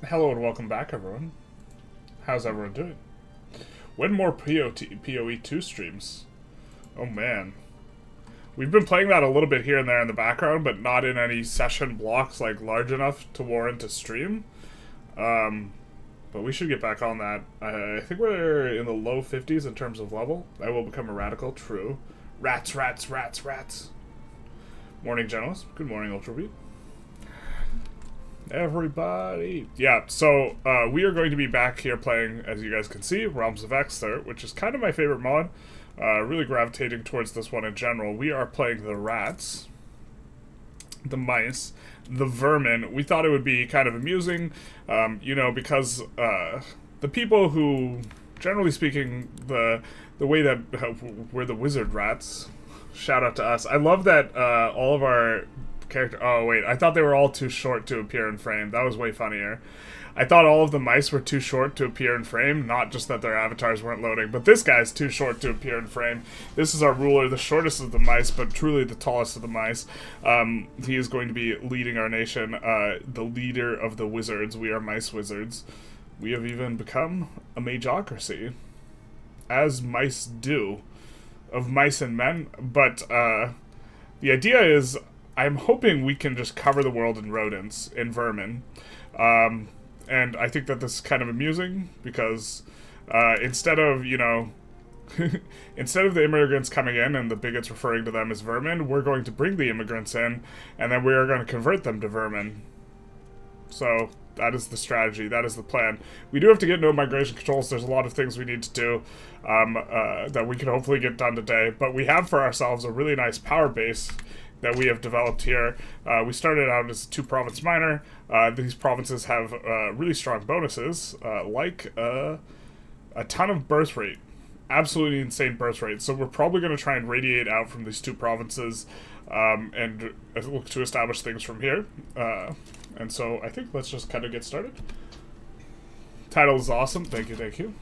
Hello and welcome back, everyone. How's everyone doing? When more PoE2 streams? Oh man. We've been playing that a little bit here and there in the background, but not in any session blocks like large enough to warrant a stream. But we should get back on that. I think we're in the low 50s in terms of level. I will become a radical, true. Rats, rats, rats, rats. Morning, generals. Good morning, Ultrabeat. Everybody. Yeah, so we are going to be back here playing, as you guys can see, Realms of Exeter, which is kind of my favorite mod. Really gravitating towards this one in general. We are playing the rats, the mice, the vermin. We thought it would be kind of amusing, you know, because the people who, generally speaking, the way that we're the wizard rats. Shout out to us. I love that all of our character. Oh wait, I thought they were all too short to appear in frame. That was way funnier. I thought all of the mice were too short to appear in frame, not just that their avatars weren't loading, but this guy's too short to appear in frame. This is our ruler, the shortest of the mice, but truly the tallest of the mice. He is going to be leading our nation, the leader of the wizards. We are mice wizards. We have even become a magocracy, as mice do, of mice and men, but the idea is I'm hoping we can just cover the world in rodents, in vermin. And I think that this is kind of amusing because instead of, you know, instead of the immigrants coming in and the bigots referring to them as vermin, we're going to bring the immigrants in and then we are going to convert them to vermin. So that is the strategy. That is the plan. We do have to get no migration controls. There's a lot of things we need to do that we can hopefully get done today. But we have for ourselves a really nice power base that we have developed here. We started out as a 2-province minor. These provinces have really strong bonuses, like a ton of birth rate. Absolutely insane birth rate. So we're probably going to try and radiate out from these 2 provinces and look to establish things from here. And so I think let's just kind of get started. Title is awesome. Thank you, thank you.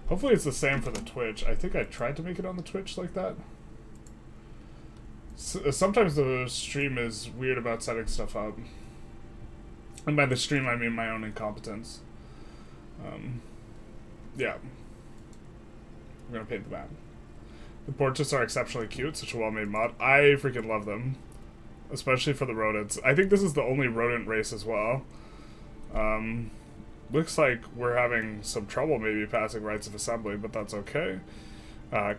Hopefully it's the same for the Twitch. I think I tried to make it on the Twitch like that. Sometimes the stream is weird about setting stuff up. And by the stream, I mean my own incompetence. Yeah. I'm gonna paint the map. The portraits are exceptionally cute, such a well-made mod. I freaking love them. Especially for the rodents. I think this is the only rodent race as well. Looks like we're having some trouble maybe passing rights of assembly, but that's okay.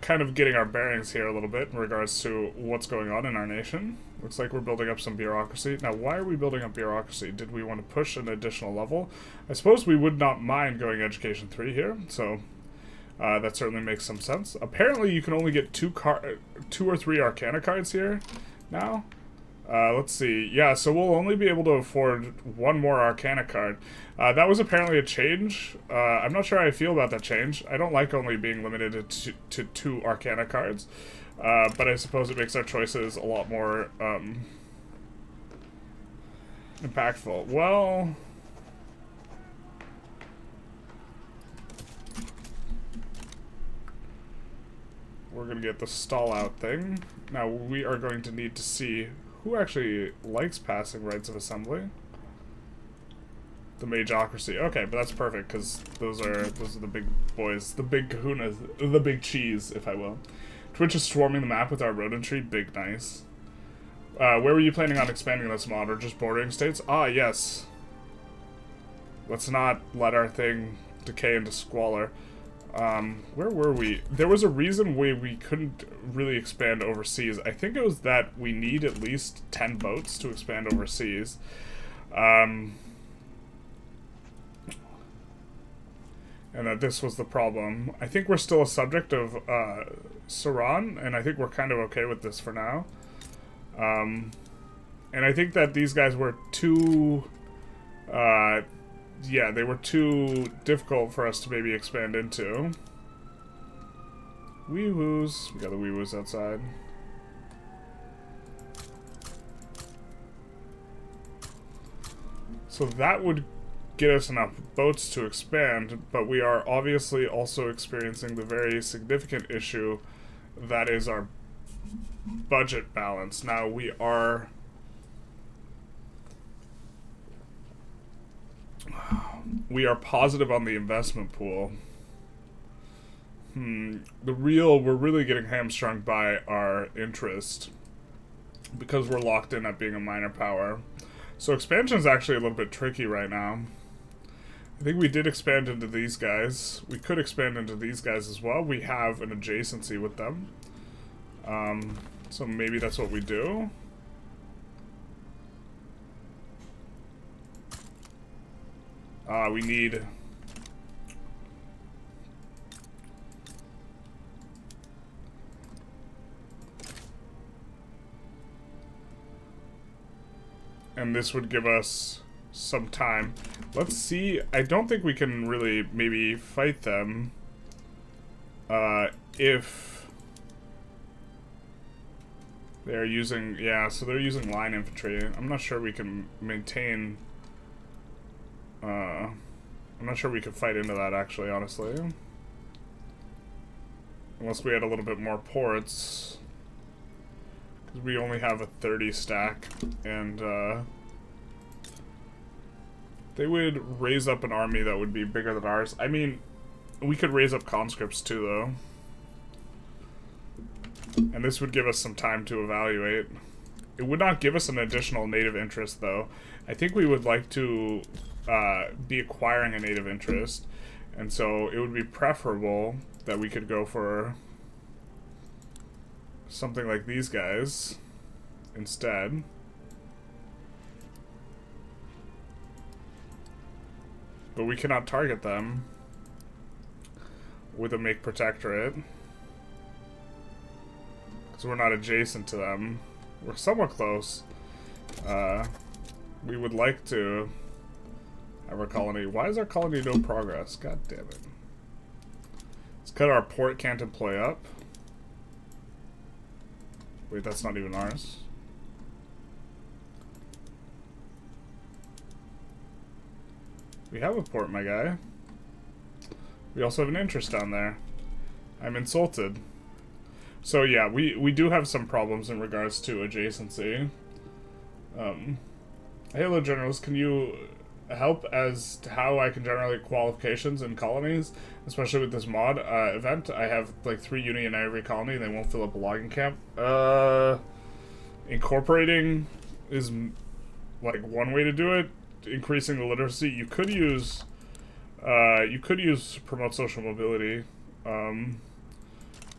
Kind of getting our bearings here a little bit in regards to what's going on in our nation. Looks like we're building up some bureaucracy. Now, why are we building up bureaucracy? Did we want to push an additional level? I suppose we would not mind going Education 3 here, so that certainly makes some sense. Apparently, you can only get 2 or 3 Arcana cards here now. Let's see. Yeah, so we'll only be able to afford 1 more Arcana card. That was apparently a change. I'm not sure how I feel about that change. I don't like only being limited to 2 Arcana cards. But I suppose it makes our choices a lot more impactful. Well, we're going to get the stall out thing. Now we are going to need to see who actually likes passing rights of assembly. The magocracy. Okay, but that's perfect because those are the big boys, the big kahunas, the big cheese, if I will. Twitch is swarming the map with our rodentry. Big nice. Where were you planning on expanding this mod, or just bordering states? Ah, yes. Let's not let our thing decay into squalor. Where were we? There was a reason we couldn't really expand overseas. I think it was that we need at least 10 boats to expand overseas. And that this was the problem. I think we're still a subject of Saran, and I think we're kind of okay with this for now. And I think that these guys were too... yeah, they were too difficult for us to maybe expand into. Wee-woos. We got the wee-woos outside. So that would get us enough boats to expand, but we are obviously also experiencing the very significant issue that is our budget balance. Now we are We are positive on the investment pool. We're really getting hamstrung by our interest because we're locked in at being a minor power. So expansion is actually a little bit tricky right now. I think we did expand into these guys. We could expand into these guys as well. We have an adjacency with them. So maybe that's what we do. We need... And this would give us some time. Let's see. I don't think we can really maybe fight them. If they're using... Yeah, so they're using line infantry. I'm not sure we can maintain... I'm not sure we could fight into that, actually, honestly. Unless we had a little bit more ports. Because we only have a 30 stack, and, they would raise up an army that would be bigger than ours. I mean, we could raise up conscripts, too, though. And this would give us some time to evaluate. It would not give us an additional native interest, though. I think we would like to be acquiring a native interest, and so it would be preferable that we could go for something like these guys instead. But we cannot target them with a make protectorate because we're not adjacent to them. We're somewhat close. We would like to have our colony. Why is our colony no progress? God damn it. It's because our port can't employ up. Wait, that's not even ours. We have a port, my guy. We also have an interest down there. I'm insulted. So yeah, we do have some problems in regards to adjacency. Hello, journalists. Can you help as to how I can generate qualifications in colonies, especially with this mod event? I have like 3 uni in every colony, and they won't fill up a logging camp. Incorporating is like one way to do it. Increasing the literacy, you could use promote social mobility.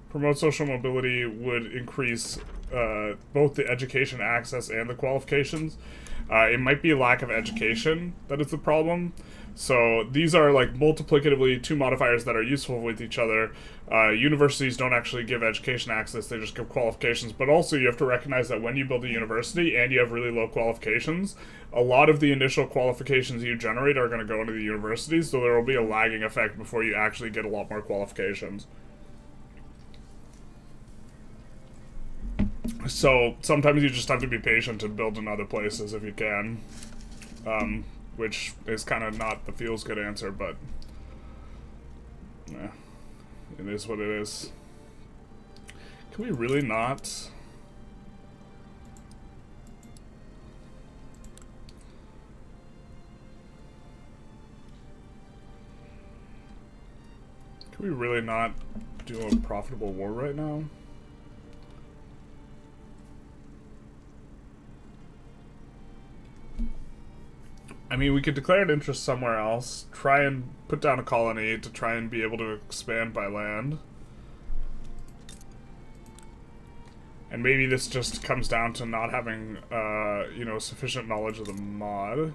Promote social mobility would increase both the education access and the qualifications. It might be a lack of education that is the problem. So these are like multiplicatively 2 modifiers that are useful with each other. Universities don't actually give education access, they just give qualifications. But also you have to recognize that when you build a university and you have really low qualifications, a lot of the initial qualifications you generate are going to go into the universities, so there will be a lagging effect before you actually get a lot more qualifications. So sometimes you just have to be patient and build in other places if you can. Which is kind of not the feels good answer, but yeah, it is what it is. Can we really not? Can we really not do a profitable war right now? I mean, we could declare an interest somewhere else, try and put down a colony to try and be able to expand by land. And maybe this just comes down to not having, you know, sufficient knowledge of the mod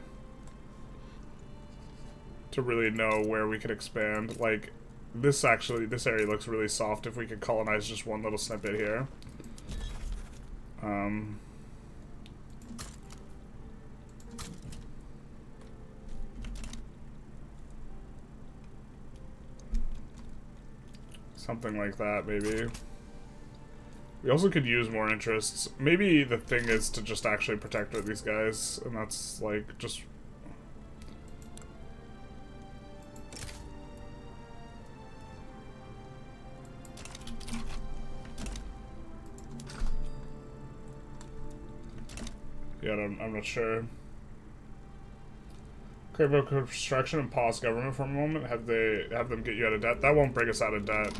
to really know where we could expand. Like, this area looks really soft if we could colonize just one little snippet here. Something like that, maybe. We also could use more interests. Maybe the thing is to just actually protect these guys, and that's, like, just... Yeah, I'm not sure. Crave about construction and pause government for a moment. Have them get you out of debt. That won't bring us out of debt.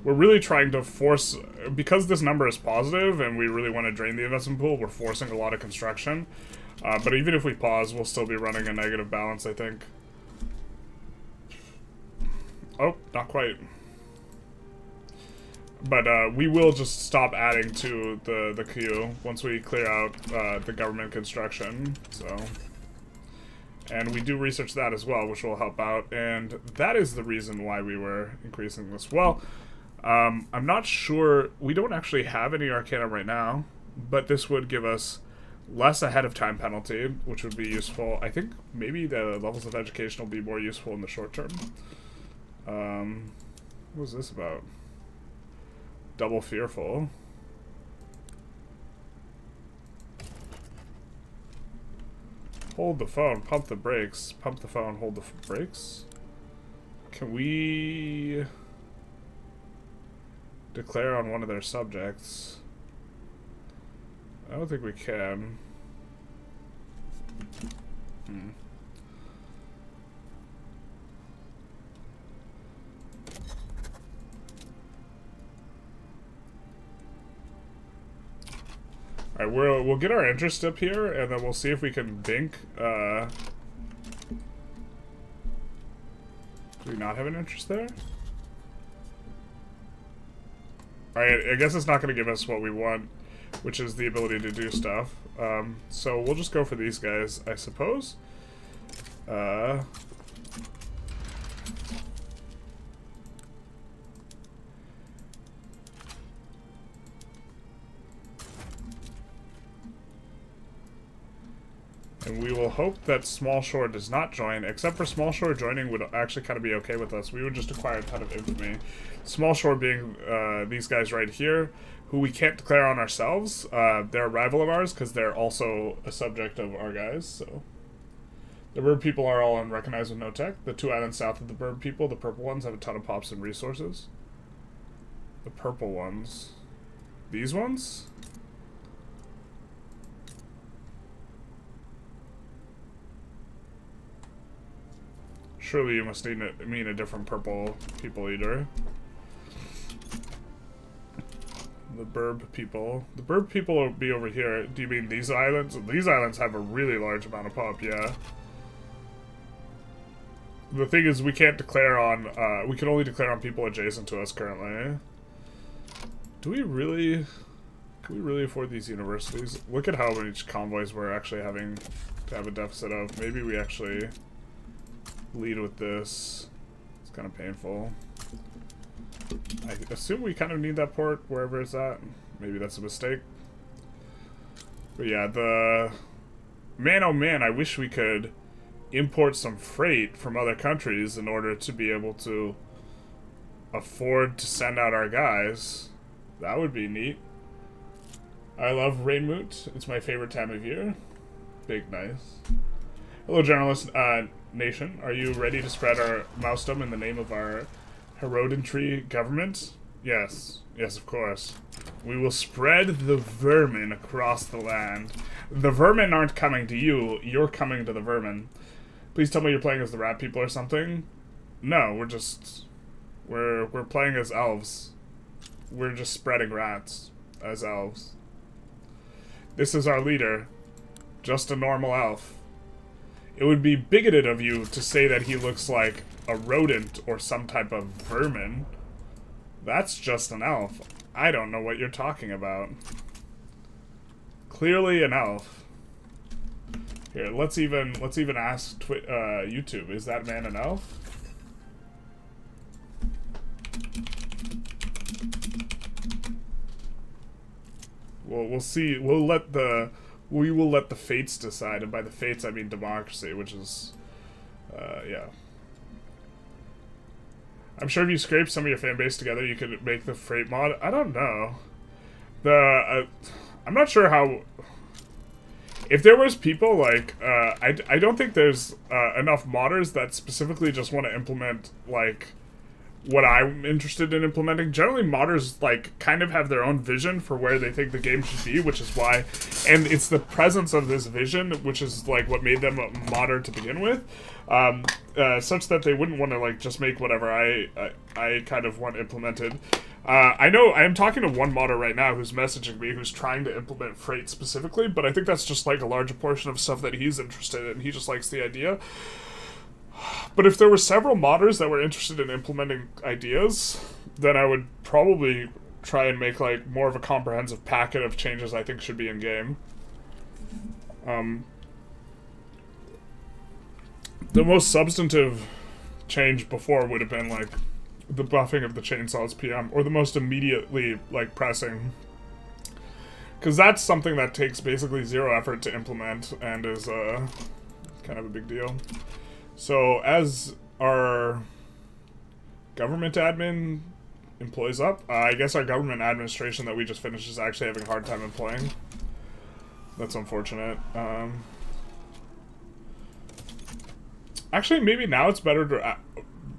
We're really trying to force, because this number is positive and we really want to drain the investment pool, we're forcing a lot of construction. But even if we pause, we'll still be running a negative balance, I think. Oh, not quite. But we will just stop adding to the queue once we clear out the government construction. So, and we do research that as well, which will help out. And that is the reason why we were increasing this. Well, I'm not sure. We don't actually have any Arcana right now, but this would give us less ahead of time penalty, which would be useful. I think maybe the levels of education will be more useful in the short term. What was this about? Double fearful. Hold the phone, pump the brakes. Pump the phone, hold the brakes. Can we declare on one of their subjects? I don't think we can. Alright, we'll get our interest up here, and then we'll see if we can bink. Do we not have an interest there? Alright, I guess it's not going to give us what we want, which is the ability to do stuff. So we'll just go for these guys, I suppose. And we will hope that Small Shore does not join, except for Small Shore joining would actually kind of be okay with us. We would just acquire a ton of infamy. Small Shore being these guys right here, who we can't declare on ourselves. They're a rival of ours because they're also a subject of our guys, so. The Burb people are all unrecognized with no tech. The two islands south of the Burb people, the purple ones, have a ton of pops and resources. The purple ones. These ones? Surely you must mean a different purple people eater. The Burb people. The Burb people will be over here. Do you mean these islands? These islands have a really large amount of pop, yeah. The thing is, we can't declare on, we can only declare on people adjacent to us currently. Do we really, can we really afford these universities? Look at how many convoys we're actually having to have a deficit of. Maybe we actually lead with this. It's kind of painful. I assume we kind of need that port wherever it's at. Maybe that's a mistake. But yeah, the... Man, oh man, I wish we could import some freight from other countries in order to be able to afford to send out our guys. That would be neat. I love Rainmoot. It's my favorite time of year. Big nice. Hello, journalist nation. Are you ready to spread our mousedom in the name of our RODENTRY government? Yes. Yes, of course. We will spread the vermin across the land. The vermin aren't coming to you. You're coming to the vermin. Please tell me you're playing as the rat people or something. No, we're just... We're playing as elves. We're just spreading rats as elves. This is our leader. Just a normal elf. It would be bigoted of you to say that he looks like a rodent or some type of vermin. That's just an elf. I don't know what you're talking about. Clearly an elf. Here, let's even ask YouTube. Is that man an elf? Well, we'll see. We will let the fates decide, and by the fates I mean democracy, which is, yeah. I'm sure if you scrape some of your fan base together, you could make the freight mod. I don't know. I'm not sure how. If there was people like, I don't think there's enough modders that specifically just want to implement like what I'm interested in implementing. Generally, modders like kind of have their own vision for where they think the game should be, which is why, and it's the presence of this vision which is like what made them a modder to begin with, such that they wouldn't want to like just make whatever I kind of want implemented. I know I am talking to one modder right now who's messaging me, who's trying to implement freight specifically, but I think that's just like a larger portion of stuff that he's interested in. He just likes the idea. But if there were several modders that were interested in implementing ideas, then I would probably try and make like more of a comprehensive packet of changes I think should be in game. The most substantive change before would have been like the buffing of the chainsaws PM, or the most immediately like pressing, because that's something that takes basically zero effort to implement and is kind of a big deal. So as our government admin employs up, I guess our government administration that we just finished is actually having a hard time employing. That's unfortunate. Actually, maybe now it's better to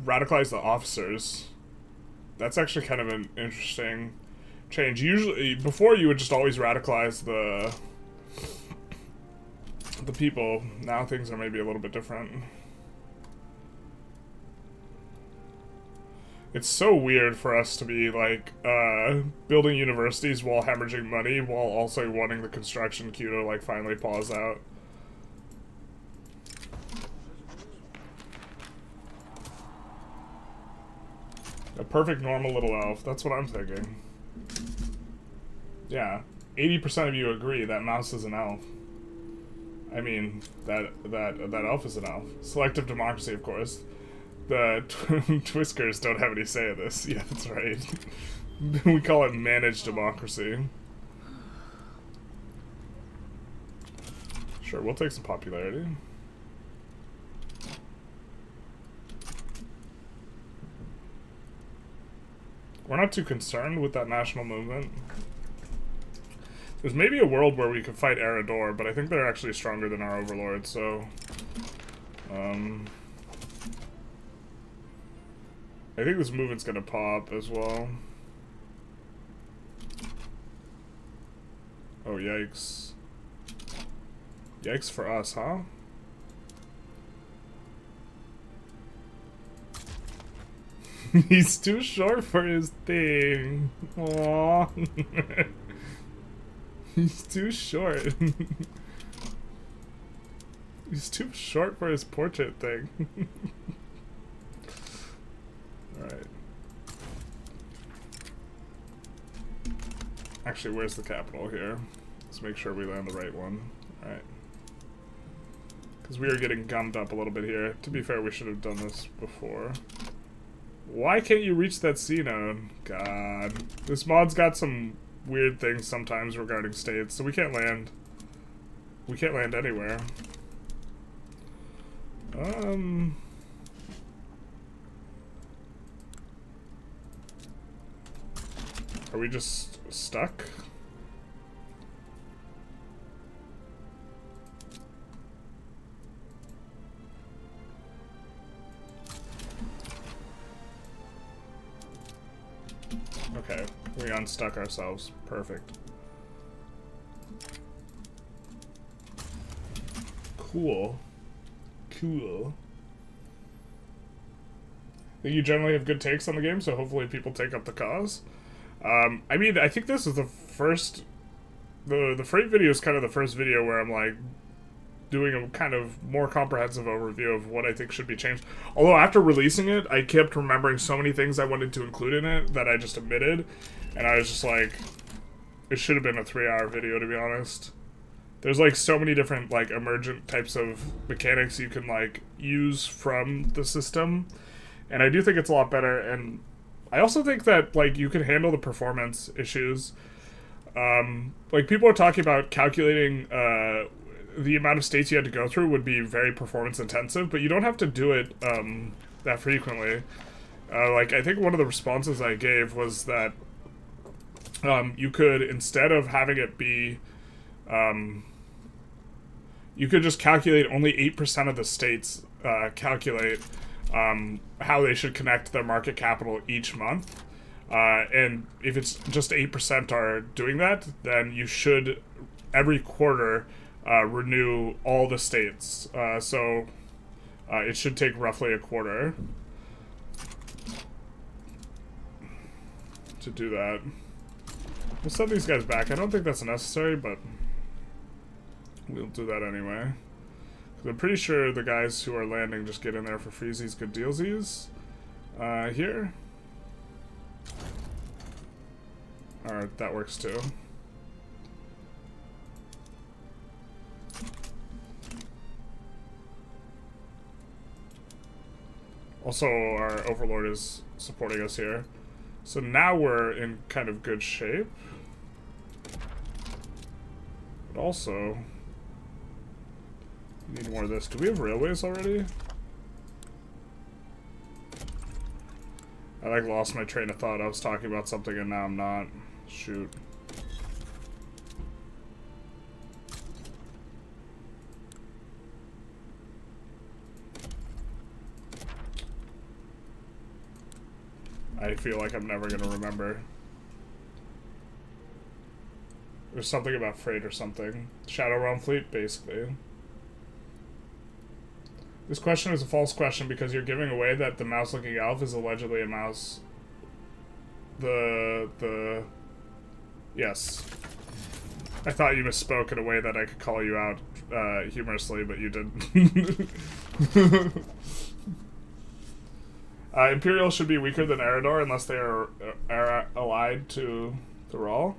radicalize the officers. That's actually kind of an interesting change. Usually, before you would just always radicalize the people. Now things are maybe a little bit different. It's so weird for us to be, like, building universities while hemorrhaging money, while also wanting the construction queue to, like, finally pause out. A perfect normal little elf, that's what I'm thinking. Yeah, 80% of you agree that Mouse is an elf. I mean, that elf is an elf. Selective democracy, of course. The Twiskers don't have any say in this. Yeah, that's right. We call it managed democracy. Sure, we'll take some popularity. We're not too concerned with that national movement. There's maybe a world where we could fight Erador, but I think they're actually stronger than our overlords, so... I think this movement's gonna pop as well. Oh, yikes. Yikes for us, huh? He's too short for his thing. Aww. He's too short. He's too short for his portrait thing. Alright. Actually, where's the capital here? Let's make sure we land the right one. Alright. Because we are getting gummed up a little bit here. To be fair, we should have done this before. Why can't you reach that C node? God. This mod's got some weird things sometimes regarding states, so we can't land. We can't land anywhere. Are we just stuck? Okay, we unstuck ourselves. Perfect. Cool. Cool. I think you generally have good takes on the game, so hopefully people take up the cause. I mean, I think this is the first... The freight video is kind of the first video where I'm, like, doing a kind of more comprehensive overview of what I think should be changed. Although after releasing it, I kept remembering so many things I wanted to include in it that I just omitted. And I was just like, it should have been a 3-hour video, to be honest. There's, like, so many different, like, emergent types of mechanics you can, like, use from the system. And I do think it's a lot better, and I also think that, like, you can handle the performance issues. Like, people are talking about calculating, the amount of states you had to go through would be very performance intensive, but you don't have to do it, that frequently. Like, I think one of the responses I gave was that, you could, instead of having it be, you could just calculate only 8% of the states, calculate, how they should connect their market capital each month. And if it's just 8% are doing that, then you should, every quarter, renew all the states. So it should take roughly a quarter to do that. We'll send these guys back. I don't think that's necessary, but we'll do that anyway. I'm pretty sure the guys who are landing just get in there for freezies, good dealsies. Here. Alright, that works too. Also, our overlord is supporting us here. So now we're in kind of good shape. But also, need more of this. Do we have railways already? I like lost my train of thought. I was talking about something and now I'm not. Shoot. I feel like I'm never gonna remember. There's something about freight or something. Shadow Realm Fleet, basically. This question is a false question because you're giving away that the mouse-looking elf is allegedly a mouse. Yes. I thought you misspoke in a way that I could call you out humorously, but you didn't. Imperial should be weaker than Eridor unless they are allied to the Raw.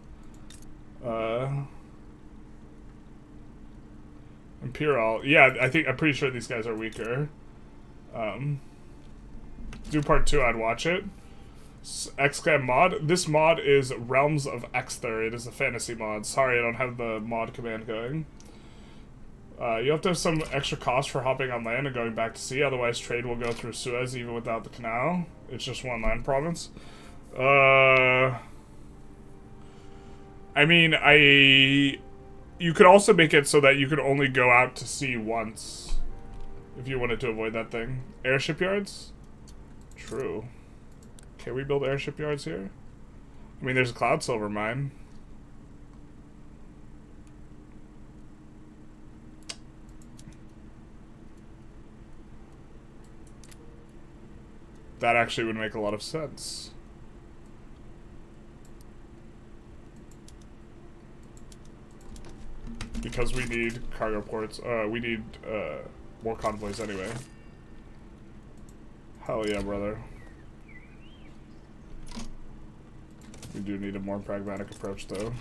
Imperial, yeah, I'm pretty sure these guys are weaker. Do part 2, I'd watch it. Exclam mod. This mod is Realms of Exther. It is a fantasy mod. Sorry, I don't have the mod command going. You have to have some extra cost for hopping on land and going back to sea, otherwise trade will go through Suez even without the canal. It's just one land province. I mean, you could also make it so that you could only go out to sea once, if you wanted to avoid that thing. Airship yards? True. Can we build airship yards here? I mean, there's a cloud silver mine. That actually would make a lot of sense. Because we need cargo ports. We need more convoys anyway. Hell yeah, brother. We do need a more pragmatic approach, though.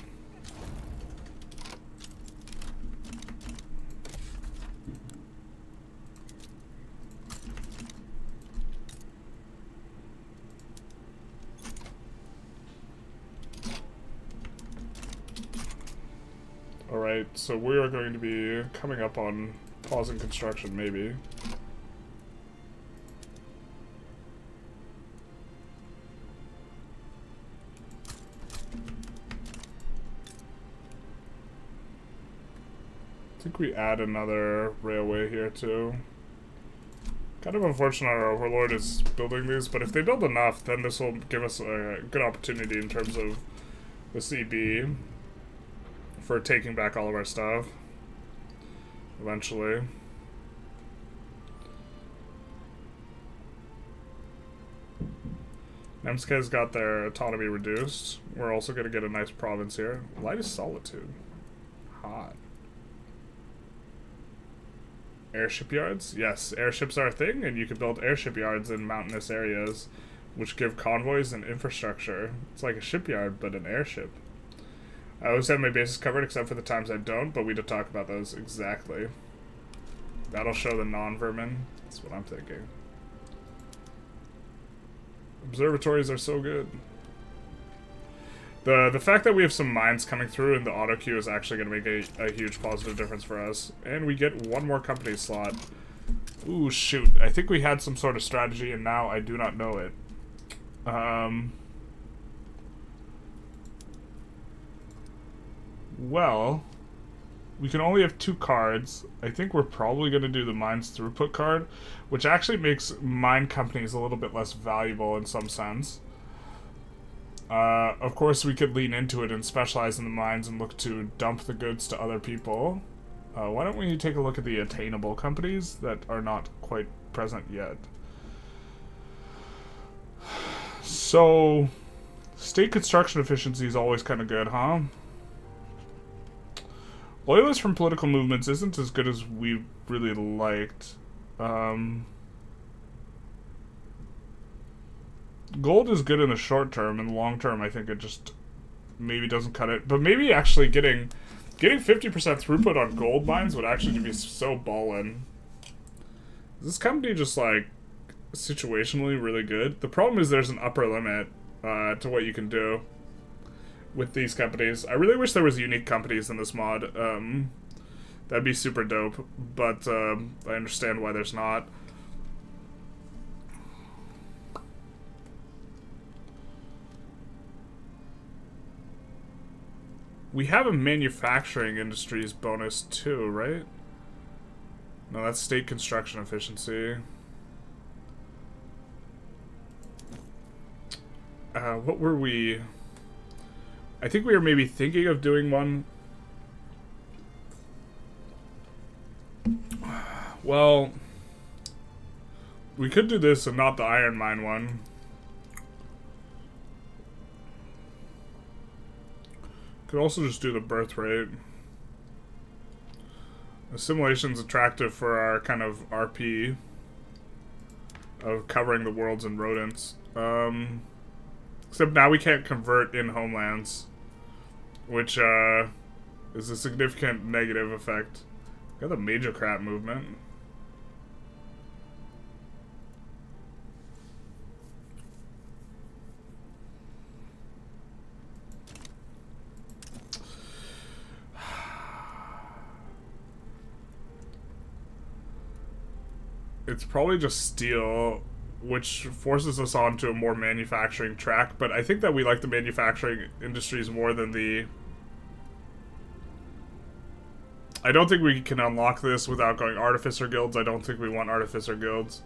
Alright, so we are going to be coming up on pausing construction, maybe. I think we add another railway here, too. Kind of unfortunate our overlord is building these, but if they build enough, then this will give us a good opportunity in terms of the CB. For taking back all of our stuff eventually. Nemska's got their autonomy reduced. We're also going to get a nice province here. Light is Solitude. Hot. Airship yards? Yes, airships are a thing, and you can build airship yards in mountainous areas, which give convoys and infrastructure. It's like a shipyard, but an airship. I always have my bases covered except for the times I don't, but we do talk about those exactly. That'll show the non-vermin. That's what I'm thinking. Observatories are so good. The fact that we have some mines coming through in the auto queue is actually going to make a huge positive difference for us. And we get one more company slot. Ooh, shoot. I think we had some sort of strategy and now I do not know it. Well, we can only have 2 cards. I think we're probably going to do the mines throughput card, which actually makes mine companies a little bit less valuable in some sense. Of course, we could lean into it and specialize in the mines and look to dump the goods to other people. Why don't we take a look at the attainable companies that are not quite present yet? So, state construction efficiency is always kind of good, huh? Loyalists from political movements isn't as good as we really liked. Gold is good in the short term. In the long term, I think it just maybe doesn't cut it. But maybe actually getting 50% throughput on gold mines would actually be so ballin'. This company just like situationally really good. The problem is there's an upper limit to what you can do with these companies. I really wish there was unique companies in this mod. That'd be super dope, but I understand why there's not. We have a manufacturing industries bonus too, right? No, that's state construction efficiency. What were we... I think we were maybe thinking of doing one. Well, we could do this and not the iron mine one. Could also just do the birth rate. Assimilation's attractive for our kind of RP of covering the worlds and rodents. Except now we can't convert in homelands, which is a significant negative effect. Got the major crap movement. It's probably just steel, which forces us onto a more manufacturing track, but I think that we like the manufacturing industries more than the... I don't think we can unlock this without going artificer guilds. I don't think we want artificer guilds.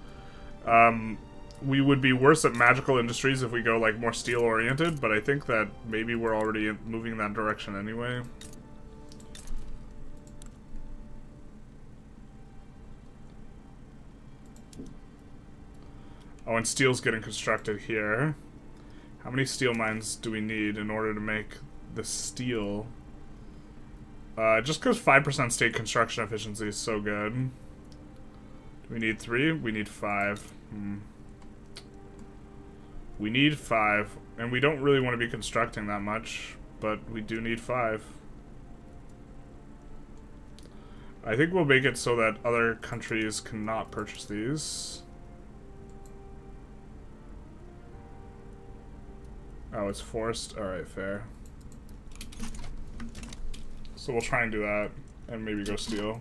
We would be worse at magical industries if we go like more steel oriented, but I think that maybe we're already moving in that direction anyway. Oh, and steel's getting constructed here. How many steel mines do we need in order to make the steel? Just because 5% state construction efficiency is so good. Do we need 3? We need 5. We need 5. And we don't really want to be constructing that much, but we do need 5. I think we'll make it so that other countries cannot purchase these. Oh, it's forced? Alright, fair. So we'll try and do that, and maybe go steel.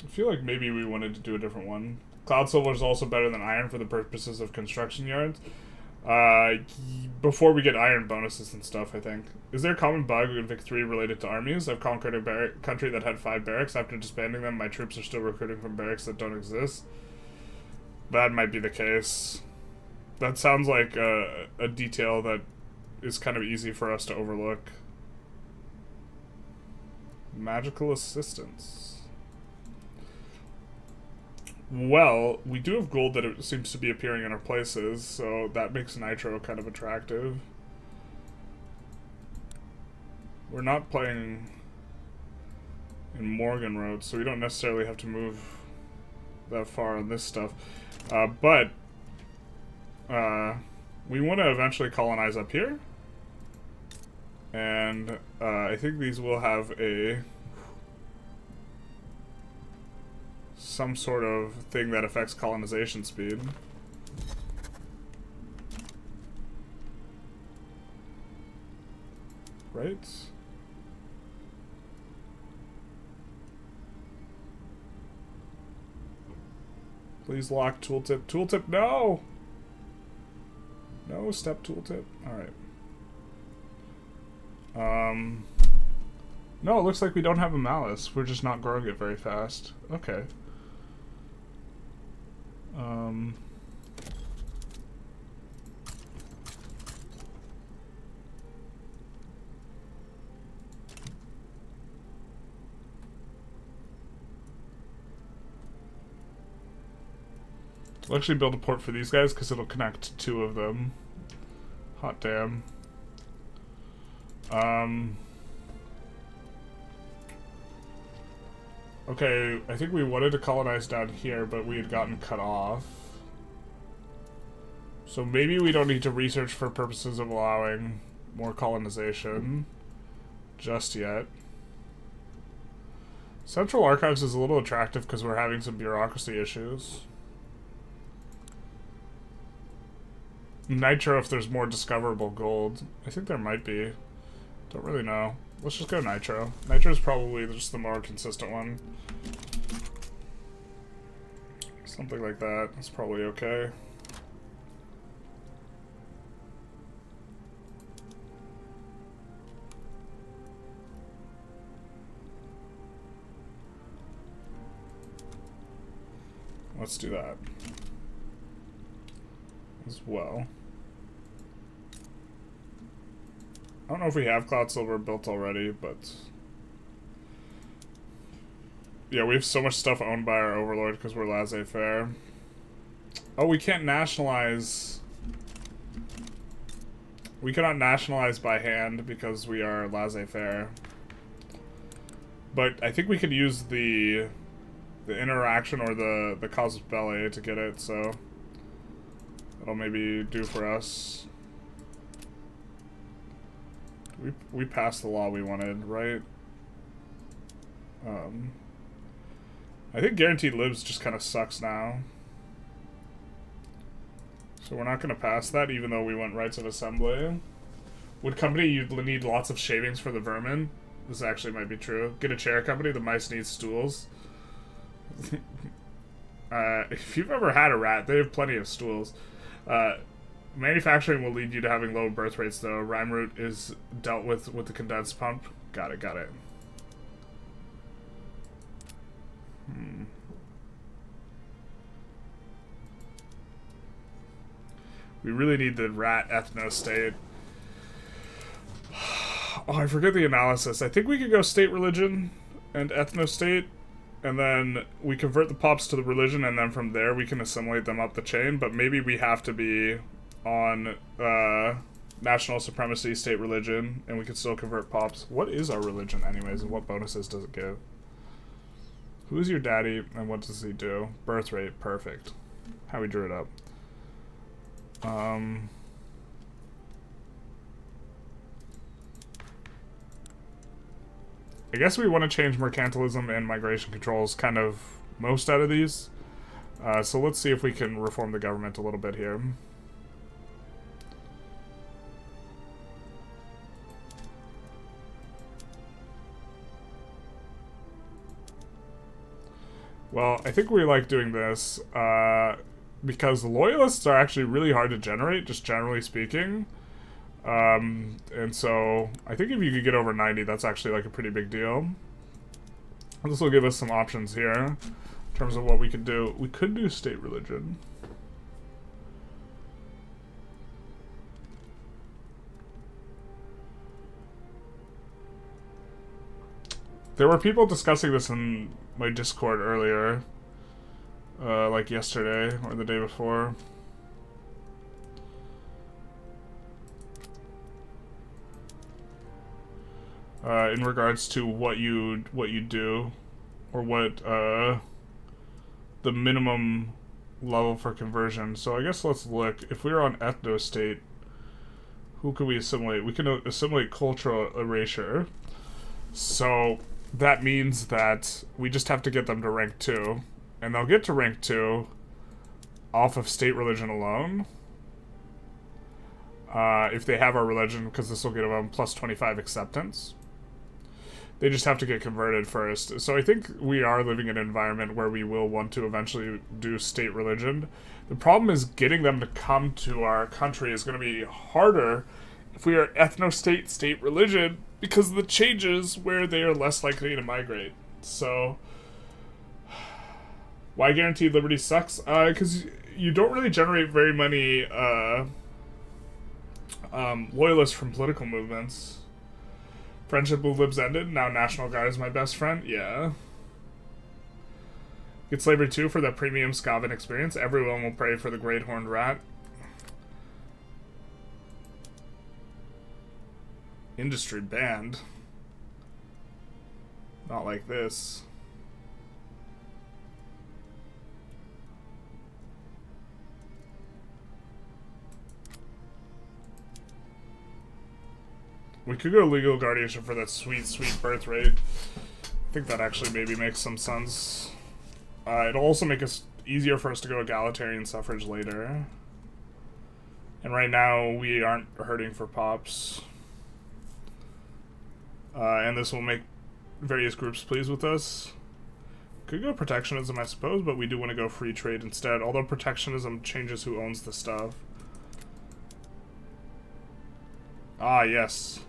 I feel like maybe we wanted to do a different one. Cloud silver is also better than iron for the purposes of construction yards. Before we get iron bonuses and stuff, I think. Is there a common bug in Vic 3 related to armies? I've conquered a country that had 5 barracks. After disbanding them, my troops are still recruiting from barracks that don't exist. That might be the case. That sounds like a detail that is kind of easy for us to overlook. Magical assistance. Well, we do have gold that it seems to be appearing in our places, so that makes Nitro kind of attractive. We're not playing in Morgan Road, so we don't necessarily have to move that far on this stuff. But we want to eventually colonize up here. And I think these will have some sort of thing that affects colonization speed. Right? Please lock tooltip. Tooltip, no! No, step tooltip. Alright. No, it looks like we don't have a malice. We're just not growing it very fast. Okay. We'll actually build a port for these guys because it'll connect 2 of them. Hot damn. Okay, I think we wanted to colonize down here, but we had gotten cut off. So maybe we don't need to research for purposes of allowing more colonization just yet. Central Archives is a little attractive because we're having some bureaucracy issues. Nitro if there's more discoverable gold. I think there might be. Don't really know. Let's just go Nitro. Nitro is probably just the more consistent one. Something like that. That's probably okay. Let's do that as well. I don't know if we have Cloud Silver built already, but yeah, we have so much stuff owned by our overlord because we're laissez-faire. Oh, we can't nationalize. We cannot nationalize by hand because we are laissez-faire. But I think we could use the interaction or the casus belli to get it, so that'll maybe do for us. We passed the law we wanted, right? I think Guaranteed Libs just kind of sucks now. So we're not going to pass that, even though we went rights of assembly. Would company you'd need lots of shavings for the vermin? This actually might be true. Get a chair company, the mice need stools. If you've ever had a rat, they have plenty of stools. Manufacturing will lead you to having low birth rates, though. Rhyme root is dealt with the condensed pump. Got it, got it. We really need the rat ethno-state. Oh, I forget the analysis. I think we could go state religion and ethno-state, and then we convert the pops to the religion, and then from there we can assimilate them up the chain, but maybe we have to be on national supremacy, state religion, and we could still convert pops. What is our religion anyways, and what bonuses does it give? Who is your daddy, and what does he do? Birth rate, perfect. How we drew it up. I guess we want to change mercantilism and migration controls kind of most out of these. So let's see if we can reform the government a little bit here. Well, I think we like doing this because loyalists are actually really hard to generate, just generally speaking. And so I think if you could get over 90, that's actually like a pretty big deal. This will give us some options here in terms of what we could do. We could do state religion. There were people discussing this in my Discord earlier, like yesterday or the day before. In regards to what you do, or what the minimum level for conversion. So I guess let's look. If we were on ethno state, who can we assimilate? We can assimilate cultural erasure. So that means that we just have to get them to rank 2, and they'll get to rank 2 off of state religion alone. If they have our religion, because this will give them plus 25 acceptance. They just have to get converted first. So I think we are living in an environment where we will want to eventually do state religion. The problem is getting them to come to our country is going to be harder. If we are ethno-state, state religion, because the changes where they are less likely to migrate. So, why guaranteed liberty sucks? Because you don't really generate very many loyalists from political movements. Friendship with libs ended. Now National Guard is my best friend. Yeah. Get slavery too for the premium Scavan experience. Everyone will pray for the great horned rat. Industry banned. Not like this. We could go legal guardianship for that sweet, sweet birth rate. I think that actually maybe makes some sense. It'll also make us easier for us to go egalitarian suffrage later. And right now, we aren't hurting for pops. And this will make various groups pleased with us. Could go protectionism, I suppose, but we do want to go free trade instead. Although protectionism changes who owns the stuff. Ah, yes.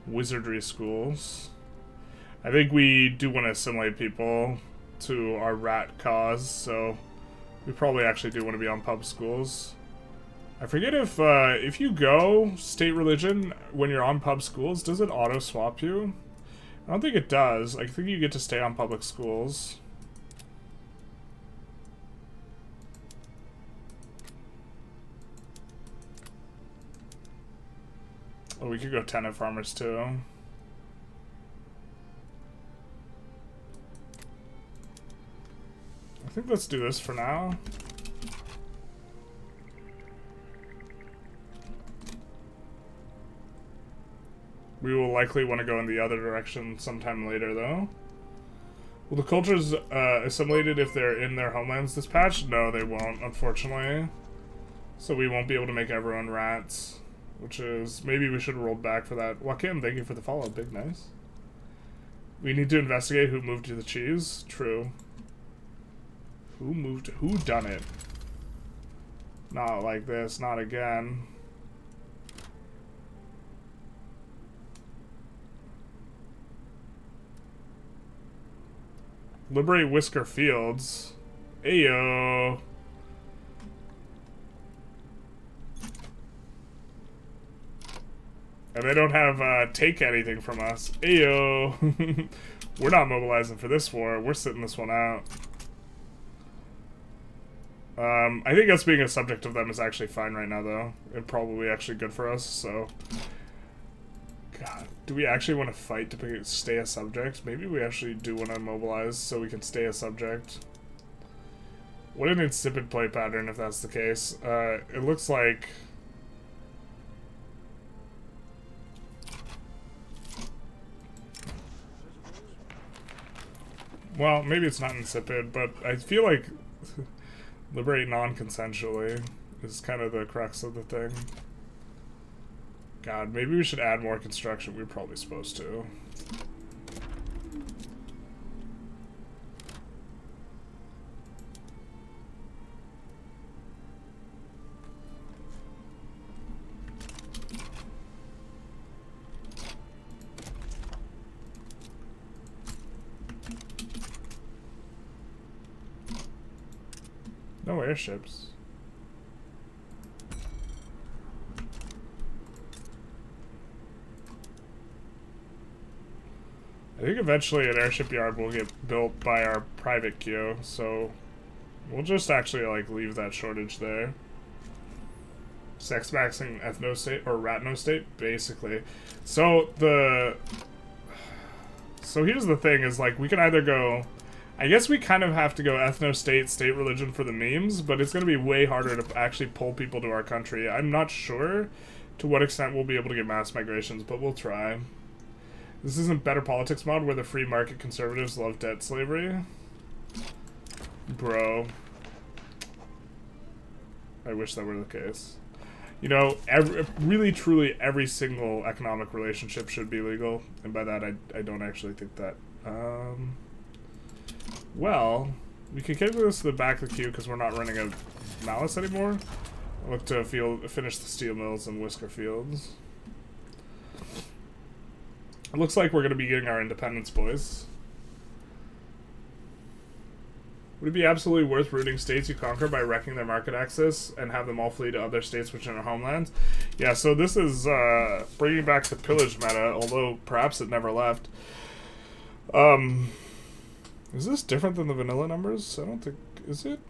Wizardry schools. I think we do want to assimilate people to our rat cause, so we probably actually do want to be on pub schools. I forget if you go state religion when you're on pub schools, does it auto swap you? I don't think it does. I think you get to stay on public schools. Oh, we could go tenant farmers too. I think let's do this for now. We will likely want to go in the other direction sometime later, though. Will the cultures assimilated if they're in their homelands this patch? No, they won't, unfortunately. So we won't be able to make everyone rats. Which is, maybe we should have rolled back for that. Joaquin, thank you for the follow. Big nice. We need to investigate who moved to the cheese. True. Who done it? Not like this, not again. Liberate Whisker Fields. Ayo. And they don't have, take anything from us. Ayo. We're not mobilizing for this war. We're sitting this one out. I think us being a subject of them is actually fine right now, though. And probably actually good for us, so... God, do we actually want to fight to stay a subject? Maybe we actually do want to mobilize so we can stay a subject. What an insipid play pattern if that's the case. It looks like... Well, maybe it's not insipid, but I feel like liberate non-consensually is kind of the crux of the thing. God, maybe we should add more construction. We're probably supposed to. No airships. I think eventually an airship yard will get built by our private queue, so we'll just actually like leave that shortage there. Sex maxing ethno state or ratno state, basically. So here's the thing: is like we can either go. I guess we kind of have to go ethno-state, state religion for the memes, but it's going to be way harder to actually pull people to our country. I'm not sure to what extent we'll be able to get mass migrations, but we'll try. This isn't Better Politics mod where the free market conservatives love debt slavery. Bro. I wish that were the case. You know, really, truly, every single economic relationship should be legal, and by that, I don't actually think that. Well, we can get this to the back of the queue because we're not running a malice anymore. I'll look to finish the steel mills and Whisker Fields. It looks like we're going to be getting our independence, boys. Would it be absolutely worth rooting states you conquer by wrecking their market access and have them all flee to other states within their homelands? Yeah, so this is bringing back the pillage meta, although perhaps it never left. Is this different than the vanilla numbers? I don't think... Is it?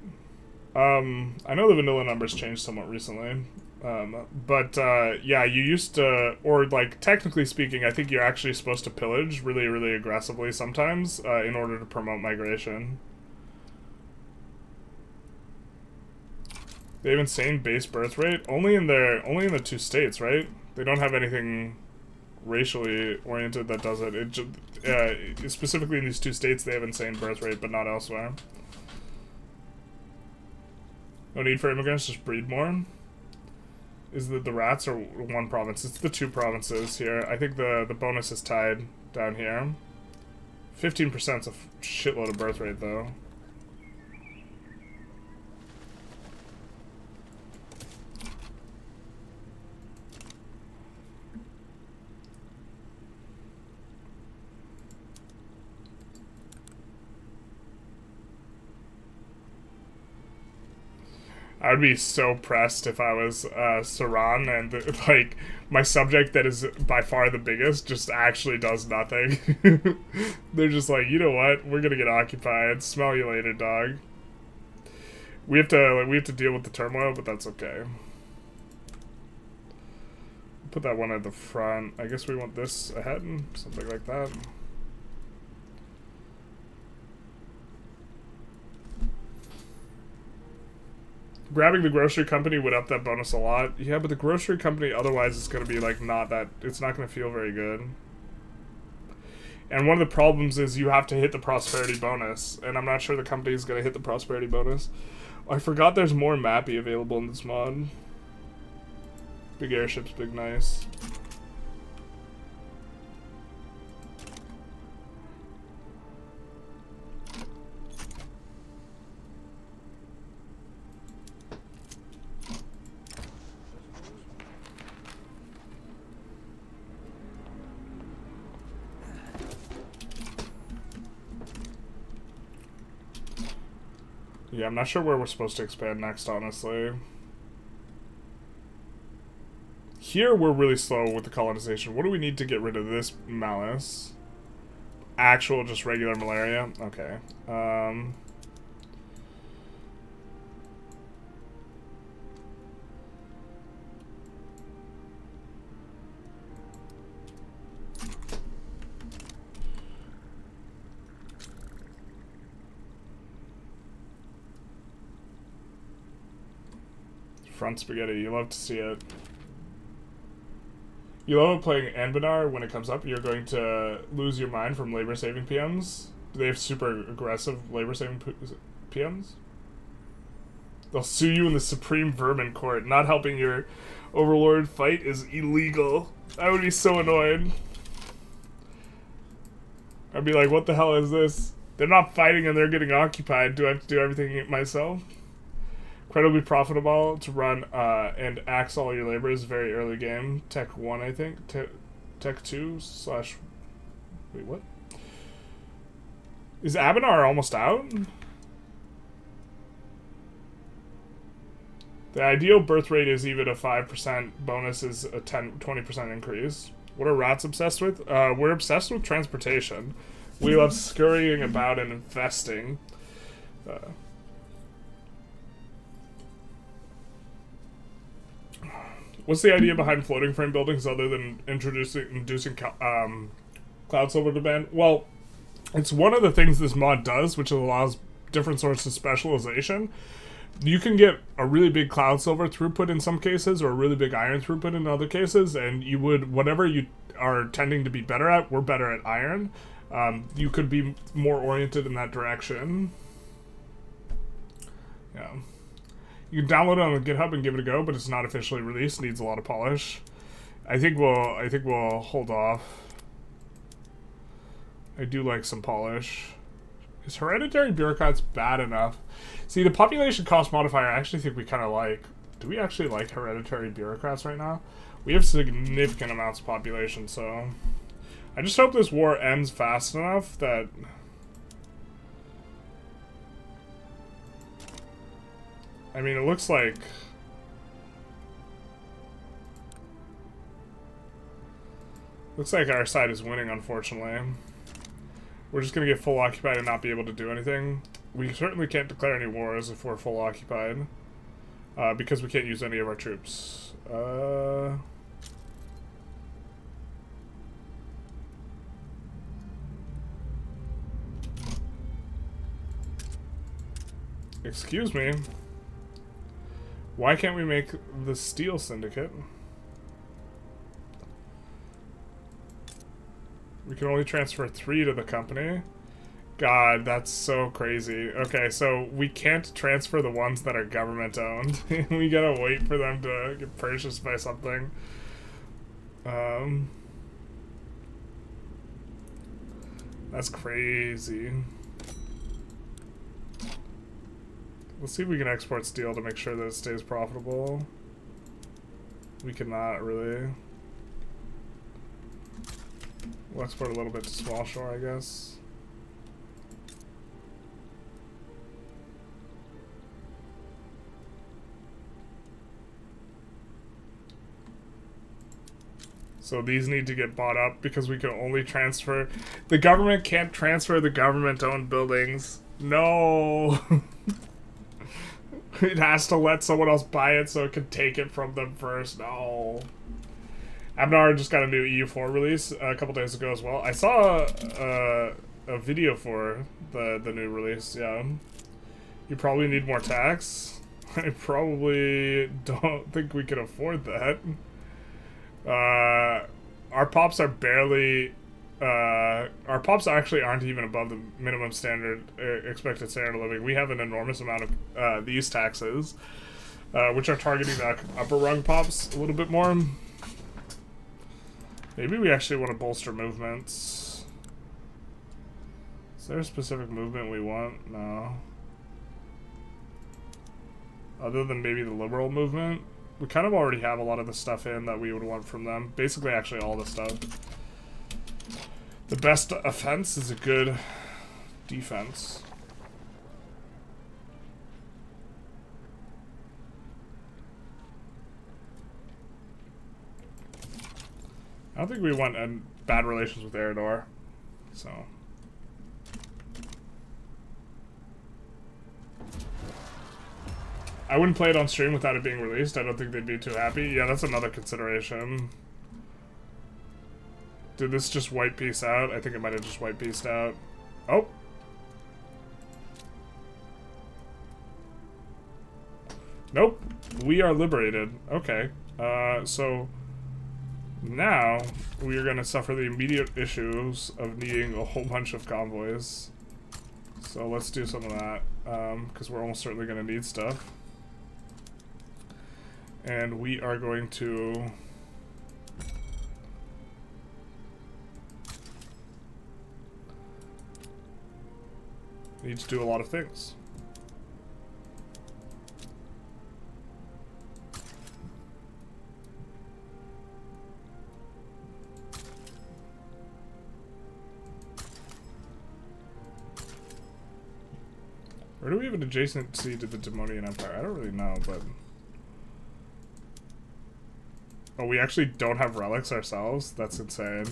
I know the vanilla numbers changed somewhat recently. Yeah, you used to... Or, like, technically speaking, I think you're actually supposed to pillage really, really aggressively sometimes in order to promote migration. They have insane base birth rate? Only in the 2 states, right? They don't have anything racially oriented that does it. It just, specifically in these 2 states, they have insane birth rate, but not elsewhere. No need for immigrants, just breed more. Is the rats or 1 province? It's the 2 provinces here. I think the bonus is tied down here. 15% is a shitload of birth rate, though. I would be so pressed if I was Saran and like my subject that is by far the biggest just actually does nothing. They're just like, you know what? We're gonna get occupied. Smell you later, dog. We have to deal with the turmoil, but that's okay. Put that one at the front. I guess we want this ahead and something like that. Grabbing the grocery company would up that bonus a lot. Yeah, but the grocery company otherwise is going to be like not that... It's not going to feel very good. And one of the problems is you have to hit the prosperity bonus. And I'm not sure the company is going to hit the prosperity bonus. I forgot there's more Mappy available in this mod. Big airships, big nice. Yeah, I'm not sure where we're supposed to expand next, honestly. Here, we're really slow with the colonization. What do we need to get rid of this malice? Actual, just regular malaria? Okay. Front spaghetti, you love to see it. You love playing Anbanar when it comes up. You're going to lose your mind from labor-saving PMs. Do they have super aggressive labor-saving PMs? They'll sue you in the Supreme Vermin Court. Not helping your overlord fight is illegal. I would be so annoyed. I'd be like, what the hell is this? They're not fighting and they're getting occupied. Do I have to do everything myself? Incredibly profitable to run and axe all your labor is very early game. Tech 1, I think. Tech 2 slash... Wait, what? Is Abanar almost out? The ideal birth rate is even a 5%. Bonus is a 20% increase. What are rats obsessed with? We're obsessed with transportation. We love scurrying about and investing. What's the idea behind floating frame buildings other than inducing cloud silver demand? Well, it's one of the things this mod does, which allows different sorts of specialization. You can get a really big cloud silver throughput in some cases, or a really big iron throughput in other cases, and you would, whatever you are tending to be better at, we're better at iron. You could be more oriented in that direction. Yeah. You can download it on GitHub and give it a go, but it's not officially released. Needs a lot of polish. I think we'll hold off. I do like some polish. Is hereditary bureaucrats bad enough? See, the population cost modifier I actually think we kind of like. Do we actually like hereditary bureaucrats right now? We have significant amounts of population, so I just hope this war ends fast enough that... I mean, it looks like... Looks like our side is winning, unfortunately. We're just gonna get full occupied and not be able to do anything. We certainly can't declare any wars if we're full occupied. Because we can't use any of our troops. Excuse me. Why can't we make the Steel Syndicate? We can only transfer 3 to the company. God, that's so crazy. Okay, so we can't transfer the ones that are government owned. We gotta wait for them to get purchased by something. That's crazy. Let's see if we can export steel to make sure that it stays profitable. We cannot really. We'll export a little bit to Small Shore, I guess. So these need to get bought up because we can only transfer... The government can't transfer the government-owned buildings. No! It has to let someone else buy it so it can take it from them first. No. Abnar just got a new EU4 release a couple days ago as well. I saw a video for the new release, yeah. You probably need more tax. I probably don't think we can afford that. Our pops are barely... our pops actually aren't even above the minimum standard, expected standard of living. We have an enormous amount of these taxes, which are targeting the upper rung pops a little bit more. Maybe we actually want to bolster movements. Is there a specific movement we want? No. Other than maybe the liberal movement. We kind of already have a lot of the stuff in that we would want from them. Basically, actually all the stuff. The best offense is a good defense. I don't think we want bad relations with Eridor, so. I wouldn't play it on stream without it being released. I don't think they'd be too happy. Yeah, that's another consideration. Did this just white piece out? I think it might have just white pieced out. Oh! Nope. We are liberated. Okay. So... Now, we are going to suffer the immediate issues of needing a whole bunch of convoys. So let's do some of that, because we're almost certainly going to need stuff. And we are going to... need to do a lot of things. Or do we have an adjacency to the Demonian Empire? I don't really know, but... Oh, we actually don't have relics ourselves? That's insane.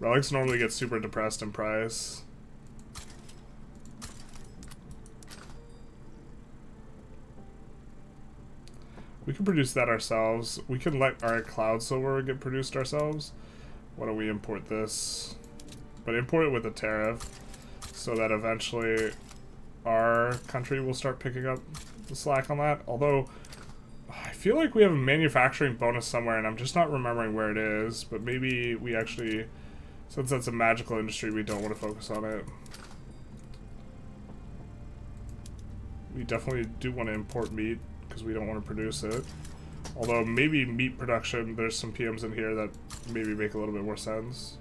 Relics normally get super depressed in price. We can produce that ourselves. We can let our cloud silver get produced ourselves. Why don't we import this? But import it with a tariff so that eventually our country will start picking up the slack on that. Although, I feel like we have a manufacturing bonus somewhere and I'm just not remembering where it is. But maybe we actually, since that's a magical industry, we don't want to focus on it. We definitely do want to import meat because we don't want to produce it. Although maybe meat production, there's some PMs in here that maybe make a little bit more sense.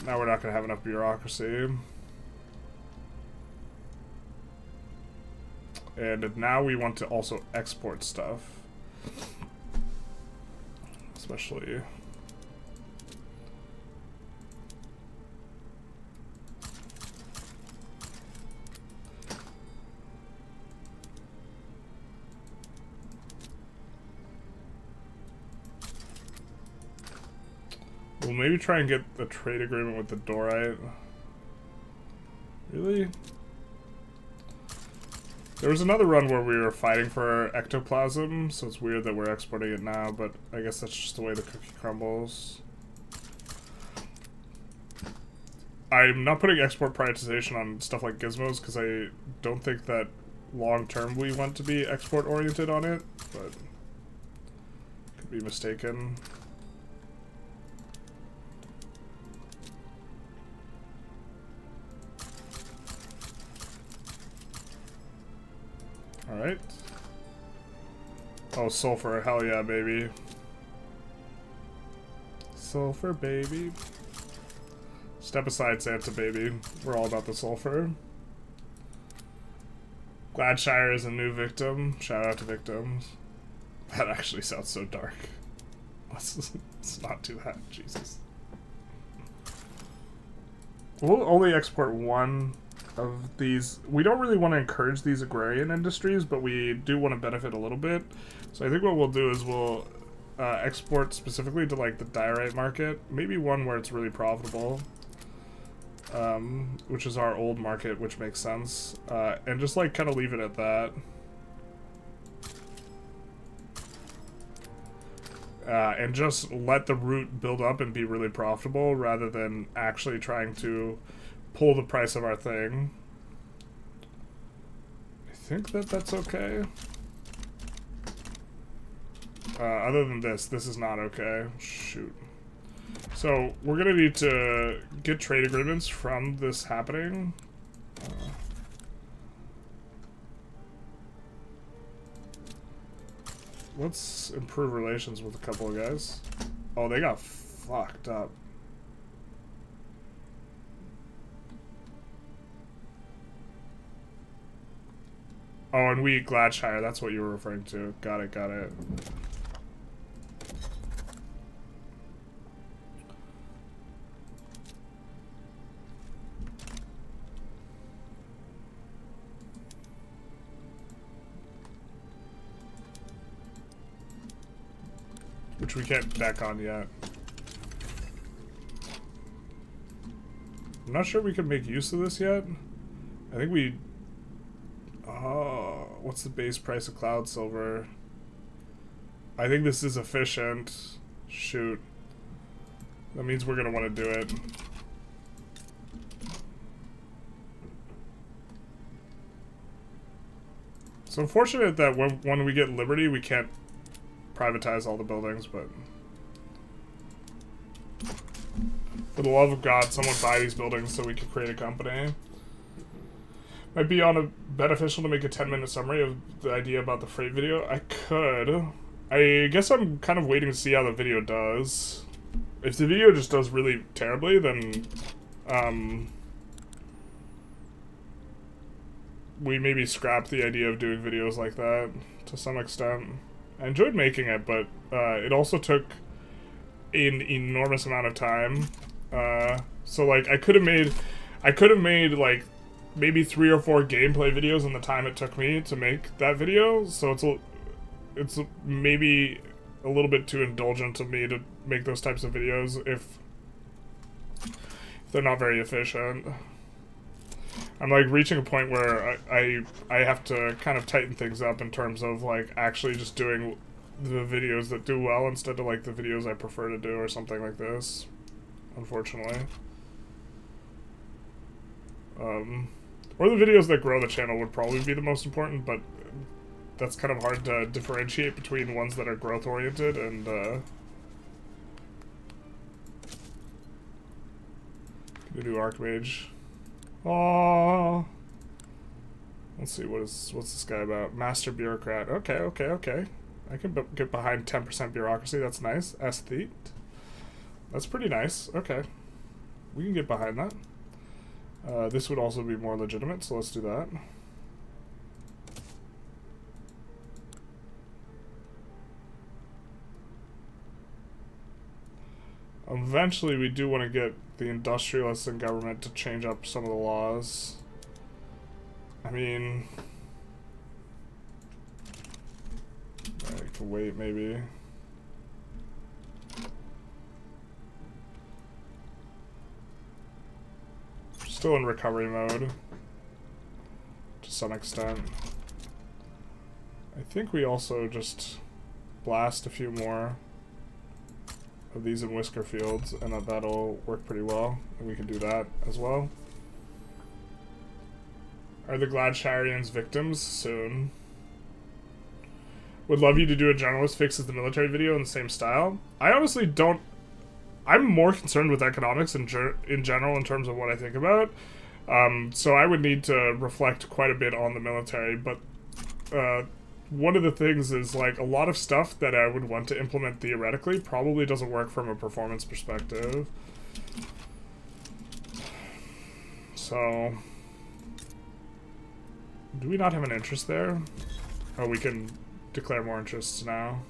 Now we're not going to have enough bureaucracy. And now we want to also export stuff. Especially maybe try and get the trade agreement with the Dorite. Really? There was another run where we were fighting for ectoplasm, so it's weird that we're exporting it now, but I guess that's just the way the cookie crumbles. I'm not putting export prioritization on stuff like gizmos because I don't think that long-term we want to be export-oriented on it, but could be mistaken. Alright. Oh, sulfur. Hell yeah, baby. Sulfur, baby. Step aside, Santa, baby. We're all about the sulfur. Gladshire is a new victim. Shout out to victims. That actually sounds so dark. Let's not do that. Jesus. We'll only export one of these. We don't really want to encourage these agrarian industries, but we do want to benefit a little bit. So I think what we'll do is we'll export specifically to like the diorite market. Maybe one where it's really profitable. Which is our old market, which makes sense. And just like kind of leave it at that. And just let the root build up and be really profitable rather than actually trying to pull the price of our thing. I think that that's okay. Other than this is not okay. Shoot. So we're gonna need to get trade agreements from this happening. Let's improve relations with a couple of guys. Oh, they got fucked up. Oh, and we eat Gladshire. That's what you were referring to. Got it, got it. Which we can't back on yet. I'm not sure we can make use of this yet. I think we... Oh, what's the base price of cloud silver? I think this is efficient. Shoot. That means we're gonna want to do it. It's unfortunate that when we get liberty, we can't privatize all the buildings, but for the love of God, someone buy these buildings so we can create a company. Might be beneficial to make a 10-minute summary of the idea about the freight video. I could. I guess I'm kind of waiting to see how the video does. If the video just does really terribly, then we maybe scrap the idea of doing videos like that to some extent. I enjoyed making it, but it also took an enormous amount of time. So like I could have made like maybe 3 or 4 gameplay videos in the time it took me to make that video. So it's maybe a little bit too indulgent of me to make those types of videos if they're not very efficient. I'm like reaching a point where I have to kind of tighten things up in terms of like actually just doing the videos that do well instead of like the videos I prefer to do or something like this, unfortunately. Or the videos that grow the channel would probably be the most important, but that's kind of hard to differentiate between ones that are growth oriented and the new Archmage. Oh, let's see, what's this guy about? Master bureaucrat. Okay. I can get behind 10% bureaucracy. That's nice. Aesthete. That's pretty nice. Okay, we can get behind that. This would also be more legitimate, so let's do that. Eventually, we do want to get the industrialists in government to change up some of the laws. I mean, I can wait, maybe. Still in recovery mode. To some extent. I think we also just blast a few more of these in Whisker Fields, and that'll work pretty well. And we can do that as well. Are the Gladshirians victims? Soon. Would love you to do a journalist fixes the military video in the same style. I honestly don't... I'm more concerned with economics in general in terms of what I think about. So I would need to reflect quite a bit on the military, but one of the things is, like, a lot of stuff that I would want to implement theoretically probably doesn't work from a performance perspective. So... do we not have an interest there? Oh, we can declare more interests now.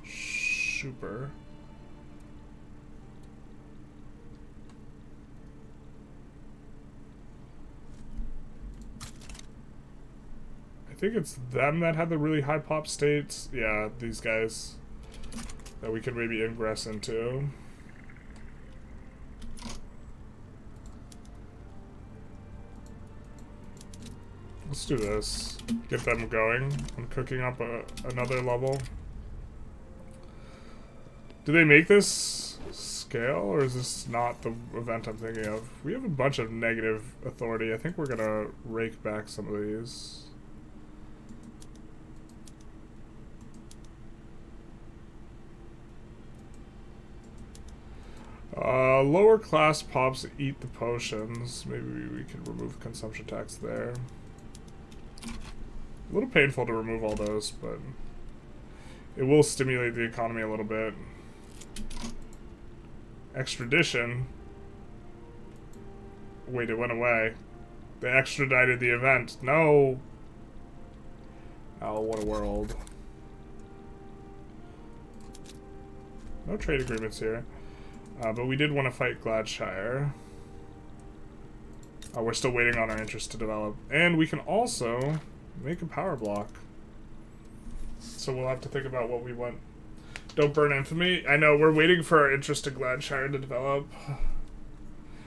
Super. I think it's them that had the really high pop states. Yeah, these guys that we could maybe ingress into. Let's do this. Get them going. I'm cooking up another level. Do they make this scale, or is this not the event I'm thinking of? We have a bunch of negative authority. I think we're gonna rake back some of these. Lower class pops eat the potions. Maybe we can remove consumption tax there. A little painful to remove all those, but it will stimulate the economy a little bit. Extradition. Wait, it went away. They extradited the event. No! Oh, what a world. No trade agreements here. But we did want to fight Gladshire. We're still waiting on our interest to develop. And we can also make a power block. So we'll have to think about what we want. Don't burn infamy. I know, we're waiting for our interest in Gladshire to develop.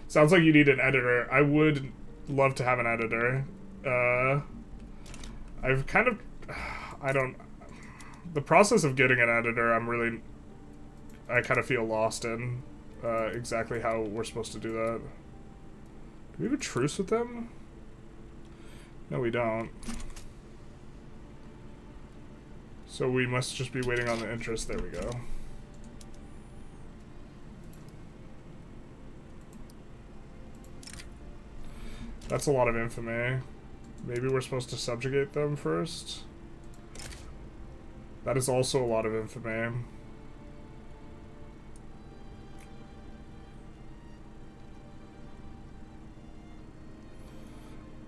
Sounds like you need an editor. I would love to have an editor. I've kind of... I don't... The process of getting an editor, I kind of feel lost in exactly how we're supposed to do that. Do we have a truce with them? No, we don't. So we must just be waiting on the interest. There we go. That's a lot of infamy. Maybe we're supposed to subjugate them first? That is also a lot of infamy.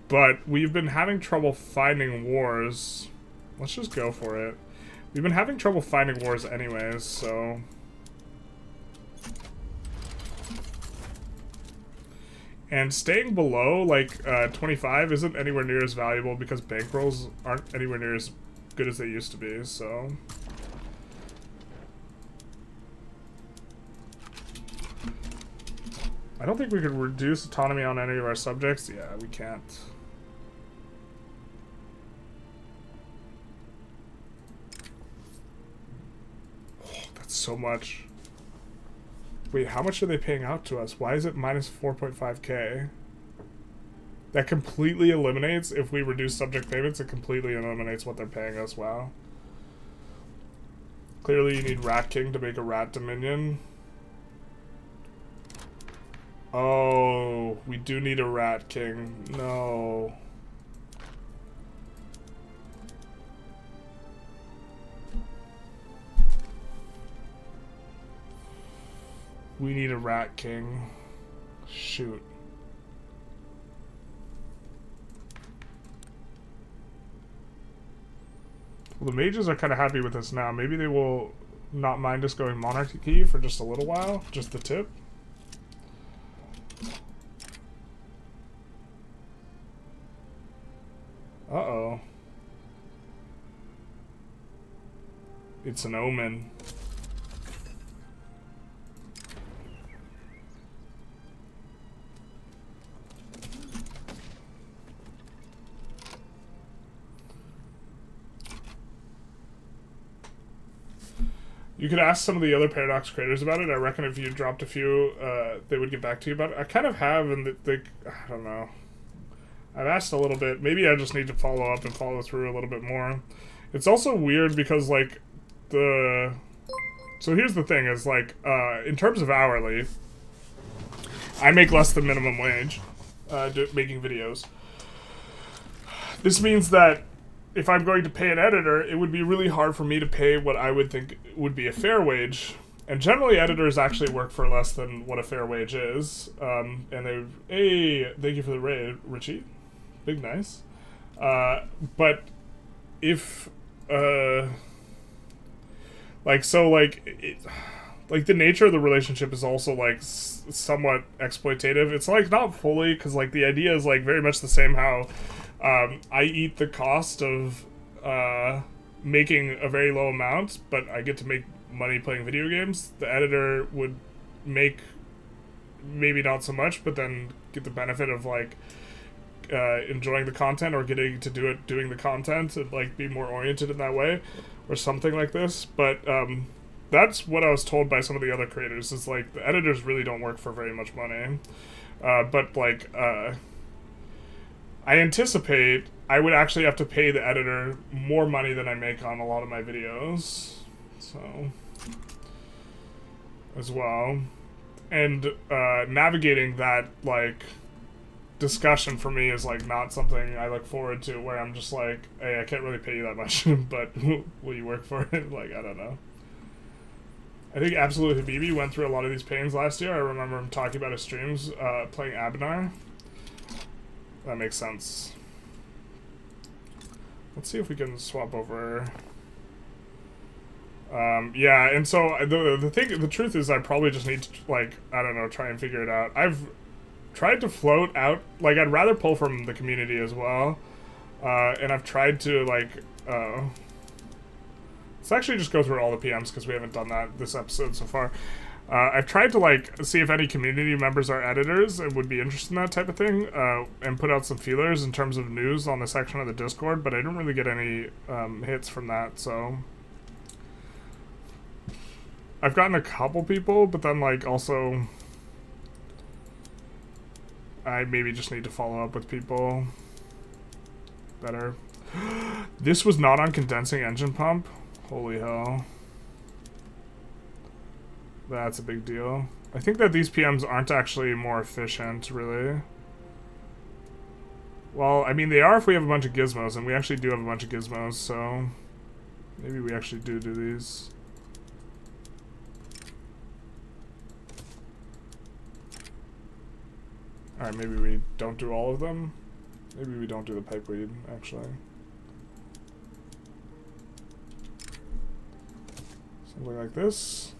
But we've been having trouble finding wars. Let's just go for it. We've been having trouble finding wars anyways, so... And staying below, like, 25 isn't anywhere near as valuable because bankrolls aren't anywhere near as good as they used to be, so... I don't think we could reduce autonomy on any of our subjects. Yeah, we can't. So much. Wait, how much are they paying out to us? Why is it minus 4.5k? That completely eliminates, if we reduce subject payments, it completely eliminates what they're paying us. Wow. Clearly you need Rat King to make a Rat Dominion. Oh, we do need a Rat King. No. We need a Rat King. Shoot. Well, the mages are kind of happy with us now. Maybe they will not mind us going monarchy for just a little while. Just the tip. Uh-oh. It's an omen. You could ask some of the other Paradox creators about it. I reckon if you dropped a few, they would get back to you about it. I kind of have, and I don't know. I've asked a little bit. Maybe I just need to follow up and follow through a little bit more. It's also weird because, like, so here's the thing, is, like, in terms of hourly, I make less than minimum wage, making videos. This means that if I'm going to pay an editor, it would be really hard for me to pay what I would think would be a fair wage. And generally, editors actually work for less than what a fair wage is. And hey, thank you for the raid, Richie. Big nice. But if, the nature of the relationship is also, like, somewhat exploitative. It's, like, not fully, because, like, the idea is, like, very much the same how I eat the cost of making a very low amount, but I get to make money playing video games. The editor would make maybe not so much, but then get the benefit of, like, enjoying the content, or getting to doing the content, and, like, be more oriented in that way, or something like this. But that's what I was told by some of the other creators, is, like, the editors really don't work for very much money. But, like, I anticipate I would actually have to pay the editor more money than I make on a lot of my videos. So, as well. And navigating that, like, discussion for me is, like, not something I look forward to, where I'm just like, hey, I can't really pay you that much, but will you work for it? Like, I don't know. I think Absolute Habibi went through a lot of these pains last year. I remember him talking about his streams playing Abinar. That makes sense. Let's see if we can swap over. Yeah, and so the truth is, I probably just need to, like, I don't know, try and figure it out. I've tried to float out, like, I'd rather pull from the community as well. And I've tried to, like, let's actually just go through all the PMs, because we haven't done that this episode so far. I've tried to, like, see if any community members are editors and would be interested in that type of thing, and put out some feelers in terms of news on the section of the Discord, but I didn't really get any hits from that, so I've gotten a couple people, but then, like, also I maybe just need to follow up with people better. This was not on condensing engine pump? Holy hell. That's a big deal. I think that these PMs aren't actually more efficient, really. Well, I mean, they are if we have a bunch of gizmos, and we actually do have a bunch of gizmos, so maybe we actually do these. Alright, maybe we don't do all of them. Maybe we don't do the pipeweed, actually. Something like this.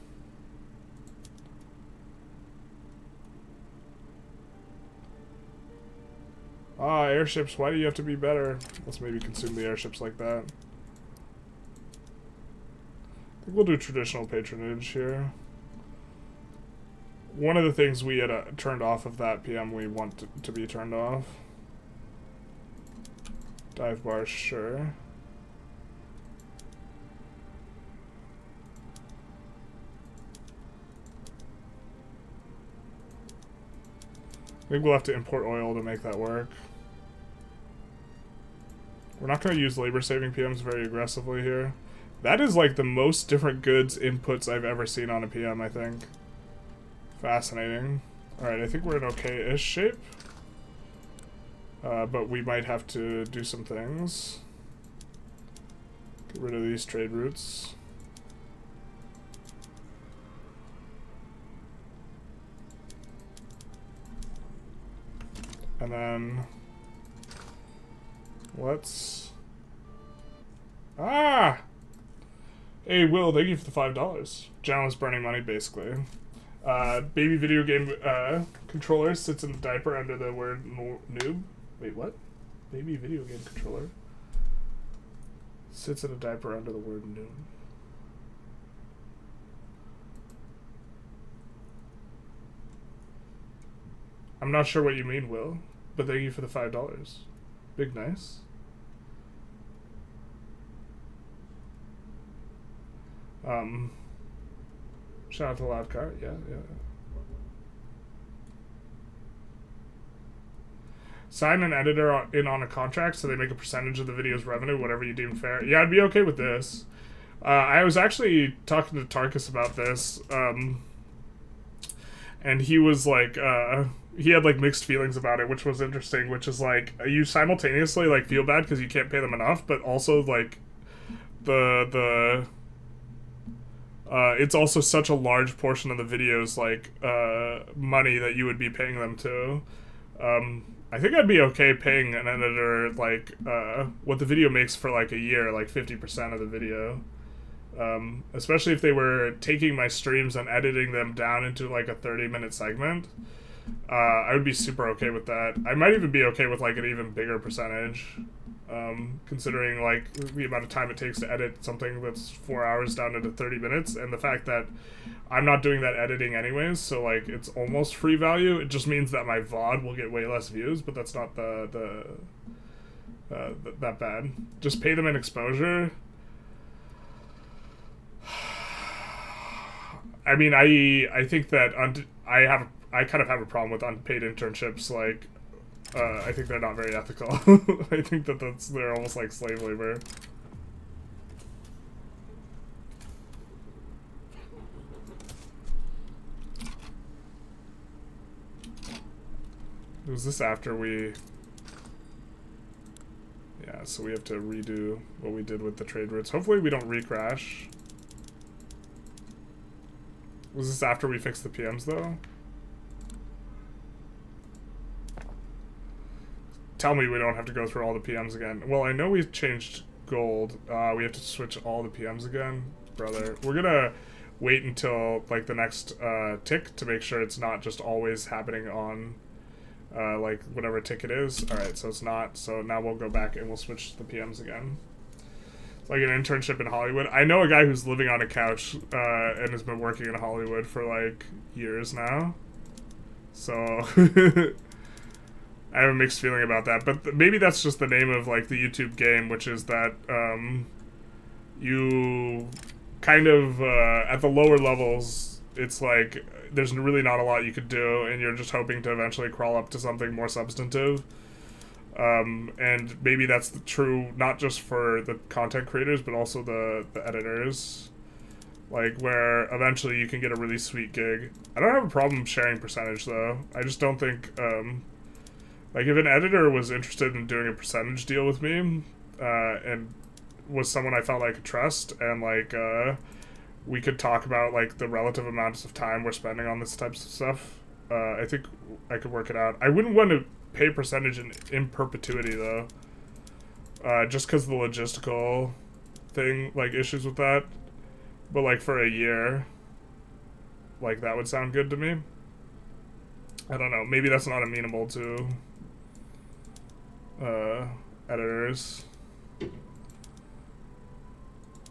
Ah, airships, why do you have to be better? Let's maybe consume the airships like that. I think we'll do traditional patronage here. One of the things we had turned off of that PM we want to be turned off. Dive bar, sure. I think we'll have to import oil to make that work. We're not going to use labor-saving PMs very aggressively here. That is, like, the most different goods inputs I've ever seen on a PM, I think. Fascinating. Alright, I think we're in okay-ish shape. But we might have to do some things. Get rid of these trade routes. And then let's... Ah! Hey, Will, thank you for the $5. Journalist burning money, basically. Baby video game controller sits in the diaper under the word noob. Wait, what? Baby video game controller sits in a diaper under the word noob. I'm not sure what you mean, Will, but thank you for the $5. Big nice. Shout out to Loudcar. Yeah, yeah. Sign an editor in on a contract so they make a percentage of the video's revenue, whatever you deem fair. Yeah, I'd be okay with this. I was actually talking to Tarkus about this, and he was like, he had like mixed feelings about it, which was interesting, which is like, you simultaneously like feel bad because you can't pay them enough, but also like it's also such a large portion of the video's like money that you would be paying them to. I think I'd be okay paying an editor like what the video makes for like a year, like 50% of the video. Especially if they were taking my streams and editing them down into like a 30-minute segment. I would be super okay with that. I might even be okay with like an even bigger percentage, considering like the amount of time it takes to edit something that's 4 hours down into 30 minutes, and the fact that I'm not doing that editing anyways, so like it's almost free value. It just means that my VOD will get way less views, but that's not that bad. Just pay them an exposure. I mean, I think that I kind of have a problem with unpaid internships. Like, I think they're not very ethical. I think that they're almost like slave labor. Was this after we... Yeah, so we have to redo what we did with the trade routes. Hopefully we don't recrash. Was this after we fixed the PMs, though? Tell me we don't have to go through all the PMs again. Well, I know we've changed gold. We have to switch all the PMs again. Brother, we're gonna wait until, like, the next tick to make sure it's not just always happening on, like, whatever tick it is. Alright, so it's not. So now we'll go back and we'll switch the PMs again. Like an internship in Hollywood. I know a guy who's living on a couch and has been working in Hollywood for like years now. So I have a mixed feeling about that. But maybe that's just the name of like the YouTube game, which is that you kind of at the lower levels, it's like there's really not a lot you could do, and you're just hoping to eventually crawl up to something more substantive. And maybe that's true not just for the content creators, but also the editors. Like, where eventually you can get a really sweet gig. I don't have a problem sharing percentage, though. I just don't think, like, if an editor was interested in doing a percentage deal with me, and was someone I felt I could trust, and, like, we could talk about, like, the relative amounts of time we're spending on this types of stuff, I think I could work it out. I wouldn't want to pay percentage in perpetuity, though. Just because of the logistical thing, like, issues with that. But, like, for a year, like, that would sound good to me. I don't know. Maybe that's not amenable to editors.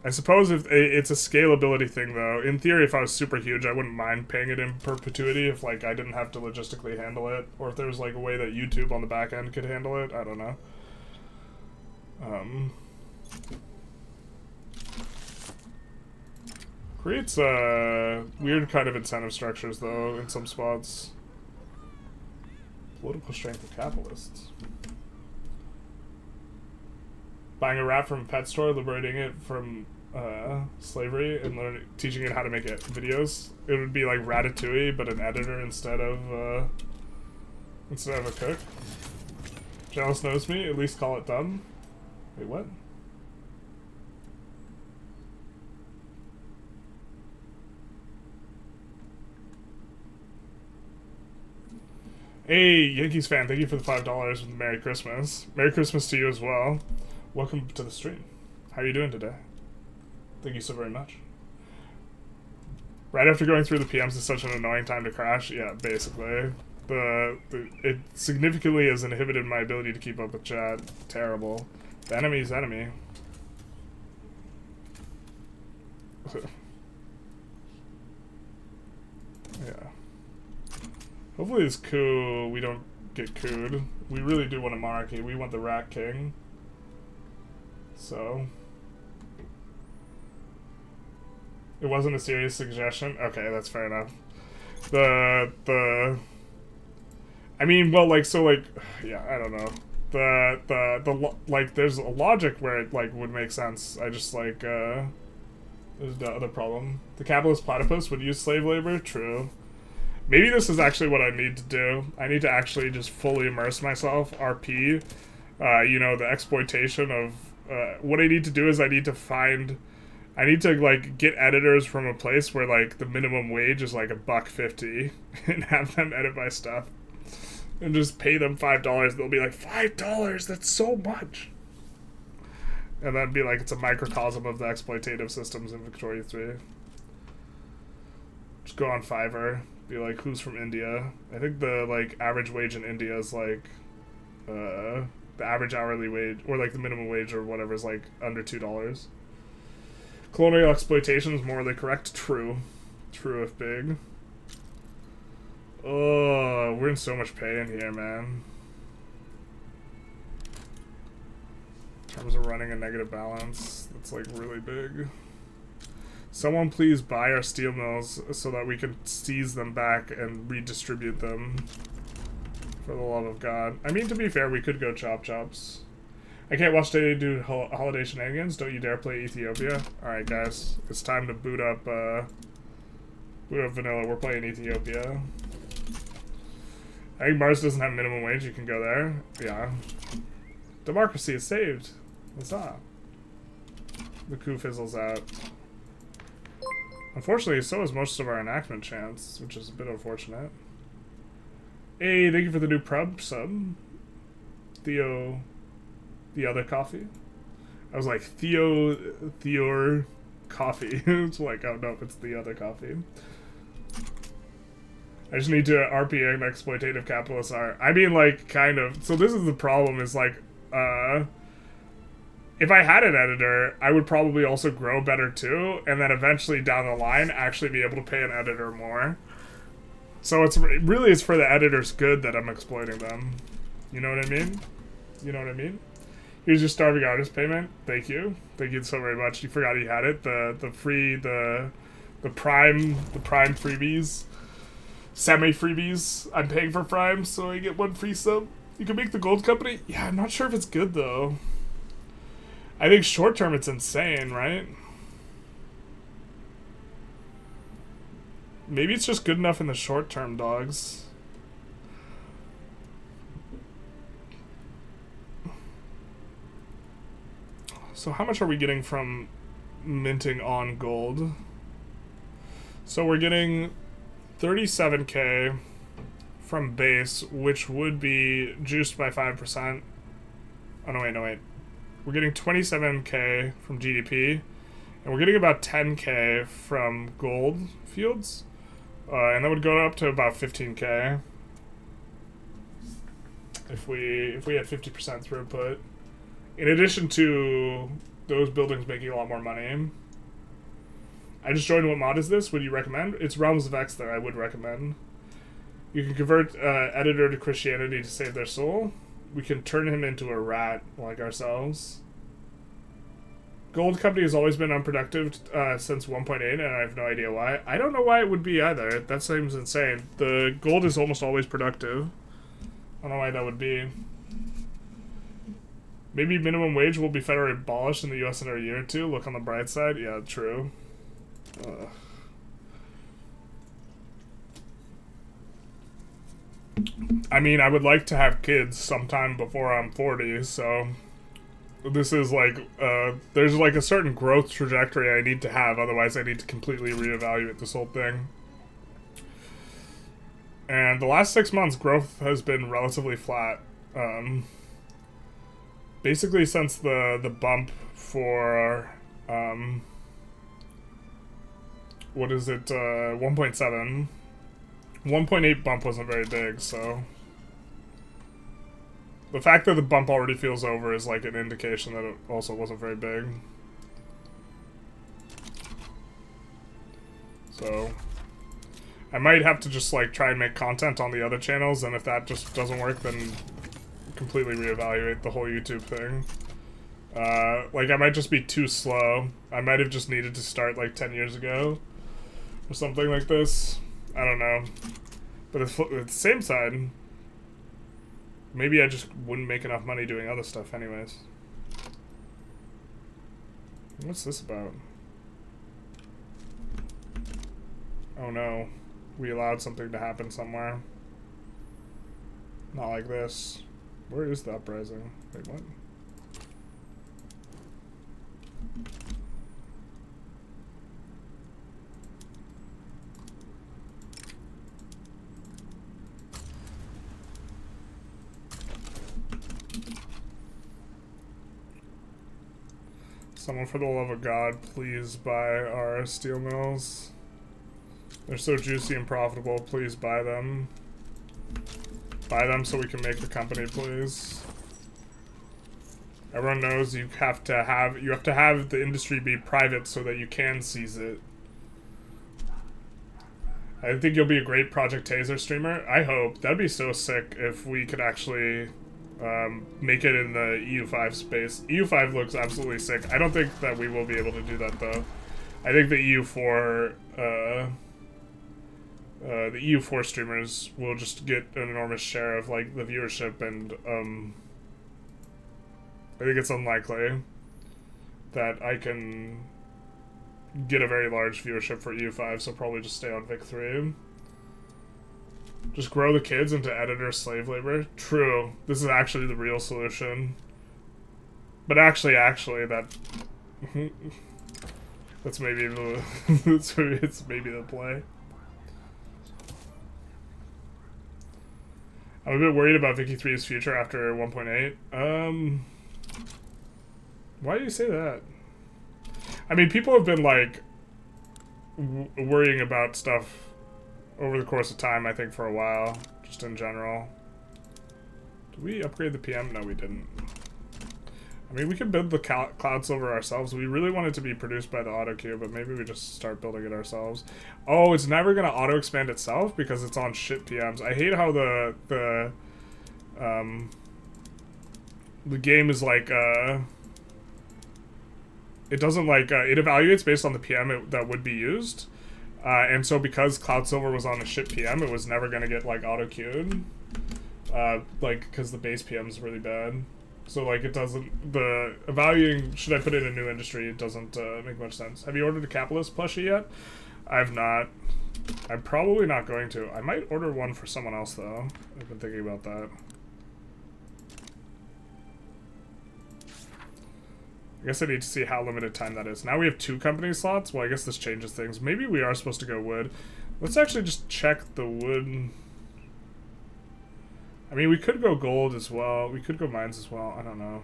I suppose if it's a scalability thing, though. In theory, if I was super huge, I wouldn't mind paying it in perpetuity if, like, I didn't have to logistically handle it. Or if there was, like, a way that YouTube on the back end could handle it. I don't know. Creates weird kind of incentive structures, though, in some spots. Political strength of capitalists. Buying a rat from a pet store, liberating it from slavery, and teaching it how to make videos. It would be like Ratatouille, but an editor instead of a cook. Jealous knows me. At least call it dumb. Wait, what? Hey, Yankees fan, thank you for the $5 with Merry Christmas. Merry Christmas to you as well. Welcome to the stream. How are you doing today? Thank you so very much. Right after going through the PMs is such an annoying time to crash. Yeah, basically. It significantly has inhibited my ability to keep up with chat. Terrible. The enemy's enemy. Yeah. Hopefully this coup, we don't get cooed. We really do want a monarchy. We want the Rat King. So... It wasn't a serious suggestion? Okay, that's fair enough. I mean, well, like, so, like, yeah, I don't know. Like, there's a logic where it, like, would make sense. I just, like, there's the other problem. The capitalist platypus would use slave labor? True. Maybe this is actually what I need to do. I need to actually just fully immerse myself, RP, you know, the exploitation of, what I need to do is I need to, like, get editors from a place where, like, the minimum wage is, like, $1.50 and have them edit my stuff. And just pay them $5. They'll be like, $5? That's so much. And then be like, it's a microcosm of the exploitative systems in Victoria 3. Just go on Fiverr. Be like, who's from India? I think the, like, average wage in India is, like, the average hourly wage, or, like, the minimum wage or whatever is, like, under $2. Colonial exploitation is morally correct. True. True if big. Oh, we're in so much pain here, man. In terms of running a negative balance, that's like really big. Someone please buy our steel mills so that we can seize them back and redistribute them. For the love of God. I mean, to be fair, we could go chop chops. I can't watch Day do holiday shenanigans. Don't you dare play Ethiopia. Alright, guys. It's time to boot up vanilla. We're playing Ethiopia. I think Mars doesn't have minimum wage. You can go there. Yeah. Democracy is saved. What's up? The coup fizzles out. Unfortunately, so is most of our enactment chance, which is a bit unfortunate. Hey, thank you for the new prub sub. Theo... The other coffee? I was like, Theor coffee. It's like, oh no, it's the other coffee. I just need to RPA and exploitative capitalists are. I mean, like, kind of. So this is the problem, is like, if I had an editor, I would probably also grow better too, and then eventually down the line actually be able to pay an editor more. So it's really, it's for the editor's good that I'm exploiting them. You know what I mean? You know what I mean? Here's your starving artist payment. Thank you. Thank you so very much. You forgot you had it. The prime freebies. Semi-freebies. I'm paying for Prime, so I get one free sub. You can make the gold company? Yeah, I'm not sure if it's good, though. I think short-term it's insane, right? Maybe it's just good enough in the short-term, dogs. So how much are we getting from minting on gold? So we're getting 37k from base, which would be juiced by 5%. Oh, no, wait. We're getting 27k from GDP, and we're getting about 10k from gold fields, and that would go up to about 15k if we had 50% throughput. In addition to those buildings making a lot more money. I just joined. What mod is this? Would you recommend? It's Realms of X there. I would recommend. You can convert editor to Christianity to save their soul. We can turn him into a rat like ourselves. Gold Company has always been unproductive since 1.8, and I have no idea why. I don't know why it would be either. That seems insane. The gold is almost always productive. I don't know why that would be. Maybe minimum wage will be federally abolished in the US in a year or two. Look on the bright side. Yeah, true. I mean, I would like to have kids sometime before I'm 40, so this is like, there's like a certain growth trajectory I need to have, otherwise I need to completely reevaluate this whole thing. And the last 6 months, growth has been relatively flat. Basically since the bump for, what is it, 1.7. 1.8 bump wasn't very big, so the fact that the bump already feels over is like an indication that it also wasn't very big. So I might have to just like try and make content on the other channels, and if that just doesn't work, then completely reevaluate the whole YouTube thing. Like, I might just be too slow. I might have just needed to start, like, 10 years ago. Or something like this. I don't know. But at the same side, maybe I just wouldn't make enough money doing other stuff anyways. What's this about? Oh no. We allowed something to happen somewhere. Not like this. Where is the uprising? Wait, what? Someone, for the love of God, please buy our steel mills. They're so juicy and profitable. Please buy them. Buy them so we can make the company, please. Everyone knows you have to have the industry be private so that you can seize it. I think you'll be a great Project Taser streamer. I hope. That'd be so sick if we could actually make it in the EU5 space. EU5 looks absolutely sick. I don't think that we will be able to do that though. I think the EU4 streamers will just get an enormous share of like the viewership, and I think it's unlikely that I can get a very large viewership for EU5, so probably just stay on Vic3. Just grow the kids into editor slave labor. True. This is actually the real solution. But actually, that... that's maybe the... it's maybe the play. I'm a bit worried about Vicky 3's future after 1.8. Why do you say that? I mean, people have been, like, worrying about stuff over the course of time, I think, for a while, just in general. Did we upgrade the PM? No, we didn't. I mean, we could build the cloud silver ourselves. We really want it to be produced by the auto queue, but maybe we just start building it ourselves. Oh, it's never gonna auto expand itself because it's on shit PMs. I hate how the game is like it doesn't like it evaluates based on the PM that would be used. And so because Cloud Silver was on a shit PM, it was never going to get, like, auto-queued. Like, because the base PM is really bad. So, like, it doesn't... The evaluating, should I put it in a new industry, it doesn't make much sense. Have you ordered a Capitalist plushie yet? I've not. I'm probably not going to. I might order one for someone else, though. I've been thinking about that. I guess I need to see how limited time that is. Now we have 2 company slots? Well, I guess this changes things. Maybe we are supposed to go wood. Let's actually just check the wood. I mean, we could go gold as well. We could go mines as well. I don't know.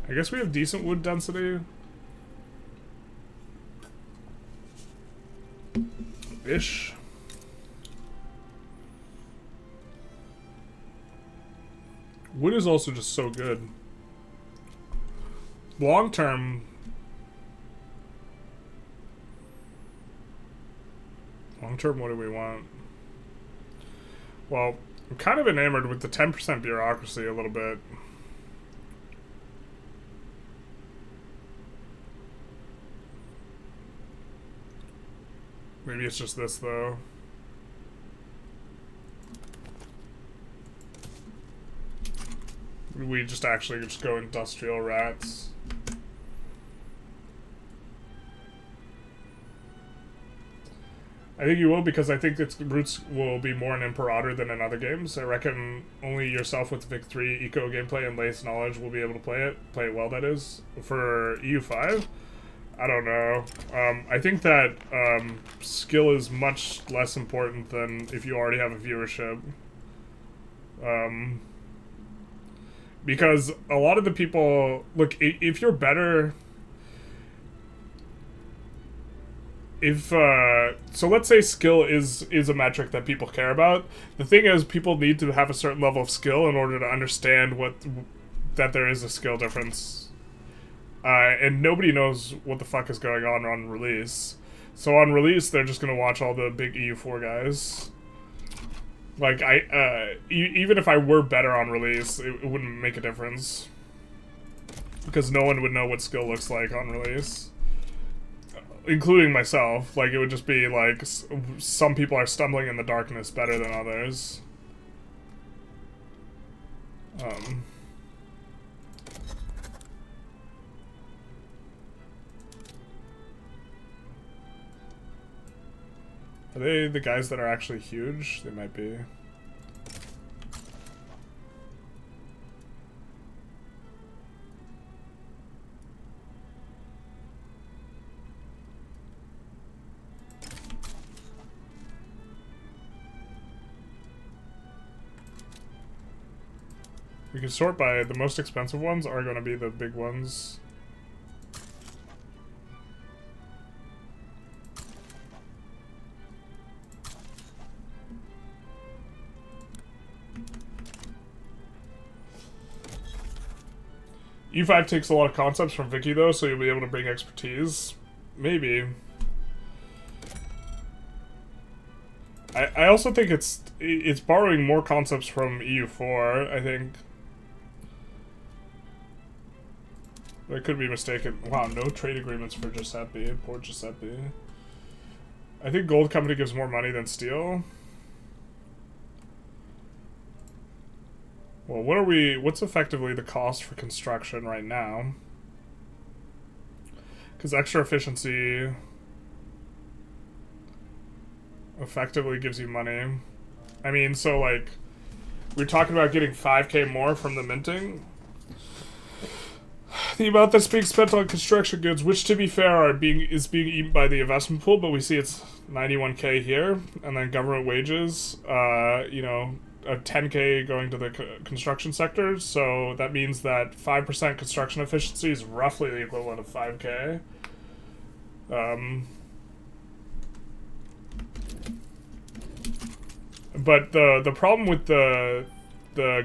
I guess we have decent wood density. Ish. Wood is also just so good. Long term, what do we want? Well, I'm kind of enamored with the 10% bureaucracy a little bit. Maybe it's just this, though. We just actually just go industrial rats. I think you will, because I think its roots will be more in Imperator than in other games. I reckon only yourself with Vic 3 eco gameplay and Lace knowledge will be able to play it well, that is. For EU5, I don't know. I think that skill is much less important than if you already have a viewership. Because a lot of the people... Look, if you're better... So let's say skill is a metric that people care about. The thing is, people need to have a certain level of skill in order to understand that there is a skill difference. and nobody knows what the fuck is going on release. So on release, they're just gonna watch all the big EU4 guys. Like, even if I were better on release, it wouldn't make a difference. Because no one would know what skill looks like on release. Including myself. Like, it would just be, like, some people are stumbling in the darkness better than others. Are they the guys that are actually huge? They might be. We can sort by the most expensive ones are going to be the big ones. U5 takes a lot of concepts from Vicky though, so you'll be able to bring expertise. Maybe. I also think it's borrowing more concepts from EU4, I think. I could be mistaken. Wow, no trade agreements for Giuseppe. Poor Giuseppe. I think gold company gives more money than steel. Well, what's effectively the cost for construction right now? Because extra efficiency effectively gives you money. I mean, so like, we're talking about getting 5k more from the minting. The amount that's being spent on construction goods, which to be fair is being eaten by the investment pool, but we see it's 91k here, and then government wages, you know, 10k going to the construction sector, so that means that 5% construction efficiency is roughly the equivalent of 5k. But the problem with the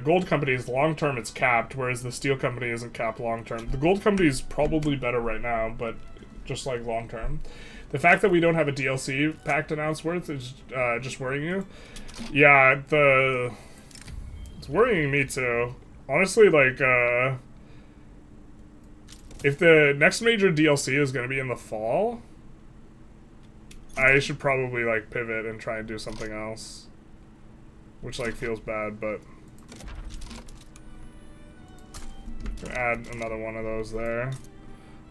gold company is long-term it's capped, whereas the steel company isn't capped long-term. The gold company is probably better right now, but just like long-term. The fact that we don't have a DLC pact announced worth is just worrying you. Yeah, it's worrying me too. Honestly, like, if the next major DLC is gonna be in the fall, I should probably, like, pivot and try and do something else. Which, like, feels bad, but... add another one of those there.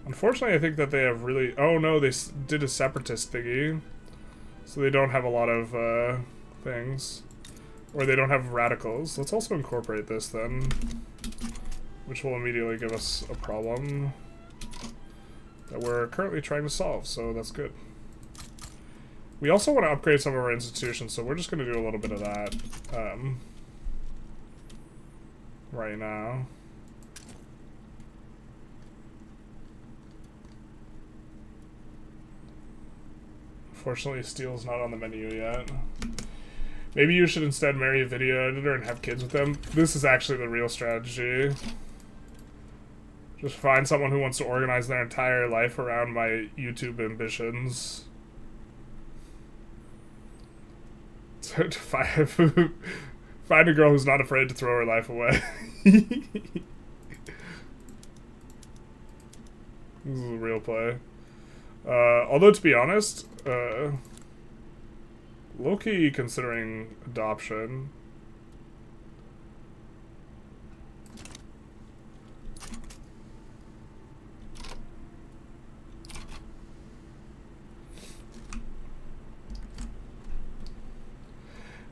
Unfortunately, I think that they have really... Oh, no, they did a separatist thingy. So they don't have a lot of, things. Or they don't have radicals. Let's also incorporate this, then. Which will immediately give us a problem that we're currently trying to solve, so that's good. We also want to upgrade some of our institutions, so we're just going to do a little bit of that right now. Unfortunately, steel's not on the menu yet. Maybe you should instead marry a video editor and have kids with them. This is actually the real strategy. Just find someone who wants to organize their entire life around my YouTube ambitions. Find a girl who's not afraid to throw her life away. This is a real play. Although, to be honest, low-key considering adoption.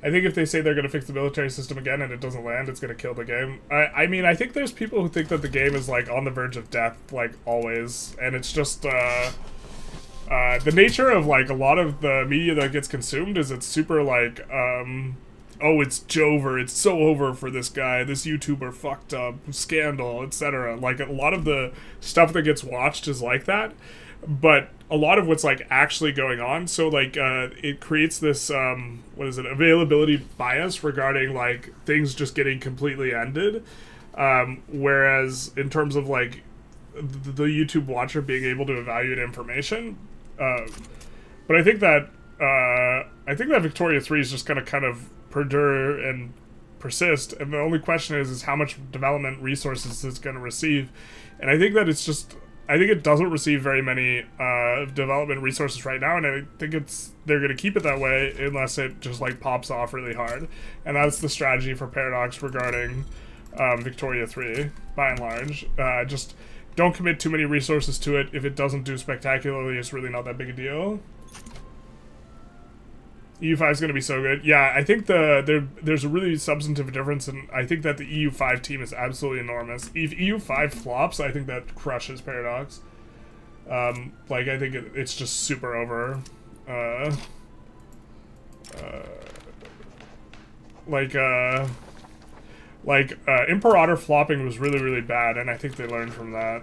I think if they say they're going to fix the military system again and it doesn't land, it's going to kill the game. I mean, I think there's people who think that the game is, like, on the verge of death, like, always. And it's just, the nature of, like, a lot of the media that gets consumed is it's super, like, oh, it's Jover, it's so over for this guy, this YouTuber fucked up, scandal, etc. Like, a lot of the stuff that gets watched is like that. But a lot of what's, like, actually going on, so, like, it creates this, what is it, availability bias regarding, like, things just getting completely ended. Whereas, in terms of, like, the YouTube watcher being able to evaluate information. But I think that Victoria 3 is just going to kind of perdure and persist, and the only question is how much development resources it's going to receive. And I think that I think it doesn't receive very many development resources right now, and I think they're going to keep it that way unless it just like pops off really hard. And that's the strategy for Paradox regarding Victoria 3, by and large. Just don't commit too many resources to it. If it doesn't do spectacularly, it's really not that big a deal. EU5 is going to be so good. Yeah, I think there's a really substantive difference, and I think that the EU5 team is absolutely enormous. If EU5 flops, I think that crushes Paradox. Like, I think it's just super over. Imperator flopping was really, really bad, and I think they learned from that.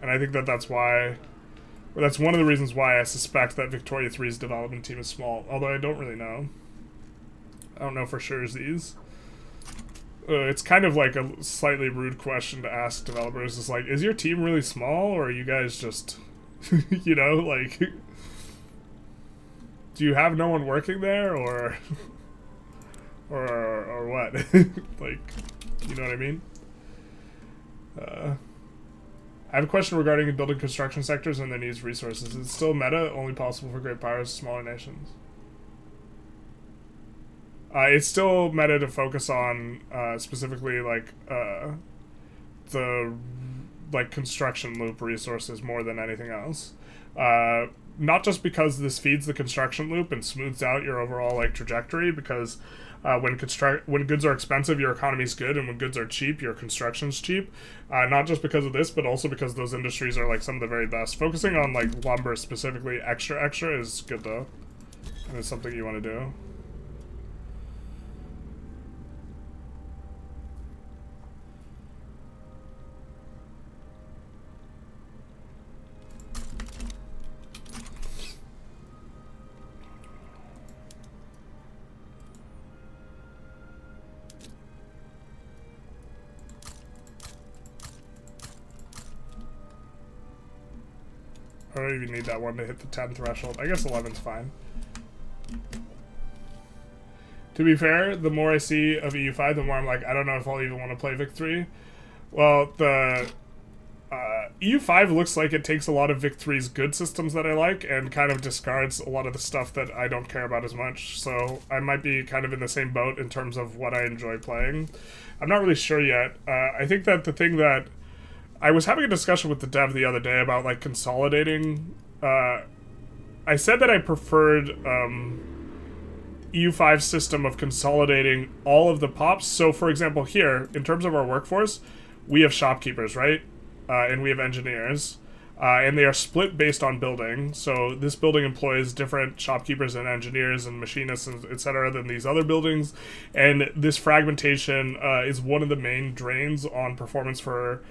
And I think that that's why... Well, that's one of the reasons why I suspect that Victoria 3's development team is small, although I don't really know. I don't know for sure these. It's kind of like a slightly rude question to ask developers. It's like, is your team really small, or are you guys just, you know, like, do you have no one working there, or what? Like, you know what I mean? I have a question regarding building construction sectors and their needs resources. Is it still meta, only possible for great powers, smaller nations? It's still meta to focus on specifically like the construction loop resources more than anything else. Not just because this feeds the construction loop and smooths out your overall like trajectory, because when goods are expensive, your economy's good, and when goods are cheap, your construction's cheap. Not just because of this, but also because those industries are like some of the very best. Focusing on like lumber specifically, extra is good though, and it's something you want to do. I don't even need that one to hit the 10 threshold. I guess 11's fine. To be fair, the more I see of EU5, the more I'm like, I don't know if I'll even want to play Vic 3. Well, the EU5 looks like it takes a lot of Vic 3's good systems that I like and kind of discards a lot of the stuff that I don't care about as much. So I might be kind of in the same boat in terms of what I enjoy playing. I'm not really sure yet. I think that the thing that I was having a discussion with the dev the other day about like consolidating. I said that I preferred EU5's system of consolidating all of the pops. So for example here, in terms of our workforce, we have shopkeepers, right? And we have engineers. And they are split based on building. So this building employs different shopkeepers and engineers and machinists, and etc. than these other buildings. And this fragmentation is one of the main drains on performance for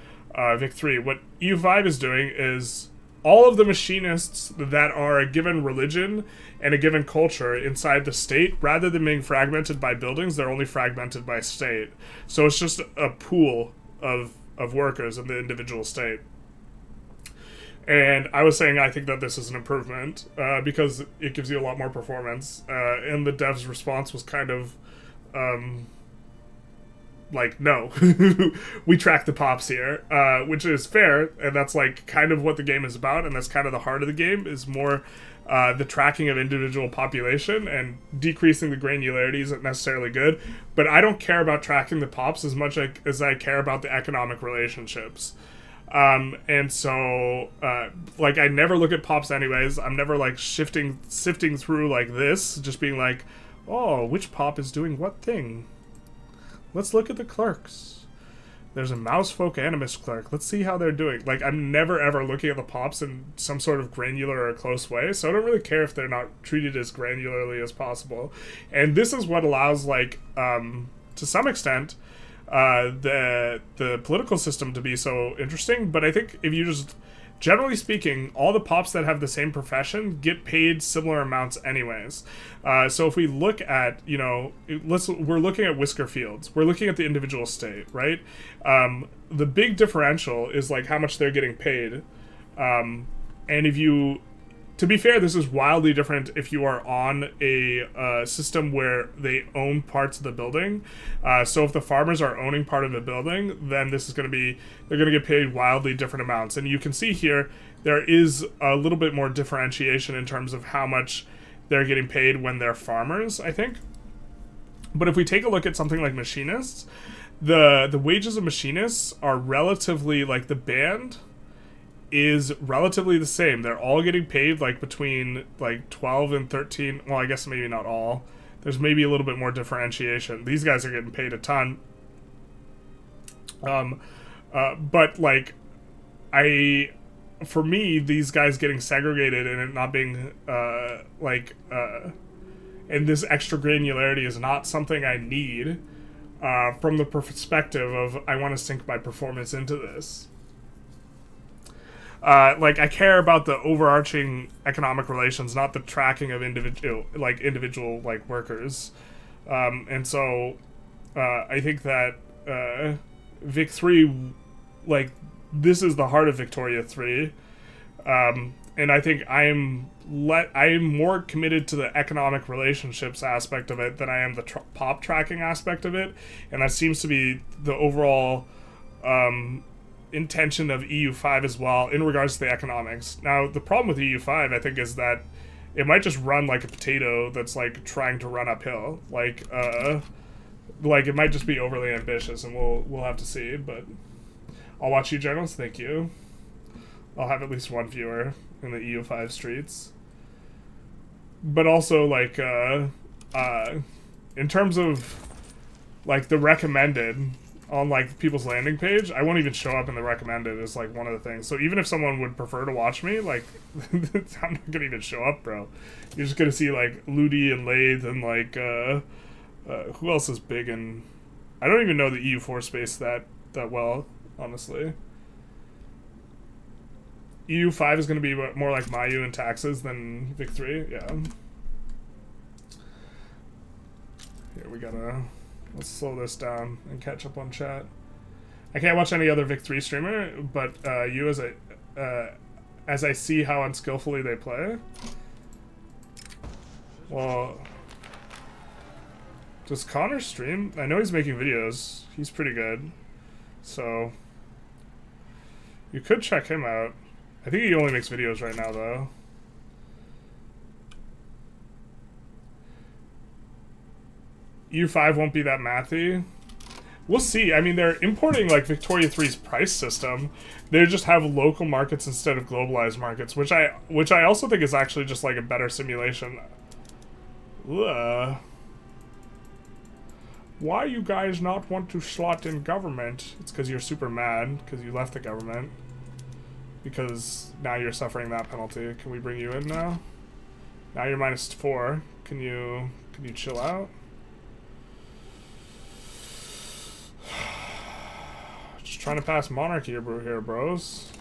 Vic 3. What EU5 is doing is all of the machinists that are a given religion and a given culture inside the state, rather than being fragmented by buildings, they're only fragmented by state. So it's just a pool of workers in the individual state. And I was saying I think that this is an improvement because it gives you a lot more performance. And the dev's response was kind of like, no, we track the pops here, which is fair, and that's like kind of what the game is about, and that's kind of the heart of the game, is more the tracking of individual population, and decreasing the granularity isn't necessarily good, but I don't care about tracking the pops as much as I care about the economic relationships. And so, like, I never look at pops anyways. I'm never like sifting through like this, just being like, oh, which pop is doing what thing? Let's look at the clerks. There's a Mousefolk Animist clerk. Let's see how they're doing. Like, I'm never ever looking at the pops in some sort of granular or close way, so I don't really care if they're not treated as granularly as possible. And this is what allows, like, to some extent, the political system to be so interesting. But I think if you just generally speaking, all the pops that have the same profession get paid similar amounts anyways. So if we look at, you know, we're looking at whisker fields. We're looking at the individual state, right? The big differential is like how much they're getting paid. And if you, to be fair, this is wildly different if you are on a system where they own parts of the building. So if the farmers are owning part of the building, then this is going to be, they're going to get paid wildly different amounts. And you can see here, there is a little bit more differentiation in terms of how much they're getting paid when they're farmers, I think. But if we take a look at something like machinists, the wages of machinists are relatively, like the band is relatively the same. They're all getting paid like between like 12 and 13. Well, I guess maybe not all. There's maybe a little bit more differentiation. These guys are getting paid a ton. But like, for me, these guys getting segregated and it not being and this extra granularity is not something I need from the perspective of I want to sink my performance into this. Like I care about the overarching economic relations, not the tracking of individual workers, and so I think that Vic 3, like this is the heart of Victoria 3, and I think I am more committed to the economic relationships aspect of it than I am the pop tracking aspect of it, and that seems to be the overall intention of EU5 as well in regards to the economics. Now, the problem with EU5, I think, is that it might just run like a potato that's like trying to run uphill. Like it might just be overly ambitious, and we'll have to see. But I'll watch you, journalists. Thank you. I'll have at least one viewer in the EU5 streets. But also, like, in terms of like the recommended on like people's landing page, I won't even show up in the recommended is like one of the things. So even if someone would prefer to watch me, like I'm not gonna even show up, bro. You're just gonna see like Ludi and Lathe and like who else is big, and I don't even know the EU4 space that well, honestly. EU5 is gonna be more like Mayu and taxes than Vic 3, yeah. Here we gotta. Let's slow this down and catch up on chat. I can't watch any other Vic 3 streamer, but you as I see how unskillfully they play. Well, does Connor stream? I know he's making videos. He's pretty good. So, you could check him out. I think he only makes videos right now, though. U5 won't be that mathy. We'll see. I mean, they're importing like Victoria 3's price system. They just have local markets instead of globalized markets, which I also think is actually just like a better simulation. Why you guys not want to slot in government? It's because you're super mad because you left the government. Because now you're suffering that penalty. Can we bring you in now? Now you're -4. Can you chill out? Just trying to pass monarchy here, bros.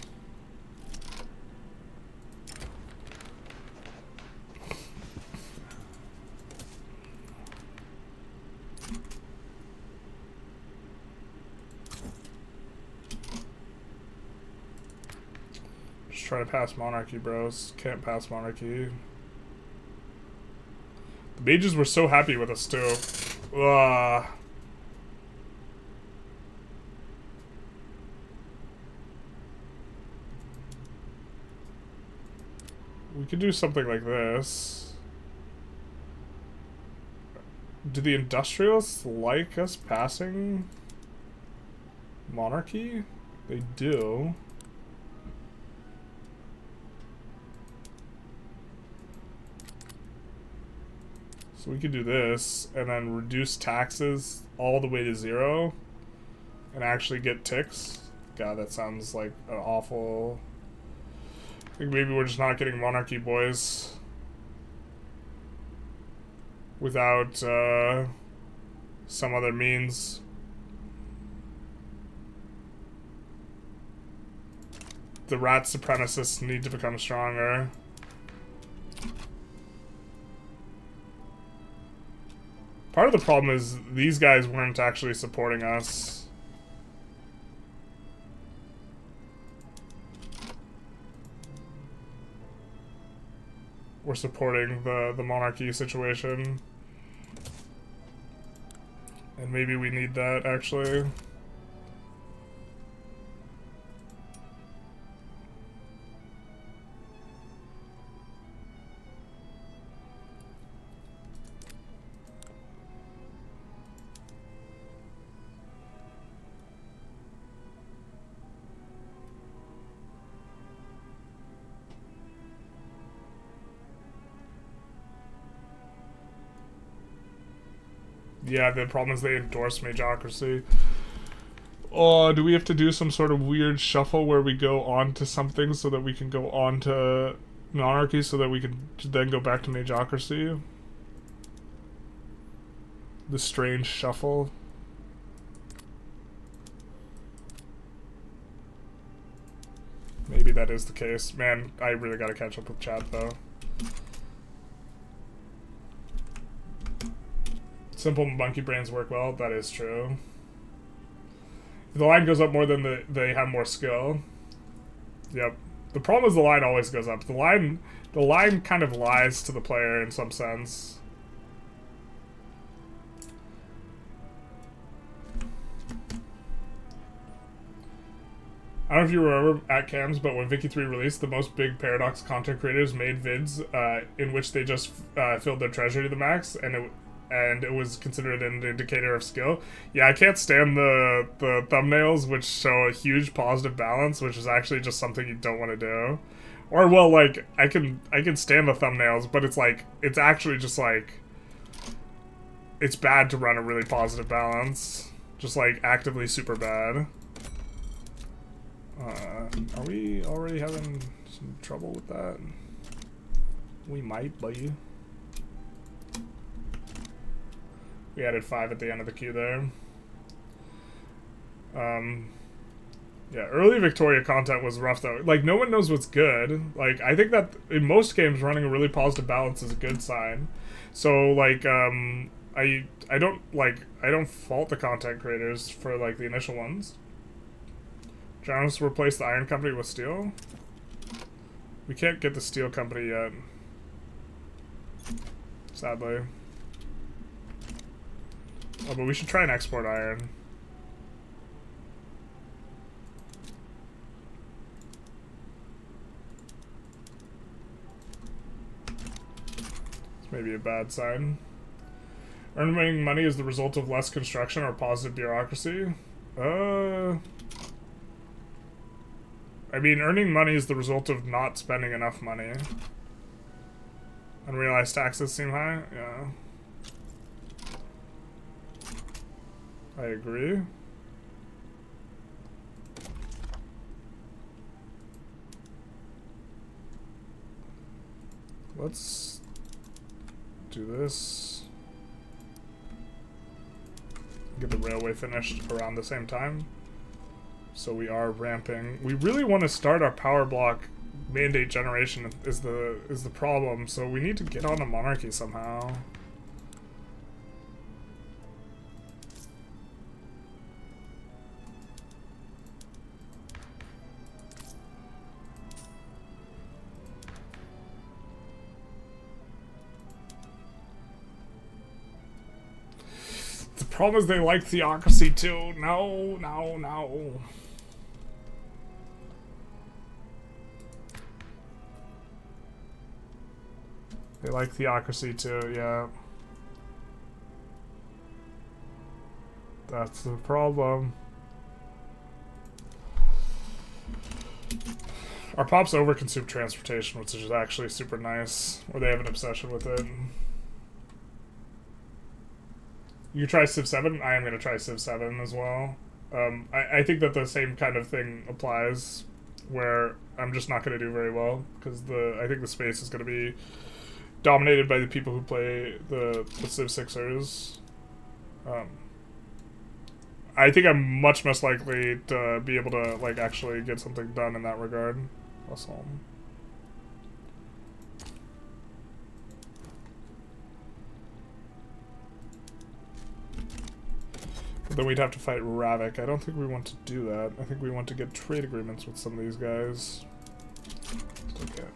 Just trying to pass monarchy, bros. Can't pass monarchy. The mages were so happy with us, too. Ugh. We could do something like this. Do the Industrialists like us passing monarchy? They do. So we could do this, and then reduce taxes all the way to 0, and actually get ticks. God, that sounds like an awful... I think maybe we're just not getting monarchy, boys. Without some other means. the rat supremacists need to become stronger. Part of the problem is these guys weren't actually supporting us. We're supporting the monarchy situation. And maybe we need that, actually. Yeah, the problem is they endorse majocracy. Oh, do we have to do some sort of weird shuffle where we go on to something so that we can go on to monarchy so that we can then go back to majocracy? The strange shuffle. Maybe that is the case. Man, I really gotta catch up with chat though. Simple monkey brains work well. That is true. If the line goes up more than they have more skill. Yep. The problem is the line always goes up. The line kind of lies to the player in some sense. I don't know if you remember at Cams, but when Vicky 3 released, the most big Paradox content creators made vids in which they just filled their treasury to the max, and it was considered an indicator of skill. Yeah, I can't stand the thumbnails which show a huge positive balance, which is actually just something you don't want to do. Or, well, like, I can stand the thumbnails, but it's like, it's actually just like, it's bad to run a really positive balance. Just like, actively super bad. Are we already having some trouble with that? We might be. We added 5 at the end of the queue there. Yeah, early Victoria content was rough though. Like, no one knows what's good. Like, I think that in most games running a really positive balance is a good sign. So, like, I don't fault the content creators for, like, the initial ones. Journalists replace the Iron Company with Steel? We can't get the Steel Company yet. Sadly. Oh, but we should try and export iron. It's maybe a bad sign. Earning money is the result of less construction or positive bureaucracy? I mean, earning money is the result of not spending enough money. Unrealized taxes seem high? Yeah. I agree. Let's do this. Get the railway finished around the same time. So we are ramping. We really want to start our power block mandate generation is the problem. So we need to get on a monarchy somehow. The problem is they like theocracy too. No, no, no. They like theocracy too, yeah. That's the problem. Our pops overconsume transportation, which is actually super nice. Or they have an obsession with it. You try Civ 7? I am going to try Civ 7 as well. I think that the same kind of thing applies, where I'm just not going to do very well, because I think the space is going to be dominated by the people who play the Civ 6ers. I think I'm much less likely to be able to, like, actually get something done in that regard. Also. But then we'd have to fight Ravik. I don't think we want to do that. I think we want to get trade agreements with some of these guys. Okay.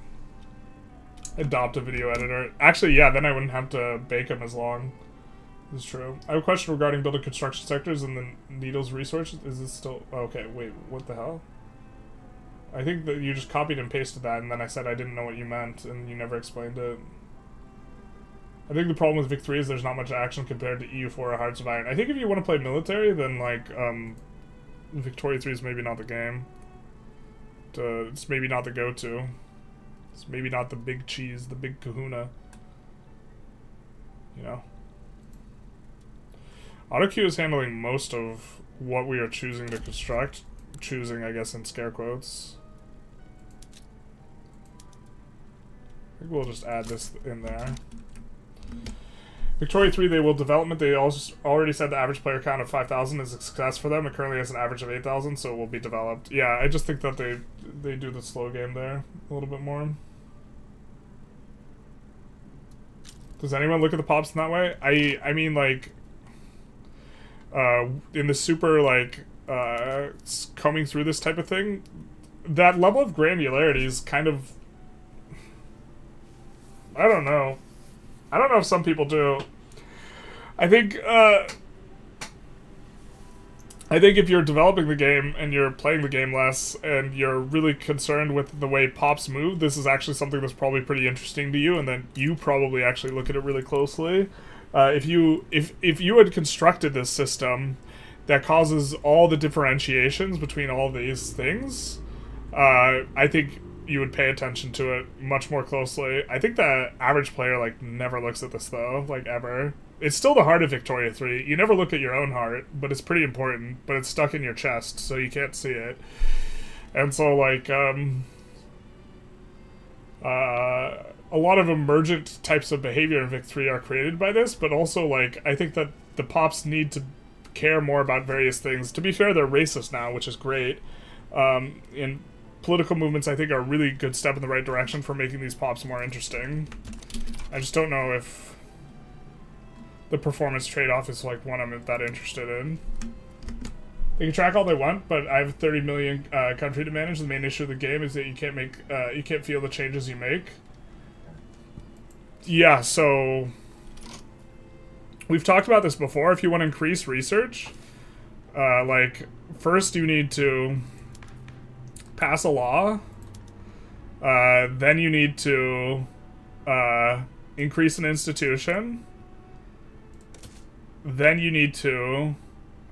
Adopt a video editor. Actually, yeah, then I wouldn't have to bake them as long. This is true. I have a question regarding building construction sectors and the Needles resources. Is this still... Okay, wait, what the hell? I think that you just copied and pasted that, and then I said I didn't know what you meant, and you never explained it. I think the problem with Vic 3 is there's not much action compared to EU4 or Hearts of Iron. I think if you want to play military, then, like, Victoria 3 is maybe not the game. It's maybe not the go-to. It's maybe not the big cheese, the big kahuna. You know? AutoQ is handling most of what we are choosing to construct. Choosing, I guess, in scare quotes. I think we'll just add this in there. Victoria 3, they will development. They also already said the average player count of 5,000 is a success for them. It currently has an average of 8,000, so it will be developed. Yeah, I just think that they do the slow game there a little bit more. Does anyone look at the pops in that way? I mean, like, in the super, like, combing through this type of thing, that level of granularity is kind of... I don't know. I don't know if some people do. I think if you're developing the game and you're playing the game less and you're really concerned with the way pops move, this is actually something that's probably pretty interesting to you, and then you probably actually look at it really closely. If you had constructed this system that causes all the differentiations between all these things, I think you would pay attention to it much more closely. I think the average player, like, never looks at this, though, like, ever. It's still the heart of Victoria 3. You never look at your own heart, but it's pretty important, but it's stuck in your chest, so you can't see it. And so, like, a lot of emergent types of behavior in Vic 3 are created by this, but also, like, I think that the pops need to care more about various things. To be fair, they're racist now, which is great. In political movements, I think, are a really good step in the right direction for making these pops more interesting. I just don't know if the performance trade-off is, like, one I'm that interested in. They can track all they want, but I have 30 million country to manage. The main issue of the game is that you can't feel the changes you make. Yeah, so we've talked about this before. If you want to increase research, like, first you need to pass a law, then you need to increase an institution, then you need to,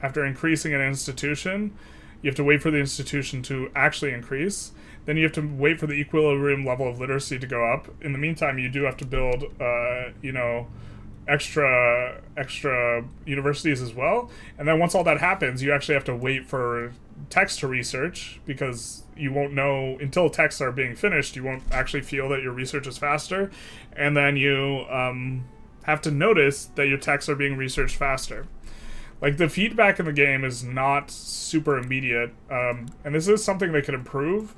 after increasing an institution, you have to wait for the institution to actually increase, then you have to wait for the equilibrium level of literacy to go up. In the meantime, you do have to build, you know, extra universities as well, and then once all that happens, you actually have to wait for text to research, because you won't know until texts are being finished. You won't actually feel that your research is faster, and then you have to notice that your texts are being researched faster. Like, the feedback in the game is not super immediate, and this is something they could improve.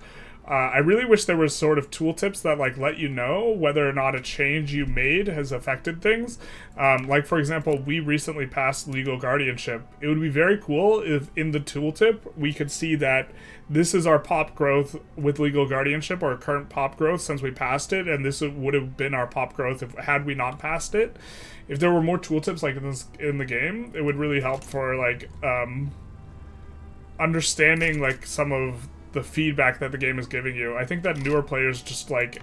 I really wish there was sort of tooltips that, like, let you know whether or not a change you made has affected things. Like, for example, we recently passed legal guardianship. It would be very cool if in the tooltip we could see that this is our pop growth with legal guardianship, or current pop growth since we passed it, and this would have been our pop growth had we not passed it. If there were more tooltips like this in the game, it would really help for, like, understanding, like, some of the feedback that the game is giving you. I think that newer players just, like,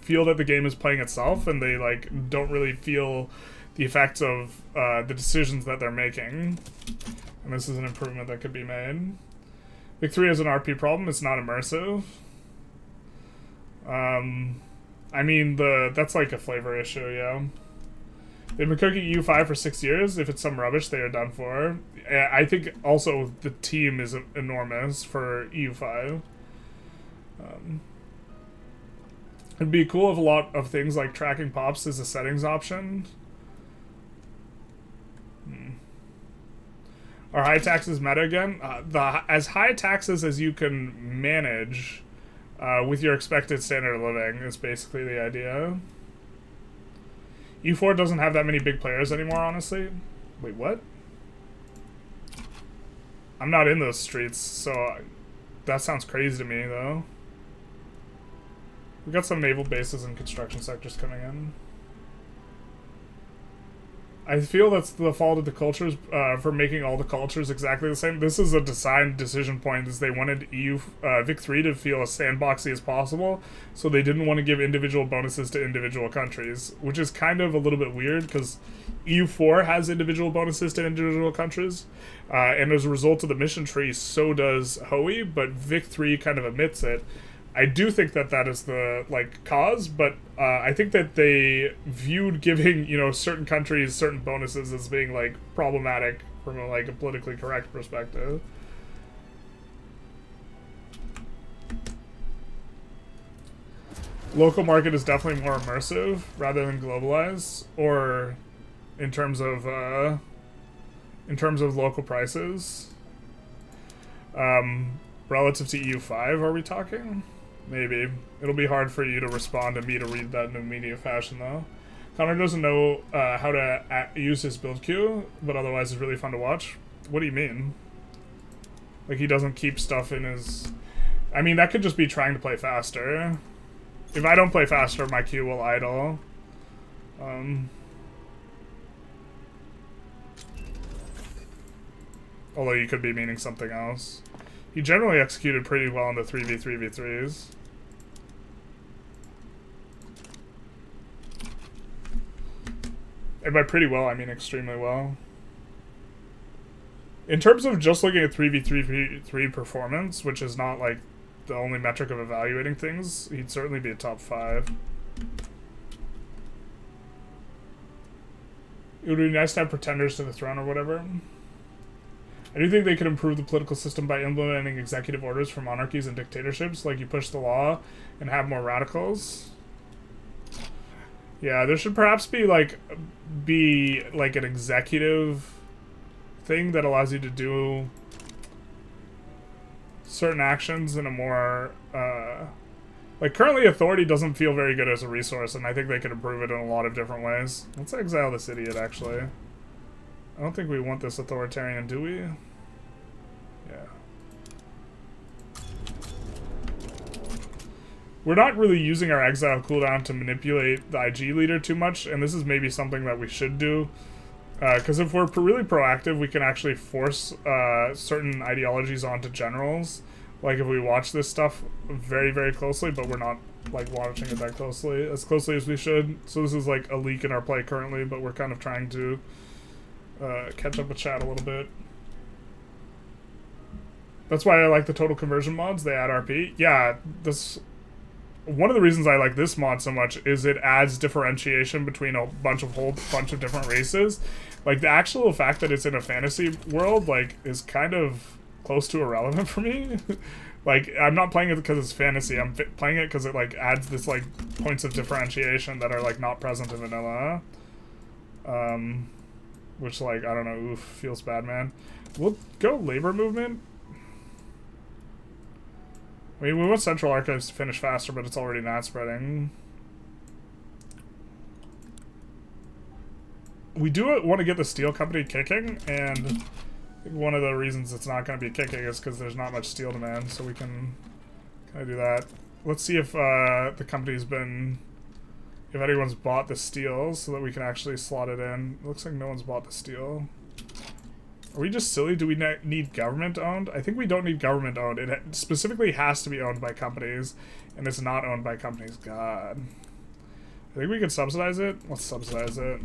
feel that the game is playing itself, and they, like, don't really feel the effects of the decisions that they're making. And this is an improvement that could be made. Vic 3 has an RP problem. It's not immersive. I mean, that's like a flavor issue, yeah. They've been cooking EU5 for 6 years. If it's some rubbish, they are done for. I think also the team is enormous for EU5. It'd be cool if a lot of things like tracking pops is a settings option. Are high taxes meta again? As high taxes as you can manage with your expected standard of living is basically the idea. E4 doesn't have that many big players anymore, honestly. Wait, what? I'm not in those streets, so that sounds crazy to me, though. We got some naval bases and construction sectors coming in. I feel that's the fault of the cultures for making all the cultures exactly the same. This is a design decision point, is they wanted Vic 3 to feel as sandboxy as possible, so they didn't want to give individual bonuses to individual countries, which is kind of a little bit weird, because EU4 has individual bonuses to individual countries, and as a result of the mission tree, so does HOE, but Vic 3 kind of omits it. I do think that that is the, like, cause, but I think that they viewed giving, you know, certain countries certain bonuses as being, like, problematic from a, like, a politically correct perspective. Local market is definitely more immersive rather than globalized, or in terms of local prices. Relative to EU5, are we talking? Maybe. It'll be hard for you to respond and me to read that in a media fashion, though. Connor doesn't know how to use his build queue, but otherwise it's really fun to watch. What do you mean? Like, he doesn't keep stuff in his... I mean, that could just be trying to play faster. If I don't play faster, my queue will idle. Although you could be meaning something else. He generally executed pretty well in the 3v3v3s. And by pretty well, I mean extremely well. In terms of just looking at 3v3v3 performance, which is not like the only metric of evaluating things, he'd certainly be a top 5. It would be nice to have pretenders to the throne or whatever. I do think they could improve the political system by implementing executive orders for monarchies and dictatorships, like you push the law and have more radicals. Yeah, there should perhaps be like an executive thing that allows you to do certain actions in a more like, currently authority doesn't feel very good as a resource, and I think they could improve it in a lot of different ways. Let's exile this idiot, actually. I don't think we want this authoritarian, do we? Yeah. We're not really using our exile cooldown to manipulate the IG leader too much, and this is maybe something that we should do. Because if we're really proactive, we can actually force certain ideologies onto generals. Like, if we watch this stuff very, very closely, but we're not, like, watching it that closely as we should. So this is, like, a leak in our play currently, but we're kind of trying to catch up with chat a little bit. That's why I like the total conversion mods. They add RP. Yeah, one of the reasons I like this mod so much is it adds differentiation between a bunch of different races. Like, the actual fact that it's in a fantasy world, like, is kind of close to irrelevant for me. Like, I'm not playing it because it's fantasy. I'm playing it because it, like, adds this, like, points of differentiation that are, like, not present in vanilla. Which, like, I don't know, oof, feels bad, man. We'll go labor movement. I mean, we want Central Archives to finish faster, but it's already not spreading. We do want to get the steel company kicking, and I think one of the reasons it's not going to be kicking is because there's not much steel demand, so we can kind of do that. Let's see if the company's been... if anyone's bought the steel, so that we can actually slot it in. It looks like no one's bought the steel. Are we just silly? Do we need government-owned? I think we don't need government-owned. It specifically has to be owned by companies, and it's not owned by companies. God. I think we could subsidize it. Let's subsidize it.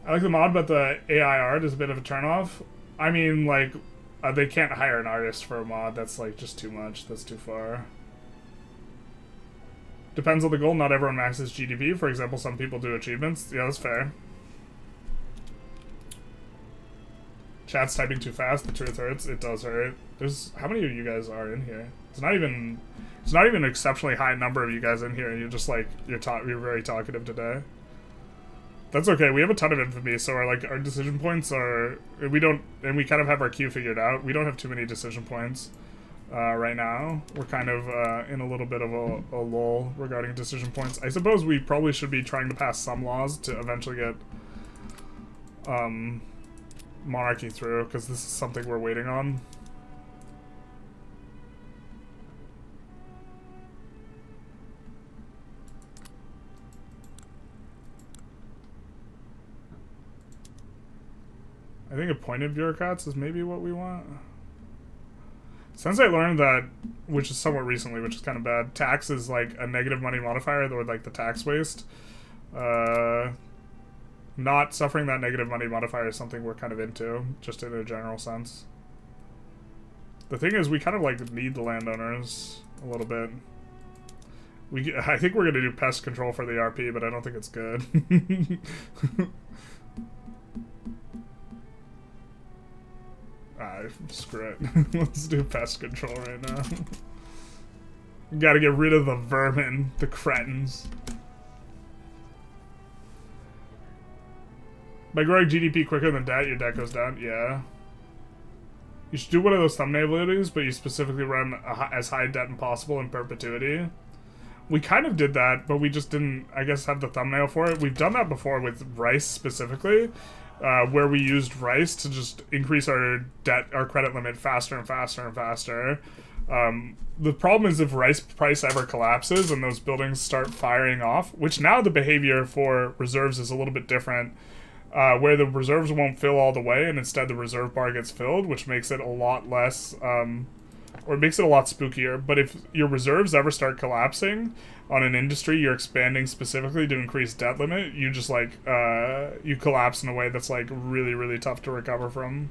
I like the mod, but the AI art is a bit of a turnoff. I mean, like, they can't hire an artist for a mod. That's, like, just too much. That's too far. Depends on the goal. Not everyone maxes GDP. For example, some people do achievements. Yeah, that's fair. Chat's typing too fast. The truth hurts. It does hurt. There's... how many of you guys are in here? It's not even an exceptionally high number of you guys in here, and you're just like... you're very talkative today. That's okay. We have a ton of infamy, so our decision points are... We don't... And we kind of have our queue figured out. We don't have too many decision points right now. We're kind of in a little bit of a lull regarding decision points. I suppose we probably should be trying to pass some laws to eventually get monarchy through, because this is something we're waiting on. I think appointed bureaucrats is maybe what we want. Since I learned that, which is somewhat recently, which is kind of bad, tax is like a negative money modifier, or like the tax waste. Not suffering that negative money modifier is something we're kind of into, just in a general sense. The thing is, we kind of like need the landowners a little bit. I think we're going to do pest control for the RP, but I don't think it's good. Screw it. Let's do pest control right now. Gotta get rid of the vermin, the cretins. By growing GDP quicker than debt, your debt goes down. Yeah. You should do one of those thumbnail videos, but you specifically run as high debt as possible in perpetuity. We kind of did that, but we just didn't, I guess, have the thumbnail for it. We've done that before with rice specifically. Where we used rice to just increase our debt, our credit limit faster and faster and faster. The problem is if rice price ever collapses and those buildings start firing off, which now the behavior for reserves is a little bit different, where the reserves won't fill all the way and instead the reserve bar gets filled, which makes it a lot less, or it makes it a lot spookier. But if your reserves ever start collapsing on an industry you're expanding specifically to increase debt limit, you just like, you collapse in a way that's like really, really tough to recover from.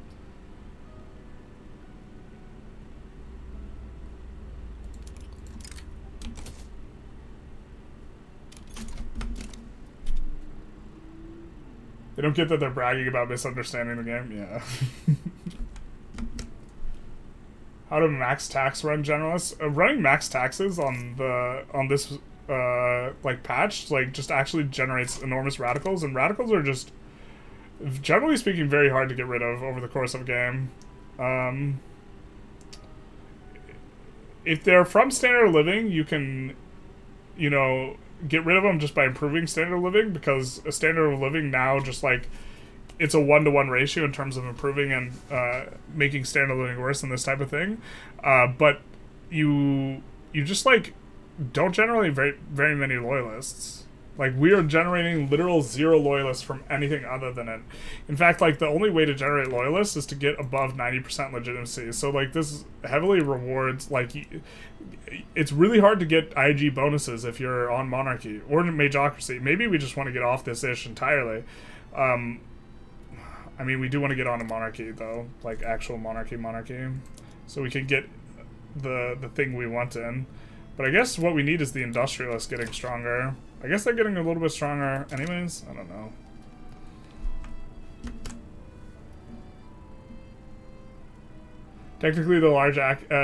They don't get that they're bragging about misunderstanding the game? Yeah. How to max tax run generalists? Running max taxes on this like patch like just actually generates enormous radicals, and radicals are just generally speaking very hard to get rid of over the course of a game. If they're from standard of living, you can, you know, get rid of them just by improving standard of living, because a standard of living now just like it's a 1-to-1 ratio in terms of improving and making standard of living worse and this type of thing. But you just like don't generate very many loyalists. Like, we are generating literal 0 loyalists from anything other than it. In fact, like, the only way to generate loyalists is to get above 90% legitimacy. So, like, this heavily rewards, like, it's really hard to get IG bonuses if you're on monarchy or majocracy. Maybe we just want to get off this ish entirely. I mean, we do want to get on a monarchy, though, like, actual monarchy, so we can get the thing we want in. But I guess what we need is the Industrialists getting stronger. I guess they're getting a little bit stronger anyways. I don't know. Technically, the large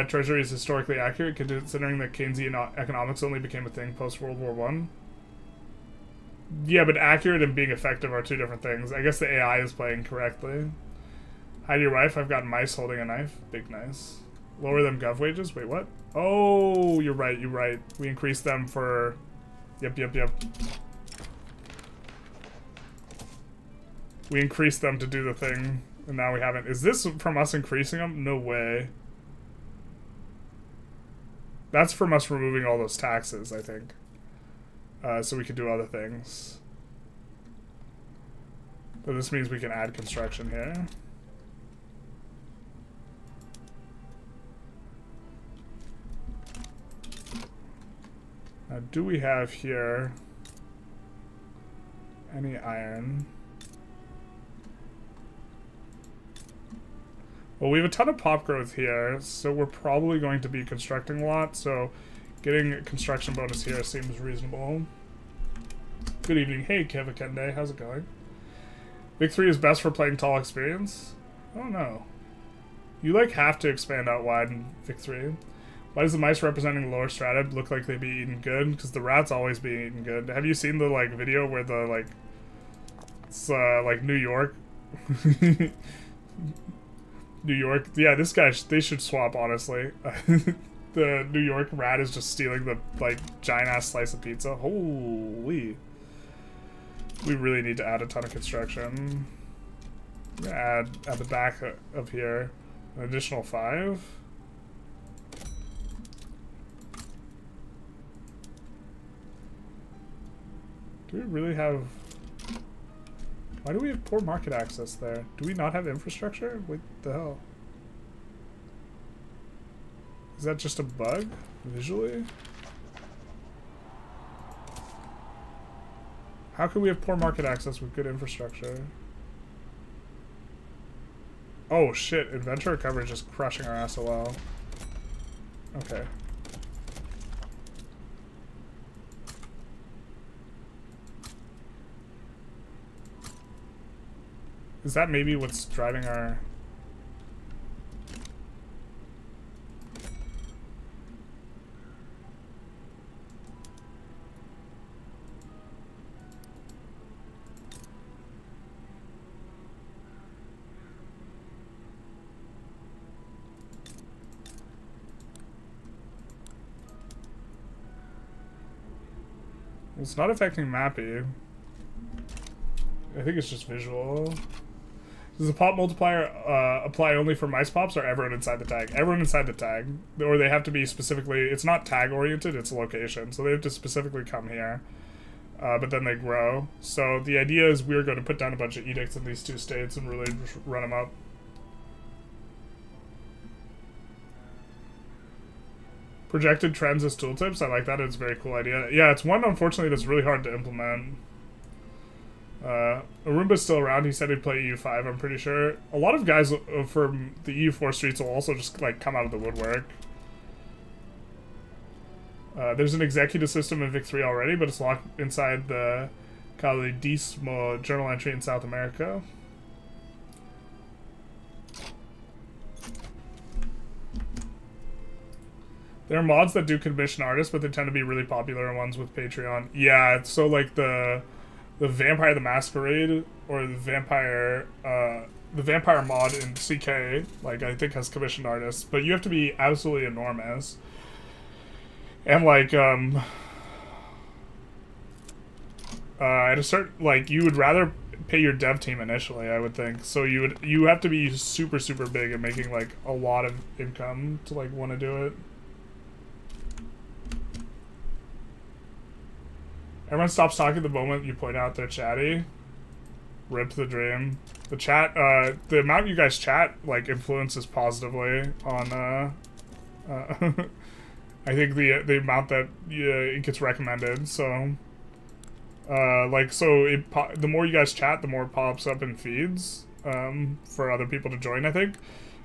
treasury is historically accurate, considering that Keynesian economics only became a thing post-World War I. Yeah, but accurate and being effective are two different things. I guess the AI is playing correctly. Hi to your wife. I've got mice holding a knife. Big nice. Lower them gov wages? Wait, what? Oh, you're right, you're right. We increased them for... Yep. We increased them to do the thing, and now we haven't. Is this from us increasing them? No way. That's from us removing all those taxes, I think. So we could do other things. But this means we can add construction here. Now, do we have here any iron? Well, we have a ton of pop growth here, so we're probably going to be constructing a lot, so getting a construction bonus here seems reasonable. Good evening. Hey, Kevin Kende, how's it going? Vic 3 is best for playing tall experience? I don't know. You, like, have to expand out wide in Vic 3. Why does the mice representing lower strata look like they'd be eating good? Because the rats always be eating good. Have you seen the, like, video where the, like, It's like New York. New York. Yeah, this guy, they should swap, honestly. The New York rat is just stealing the, like, giant-ass slice of pizza. Holy. We really need to add a ton of construction. Add at the back of here an additional 5. Do we really have... Why do we have poor market access there? Do we not have infrastructure? What the hell? Is that just a bug, visually? How can we have poor market access with good infrastructure? Oh shit, inventory coverage is crushing our SOL. Okay. Is that maybe what's driving our... It's not affecting mappy. I think it's just visual. Does the pop multiplier apply only for mice pops or everyone inside the tag? Everyone inside the tag. Or they have to be specifically... It's not tag oriented, it's location. So they have to specifically come here. But then they grow. So the idea is we're going to put down a bunch of edicts in these 2 states and really just run them up. Projected trends as tooltips. I like that. It's a very cool idea. Yeah, it's one, unfortunately, that's really hard to implement. Arumba's still around. He said he'd play EU5, I'm pretty sure. A lot of guys from the EU4 streets will also just, like, come out of the woodwork. There's an executive system in Vic 3 already, but it's locked inside the Colonization journal entry in South America. There are mods that do commission artists, but they tend to be really popular ones with Patreon. Yeah, so, like, the Vampire the Masquerade, or the Vampire mod in CK, like, I think has commissioned artists, but you have to be absolutely enormous. And, like, at a certain, like, you would rather pay your dev team initially, I would think. So you have to be super, super big and making, like, a lot of income to, like, want to do it. Everyone stops talking the moment you point out they're chatty. Rip the dream. The chat, the amount you guys chat, like, influences positively on, I think the amount that it gets recommended, so... like, so the more you guys chat, the more it pops up in feeds, for other people to join, I think.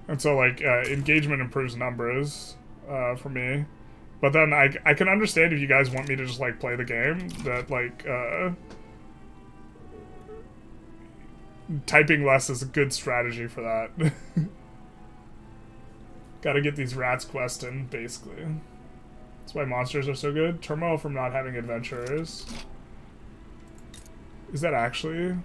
And so, like, engagement improves numbers, for me. But then I can understand if you guys want me to just, like, play the game, that, like, typing less is a good strategy for that. Gotta get these rats questing, basically. That's why monsters are so good. Turmoil from not having adventurers. Is that actually...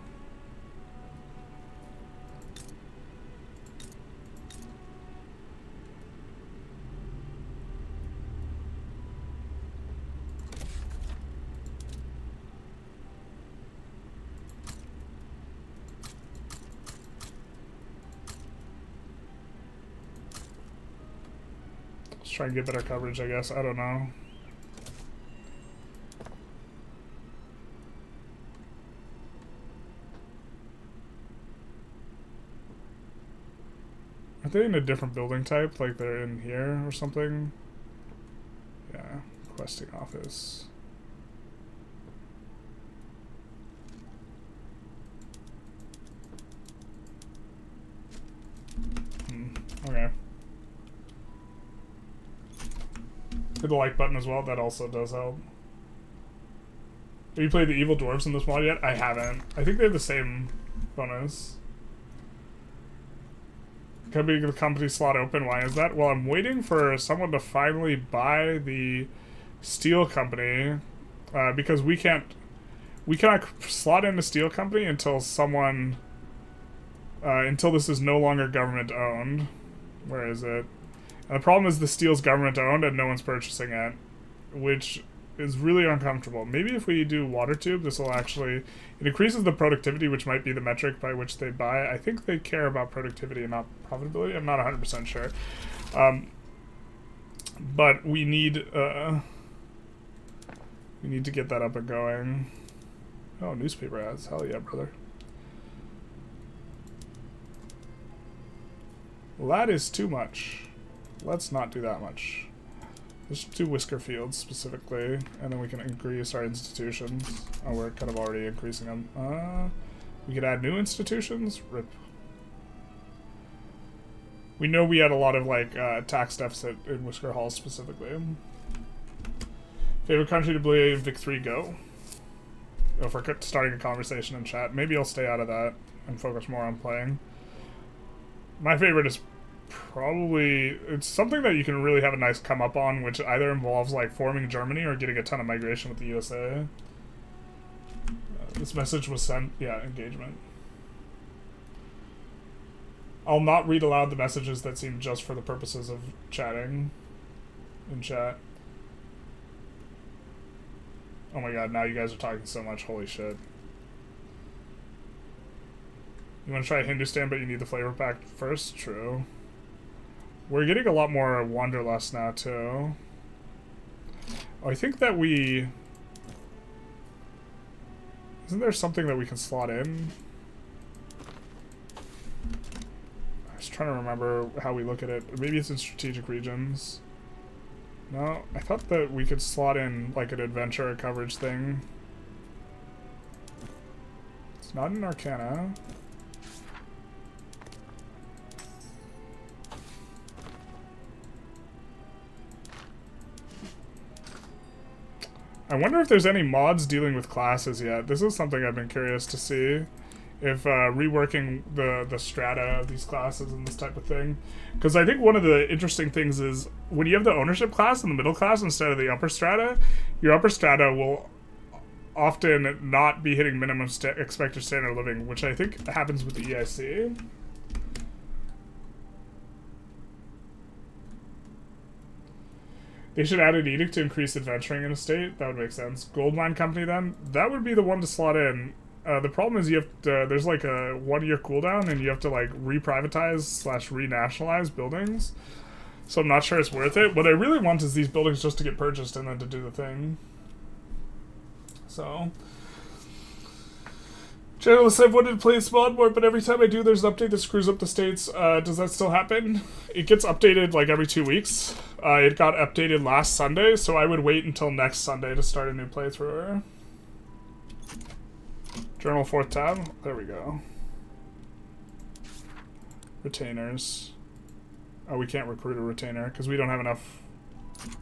Try and get better coverage, I guess. I don't know. Are they in a different building type? Like they're in here or something? Yeah. Questing office. Okay. Hit the like button as well, that also does help. Have you played the Evil Dwarves in this mod yet? I haven't. I think they have the same bonus. Could be the company slot open, why is that? Well, I'm waiting for someone to finally buy the steel company, because we can't We cannot slot in a steel company until someone... until this is no longer government-owned. Where is it? And the problem is the steel's government-owned and no one's purchasing it, which is really uncomfortable. Maybe if we do water tube, this will actually... It increases the productivity, which might be the metric by which they buy. I think they care about productivity and not profitability. I'm not 100% sure. But we need to get that up and going. Oh, newspaper ads. Hell yeah, brother. Well, that is too much. Let's not do that much. Let's do whisker fields specifically, and then we can increase our institutions. Oh, we're kind of already increasing them. We could add new institutions. Rip. We know we had a lot of like tax deficit in Whisker Hall specifically. Favorite country to play in Vic 3 Go? Oh, if we're starting a conversation in chat, maybe I'll stay out of that and focus more on playing. My favorite is probably, it's something that you can really have a nice come up on, which either involves like forming Germany or getting a ton of migration with the USA. This message was sent, yeah, engagement. I'll not read aloud the messages that seem just for the purposes of chatting in chat. Oh my god, now you guys are talking so much, holy shit. You want to try Hindustan, but you need the flavor pack first? True. We're getting a lot more Wanderlust now, too. Oh, I think that we... Isn't there something that we can slot in? I was trying to remember how we look at it. Maybe it's in strategic regions. No, I thought that we could slot in, like, an adventure coverage thing. It's not in Arcana. I wonder if there's any mods dealing with classes yet. This is something I've been curious to see. If reworking the strata of these classes and this type of thing. Because I think one of the interesting things is when you have the ownership class and the middle class instead of the upper strata, your upper strata will often not be hitting minimum expected standard of living, which I think happens with the EIC. They should add an edict to increase adventuring in a state. That would make sense. Gold mine company then? That would be the one to slot in. The problem is you have to, there's like a 1-year cooldown and you have to like re-privatize / re-nationalize buildings. So I'm not sure it's worth it. What I really want is these buildings just to get purchased and then to do the thing. So... Journalists, I've wanted to play this mod more, but every time I do, there's an update that screws up the states. Does that still happen? It gets updated like every 2 weeks. It got updated last Sunday, so I would wait until next Sunday to start a new playthrough. Journal 4th tab. There we go. Retainers. Oh, we can't recruit a retainer because we don't have enough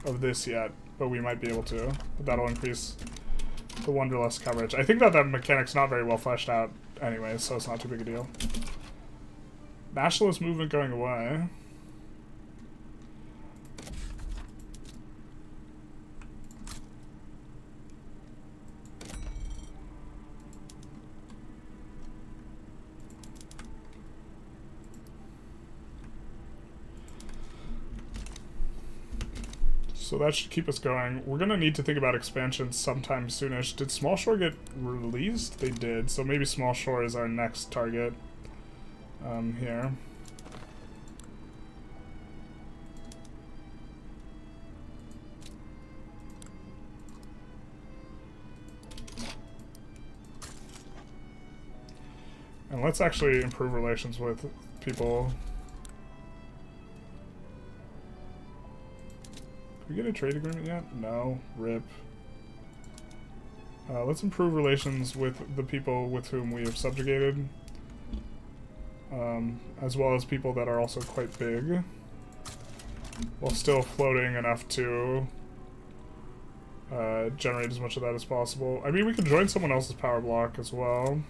of this yet, but we might be able to. But that'll increase the Wanderlust coverage. I think that mechanic's not very well fleshed out anyway, so it's not too big a deal. Nationalist movement going away. So that should keep us going. We're gonna need to think about expansion sometime soonish. Did Small Shore get released? They did, so maybe Small Shore is our next target here. And let's actually improve relations with people. Did we get a trade agreement yet? No. RIP. Let's improve relations with the people with whom we have subjugated. As well as people that are also quite big. While still floating enough to generate as much of that as possible. I mean, we could join someone else's power block as well.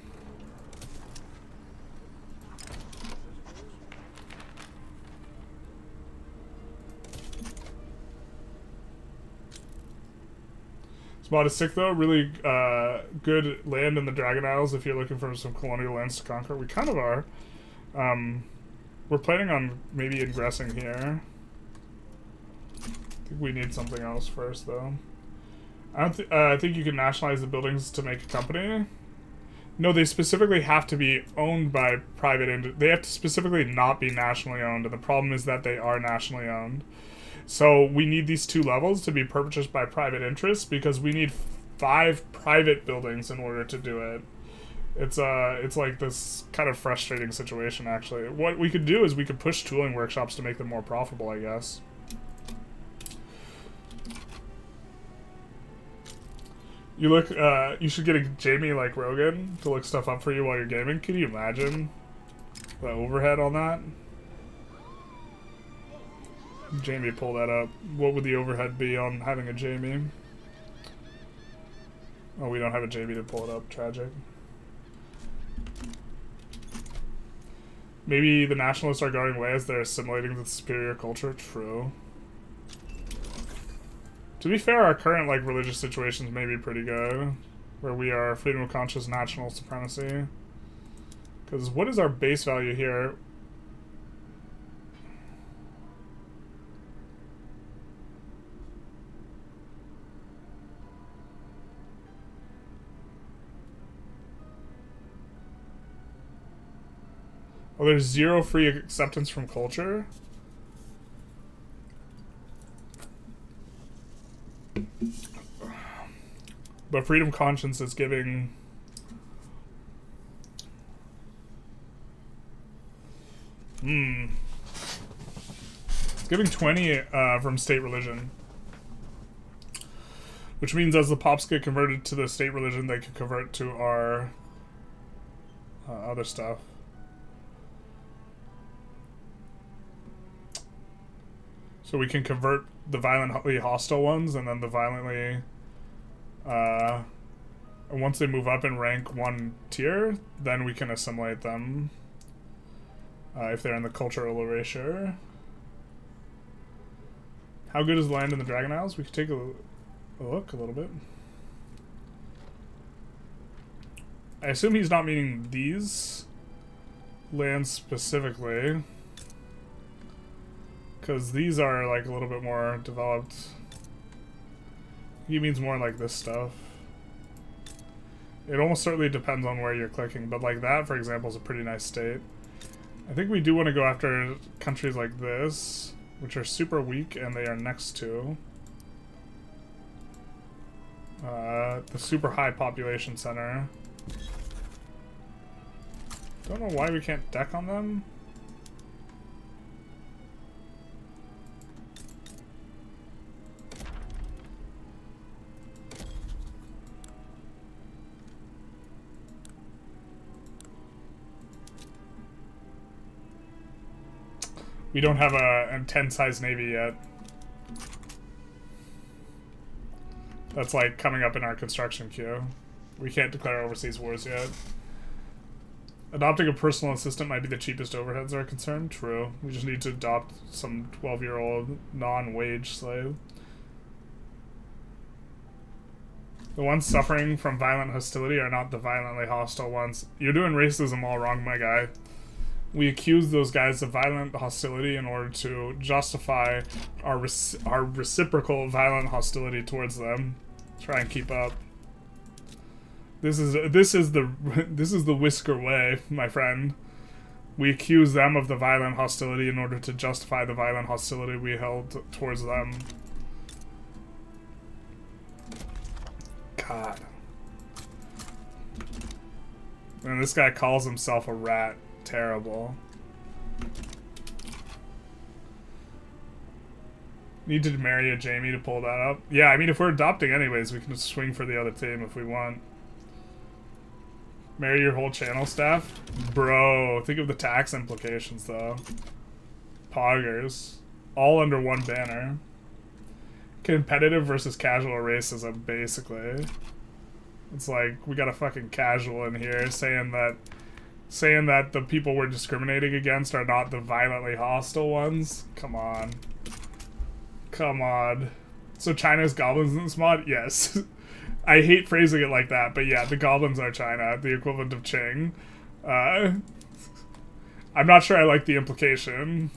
Spot is sick though. Really good land in the Dragon Isles if you're looking for some colonial lands to conquer. We kind of are. We're planning on maybe ingressing here. I think we need something else first though. I think you can nationalize the buildings to make a company. No, they specifically have to be owned by private. They have to specifically not be nationally owned, and the problem is that they are nationally owned. So we need these 2 levels to be purchased by private interests because we need 5 private buildings in order to do it. It's like this kind of frustrating situation actually. What we could do is we could push tooling workshops to make them more profitable, I guess. You look, you should get a Jamie like Rogan to look stuff up for you while you're gaming. Can you imagine the overhead on that? Jamie, pull that up. What would the overhead be on having a Jamie? Oh, we don't have a Jamie to pull it up. Tragic. Maybe the nationalists are going away as they're assimilating the superior culture. True. To be fair, our current like religious situations may be pretty good, where we are freedom of conscience, national supremacy. Because what is our base value here? Oh, there's 0 free acceptance from culture. But freedom of conscience is giving... It's giving 20 from state religion. Which means as the pops get converted to the state religion, they can convert to our other stuff. So we can convert the violently hostile ones, and then the violently... once they move up in rank 1 tier, then we can assimilate them. If they're in the cultural erasure. How good is the land in the Dragon Isles? We could take a look a little bit. I assume he's not meaning these lands specifically. Because these are like a little bit more developed. He means more like this stuff. It almost certainly depends on where you're clicking, but like that, for example, is a pretty nice state. I think we do want to go after countries like this, which are super weak and they are next to the super high population center. Don't know why we can't deck on them. We don't have a 10-size navy yet. That's like coming up in our construction queue. We can't declare overseas wars yet. Adopting a personal assistant might be the cheapest overheads are concerned. True. We just need to adopt some 12-year-old non-wage slave. The ones suffering from violent hostility are not the violently hostile ones. You're doing racism all wrong, my guy. We accuse those guys of violent hostility in order to justify our reciprocal violent hostility towards them. Try and keep up. This is the Whisker way, my friend. We accuse them of the violent hostility in order to justify the violent hostility we held towards them. God. And this guy calls himself a rat. Terrible. Need to marry a Jamie to pull that up. Yeah, I mean, if we're adopting anyways, we can just swing for the other team if we want. Marry your whole channel staff? Bro, think of the tax implications, though. Poggers. All under one banner. Competitive versus casual racism, basically. It's like, we got a fucking casual in here saying that the people we're discriminating against are not the violently hostile ones. Come on. Come on. So China's goblins in this mod? Yes. I hate phrasing it like that, but yeah, the goblins are China, the equivalent of Qing. I'm not sure I like the implication.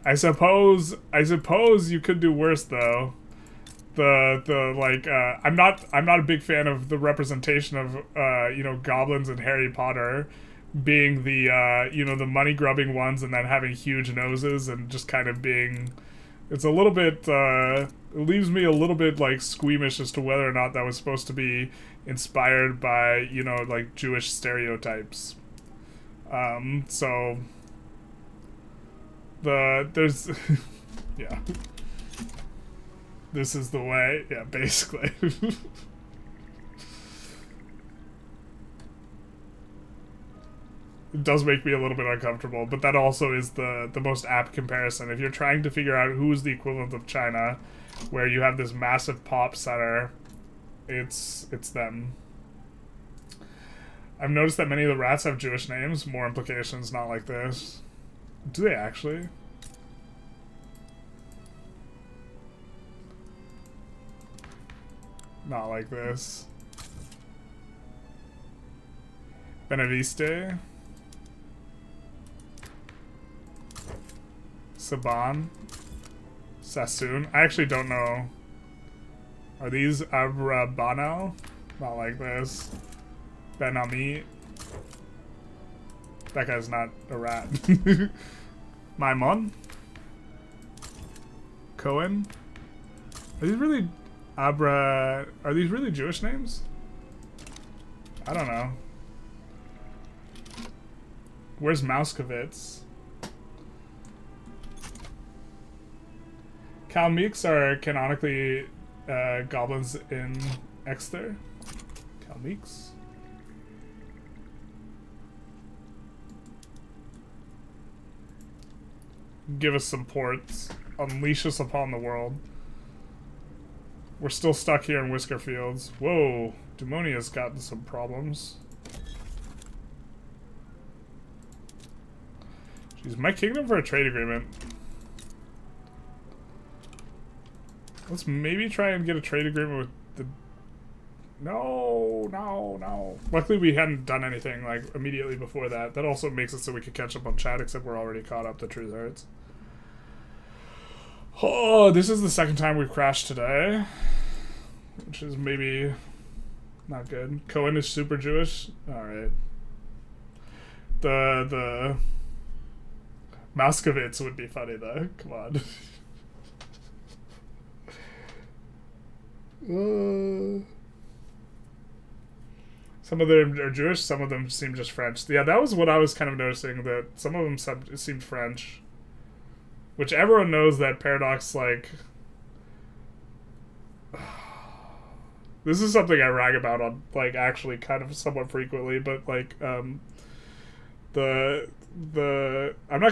I suppose you could do worse though. I'm not a big fan of the representation of you know, goblins in Harry Potter being the you know, the money grubbing ones and then having huge noses and just kind of being, it's a little bit it leaves me a little bit like squeamish as to whether or not that was supposed to be inspired by, you know, like Jewish stereotypes. So there's yeah, this is the way, yeah, basically. It does make me a little bit uncomfortable, but that also is the most apt comparison. If you're trying to figure out who's the equivalent of China, where you have this massive pop center, it's them. I've noticed that many of the rats have Jewish names. More implications, not like this. Do they actually? Not like this. Benaviste. Saban. Sassoon. I actually don't know. Are these Abrabano? Not like this. Benami. That guy's not a rat. Maimon? Cohen? Are these really are these really Jewish names? I don't know. Where's Mouskowitz? Kalmeeks are canonically goblins in Exeter. Kalmeeks. Give us some ports. Unleash us upon the world. We're still stuck here in Whisker Fields. Whoa, Demonia's gotten some problems. Jeez, my kingdom for a trade agreement. Let's maybe try and get a trade agreement with the... No. Luckily we hadn't done anything like immediately before that. That also makes it so we could catch up on chat, except we're already caught up, the truth hurts. Oh, this is the second time we've crashed today, which is maybe not good. Cohen is super Jewish. All right. The Mouskowitz would be funny though. Come on. Some of them are Jewish. Some of them seem just French. Yeah, that was what I was kind of noticing. That some of them seemed French. Which everyone knows that Paradox, like... This is something I rag about on, like, actually kind of somewhat frequently, but, like, I'm not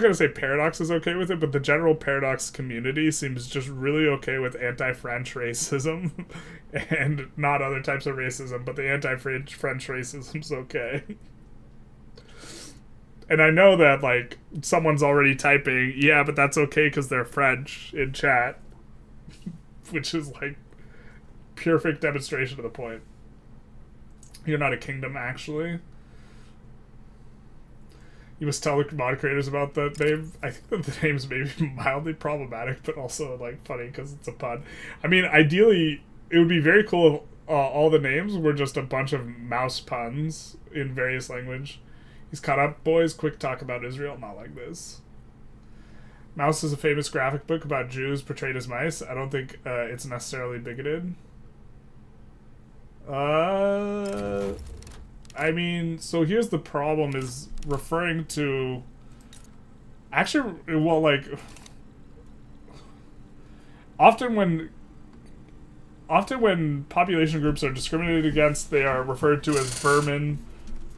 going to say Paradox is okay with it, but the general Paradox community seems just really okay with anti-French racism, and not other types of racism, but the anti-French racism's okay. And I know that, like, someone's already typing, yeah, but that's okay because they're French in chat. Which is, like, perfect demonstration of the point. You're not a kingdom, actually. You must tell the mod creators about that name. I think that the name's maybe mildly problematic, but also, like, funny because it's a pun. I mean, ideally, it would be very cool if all the names were just a bunch of mouse puns in various language. He's caught up, boys. Quick talk about Israel. Not like this. Mouse is a famous graphic book about Jews portrayed as mice. I don't think it's necessarily bigoted. I mean, so here's the problem is referring to... Actually, well, like... Often when population groups are discriminated against, they are referred to as vermin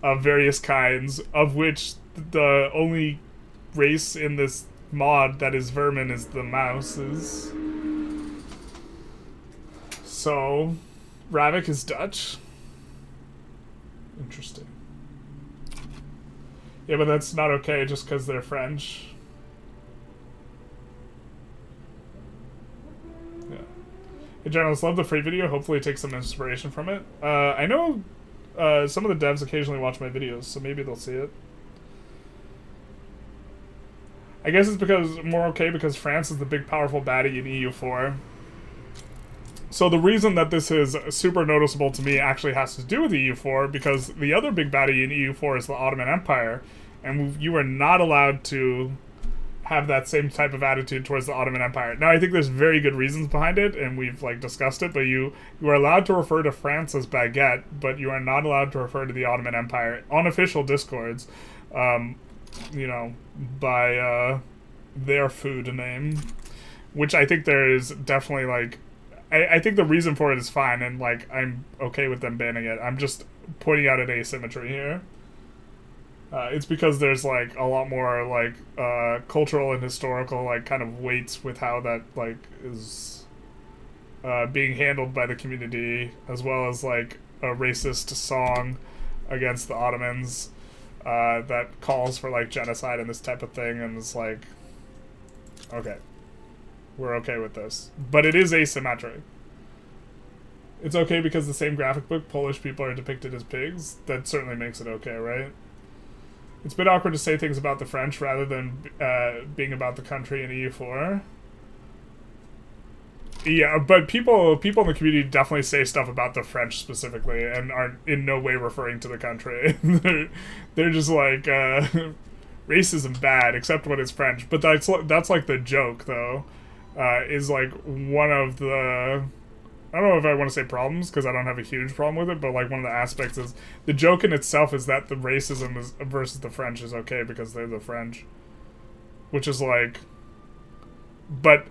of various kinds, of which the only race in this mod that is vermin is the mouses. So, Ravik is Dutch. Interesting. Yeah, but that's not okay just because they're French. Hey, journalists, love the free video. Hopefully take some inspiration from it. I know some of the devs occasionally watch my videos, so maybe they'll see it. I guess it's because more okay because France is the big powerful baddie in EU4. So the reason that this is super noticeable to me actually has to do with EU4 because the other big baddie in EU4 is the Ottoman Empire, and you are not allowed to have that same type of attitude towards the Ottoman Empire. Now, I think there's very good reasons behind it, and we've like discussed it, but you are allowed to refer to France as baguette, but you are not allowed to refer to the Ottoman Empire on official discords, you know, by their food name, which I think there is definitely like, I think the reason for it is fine, and like I'm okay with them banning it. I'm just pointing out an asymmetry here. It's because there's like a lot more like cultural and historical like kind of weights with how that like is being handled by the community, as well as like a racist song against the Ottomans that calls for like genocide and this type of thing, and it's like, okay, we're okay with this, but it is asymmetric. It's okay because the same graphic book, Polish people are depicted as pigs. That certainly makes it okay, right? It's a bit awkward to say things about the French rather than being about the country in EU4. Yeah, but people in the community definitely say stuff about the French specifically and aren't in no way referring to the country. they're just like, racism bad, except when it's French. But that's like the joke, though, is like one of the... I don't know if I want to say problems, because I don't have a huge problem with it, but like one of the aspects is the joke in itself is that the racism is versus the French is okay because they're the French, which is like, but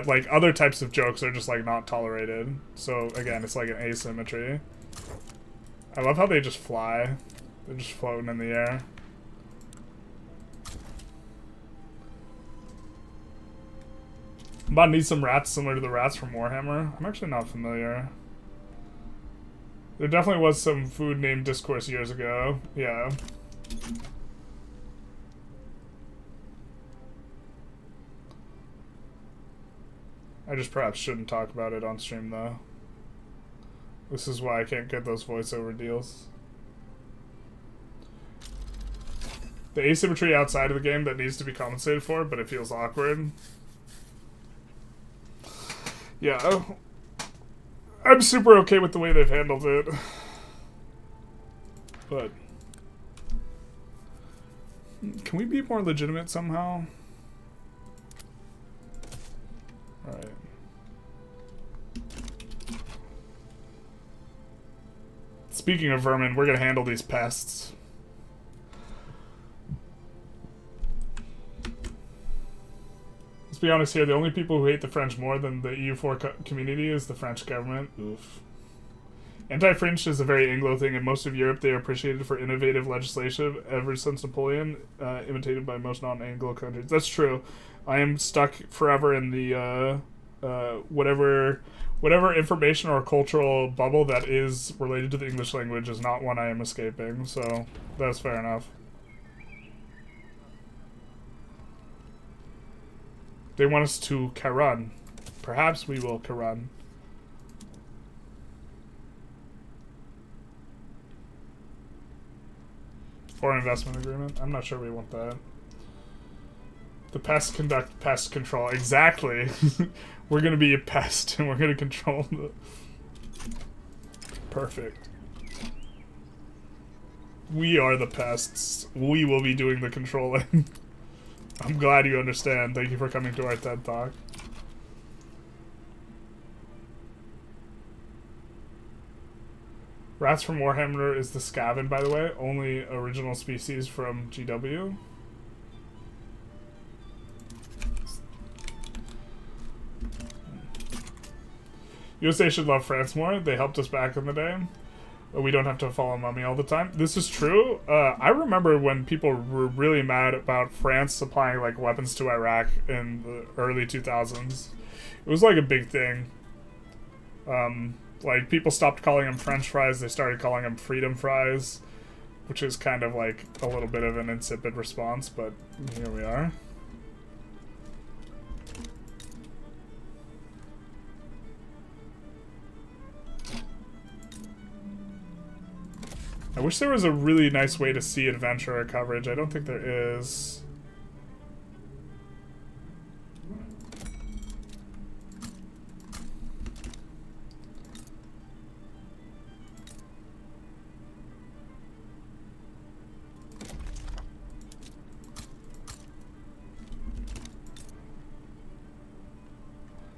like other types of jokes are just like not tolerated. So again, it's like an asymmetry. I love how they just fly. They're just floating in the air. I'm about to need some rats similar to the rats from Warhammer. I'm actually not familiar. There definitely was some food name discourse years ago. Yeah. I just perhaps shouldn't talk about it on stream, though. This is why I can't get those voiceover deals. The asymmetry outside of the game that needs to be compensated for, but it feels awkward. Yeah, I'm super okay with the way they've handled it, but can we be more legitimate somehow? Alright. Speaking of vermin, we're gonna handle these pests. Let's be honest here, the only people who hate the French more than the EU4 community is the French government. Oof. Anti-French is a very Anglo thing. In most of Europe, they are appreciated for innovative legislation ever since Napoleon, imitated by most non-Anglo countries. That's true. I am stuck forever in the whatever information or cultural bubble that is related to the English language is not one I am escaping, so that's fair enough. They want us to Karan. Perhaps we will Karan. Foreign investment agreement? I'm not sure we want that. The pests conduct pest control. Exactly. We're gonna be a pest and we're gonna control the... Perfect. We are the pests. We will be doing the controlling. I'm glad you understand. Thank you for coming to our TED Talk. Rats from Warhammer is the Skaven, by the way. Only original species from GW. USA should love France more. They helped us back in the day. We don't have to follow Mummy all the time. This is true. I remember when people were really mad about France supplying like weapons to Iraq in the early 2000s. It was like a big thing. Like people stopped calling them French fries. They started calling them freedom fries, which is kind of like a little bit of an insipid response, but here we are. I wish there was a really nice way to see adventurer coverage. I don't think there is.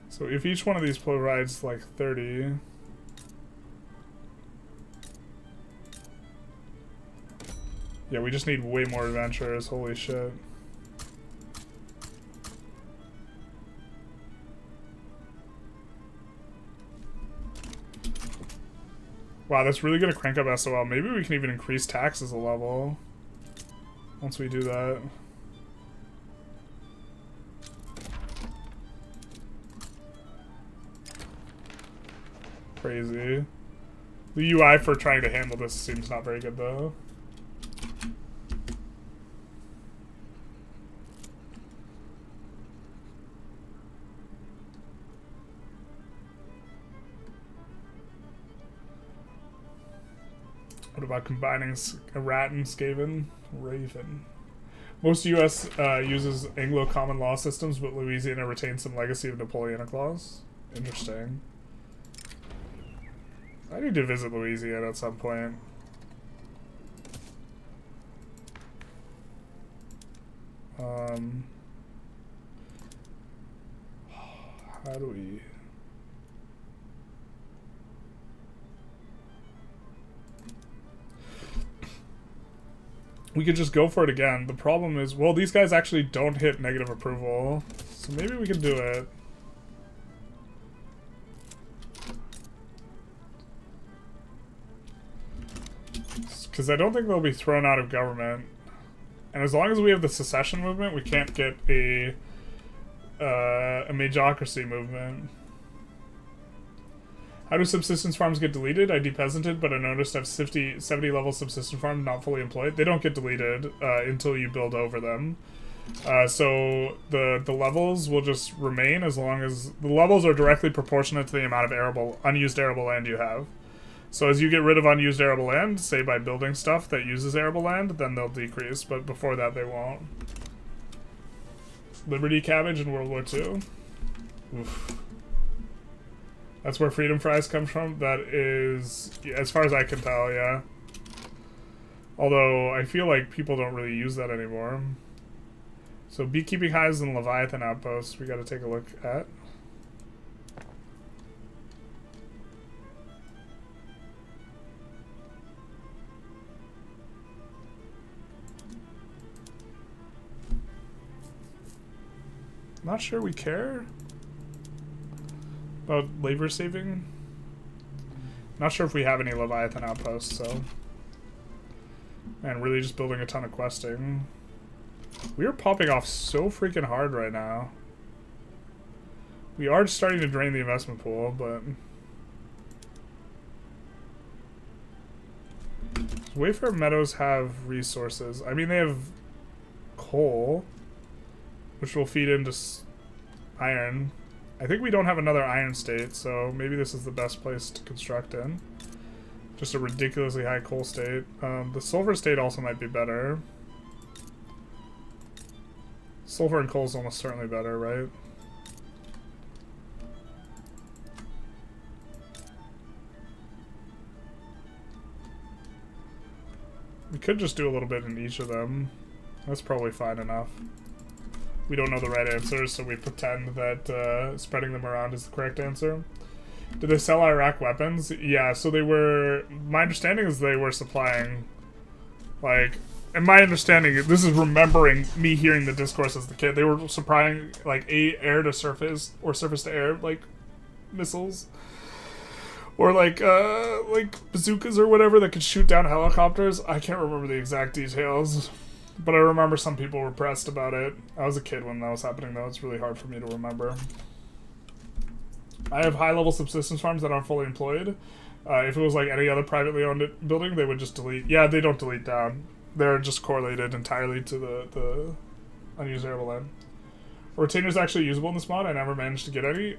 So if each one of these provides like 30... Yeah, we just need way more adventurers, holy shit. Wow, that's really gonna crank up SOL. Maybe we can even increase taxes a level once we do that. Crazy. The UI for trying to handle this seems not very good though. What about combining a rat and Skaven? Raven. Most US uses Anglo common law systems, but Louisiana retains some legacy of Napoleonic laws. Interesting. I need to visit Louisiana at some point. How do we... We could just go for it again. The problem is, well, these guys actually don't hit negative approval. So maybe we can do it. Because I don't think they'll be thrown out of government. And as long as we have the secession movement, we can't get a majocracy movement. How do subsistence farms get deleted? I depeasanted, but I noticed I have 70 level subsistence farms not fully employed. They don't get deleted until you build over them. So the levels will just remain as long as... The levels are directly proportionate to the amount of unused arable land you have. So as you get rid of unused arable land, say by building stuff that uses arable land, then they'll decrease, but before that they won't. Liberty cabbage in World War II. Oof. That's where freedom fries comes from? That is, as far as I can tell, yeah. Although, I feel like people don't really use that anymore. So, beekeeping hives and Leviathan outposts, we gotta take a look at. Not sure we care about labor saving. Not sure if we have any Leviathan outposts, so. Man, really just building a ton of questing. We are popping off so freaking hard right now. We are starting to drain the investment pool, but... Does Wayfarer Meadows have resources? I mean, they have coal, which will feed into iron. I think we don't have another iron state, so maybe this is the best place to construct in. Just a ridiculously high coal state. The sulfur state also might be better. Sulfur and coal is almost certainly better, right? We could just do a little bit in each of them. That's probably fine enough. We don't know the right answers, so we pretend that spreading them around is the correct answer. Did they sell Iraq weapons? Yeah, so they were... My understanding is they were supplying, like... And my understanding, this is remembering me hearing the discourse as the kid, they were supplying, like, air-to-surface, or surface-to-air, like, missiles. Or, like bazookas or whatever that could shoot down helicopters. I can't remember the exact details. But I remember some people were pressed about it. I was a kid when that was happening, though. It's really hard for me to remember. I have high-level subsistence farms that aren't fully employed. If it was like any other privately owned building, they would just delete. Yeah, they don't delete down. They're just correlated entirely to the unused arable land. Are retainers actually usable in this mod? I never managed to get any.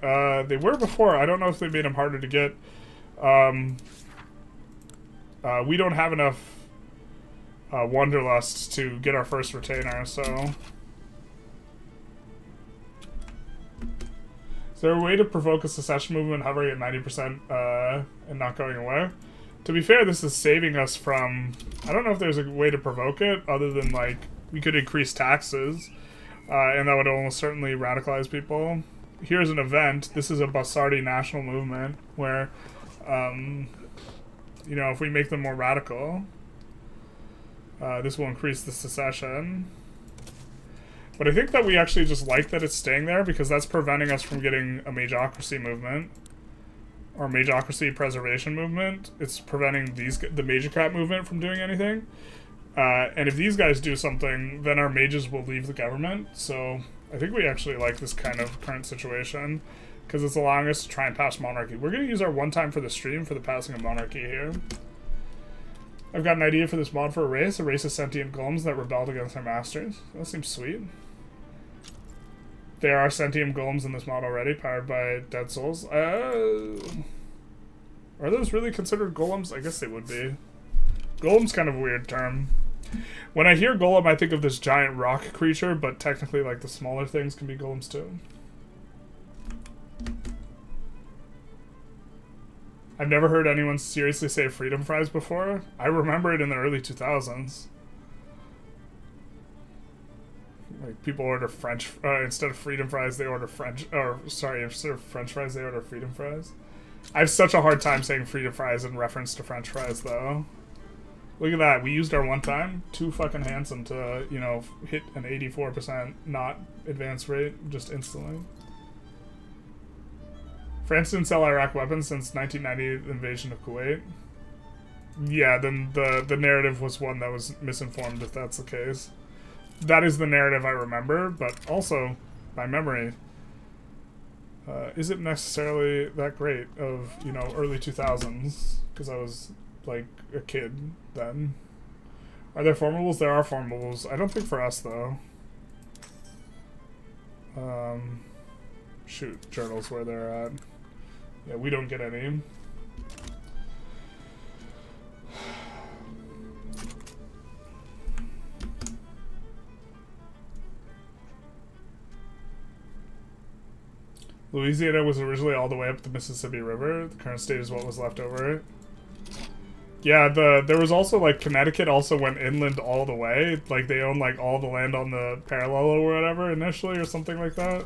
They were before. I don't know if they made them harder to get. We don't have enough Wanderlust to get our first retainer, so... Is there a way to provoke a secession movement hovering at 90% and not going away? To be fair, this is saving us from... I don't know if there's a way to provoke it, other than, like, we could increase taxes, and that would almost certainly radicalize people. Here's an event. This is a Basardi national movement, where, you know, if we make them more radical, this will increase the secession. But I think that we actually just like that it's staying there, because that's preventing us from getting a Majocracy movement. Or Majocracy preservation movement. It's preventing the Majocrat movement from doing anything. And if these guys do something, then our mages will leave the government. So I think we actually like this kind of current situation, because it's allowing us to try and pass monarchy. We're going to use our one time for the stream for the passing of monarchy here. I've got an idea for this mod for a race of sentient golems that rebelled against their masters. That seems sweet. There are sentient golems in this mod already, powered by dead souls. Are those really considered golems? I guess they would be. Golem's kind of a weird term. When I hear golem, I think of this giant rock creature, but technically, like, the smaller things can be golems too. I've never heard anyone seriously say freedom fries before. I remember it in the early 2000s. Like, people order French, instead of freedom fries, they order French, or, sorry, instead of French fries, they order freedom fries. I have such a hard time saying freedom fries in reference to French fries, though. Look at that, we used our one time. Too fucking handsome to, you know, hit an 84% not advance rate just instantly. France didn't sell Iraq weapons since 1990 invasion of Kuwait. Yeah, then the narrative was one that was misinformed, if that's the case. That is the narrative I remember, but also, my memory isn't necessarily that great of, you know, early 2000s, because I was, like, a kid then. Are there formables? There are formables. I don't think for us, though. Shoot, journals where they're at. Yeah, we don't get any. Louisiana was originally all the way up the Mississippi River. The current state is what was left over. Yeah, there was also, like, Connecticut also went inland all the way. Like, they owned, like, all the land on the parallel or whatever initially, or something like that.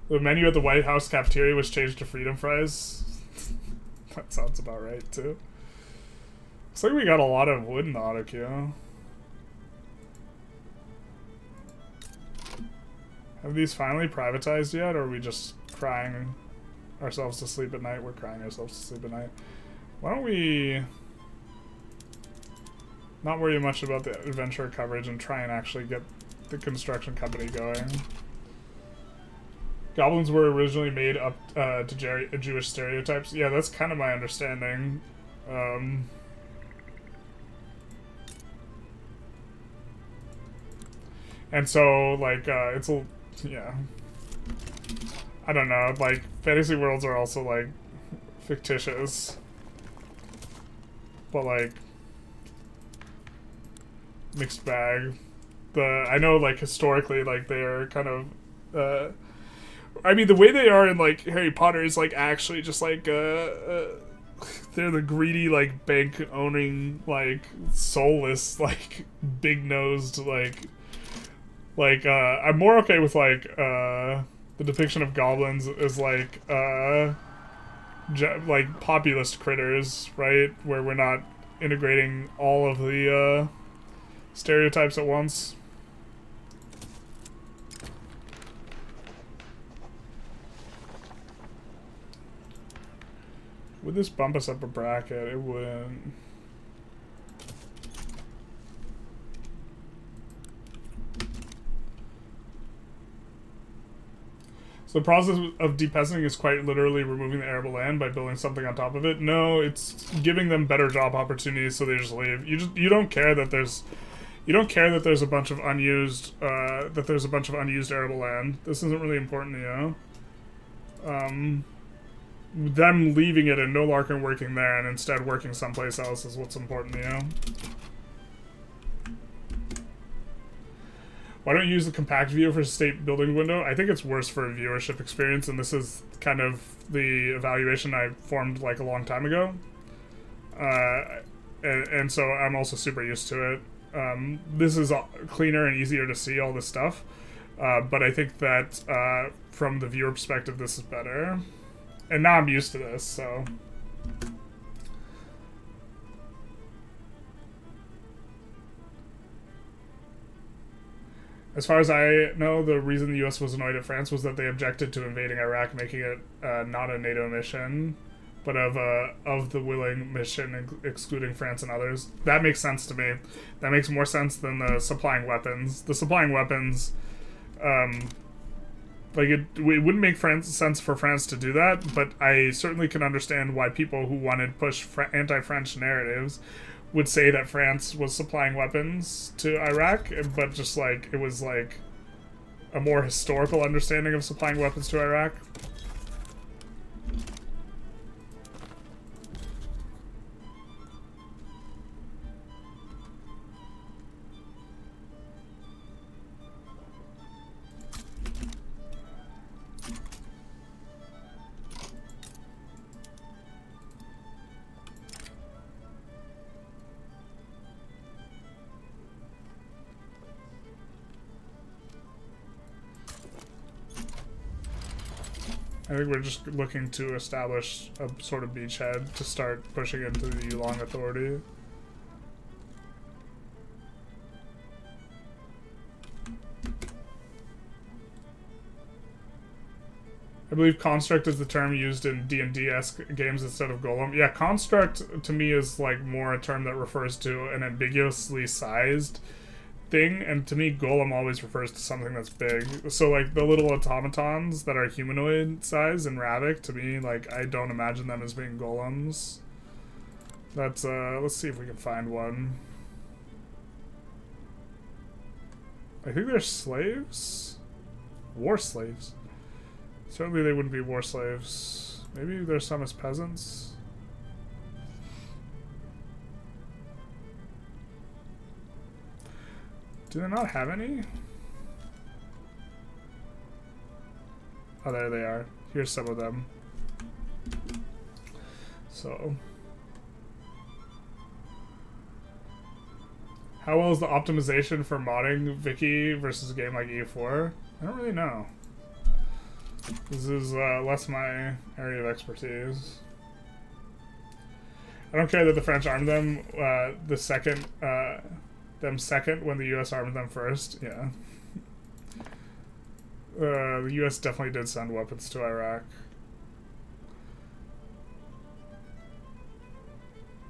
The menu at the White House cafeteria was changed to freedom fries. That sounds about right, too. Looks like we got a lot of wood in the auto queue. Have these finally privatized yet, or are we just crying ourselves to sleep at night? We're crying ourselves to sleep at night. Why don't we not worry much about the adventure coverage and try and actually get the construction company going? Goblins were originally made up to Jewish stereotypes. Yeah, that's kind of my understanding. And so, like, it's a... Yeah. I don't know, like, fantasy worlds are also, like, fictitious. But, like, mixed bag. I know, like, historically, like, they're kind of, I mean, the way they are in, like, Harry Potter is, like, actually just, like, they're the greedy, like, bank-owning, like, soulless, like, big-nosed, like, I'm more okay with, like, the depiction of goblins as, like populist critters, right? Where we're not integrating all of the, stereotypes at once. Would this bump us up a bracket? It wouldn't. So the process of depeasing is quite literally removing the arable land by building something on top of it. No, it's giving them better job opportunities so they just leave. You don't care that there's a bunch of unused arable land. This isn't really important to you. them leaving it and no longer working there and instead working someplace else is what's important, you know? Why don't you use the compact view for state building window? I think it's worse for a viewership experience, and this is kind of the evaluation I formed like a long time ago. And so I'm also super used to it. This is cleaner and easier to see all this stuff, but I think that from the viewer perspective, this is better. And now I'm used to this, so... As far as I know, the reason the U.S. was annoyed at France was that they objected to invading Iraq, making it not a NATO mission, but of the willing mission, excluding France and others. That makes sense to me. That makes more sense than the supplying weapons. The supplying weapons, like it wouldn't make sense for France to do that, but I certainly can understand why people who wanted to push anti-French narratives would say that France was supplying weapons to Iraq, but just like it was like a more historical understanding of supplying weapons to Iraq. I think we're just looking to establish a sort of beachhead to start pushing into the Yulong Authority. I believe construct is the term used in D&D-esque games instead of golem. Yeah, construct to me is like more a term that refers to an ambiguously sized thing, and to me golem always refers to something that's big. So like the little automatons that are humanoid size in Ravik, to me, like I don't imagine them as being golems. That's let's see if we can find one. I think they're slaves? War slaves. Certainly they wouldn't be war slaves. Maybe there's some as peasants. Do they not have any? Oh, there they are. Here's some of them. So. How well is the optimization for modding Vicky versus a game like E4? I don't really know. This is less my area of expertise. I don't care that the French armed them second when the U.S. armed them first. Yeah. The U.S. definitely did send weapons to Iraq.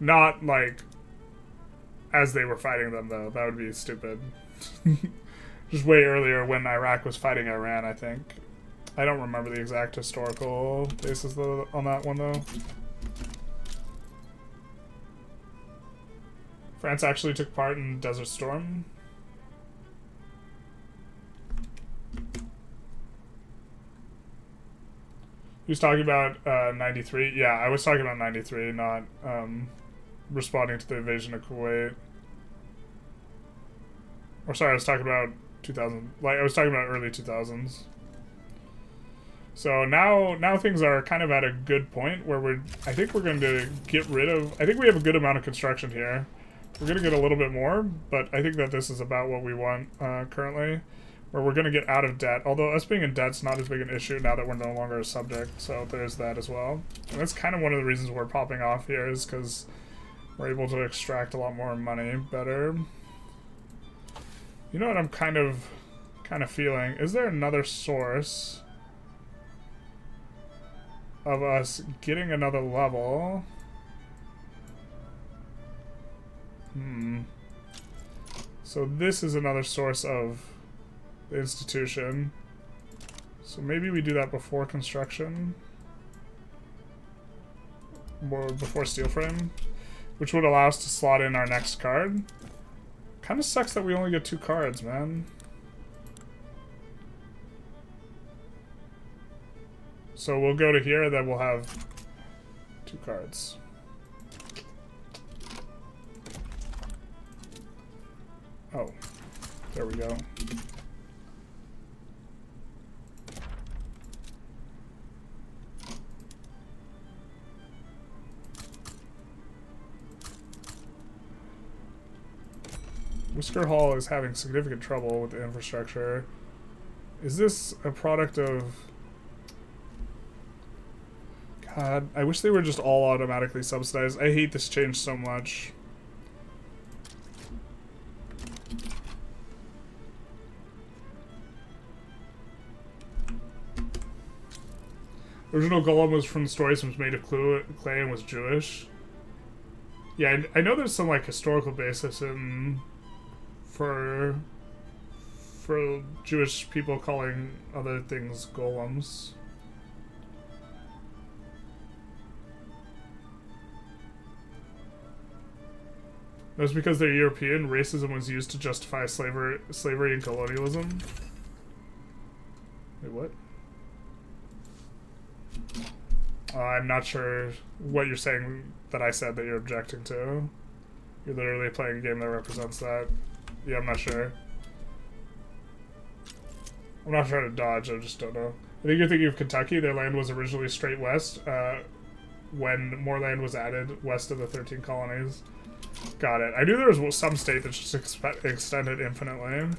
Not, like, as they were fighting them, though. That would be stupid. Just way earlier when Iraq was fighting Iran, I think. I don't remember the exact historical basis on that one, though. France actually took part in Desert Storm. He was talking about 93. Yeah, I was talking about 93, not responding to the invasion of Kuwait. Or sorry, I was talking about 2000. Like I was talking about early 2000s. So now things are kind of at a good point where I think we're going to get rid of. I think we have a good amount of construction here. We're going to get a little bit more, but I think that this is about what we want currently, where we're going to get out of debt. Although us being in debt's not as big an issue now that we're no longer a subject, so there's that as well. And that's kind of one of the reasons we're popping off here is because we're able to extract a lot more money better. You know what I'm kind of feeling? Is there another source of us getting another level? So this is another source of the institution. So maybe we do that before construction. Or before steel frame. Which would allow us to slot in our next card. Kinda sucks that we only get 2 cards, man. So we'll go to here, then we'll have cards. Oh, there we go. Whisker Hall is having significant trouble with the infrastructure. Is this a product of... God, I wish they were just all automatically subsidized. I hate this change so much. Original golem was from the stories was made of clay and was Jewish. Yeah, I know there's some like historical basis in for Jewish people calling other things golems. That was because they're European. Racism was used to justify slavery and colonialism. Wait, what? I'm not sure what you're saying that I said that you're objecting to. You're literally playing a game that represents that. Yeah, I'm not sure. I'm not trying to dodge, I just don't know. I think you're thinking of Kentucky. Their land was originally straight west when more land was added west of the 13 colonies. Got it. I knew there was some state that just extended infinitely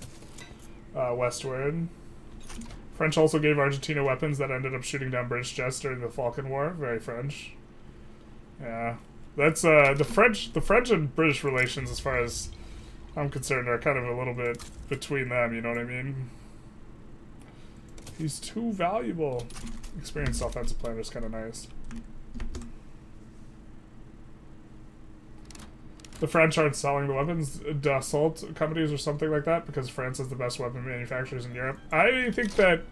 westward. French also gave Argentina weapons that ended up shooting down British jets during the Falkland War. Very French. Yeah, that's the French and British relations, as far as I'm concerned, are kind of a little bit between them. You know what I mean? He's too valuable. Experienced offensive planner is kind of nice. The French aren't selling the weapons, Dassault companies or something like that, because France is the best weapon manufacturers in Europe. I think that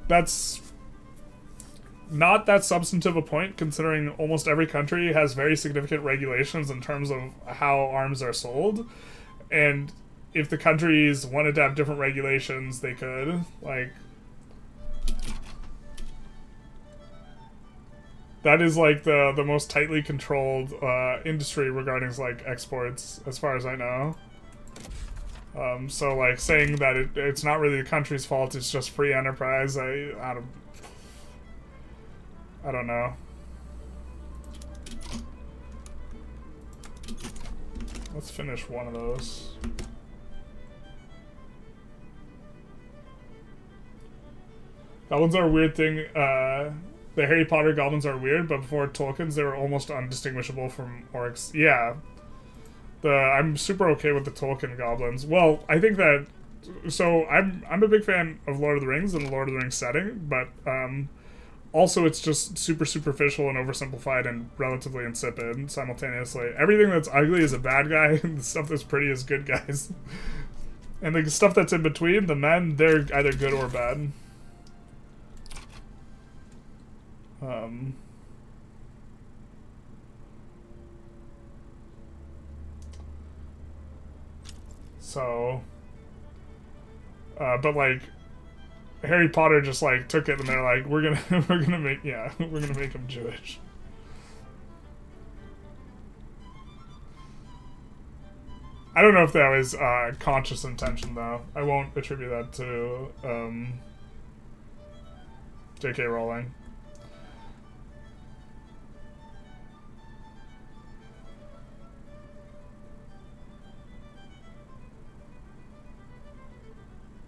that's not that substantive a point, considering almost every country has very significant regulations in terms of how arms are sold. And if the countries wanted to have different regulations, they could. Like, that is like the most tightly controlled industry regarding like exports, as far as I know. So like saying that it's not really the country's fault, it's just free enterprise, I don't know. Let's finish one of those. Goblins are a weird thing. The Harry Potter goblins are weird, but before Tolkien's, they were almost undistinguishable from orcs. Yeah. I'm super okay with the Tolkien goblins. Well, I think that... So, I'm a big fan of Lord of the Rings and the Lord of the Rings setting, but also it's just super superficial and oversimplified and relatively insipid simultaneously. Everything that's ugly is a bad guy, and the stuff that's pretty is good guys. And the stuff that's in between, the men, they're either good or bad. But like Harry Potter just like took it and they're like, we're gonna make him Jewish. I don't know if that was conscious intention though. I won't attribute that to J.K. Rowling.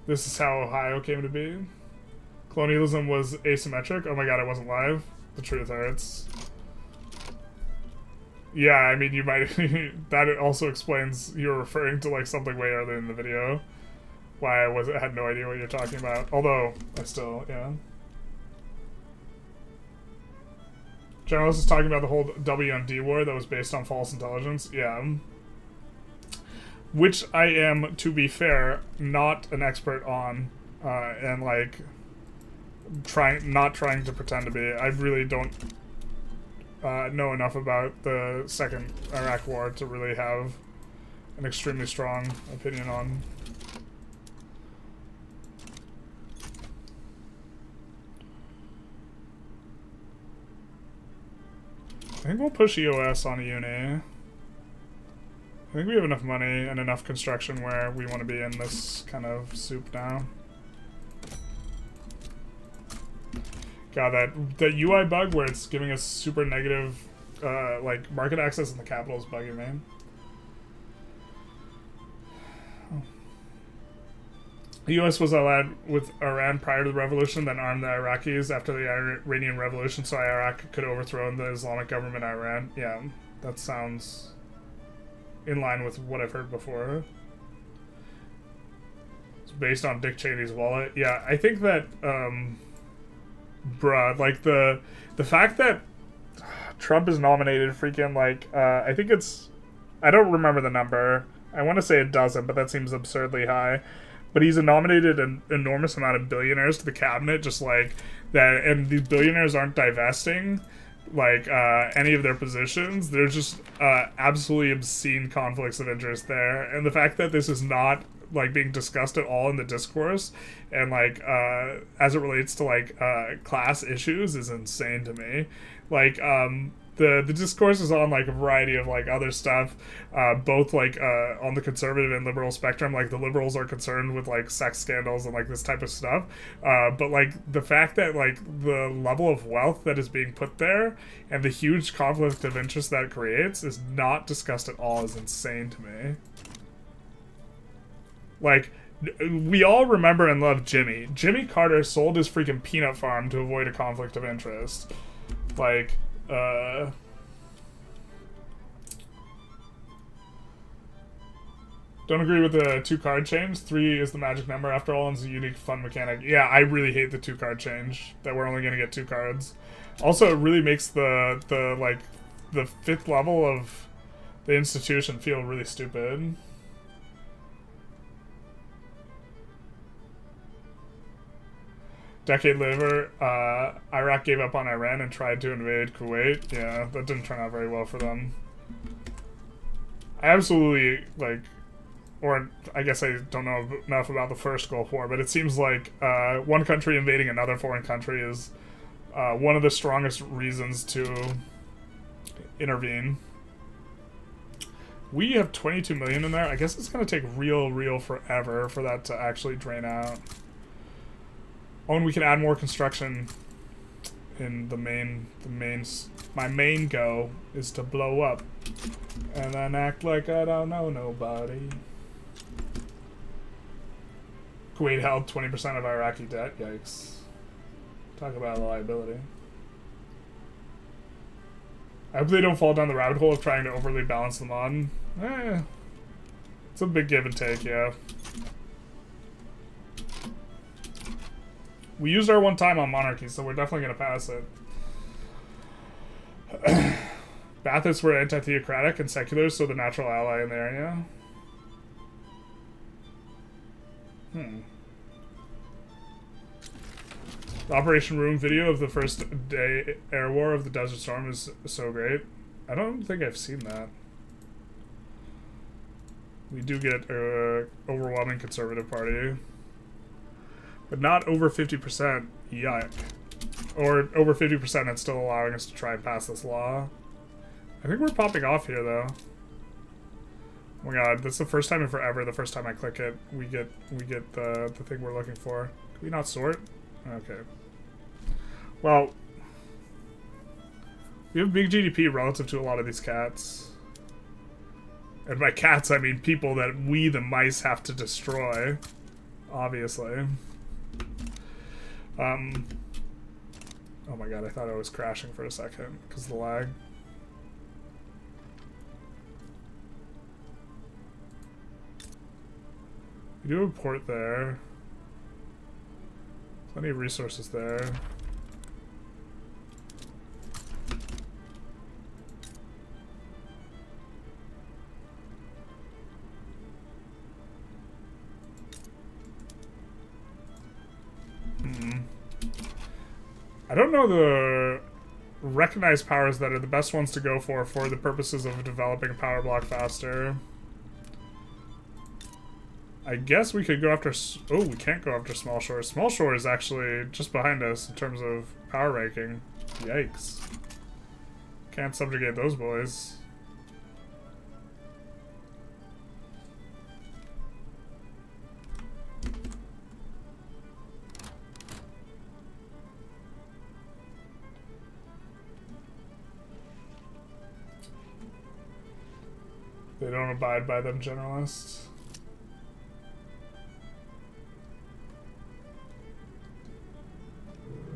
This is how Ohio came to be. Colonialism was asymmetric. Oh my god, I wasn't live. The truth hurts. Yeah, I mean, you might... that also explains you're referring to like something way earlier in the video. Why I had no idea what you're talking about. Although, I still, yeah. Generalist is talking about the whole WMD war that was based on false intelligence. Yeah. Which I am, to be fair, not an expert on, and like not trying to pretend to be. I really don't know enough about the second Iraq War to really have an extremely strong opinion on. I think we'll push EOS on a uni. I think we have enough money and enough construction where we want to be in this kind of soup now. God, that UI bug where it's giving us super negative, like, market access in the capital is bugging me. The US was allied with Iran prior to the revolution, then armed the Iraqis after the Iranian Revolution so Iraq could overthrow the Islamic government in Iran. Yeah, that sounds in line with what I've heard before. It's based on Dick Cheney's wallet. Yeah, I think that, bruh, like, the fact that Trump is nominated freaking, like, I think it's, I don't remember the number. I want to say a dozen, but that seems absurdly high. But he's nominated an enormous amount of billionaires to the cabinet, just like that, and these billionaires aren't divesting, like, any of their positions. There's just absolutely obscene conflicts of interest there. And the fact that this is not, like, being discussed at all in the discourse, and, like, as it relates to, like, class issues is insane to me. Like, the discourse is on, like, a variety of, like, other stuff, both, like, on the conservative and liberal spectrum. Like, the liberals are concerned with, like, sex scandals and, like, this type of stuff, but, like, the fact that, like, the level of wealth that is being put there and the huge conflict of interest that it creates is not discussed at all is insane to me. Like, we all remember and love Jimmy. Jimmy Carter sold his freaking peanut farm to avoid a conflict of interest. Like, don't agree with the 2-card change. 3 is the magic number after all and it's a unique fun mechanic. Yeah, I really hate the 2-card change, that we're only going to get 2 cards. Also, it really makes the 5th level of the institution feel really stupid. Decade later, Iraq gave up on Iran and tried to invade Kuwait. Yeah, that didn't turn out very well for them. I absolutely, like, or I guess I don't know enough about the first Gulf War, but it seems like one country invading another foreign country is one of the strongest reasons to intervene. We have 22 million in there. I guess it's going to take real forever for that to actually drain out. Oh, and we can add more construction in my main go is to blow up and then act like I don't know nobody. Kuwait held 20% of Iraqi debt. Yikes. Talk about a liability. I hope they don't fall down the rabbit hole of trying to overly balance them on. It's a big give and take, yeah. We used our one time on monarchy, so we're definitely going to pass it. Baathists were anti-theocratic and secular, so the natural ally in the area. The Operation Room video of the first day air war of the Desert Storm is so great. I don't think I've seen that. We do get an overwhelming conservative party. But not over 50%, yuck. Or over 50% and still allowing us to try and pass this law. I think we're popping off here, though. Oh my god, this is the first time in forever, the first time I click it, we get the thing we're looking for. Can we not sort? Okay. Well, we have big GDP relative to a lot of these cats. And by cats, I mean people that we, the mice, have to destroy. Obviously. Oh my god, I thought I was crashing for a second because of the lag. We do have a port there. Plenty of resources there. I don't know the recognized powers that are the best ones to go for the purposes of developing a power block faster. I guess we could go after... Oh, we can't go after Small Shore. Small Shore is actually just behind us in terms of power ranking. Yikes. Can't subjugate those boys. They don't abide by them, generalists.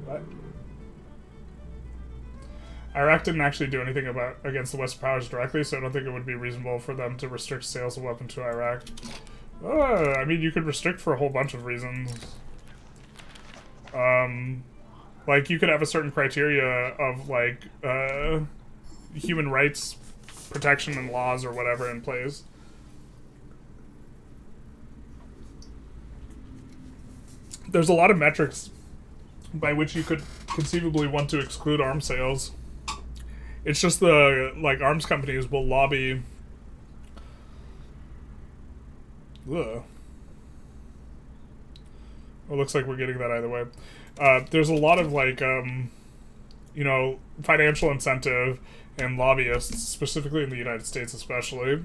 What? Iraq didn't actually do anything against the Western powers directly, so I don't think it would be reasonable for them to restrict sales of weapons to Iraq. I mean, you could restrict for a whole bunch of reasons. Like, you could have a certain criteria of, like, human rights protection and laws or whatever in place. There's a lot of metrics by which you could conceivably want to exclude arms sales. It's just the, like, arms companies will lobby... Ugh. It looks like we're getting that either way. There's a lot of, like, you know, financial incentive and lobbyists, specifically in the United States especially,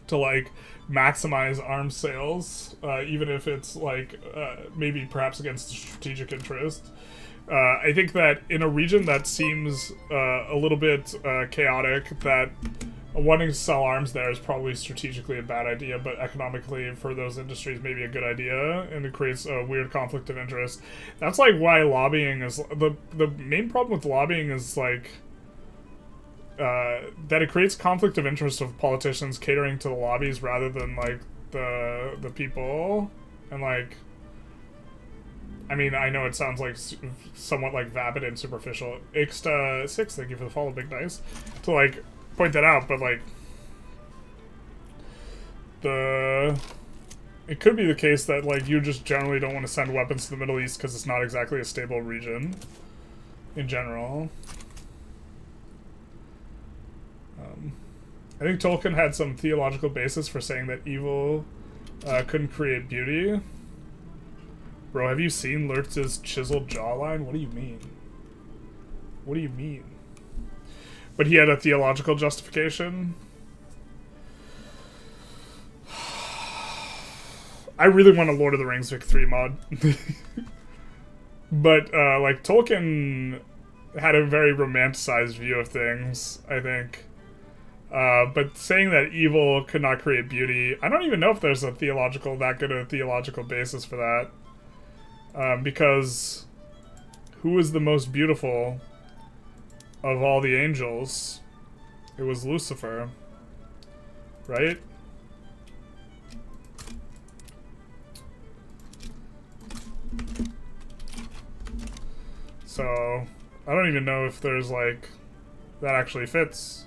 to, like, maximize arms sales, even if it's, like, maybe perhaps against the strategic interest. I think that in a region that seems a little bit chaotic, that wanting to sell arms there is probably strategically a bad idea, but economically for those industries maybe a good idea, and it creates a weird conflict of interest. That's, like, why lobbying is... The main problem with lobbying is, like... that it creates conflict of interest of politicians catering to the lobbies rather than, like, the people. And, like, I mean, I know it sounds like somewhat, like, vapid and superficial. Ixta6, thank you for the follow, big nice. To, like, point that out, but, like, it could be the case that, like, you just generally don't want to send weapons to the Middle East because it's not exactly a stable region in general. I think Tolkien had some theological basis for saying that evil couldn't create beauty. Bro, have you seen Lurtz's chiseled jawline? What do you mean? What do you mean? But he had a theological justification. I really want a Lord of the Rings Vic 3 mod. But, like, Tolkien had a very romanticized view of things, I think. But saying that evil could not create beauty, I don't even know if there's that good a theological basis for that. Because who is the most beautiful of all the angels? It was Lucifer, right? So, I don't even know if there's, like, that actually fits.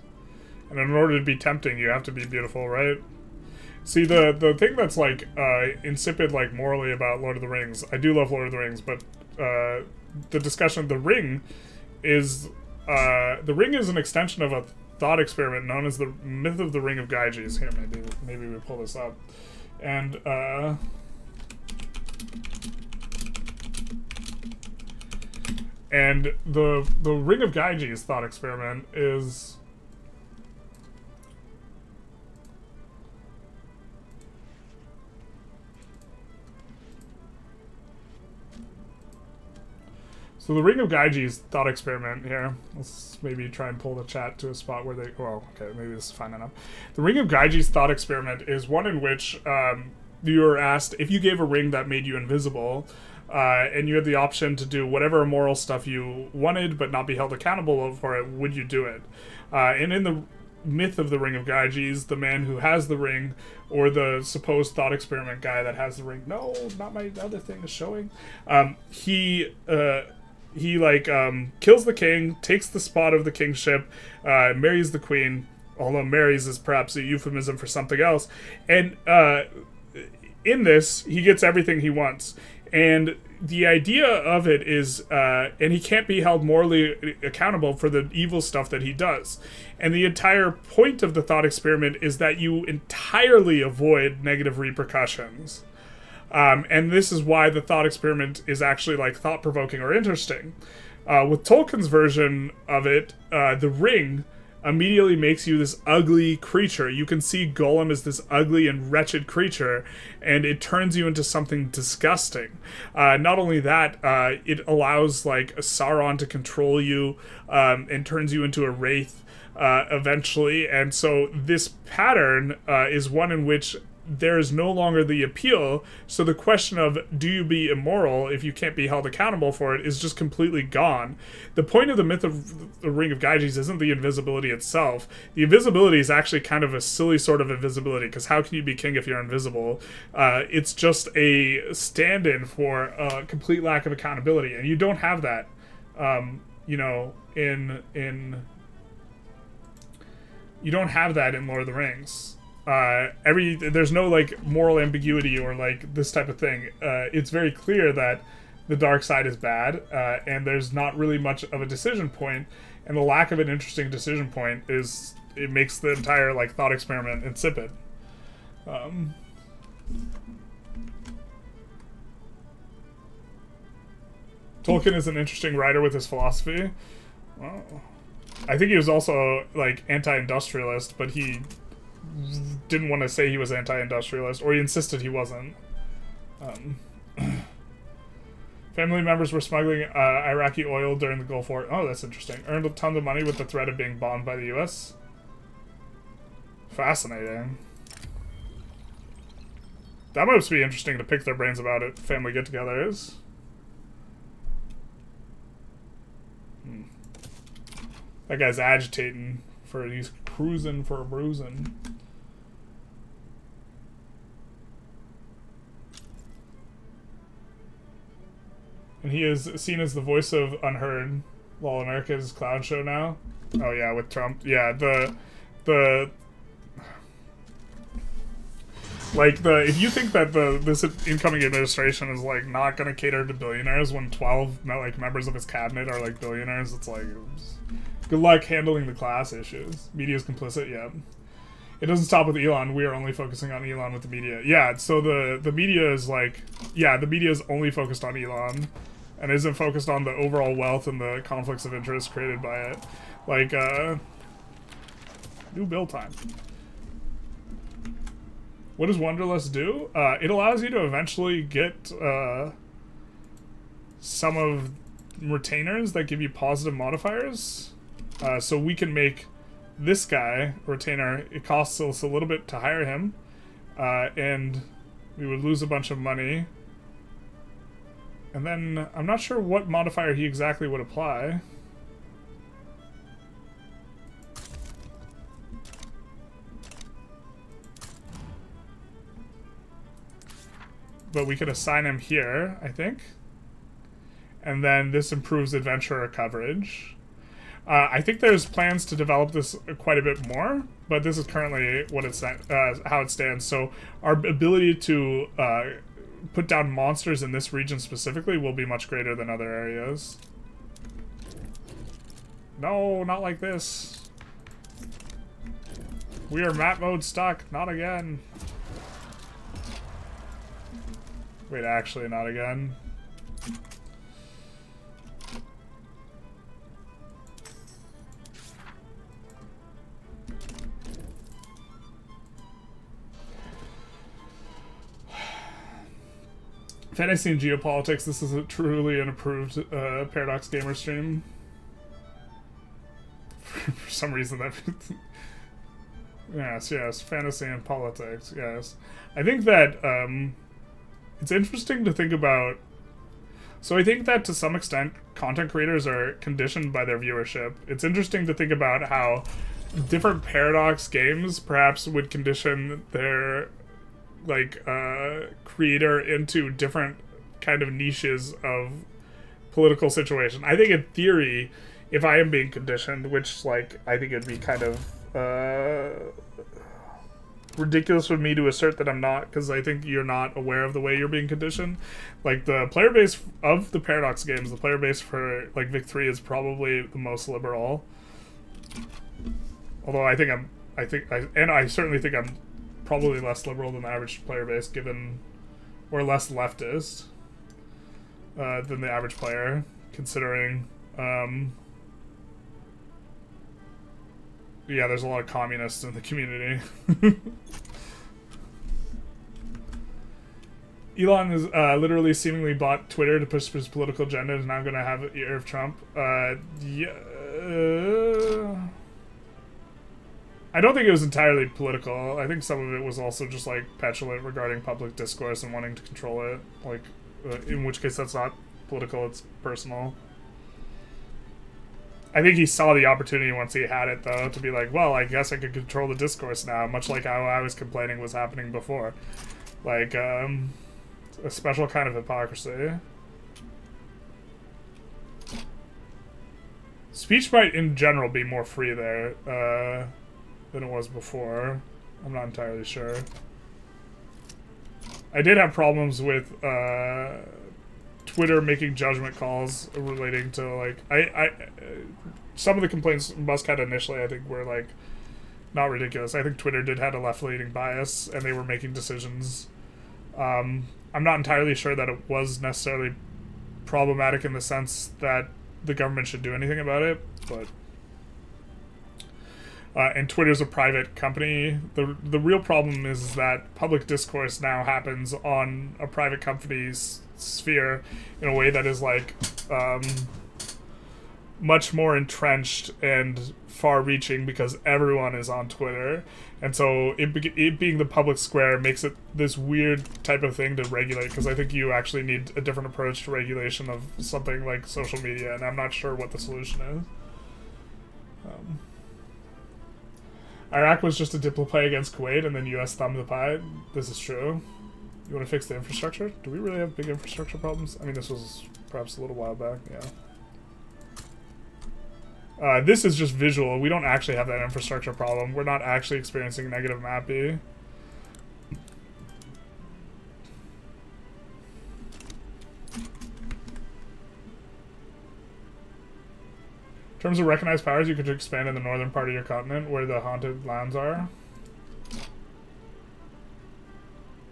And in order to be tempting, you have to be beautiful, right? See, the thing that's, like, insipid, like, morally about Lord of the Rings, I do love Lord of the Rings, but, the discussion of the ring is an extension of a thought experiment known as the myth of the Ring of Gyges. Here, maybe we pull this up. And, the Ring of Gyges thought experiment is... So the Ring of Gyges thought experiment here, let's maybe try and pull the chat to a spot where they, well, okay, maybe this is fine enough. The Ring of Gyges thought experiment is one in which you were asked if you gave a ring that made you invisible, and you had the option to do whatever immoral stuff you wanted but not be held accountable for it, would you do it? And in the myth of the Ring of Gyges, the man who has the ring, or the supposed thought experiment guy that has the ring, no, not my other thing is showing, he kills the king, takes the spot of the kingship, marries the queen, although marries is perhaps a euphemism for something else, and in this, he gets everything he wants. And the idea of it is, and he can't be held morally accountable for the evil stuff that he does. And the entire point of the thought experiment is that you entirely avoid negative repercussions. And this is why the thought experiment is actually, like, thought-provoking or interesting. With Tolkien's version of it, the ring immediately makes you this ugly creature. You can see Gollum as this ugly and wretched creature, and it turns you into something disgusting. Not only that, it allows like Sauron to control you and turns you into a wraith eventually. And so this pattern is one in which there is no longer the appeal, so the question of do you be immoral if you can't be held accountable for it is just completely gone. The point of the myth of the Ring of Gyges isn't the invisibility itself. The invisibility is actually kind of a silly sort of invisibility, because how can you be king if you're invisible? It's just a stand-in for a complete lack of accountability, and you don't have that, you know, you don't have that in Lord of the Rings. There's no like moral ambiguity or like this type of thing. It's very clear that the dark side is bad, and there's not really much of a decision point, and the lack of an interesting decision point it makes the entire like thought experiment insipid. Tolkien is an interesting writer with his philosophy. Well, I think he was also like anti-industrialist, but he didn't want to say he was anti-industrialist, or he insisted he wasn't. Family members were smuggling Iraqi oil during the Gulf War. Oh, that's interesting. Earned a ton of money with the threat of being bombed by the U.S. Fascinating. That must be interesting to pick their brains about at family get-togethers. That guy's agitating he's cruising for a bruising. And he is seen as the voice of Unheard, while America's clown show now. Oh yeah, with Trump. Yeah, if you think that this incoming administration is like not gonna cater to billionaires when 12 like members of his cabinet are like billionaires, it's like good luck handling the class issues. Media's complicit, yeah. It doesn't stop with Elon. We are only focusing on Elon with the media. Yeah, so the media is like, yeah, the media is only focused on Elon and isn't focused on the overall wealth and the conflicts of interest created by it. Like, new bill time. What does Wonderlust do? It allows you to eventually get some of retainers that give you positive modifiers. So we can make this guy retainer. It costs us a little bit to hire him, and we would lose a bunch of money. And then I'm not sure what modifier he exactly would apply. But we could assign him here, I think. And then this improves adventurer coverage. I think there's plans to develop this quite a bit more, but this is currently what it's how it stands. So our ability to put down monsters in this region specifically will be much greater than other areas. No, not like this. We are map mode stuck. Not again. Wait, actually, not again. Fantasy and geopolitics. This is truly an approved Paradox Gamer stream. For some reason that... yes, fantasy and politics, yes. I think that it's interesting to think about... So I think that to some extent, content creators are conditioned by their viewership. It's interesting to think about how different Paradox games perhaps would condition their... like creator into different kind of niches of political situation. I think in theory, if I am being conditioned, which like I think it'd be kind of ridiculous for me to assert that I'm not, because I think you're not aware of the way you're being conditioned. Like the player base of the Paradox games, the player base for like Vic 3 is probably the most liberal. Although I certainly think I'm probably less liberal than the average player base, given, or less leftist than the average player, considering Yeah, there's a lot of communists in the community. Elon is literally seemingly bought Twitter to push his political agenda and is now going to have an ear of Trump. Yeah. I don't think it was entirely political. I think some of it was also just like petulant regarding public discourse and wanting to control it. Like, in which case that's not political, it's personal. I think he saw the opportunity once he had it, though, to be like, well, I guess I could control the discourse now, much like how I was complaining was happening before. Like, a special kind of hypocrisy. Speech might, in general, be more free there, than it was before. I'm not entirely sure. I did have problems with, Twitter making judgment calls relating to, like, some of the complaints Musk had initially, I think, were, like, not ridiculous. I think Twitter did have a left-leaning bias, and they were making decisions. I'm not entirely sure that it was necessarily problematic in the sense that the government should do anything about it, but... and Twitter's a private company. The real problem is that public discourse now happens on a private company's sphere in a way that is like much more entrenched and far-reaching because everyone is on Twitter, and so it being the public square makes it this weird type of thing to regulate, because I think you actually need a different approach to regulation of something like social media, and I'm not sure what the solution is. Iraq was just a diplo play against Kuwait, and then U.S. thumbed the pie. This is true. You want to fix the infrastructure? Do we really have big infrastructure problems? I mean, this was perhaps a little while back, yeah. This is just visual. We don't actually have that infrastructure problem. We're not actually experiencing negative MAPI. In terms of recognized powers, you could expand in the northern part of your continent where the haunted lands are.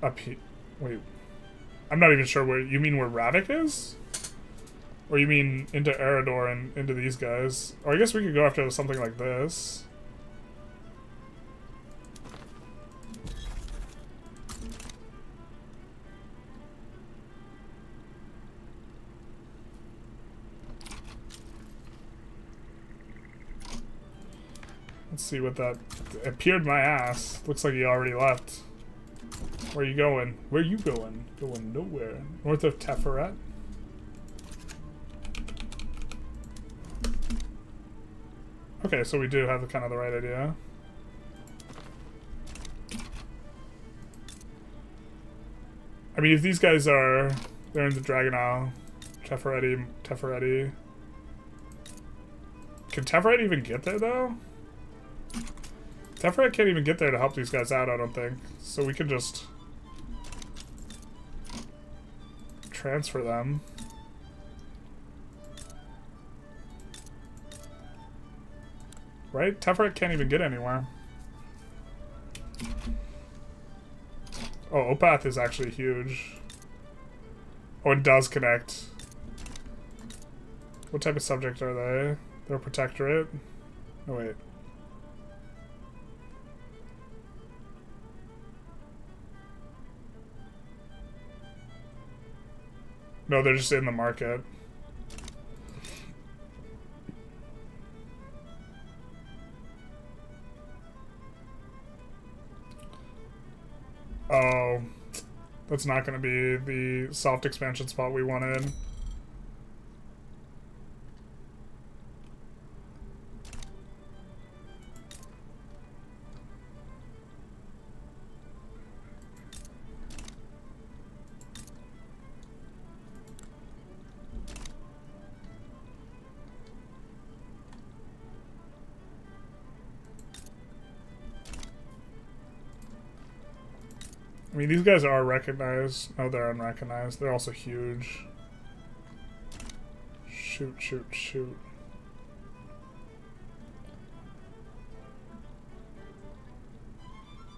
Up here. Wait. I'm not even sure where. You mean where Ravik is? Or you mean into Eredor and into these guys? Or I guess we could go after something like this. Let's see what that... appeared my ass. Looks like he already left. Where are you going? Where are you going? Going nowhere. North of Teferet? Okay, so we do have kind of the right idea. I mean, if these guys are... they're in the Dragon Isle. Tefereti. Can Teferet even get there, though? Teferet can't even get there to help these guys out, I don't think. So we can just... transfer them. Right? Teferet can't even get anywhere. Oh, Opath is actually huge. Oh, it does connect. What type of subject are they? They're a protectorate? Oh, wait. No, they're just in the market. Oh, that's not going to be the soft expansion spot we wanted. I mean, these guys are recognized. No, they're unrecognized. They're also huge. Shoot.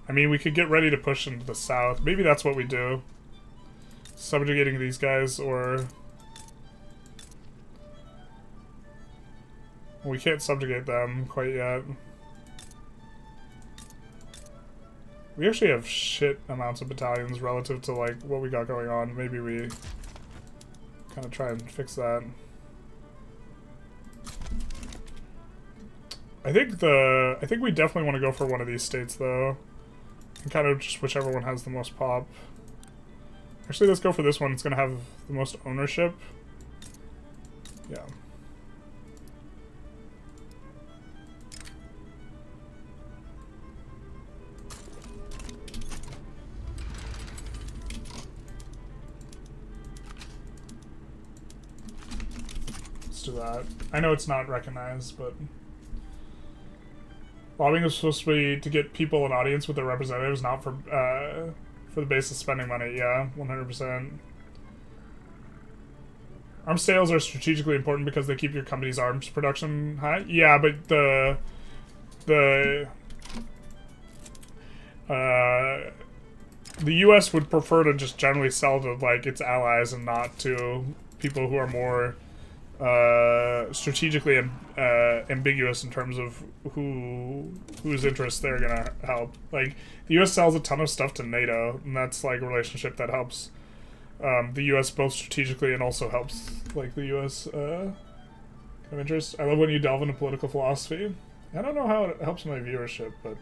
I mean, we could get ready to push into the south. Maybe that's what we do. Subjugating these guys, or... We can't subjugate them quite yet. We actually have shit amounts of battalions relative to like what we got going on. Maybe we kind of try and fix that. I think we definitely want to go for one of these states though. And kind of just whichever one has the most pop. Actually, let's go for this one. It's gonna have the most ownership. Yeah. Do that. I know it's not recognized, but lobbying is supposed to be to get people an audience with their representatives, not for the basis of spending money. Yeah, 100%. Arms sales are strategically important because they keep your company's arms production high. Yeah, but the U.S. would prefer to just generally sell to like its allies and not to people who are more strategically ambiguous in terms of whose interests they're gonna help. Like the U.S. sells a ton of stuff to NATO, and that's like a relationship that helps the U.S. both strategically and also helps like the U.S. Kind of interest. I love when you delve into political philosophy. I don't know how it helps my viewership, but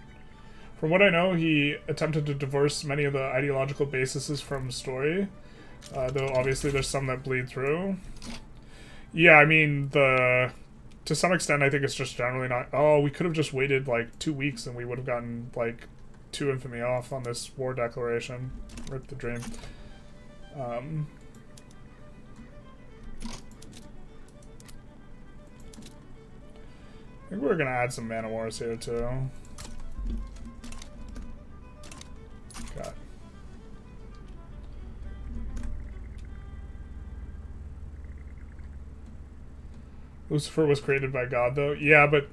from what I know, he attempted to divorce many of the ideological bases from story, though obviously there's some that bleed through. Yeah, I mean, to some extent, I think it's just generally not... Oh, we could have just waited, like, 2 weeks and we would have gotten, like, 2 infamy off on this war declaration. Rip the dream. I think we're gonna add some man of wars here, too. God. Lucifer was created by God, though. Yeah, but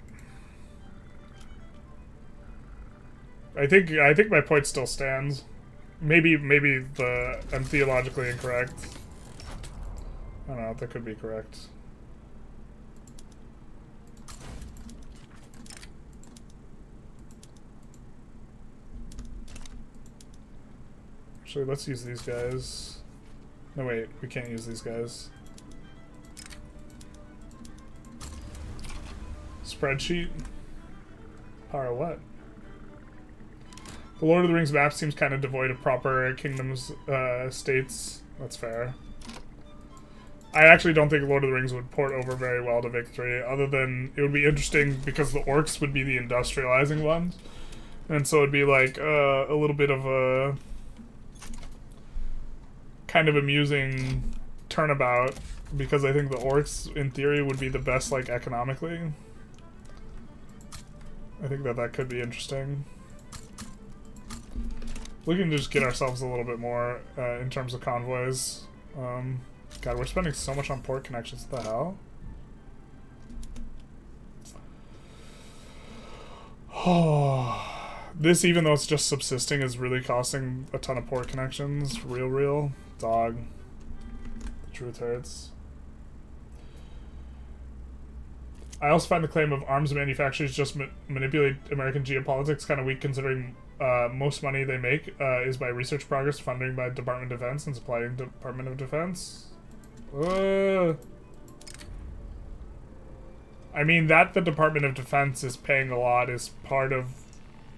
I think my point still stands. Maybe I'm theologically incorrect. I don't know. That could be correct. Actually, let's use these guys. No, wait. We can't use these guys. Spreadsheet? Power what? The Lord of the Rings map seems kind of devoid of proper kingdoms, states. That's fair. I actually don't think Lord of the Rings would port over very well to Victory, other than it would be interesting because the orcs would be the industrializing ones. And so it'd be like a little bit of a kind of amusing turnabout, because I think the orcs, in theory, would be the best, like, economically. I think that could be interesting. We can just get ourselves a little bit more in terms of convoys. God, we're spending so much on port connections. What the hell? Oh, this, even though it's just subsisting, is really costing a ton of port connections. Real dog. The truth hurts. I also find the claim of arms manufacturers just manipulate American geopolitics kind of weak, considering most money they make is by research progress, funding by Department of Defense, and supplying Department of Defense. I mean, that the Department of Defense is paying a lot is part of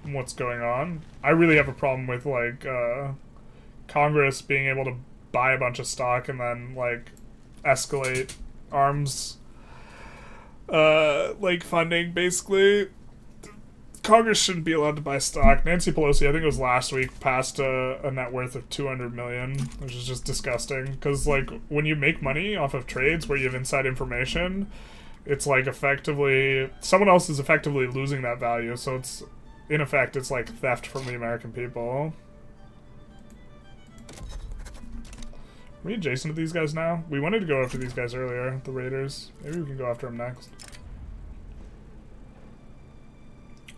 what's going on. I really have a problem with, like, Congress being able to buy a bunch of stock and then, like, escalate arms like funding, basically. Congress shouldn't be allowed to buy stock. Nancy Pelosi, I think it was last week, passed a net worth of $200 million, which is just disgusting. Because, like, when you make money off of trades where you have inside information, it's like effectively someone else is effectively losing that value. So it's, in effect, it's like theft from the American people. Are we adjacent to these guys now? We wanted to go after these guys earlier, the raiders. Maybe we can go after them next.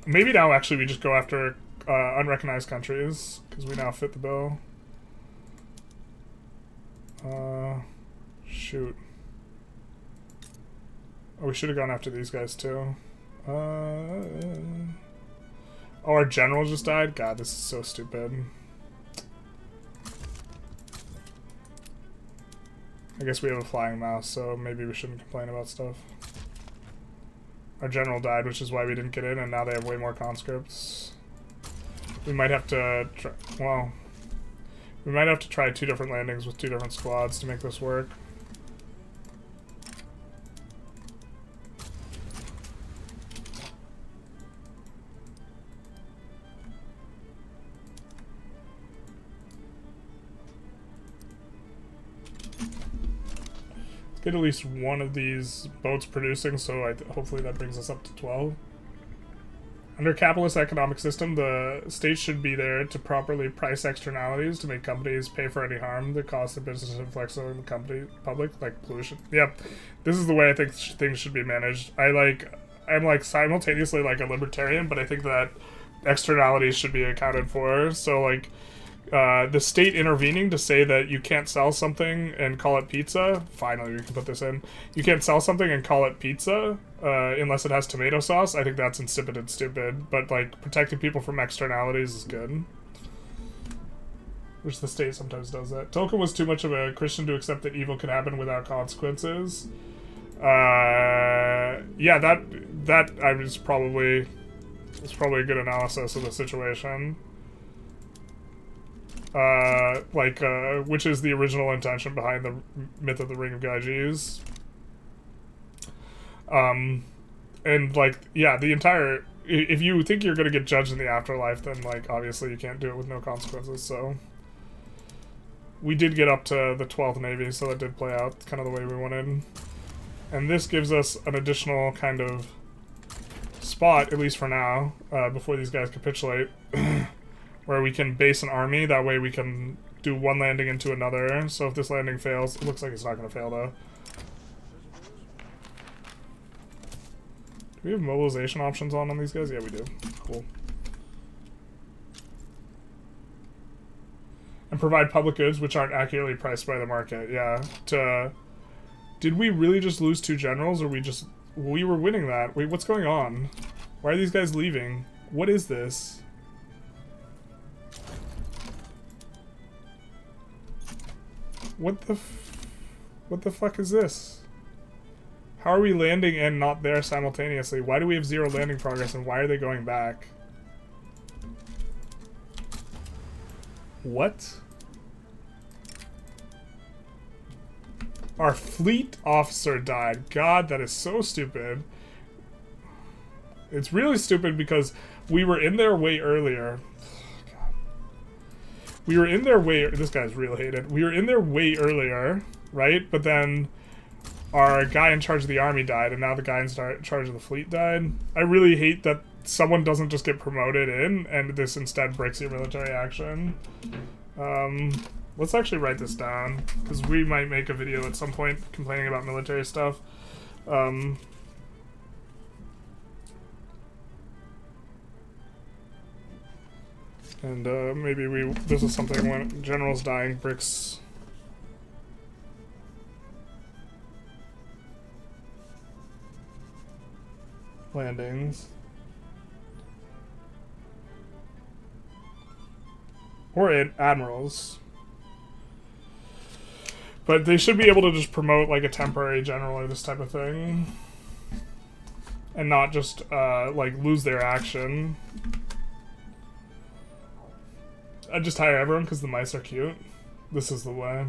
Maybe now, actually, we just go after unrecognized countries, because we now fit the bill. Shoot. Oh, we should have gone after these guys too. Oh, our general just died? God, this is so stupid. I guess we have a flying mouse, so maybe we shouldn't complain about stuff. Our general died, which is why we didn't get in, and now they have way more conscripts. We might have to try, well, we might have to try 2 different landings with 2 different squads to make this work. Get at least one of these boats producing, so hopefully that brings us up to 12. Under capitalist economic system, the state should be there to properly price externalities to make companies pay for any harm that cause the business inflicts on the public, like pollution. Yep, this is the way I think things should be managed. I'm like simultaneously like a libertarian, but I think that externalities should be accounted for. So like, the state intervening to say that you can't sell something and call it pizza. Finally, we can put this in. You can't sell something and call it pizza unless it has tomato sauce. I think that's insipid and stupid. But like protecting people from externalities is good. Which the state sometimes does that. Tolkien was too much of a Christian to accept that evil can happen without consequences. Yeah, that I was probably a good analysis of the situation. Which is the original intention behind the myth of the Ring of Gyges. And like, yeah, the entire, if you think you're gonna get judged in the afterlife, then like, obviously you can't do it with no consequences, so. We did get up to the 12th Navy, so that did play out kind of the way we wanted. And this gives us an additional kind of spot, at least for now, before these guys capitulate. Where we can base an army, that way we can do one landing into another. So if this landing fails, it looks like it's not going to fail though. Do we have mobilization options on these guys? Yeah, we do. Cool. And provide public goods which aren't accurately priced by the market. Yeah. Did we really just lose 2 generals, or we were winning that? Wait, what's going on? Why are these guys leaving? What is this? What the fuck is this? How are we landing and not there simultaneously? Why do we have 0 landing progress, and why are they going back? What? Our fleet officer died. God, that is so stupid. It's really stupid because we were in there way earlier. We were in there this guy's real hated. We were in there way earlier, right? But then our guy in charge of the army died, and now the guy in charge of the fleet died. I really hate that someone doesn't just get promoted in, and this instead breaks your military action. Let's actually write this down, because we might make a video at some point complaining about military stuff. And maybe this is something when generals dying bricks. Landings. Or admirals. But they should be able to just promote like a temporary general or this type of thing. And not just like lose their action. I just hire everyone because the mice are cute. This is the way.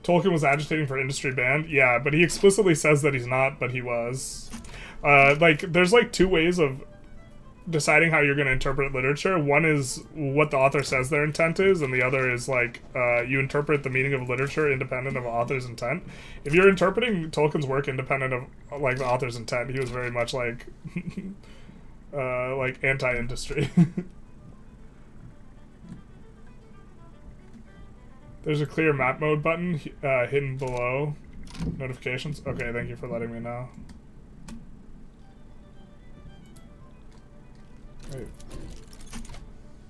Tolkien was agitating for industry ban. Yeah, but he explicitly says that he's not, but he was. Like, there's like 2 ways of deciding how you're going to interpret literature. One is what the author says their intent is, and the other is like you interpret the meaning of literature independent of author's intent. If you're interpreting Tolkien's work independent of like the author's intent, he was very much like anti-industry. There's a clear map mode button hidden below notifications. Okay, thank you for letting me know. Wait.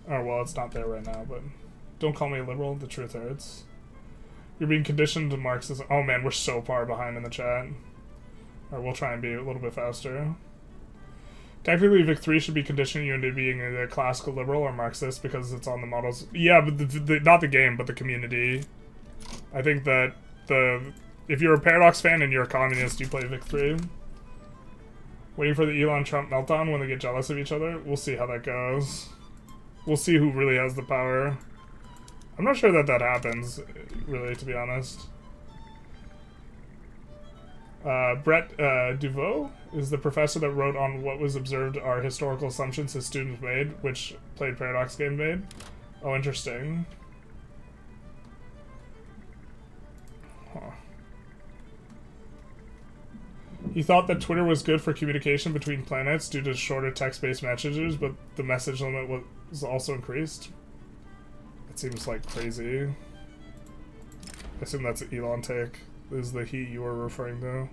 Oh, well, it's not there right now, but don't call me a liberal. The truth hurts. You're being conditioned to Marxism. Oh, man, we're so far behind in the chat. Or we'll try and be a little bit faster. Technically, Vic 3 should be conditioning you into being either classical liberal or Marxist because it's on the models. Yeah, but not the game, but the community. I think that if you're a Paradox fan and you're a communist, you play Vic 3. Waiting for the Elon Trump meltdown when they get jealous of each other. We'll see how that goes. We'll see who really has the power. I'm not sure that happens, really, to be honest. Brett Duveau is the professor that wrote on what was observed are historical assumptions his students made, which Played Paradox game made. Oh, interesting. Huh. He thought that Twitter was good for communication between planets due to shorter text-based messages, but the message limit was also increased. It seems like crazy. I assume that's an Elon take. Is the he you were referring to.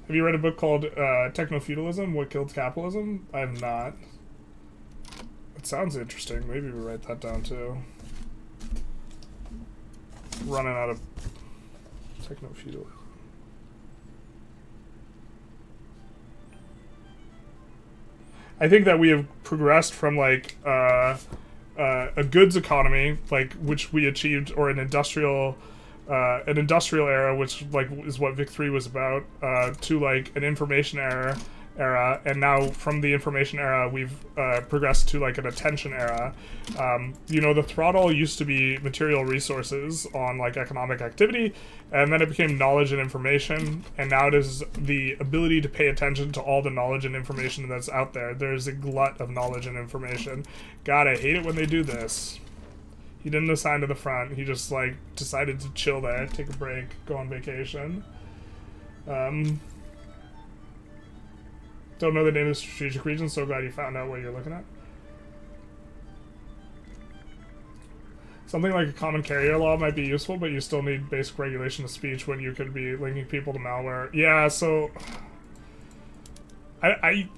Have you read a book called Techno-Feudalism, What Killed Capitalism? I have not. It sounds interesting. Maybe we write that down too. Running out of Techno-Feudalism. I think that we have progressed from like a goods economy, like which we achieved, or an industrial era, which like is what Vic 3 was about, to like an information era, and now from the information era we've progressed to like an attention era. You know, the throttle used to be material resources on like economic activity, and then it became knowledge and information, and now it is the ability to pay attention to all the knowledge and information that's out there. There's a glut of knowledge and information. God, I hate it when they do this. He didn't assign to the front. He just, like, decided to chill there, take a break, go on vacation. Don't know the name of the strategic region, so glad you found out what you're looking at. Something like a common carrier law might be useful, but you still need basic regulation of speech when you could be linking people to malware. Yeah, so... I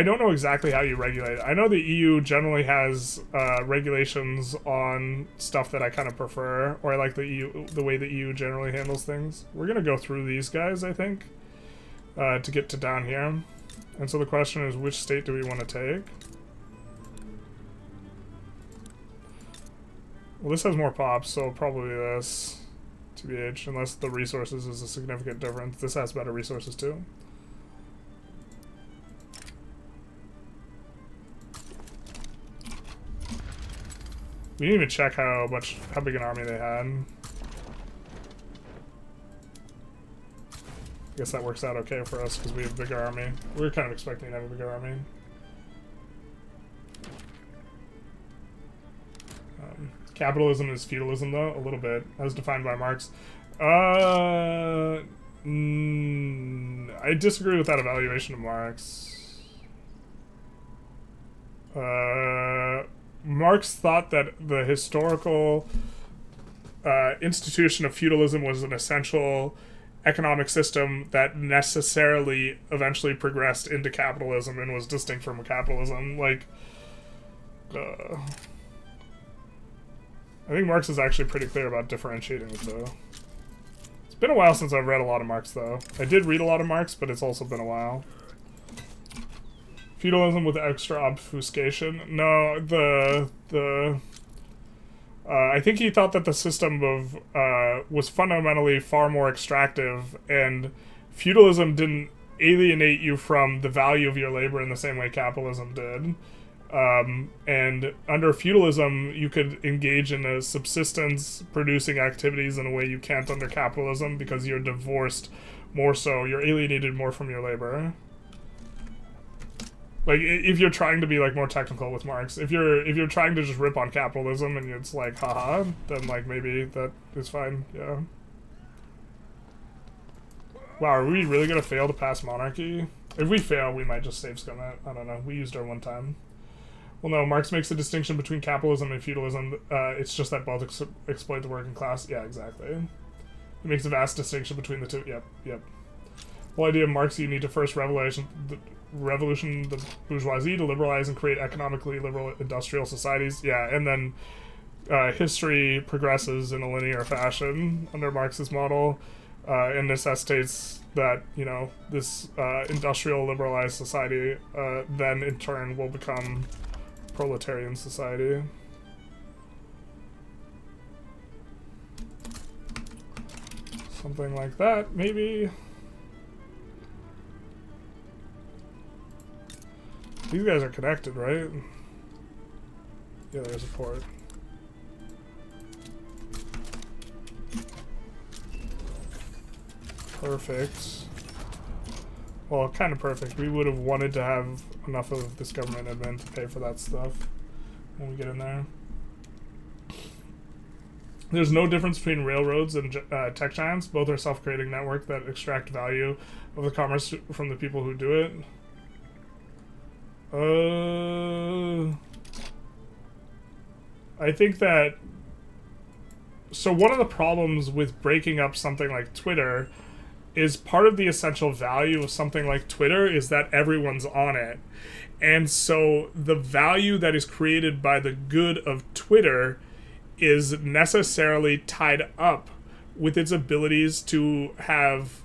don't know exactly how you regulate it. I know the EU generally has regulations on stuff that I kind of prefer, or I like the way the EU generally handles things. We're gonna go through these guys, I think, to get to down here. And so the question is, which state do we want to take? Well, this has more pops, so probably this, TBH, unless the resources is a significant difference. This has better resources too. We didn't even check how big an army they had. I guess that works out okay for us because we have a bigger army. We were kind of expecting to have a bigger army. Capitalism is feudalism, though, a little bit, as defined by Marx. I disagree with that evaluation of Marx. Marx thought that the historical institution of feudalism was an essential economic system that necessarily eventually progressed into capitalism and was distinct from capitalism. Like, I think Marx is actually pretty clear about differentiating the two. It's been a while since I've read a lot of Marx, though. I did read a lot of Marx, but it's also been a while. Feudalism with extra obfuscation. No, I think he thought that the system of was fundamentally far more extractive, and feudalism didn't alienate you from the value of your labor in the same way capitalism did. And under feudalism, you could engage in a subsistence producing activities in a way you can't under capitalism because you're divorced more so. You're alienated more from your labor. Like, if you're trying to be, like, more technical with Marx, if you're trying to just rip on capitalism and it's like, haha, then, like, maybe that is fine, yeah. Wow, are we really gonna fail to pass monarchy? If we fail, we might just save scum it. I don't know. We used our one time. Well, no, Marx makes a distinction between capitalism and feudalism. It's just that both exploit the working class. Yeah, exactly. He makes a vast distinction between the two. Yep. The whole idea of Marx, you need to first revolution the bourgeoisie to liberalize and create economically liberal industrial societies. Yeah, and then history progresses in a linear fashion under Marx's model. and necessitates that, you know, this industrial liberalized society then in turn will become proletarian society. Something like that, maybe. These guys are connected, right? Yeah, there's a port. Perfect. Well, kind of perfect. We would have wanted to have enough of this government admin to pay for that stuff when we get in there. There's no difference between railroads and tech giants. Both are self-creating networks that extract value of the commerce from the people who do it. I think that... So one of the problems with breaking up something like Twitter is part of the essential value of something like Twitter is that everyone's on it. And so the value that is created by the good of Twitter is necessarily tied up with its abilities to have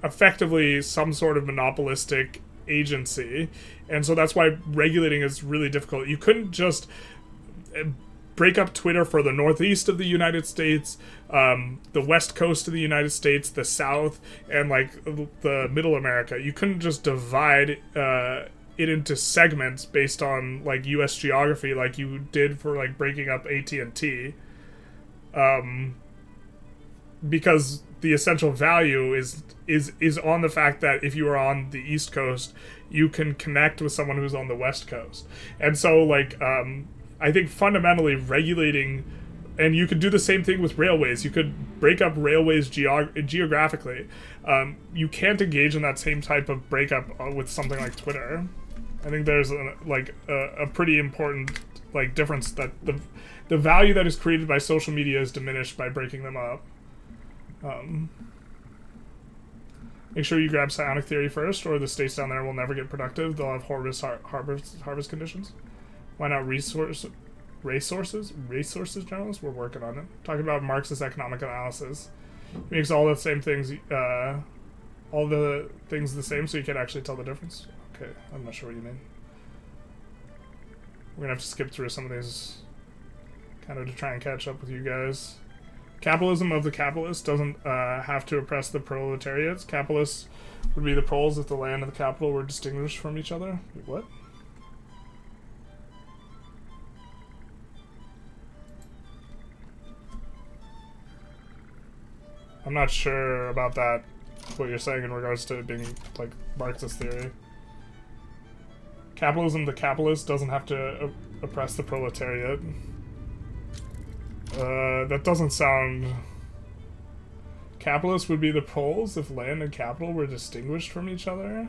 effectively some sort of monopolistic agency. And so that's why regulating is really difficult. You couldn't just break up Twitter for the northeast of the United States, the west coast of the United States, the south, and like the middle America. You couldn't just divide it into segments based on like U.S. geography like you did for like breaking up AT&T, because the essential value is on the fact that if you are on the East Coast, you can connect with someone who's on the West Coast. And so like I think fundamentally regulating, and you could do the same thing with railways. You could break up railways geographically. You can't engage in that same type of breakup with something like Twitter. I think there's a pretty important like difference that the value that is created by social media is diminished by breaking them up. Make sure you grab psionic theory first, or the states down there will never get productive. They'll have harvest conditions. Why not resources journalists? We're working on it. Talking about Marxist economic analysis. It makes all the same things, all the things the same, so you can't actually tell the difference. Okay, I'm not sure what you mean. We're gonna have to skip through some of these kind of to try and catch up with you guys. Capitalism of the capitalists doesn't have to oppress the proletariats. Capitalists would be the proles if the land and the capital were distinguished from each other. Wait, what? I'm not sure about that, what you're saying in regards to it being like Marxist theory. Capitalism, the capitalist, doesn't have to oppress the proletariat. That doesn't sound... Capitalists would be the proles if land and capital were distinguished from each other?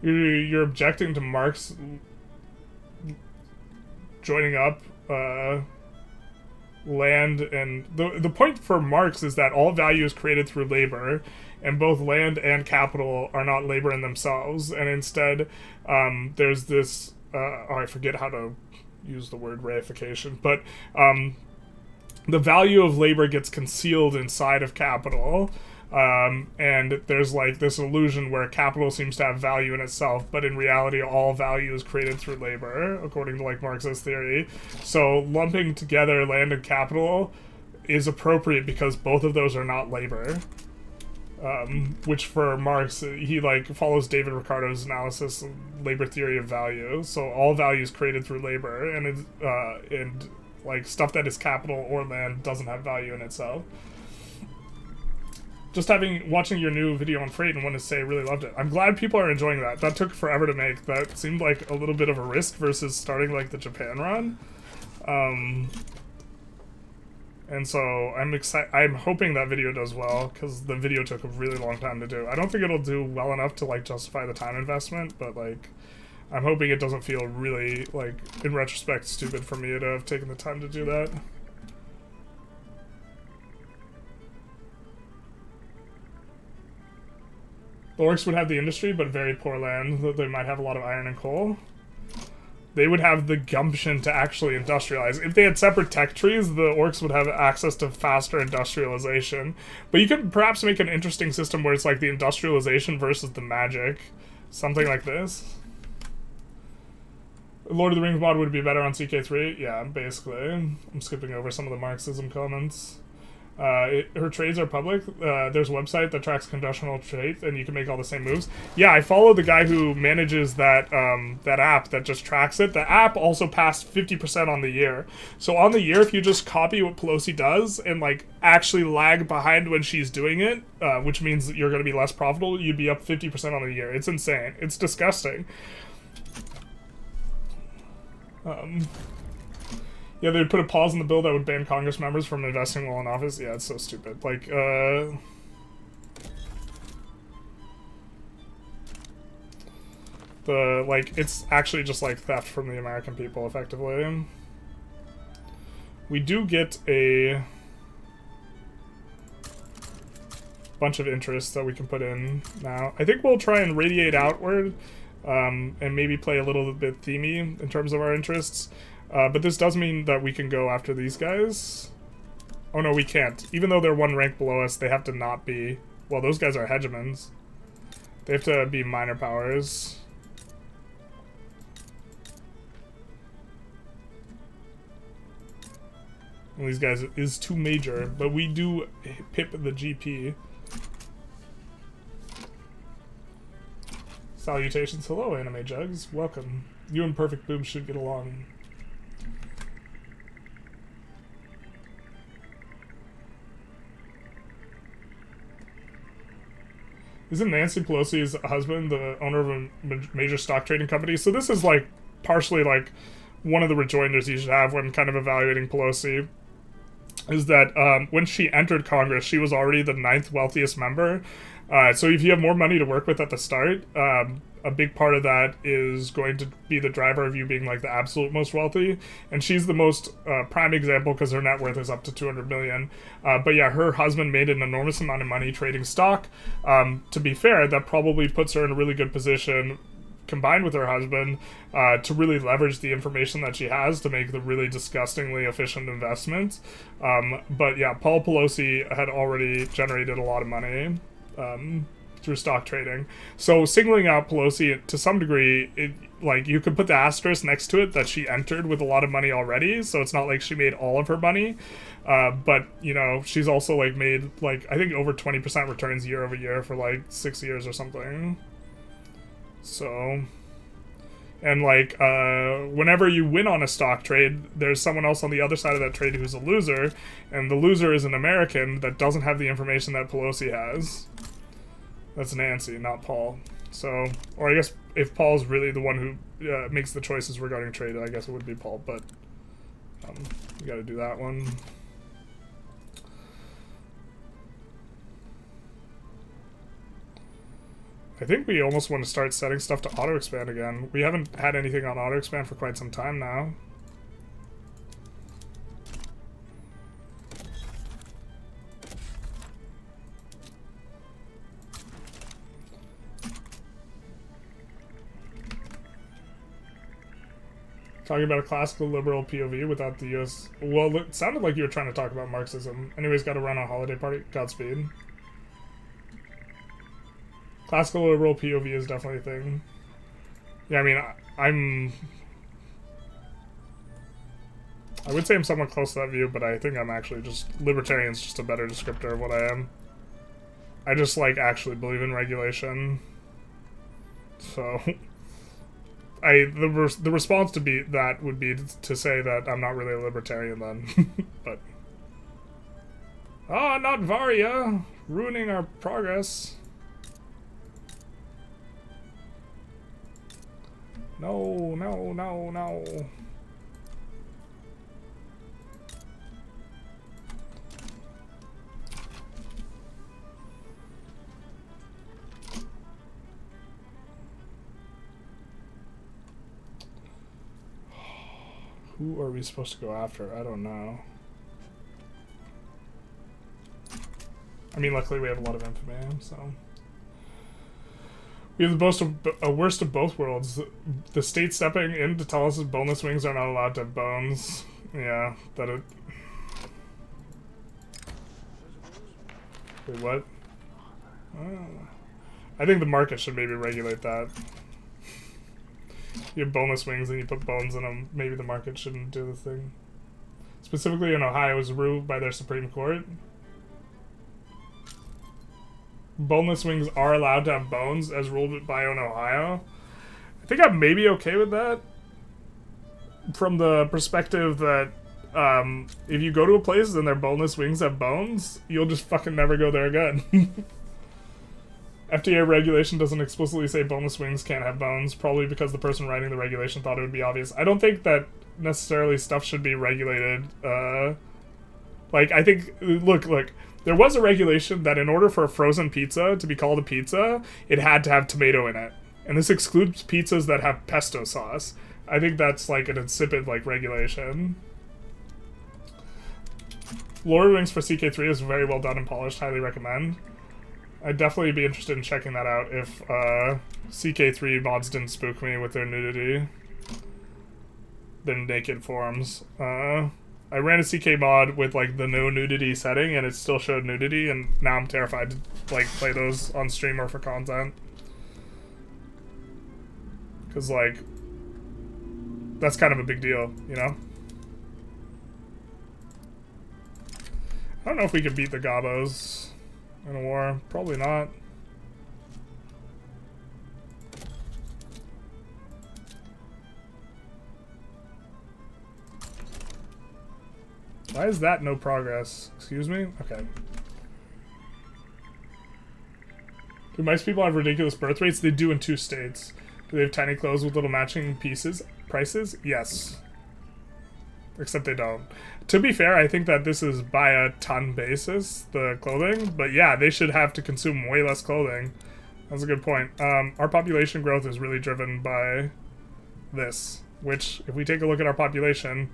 You're objecting to Marx joining up land, and the point for Marx is that all value is created through labor, and both land and capital are not labor in themselves, and instead there's this I forget how to use the word reification, but the value of labor gets concealed inside of capital, and there's like this illusion where capital seems to have value in itself, but in reality all value is created through labor, according to like Marxist theory. So lumping together land and capital is appropriate because both of those are not labor, which for Marx, he like follows David Ricardo's analysis of labor theory of value. So all value is created through labor, and it's, and like stuff that is capital or land doesn't have value in itself. Just watching your new video on freight and want to say I really loved it. I'm glad people are enjoying that. That took forever to make. That seemed like a little bit of a risk versus starting like the Japan run. And so I'm hoping that video does well, because the video took a really long time to do. I don't think it'll do well enough to like justify the time investment, but like I'm hoping it doesn't feel really like in retrospect stupid for me to have taken the time to do that. The orcs would have the industry, but very poor land. They might have a lot of iron and coal. They would have the gumption to actually industrialize. If they had separate tech trees, the orcs would have access to faster industrialization. But you could perhaps make an interesting system where it's like the industrialization versus the magic. Something like this. Lord of the Rings mod would be better on CK3? Yeah, basically. I'm skipping over some of the Marxism comments. Her trades are public. There's a website that tracks conventional trades, and you can make all the same moves. Yeah, I follow the guy who manages that that app that just tracks it. The app also passed 50% on the year. So on the year, if you just copy what Pelosi does and like actually lag behind when she's doing it, which means that you're going to be less profitable, you'd be up 50% on the year. It's insane. It's disgusting. Yeah, they'd put a pause in the bill that would ban Congress members from investing while in office. Yeah, it's so stupid. Like, it's actually just like theft from the American people, effectively. We do get a bunch of interests that we can put in now. I think we'll try and radiate outward, and maybe play a little bit themey in terms of our interests. But this does mean that we can go after these guys. Oh no, we can't. Even though they're one rank below us, they have to not be... Well, those guys are hegemons. They have to be minor powers. Well, these guys is too major, but we do pip the GP. Salutations. Hello, anime jugs. Welcome. You and Perfect Boom should get along. Isn't Nancy Pelosi's husband the owner of a major stock trading company? So this is like partially like one of the rejoinders you should have when kind of evaluating Pelosi. Is that when she entered Congress, she was already the 9th wealthiest member. So if you have more money to work with at the start, a big part of that is going to be the driver of you being like the absolute most wealthy. And she's the most prime example because her net worth is up to 200 million. But yeah, her husband made an enormous amount of money trading stock. To be fair, that probably puts her in a really good position, combined with her husband, to really leverage the information that she has to make the really disgustingly efficient investments. But yeah, Paul Pelosi had already generated a lot of money through stock trading. So singling out Pelosi to some degree, like you could put the asterisk next to it that she entered with a lot of money already, so it's not like she made all of her money. But you know, she's also like made like I think over 20% returns year over year for like 6 years or something. So, and like whenever you win on a stock trade, there's someone else on the other side of that trade who's a loser, and the loser is an American that doesn't have the information that Pelosi has. That's Nancy, not Paul. So, or I guess if Paul's really the one who makes the choices regarding trade, I guess it would be Paul, but you gotta do that one. I think we almost want to start setting stuff to auto-expand again. We haven't had anything on auto-expand for quite some time now. Talking about a classical liberal POV without the US... Well, it sounded like you were trying to talk about Marxism. Anyways, gotta run a holiday party. Godspeed. Classical liberal POV is definitely a thing. Yeah, I mean, I would say I'm somewhat close to that view, but I think I'm actually just... Libertarian's just a better descriptor of what I am. I just, like, actually believe in regulation. So... the response to that would be to say that I'm not really a libertarian then. But... Ah, not Varia! Ruining our progress. No, no, no, no. Who are we supposed to go after? I don't know. I mean, luckily we have a lot of infamy, so... We have a worst of both worlds. The state stepping in to tell us that boneless wings are not allowed to have bones. Yeah, that it... Wait, what? I think the market should maybe regulate that. You have boneless wings and you put bones in them. Maybe the market shouldn't do the thing. Specifically in Ohio, it was ruled by their Supreme Court. Boneless wings are allowed to have bones, as ruled by in Ohio. I think I'm maybe okay with that. From the perspective that if you go to a place and their boneless wings have bones, you'll just fucking never go there again. FDA regulation doesn't explicitly say boneless wings can't have bones, probably because the person writing the regulation thought it would be obvious. I don't think that necessarily stuff should be regulated. Like, I think, look, there was a regulation that in order for a frozen pizza to be called a pizza, it had to have tomato in it. And this excludes pizzas that have pesto sauce. I think that's like an insipid, like, regulation. Lord Wings for CK3 is very well done and polished, highly recommend. I'd definitely be interested in checking that out if CK3 mods didn't spook me with their nudity. Their naked forms. I ran a CK mod with like the no nudity setting and it still showed nudity, and now I'm terrified to like play those on stream or for content. Cause like, that's kind of a big deal, you know? I don't know if we could beat the Gabos in a war. Probably not. Why is that no progress? Excuse me? Okay. Do mice people have ridiculous birth rates? They do in 2 states. Do they have tiny clothes with little matching prices? Yes. Except they don't. To be fair, I think that this is by a ton basis, the clothing. But yeah, they should have to consume way less clothing. That's a good point. Our population growth is really driven by this. Which, if we take a look at our population,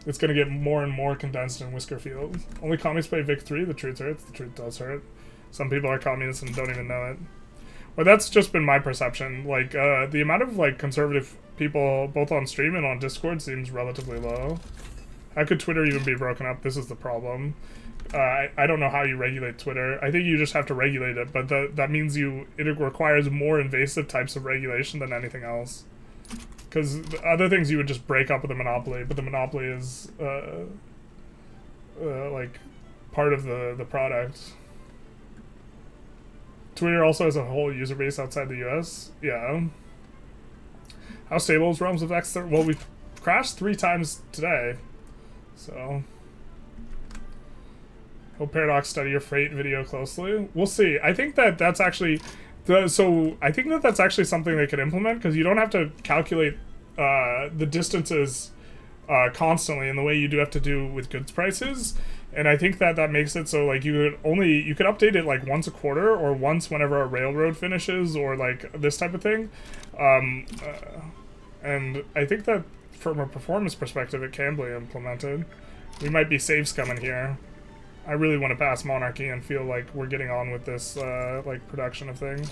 it's going to get more and more condensed in Whiskerfield. Only commies play Vic 3, the truth hurts. The truth does hurt. Some people are communists and don't even know it. Well, that's just been my perception. Like, the amount of, like, conservative people, both on stream and on Discord, seems relatively low. How could Twitter even be broken up? This is the problem. I don't know how you regulate Twitter. I think you just have to regulate it, but that means it requires more invasive types of regulation than anything else. Because other things you would just break up with a monopoly, but the monopoly is, like, part of the product. Twitter also has a whole user base outside the US. Yeah. How stable is Realms of X? Well, we've crashed 3 times today. So. Hope Paradox study your freight video closely. We'll see. I think that that's actually... I think that that's actually something they could implement, because you don't have to calculate the distances constantly in the way you do have to do with goods prices. And I think that makes it so like you could update it like once a quarter or once whenever a railroad finishes or like this type of thing. And I think that from a performance perspective it can be implemented. We might be save scumming here. I really want to pass monarchy and feel like we're getting on with this like production of things.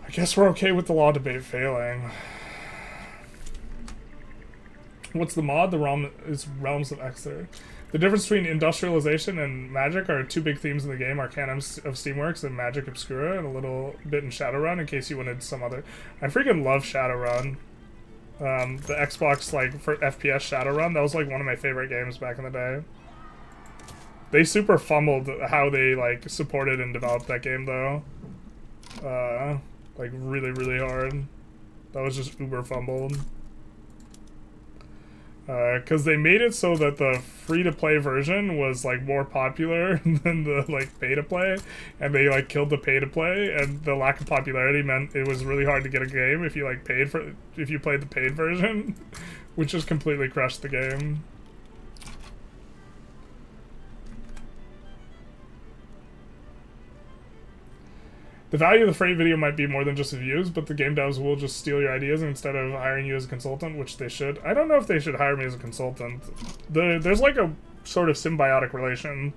I guess we're okay with the law debate failing. What's the mod? The realm is Realms of Exeter. The difference between industrialization and magic are 2 big themes in the game: Arcanum of Steamworks and Magic Obscura, and a little bit in Shadowrun, in case you wanted some other. I freaking love Shadowrun. The Xbox, like, for FPS Shadowrun, that was, like, one of my favorite games back in the day. They super fumbled how they, like, supported and developed that game, though. Like, really, really hard. That was just uber fumbled. Because they made it so that the free-to-play version was, like, more popular than the, like, pay-to-play, and they, like, killed the pay-to-play, and the lack of popularity meant it was really hard to get a game if you, like, if you played the paid version, which just completely crushed the game. The value of the freight video might be more than just the views, but the game devs will just steal your ideas instead of hiring you as a consultant, which they should. I don't know if they should hire me as a consultant. There's like a sort of symbiotic relation.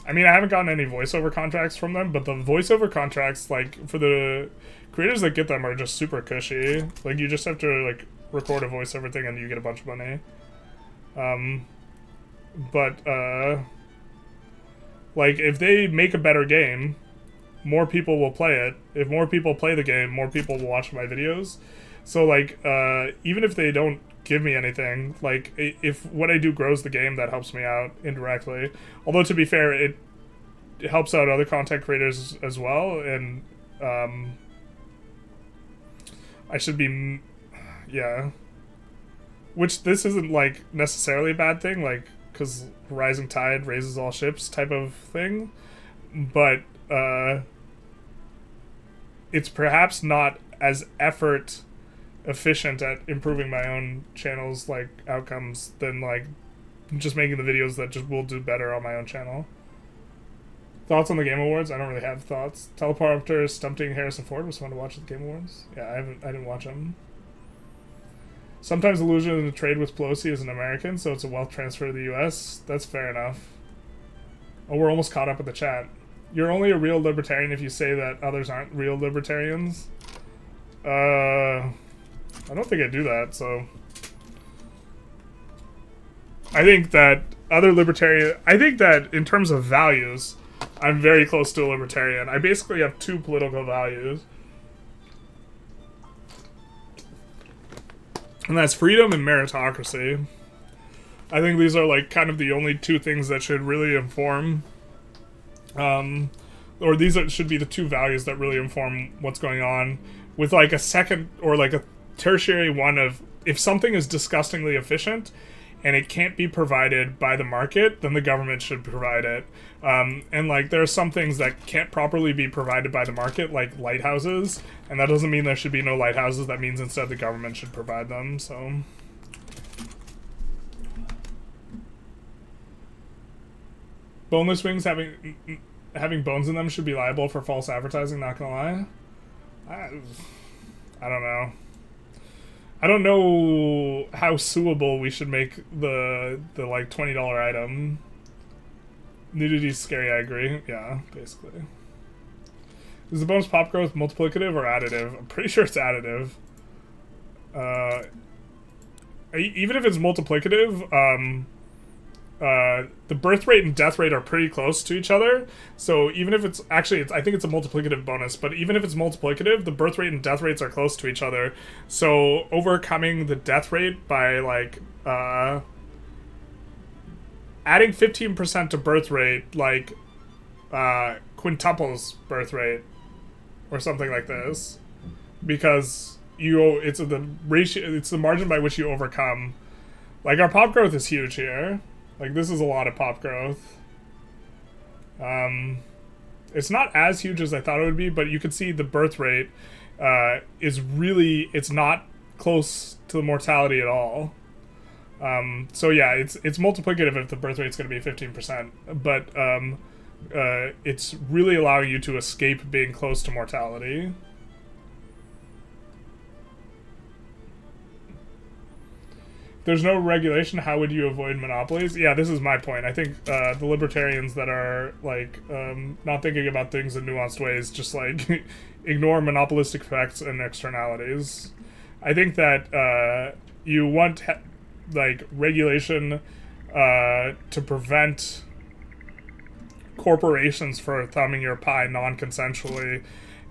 I mean, I haven't gotten any voiceover contracts from them, but the voiceover contracts, like, for the creators that get them are just super cushy. Like, you just have to, like, record a voiceover thing and you get a bunch of money. Like, if they make a better game, more people will play it. If more people play the game, more people will watch my videos. So, like, even if they don't give me anything, like, if what I do grows the game, that helps me out indirectly. Although, to be fair, it helps out other content creators as well, and, I should be, yeah. Which, this isn't, like, necessarily a bad thing, like, because rising tide raises all ships type of thing, but, it's perhaps not as effort efficient at improving my own channel's, like, outcomes than, like, just making the videos that just will do better on my own channel. Thoughts on the Game Awards? I don't really have thoughts. Teleporter stumping Harrison Ford was fun to watch at the Game Awards. Yeah, I didn't watch them. Sometimes illusion in a trade with Pelosi is an American, so it's a wealth transfer to the U.S. That's fair enough. Oh, we're almost caught up with the chat. You're only a real libertarian if you say that others aren't real libertarians. I don't think I do that, so... I think that in terms of values, I'm very close to a libertarian. I basically have two political values. And that's freedom and meritocracy. I think these are, like, kind of the only two things that should really inform... or these should be the two values that really inform what's going on, with, like, a second or, like, a tertiary one of, if something is disgustingly efficient and it can't be provided by the market, then the government should provide it. And, like, there are some things that can't properly be provided by the market, like lighthouses, and that doesn't mean there should be no lighthouses. That means instead the government should provide them, so... Boneless wings having bones in them should be liable for false advertising, not gonna lie. I don't know. I don't know how suable we should make the like $20 item. Nudity's scary, I agree. Yeah, basically. Is the bonus pop growth multiplicative or additive? I'm pretty sure it's additive. Even if it's multiplicative, the birth rate and death rate are pretty close to each other. So even if it's actually, I think it's a multiplicative bonus, but even if it's multiplicative, the birth rate and death rates are close to each other. So overcoming the death rate by, like, adding 15% to birth rate, like, quintuples birth rate or something like this, because it's the ratio, it's the margin by which you overcome. Like, our pop growth is huge here. Like, this is a lot of pop growth. It's not as huge as I thought it would be, but you can see the birth rate is really, it's not close to the mortality at all. So yeah, it's multiplicative if the birth rate's going to be 15%, but it's really allowing you to escape being close to mortality. There's no regulation, how would you avoid monopolies? Yeah, this is my point. I think the libertarians that are, like, not thinking about things in nuanced ways just, like, ignore monopolistic effects and externalities. I think that you want, like, regulation to prevent corporations for thumbing your pie non-consensually,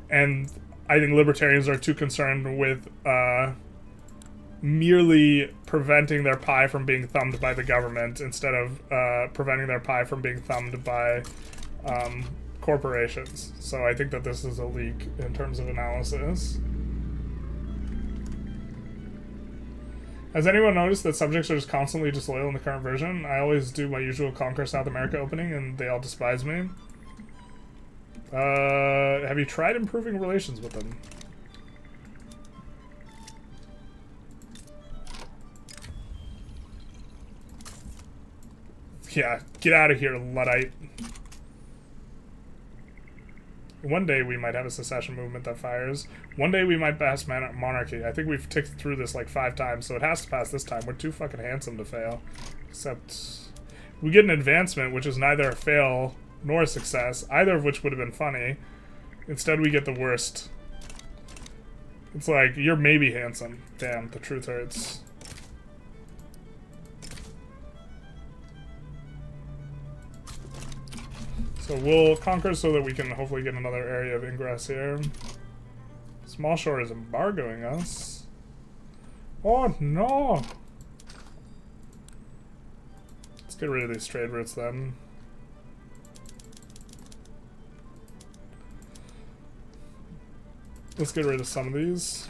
and I think libertarians are too concerned with merely preventing their pie from being thumbed by the government instead of preventing their pie from being thumbed by corporations. So I think that this is a leak in terms of analysis. Has anyone noticed that subjects are just constantly disloyal in the current version? I always do my usual Conquer South America opening and they all despise me. Have you tried improving relations with them? Yeah, get out of here, Luddite. One day we might have a secession movement that fires. One day we might pass monarchy. I think we've ticked through this like 5 times, so it has to pass this time. We're too fucking handsome to fail. Except we get an advancement, which is neither a fail nor success, either of which would have been funny. Instead, we get the worst. It's like, you're maybe handsome. Damn, the truth hurts. So we'll conquer so that we can hopefully get another area of ingress here. Small Shore is embargoing us. Oh no! Let's get rid of these trade routes then. Let's get rid of some of these.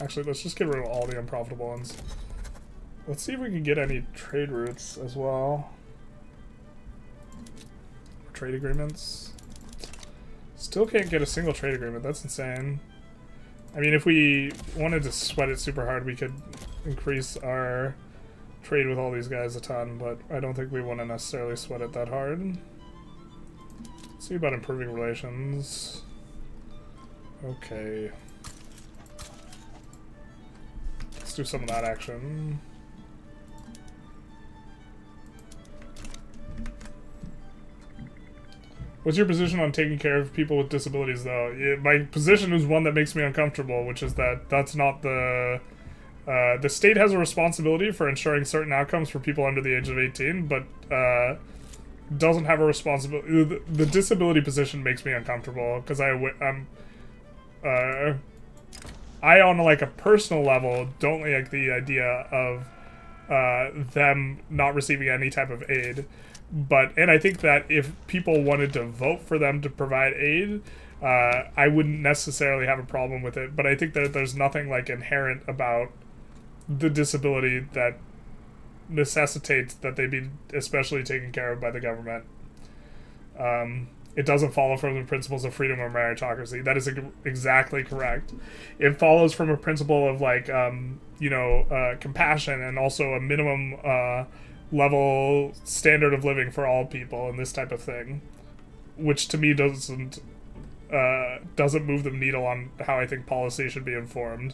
Actually, let's just get rid of all the unprofitable ones. Let's see if we can get any trade routes as well. Trade agreements. Still can't get a single trade agreement. That's insane. I mean, if we wanted to sweat it super hard, we could increase our trade with all these guys a ton, but I don't think we want to necessarily sweat it that hard. Let's see about improving relations. Okay. Let's do some of that action. What's your position on taking care of people with disabilities, though? My position is one that makes me uncomfortable, which is that that's not the... the state has a responsibility for ensuring certain outcomes for people under the age of 18, but doesn't have a responsibility... The disability position makes me uncomfortable, because I, on, like, a personal level, don't like the idea of them not receiving any type of aid. And I think that if people wanted to vote for them to provide aid, I wouldn't necessarily have a problem with it. But I think that there's nothing like inherent about the disability that necessitates that they be especially taken care of by the government. It doesn't follow from the principles of freedom or meritocracy. That is exactly correct. It follows from a principle of like, compassion and also a minimum level standard of living for all people and this type of thing, which to me doesn't move the needle on how I think policy should be informed.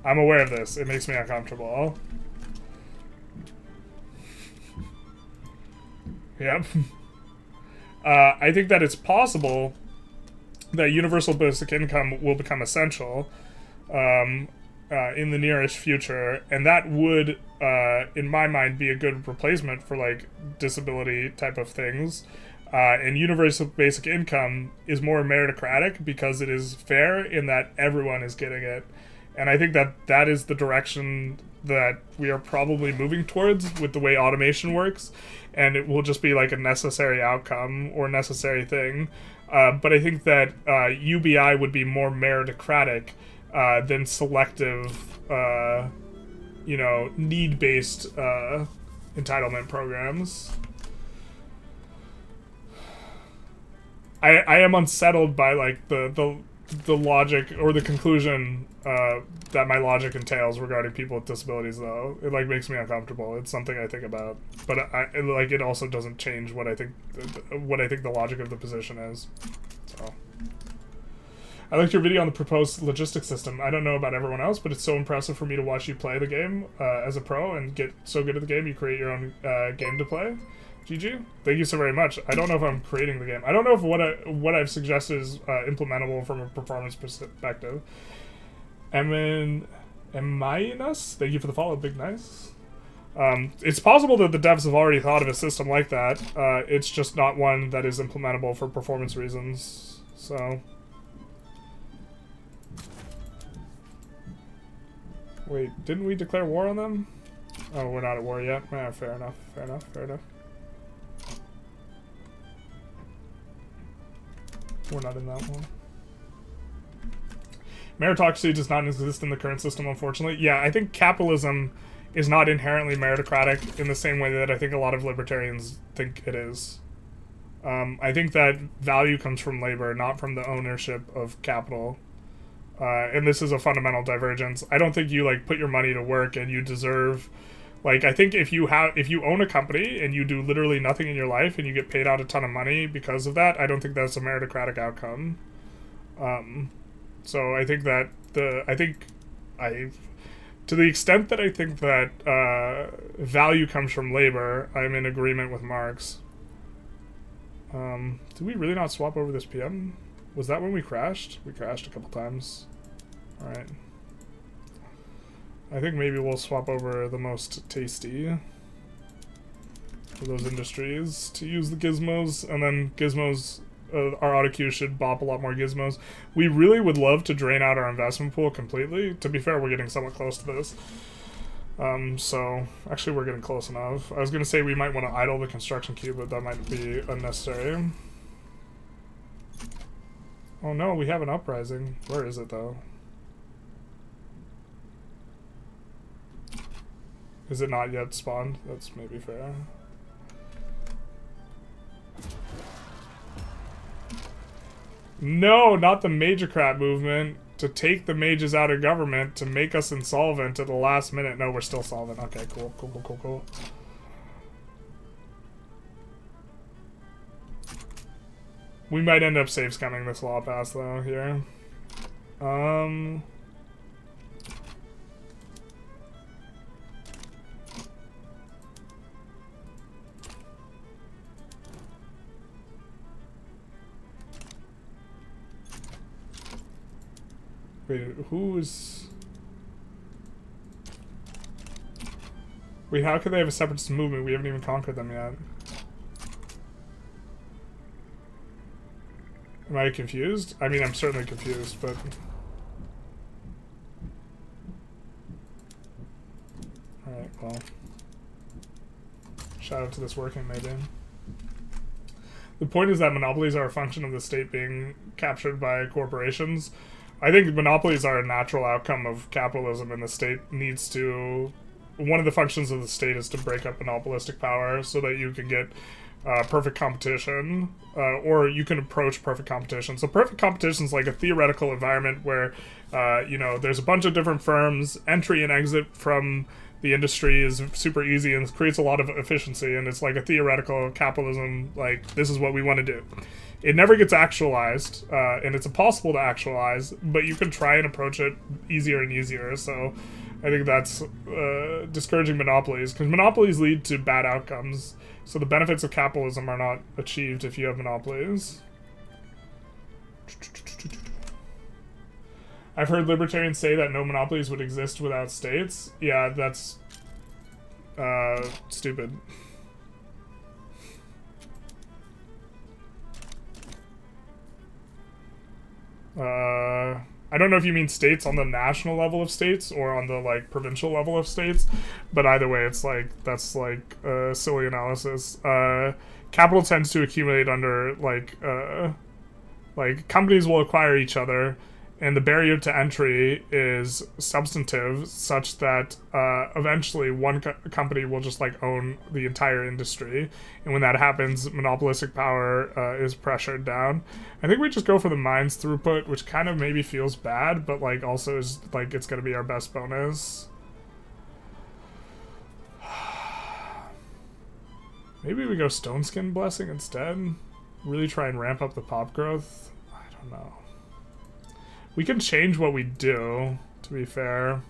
I'm aware of this. It makes me uncomfortable. Yep. I think that it's possible that universal basic income will become essential in the nearest future, and that would, in my mind, be a good replacement for like disability type of things. And universal basic income is more meritocratic because it is fair in that everyone is getting it. And I think that that is the direction that we are probably moving towards with the way automation works, and it will just be like a necessary outcome or necessary thing. But I think that UBI would be more meritocratic than selective, need-based entitlement programs. I am unsettled by like the logic or the conclusion that my logic entails regarding people with disabilities, though. It like makes me uncomfortable. It's something I think about, but it also doesn't change what I think the logic of the position is. So I liked your video on the proposed logistics system. I don't know about everyone else, but it's so impressive for me to watch you play the game as a pro and get so good at the game you create your own game to play. GG. Thank you so very much. I don't know if I'm creating the game. I don't know if what I've suggested is implementable from a performance perspective. Eminus, thank you for the follow, Big Nice. It's possible that the devs have already thought of a system like that. It's just not one that is implementable for performance reasons. So, wait, didn't we declare war on them? Oh, we're not at war yet. Fair enough. Fair enough. Fair enough. We're not in that one. Meritocracy does not exist in the current system, unfortunately. Yeah, I think capitalism is not inherently meritocratic in the same way that I think a lot of libertarians think it is. I think that value comes from labor, not from the ownership of capital. And this is a fundamental divergence. I don't think you like put your money to work and you deserve... Like, I think if you own a company and you do literally nothing in your life and you get paid out a ton of money because of that, I don't think that's a meritocratic outcome. To the extent that I think that value comes from labor, I'm in agreement with Marx. Did we really not swap over this PM? Was that when we crashed? We crashed a couple times. Alright. I think maybe we'll swap over the most tasty for those industries to use the gizmos, and then gizmos, our auto queue should bop a lot more gizmos. We really would love to drain out our investment pool completely. To be fair, we're getting somewhat close to this. So, actually we're getting close enough. I was going to say we might want to idle the construction queue, but that might be unnecessary. Oh no, we have an uprising. Where is it though? Is it not yet spawned? That's maybe fair. No, not the Majorcrat movement. To take the mages out of government to make us insolvent at the last minute. No, we're still solvent. Okay, cool, cool, cool, cool, cool. We might end up safe scumming this law pass though here. Wait, who's... Wait, how could they have a separatist movement? We haven't even conquered them yet. Am I confused? I mean, I'm certainly confused, but... Alright, well... Shout out to this working, maybe. The point is that monopolies are a function of the state being captured by corporations. I think monopolies are a natural outcome of capitalism, and the state needs to... One of the functions of the state is to break up monopolistic power so that you can get perfect competition, or you can approach perfect competition. So perfect competition is like a theoretical environment where, you know, there's a bunch of different firms, entry and exit from the industry is super easy and creates a lot of efficiency, and it's like a theoretical capitalism, like, this is what we want to do. It never gets actualized, and it's impossible to actualize, but you can try and approach it easier and easier, so I think that's discouraging monopolies, because monopolies lead to bad outcomes, so the benefits of capitalism are not achieved if you have monopolies. I've heard libertarians say that no monopolies would exist without states. Yeah, that's stupid. I don't know if you mean states on the national level of states or on the, like, provincial level of states, but either way, it's like, that's like a silly analysis. Capital tends to accumulate under, like companies will acquire each other, and the barrier to entry is substantive, such that eventually one company will just, like, own the entire industry, and when that happens, monopolistic power is pressured down. I think we just go for the mines throughput, which kind of maybe feels bad, but, like, also is, like, it's gonna be our best bonus. Maybe we go Stone Skin Blessing instead? Really try and ramp up the pop growth? I don't know. We can change what we do, to be fair.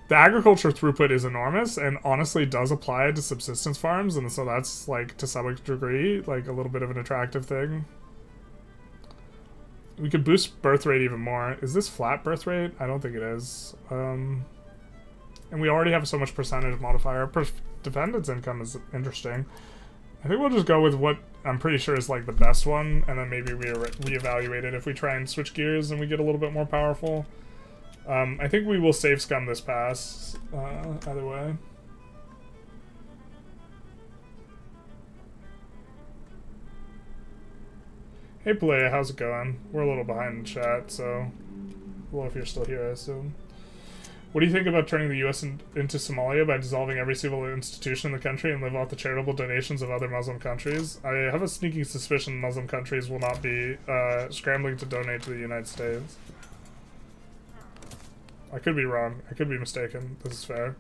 The agriculture throughput is enormous and honestly does apply to subsistence farms, and so that's, like, to some degree, like, a little bit of an attractive thing. We could boost birth rate even more. Is this flat birth rate? I don't think it is. And we already have so much percentage modifier. Dependence income is interesting. I think we'll just go with what I'm pretty sure is, like, the best one, and then maybe reevaluate it if we try and switch gears and we get a little bit more powerful. I think we will safe scum this pass, either way. Hey Playa, how's it going? We're a little behind in chat, so... Well, if you're still here, I assume. What do you think about turning the U.S. into Somalia by dissolving every civil institution in the country and live off the charitable donations of other Muslim countries? I have a sneaking suspicion Muslim countries will not be scrambling to donate to the United States. I could be wrong. I could be mistaken. This is fair.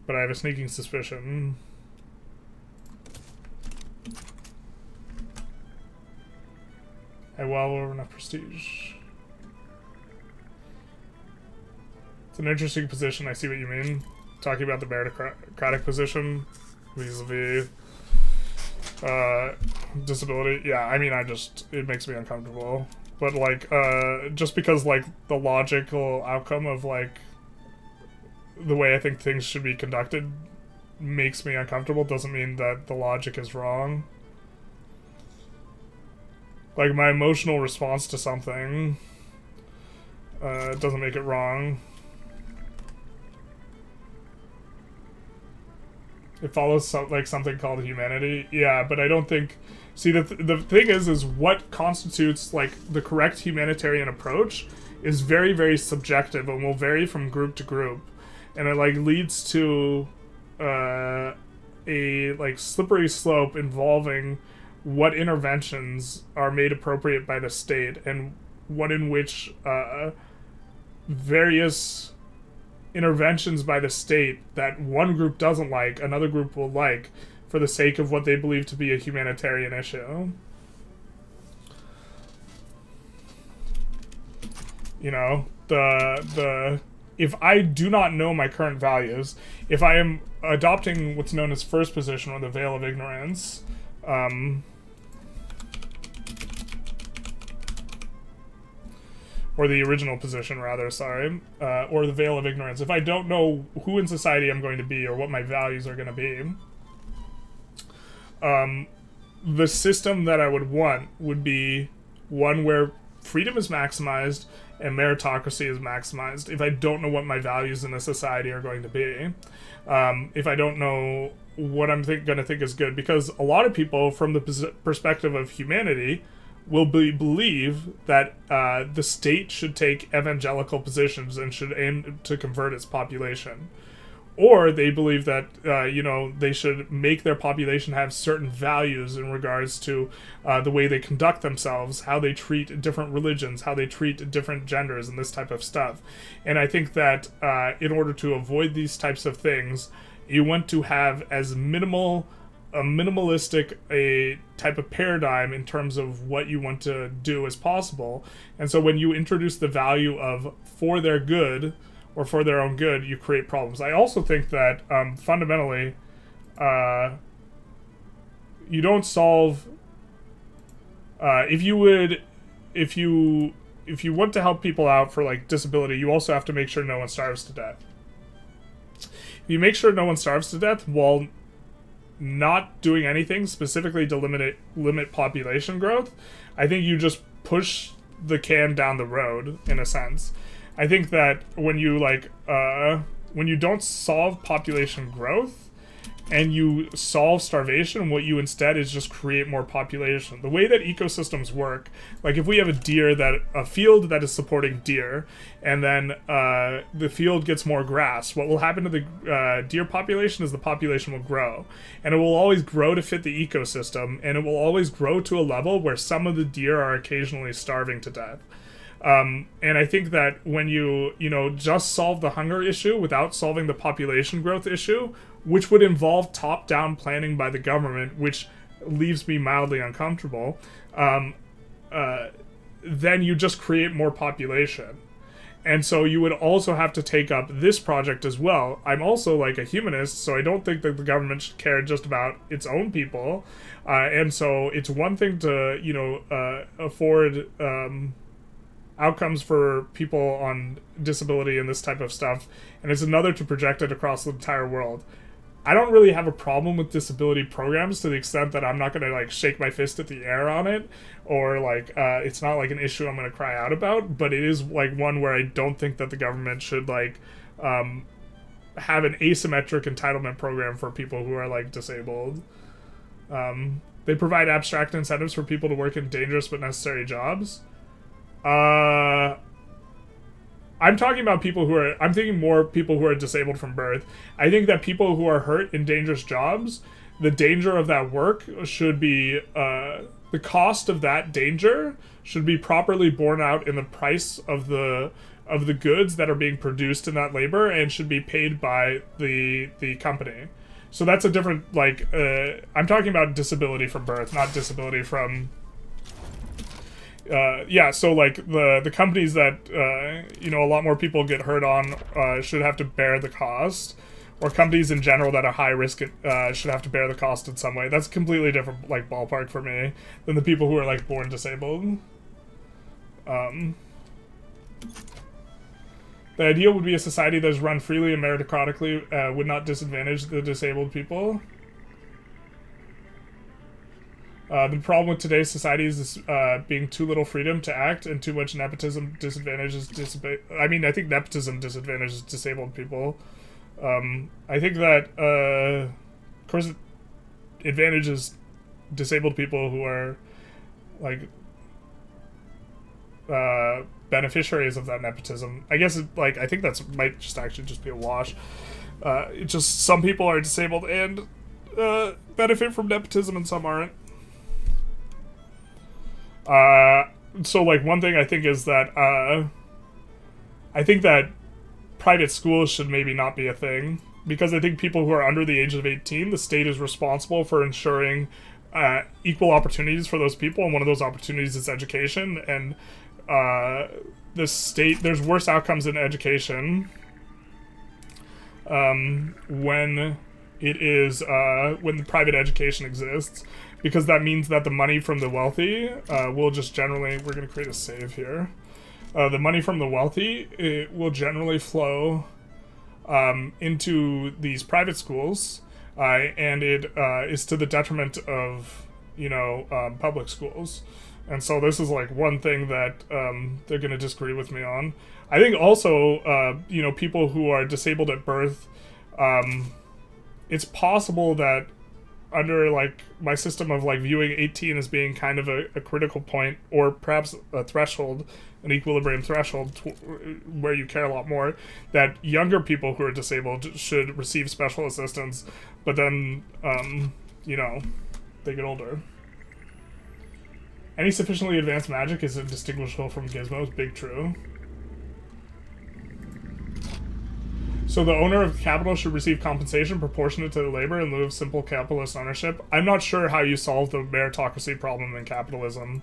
But I have a sneaking suspicion. I have well over enough prestige. It's an interesting position. I see what you mean. Talking about the meritocratic position vis-a-vis disability. Yeah, I mean, it makes me uncomfortable. But, like, just because, like, the logical outcome of, like, the way I think things should be conducted makes me uncomfortable doesn't mean that the logic is wrong. Like, my emotional response to something doesn't make it wrong. It follows something called humanity. Yeah, but I don't think... See, the thing is what constitutes, like, the correct humanitarian approach is very, very subjective and will vary from group to group. And it, like, leads to a, like, slippery slope involving what interventions are made appropriate by the state and what in which various interventions by the state that one group doesn't like, another group will like, for the sake of what they believe to be a humanitarian issue. You know, if I do not know my current values, if I am adopting what's known as first position or the veil of ignorance, or the original position, rather, sorry, or the veil of ignorance. If I don't know who in society I'm going to be or what my values are going to be, the system that I would want would be one where freedom is maximized and meritocracy is maximized. If I don't know what my values in a society are going to be, if I don't know what I'm going to think is good, because a lot of people, from the perspective of humanity, will believe that the state should take evangelical positions and should aim to convert its population. Or they believe that, you know, they should make their population have certain values in regards to the way they conduct themselves, how they treat different religions, how they treat different genders, and this type of stuff. And I think that in order to avoid these types of things, you want to have as minimalistic a type of paradigm in terms of what you want to do as possible. And so when you introduce the value of for their good or for their own good, you create problems. I also think that fundamentally you don't solve if you want to help people out for, like, disability, you also have to make sure no one starves to death. If you make sure no one starves to death while not doing anything specifically to limit population growth, I think you just push the can down the road, in a sense. I think that when you don't solve population growth and you solve starvation, what you instead is just create more population. The way that ecosystems work, like if we have a field that is supporting deer, and then the field gets more grass, what will happen to the deer population is the population will grow. And it will always grow to fit the ecosystem, and it will always grow to a level where some of the deer are occasionally starving to death. And I think that when you just solve the hunger issue without solving the population growth issue, which would involve top-down planning by the government, which leaves me mildly uncomfortable, then you just create more population. And so you would also have to take up this project as well. I'm also, like, a humanist, so I don't think that the government should care just about its own people. And so it's one thing to, afford outcomes for people on disability and this type of stuff, and it's another to project it across the entire world. I don't really have a problem with disability programs to the extent that I'm not going to, like, shake my fist at the air on it, or, like, it's not, like, an issue I'm going to cry out about, but it is, like, one where I don't think that the government should, like, have an asymmetric entitlement program for people who are, like, disabled. They provide abstract incentives for people to work in dangerous but necessary jobs. I'm talking about I'm thinking more people who are disabled from birth. I think that people who are hurt in dangerous jobs, the danger of that work should be, the cost of that danger should be properly borne out in the price of the goods that are being produced in that labor, and should be paid by the company. So that's a different, like, I'm talking about disability from birth, not disability from... yeah, so like the companies that you know, a lot more people get hurt on should have to bear the cost, or companies in general that are high risk should have to bear the cost in some way. That's a completely different like ballpark for me than the people who are like born disabled. The ideal would be a society that is run freely and meritocratically, would not disadvantage the disabled people. The problem with today's society is being too little freedom to act and too much nepotism disadvantages I think nepotism disadvantages disabled people. I think that, of course, it advantages disabled people who are, like, beneficiaries of that nepotism. I guess, I think that's might just actually just be a wash. It's just some people are disabled and benefit from nepotism and some aren't. So, like, one thing I think is that, I think that private schools should maybe not be a thing, because I think people who are under the age of 18, the state is responsible for ensuring equal opportunities for those people, and one of those opportunities is education, and the state, there's worse outcomes in education when it is, when the private education exists, because that means that the money from the wealthy will just generally, we're going to create a save here. The money from the wealthy, it will generally flow into these private schools, and it is to the detriment of, you know, public schools. And so this is like one thing that they're going to disagree with me on. I think also, you know, people who are disabled at birth, it's possible that under like my system of like viewing 18 as being kind of a critical point, or perhaps a threshold, an equilibrium threshold where you care a lot more, that younger people who are disabled should receive special assistance, but then you know, they get older. Any sufficiently advanced magic is indistinguishable from gizmos. Big true. So the owner of capital should receive compensation proportionate to the labor in lieu of simple capitalist ownership. I'm not sure how you solve the meritocracy problem in capitalism,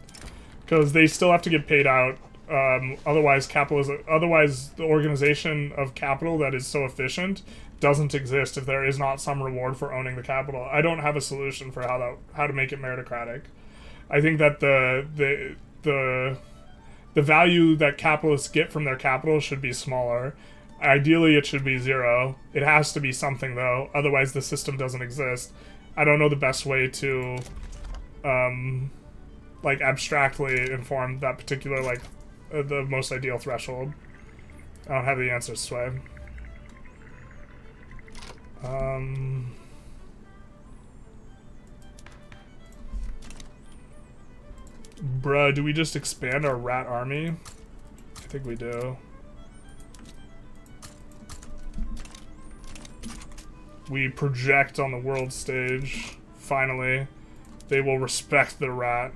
because they still have to get paid out. Otherwise, the organization of capital that is so efficient doesn't exist if there is not some reward for owning the capital. I don't have a solution for how to make it meritocratic. I think that the value that capitalists get from their capital should be smaller. Ideally, it should be zero. It has to be something, though. Otherwise, the system doesn't exist. I don't know the best way to, like, abstractly inform that particular, like, the most ideal threshold. I don't have the answers, Sway. Bruh, do we just expand our rat army? I think we do. We project on the world stage. Finally, they will respect the rat.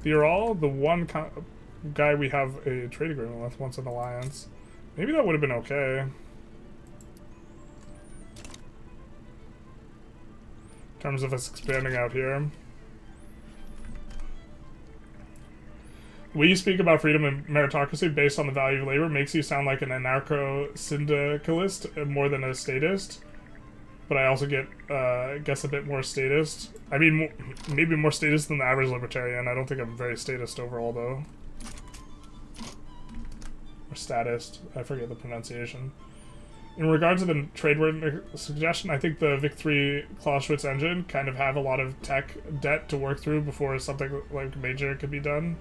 You're all the one guy we have a trade agreement with wants an alliance. Maybe that would have been okay. In terms of us expanding out here. The way you speak about freedom and meritocracy based on the value of labor makes you sound like an anarcho-syndicalist more than a statist. But I also get, guess, a bit more statist. I mean, maybe more statist than the average libertarian. I don't think I'm very statist overall, though. Or statist. I forget the pronunciation. In regards to the trade word suggestion, I think the Vic-3 Clausewitz engine kind of have a lot of tech debt to work through before something like major could be done.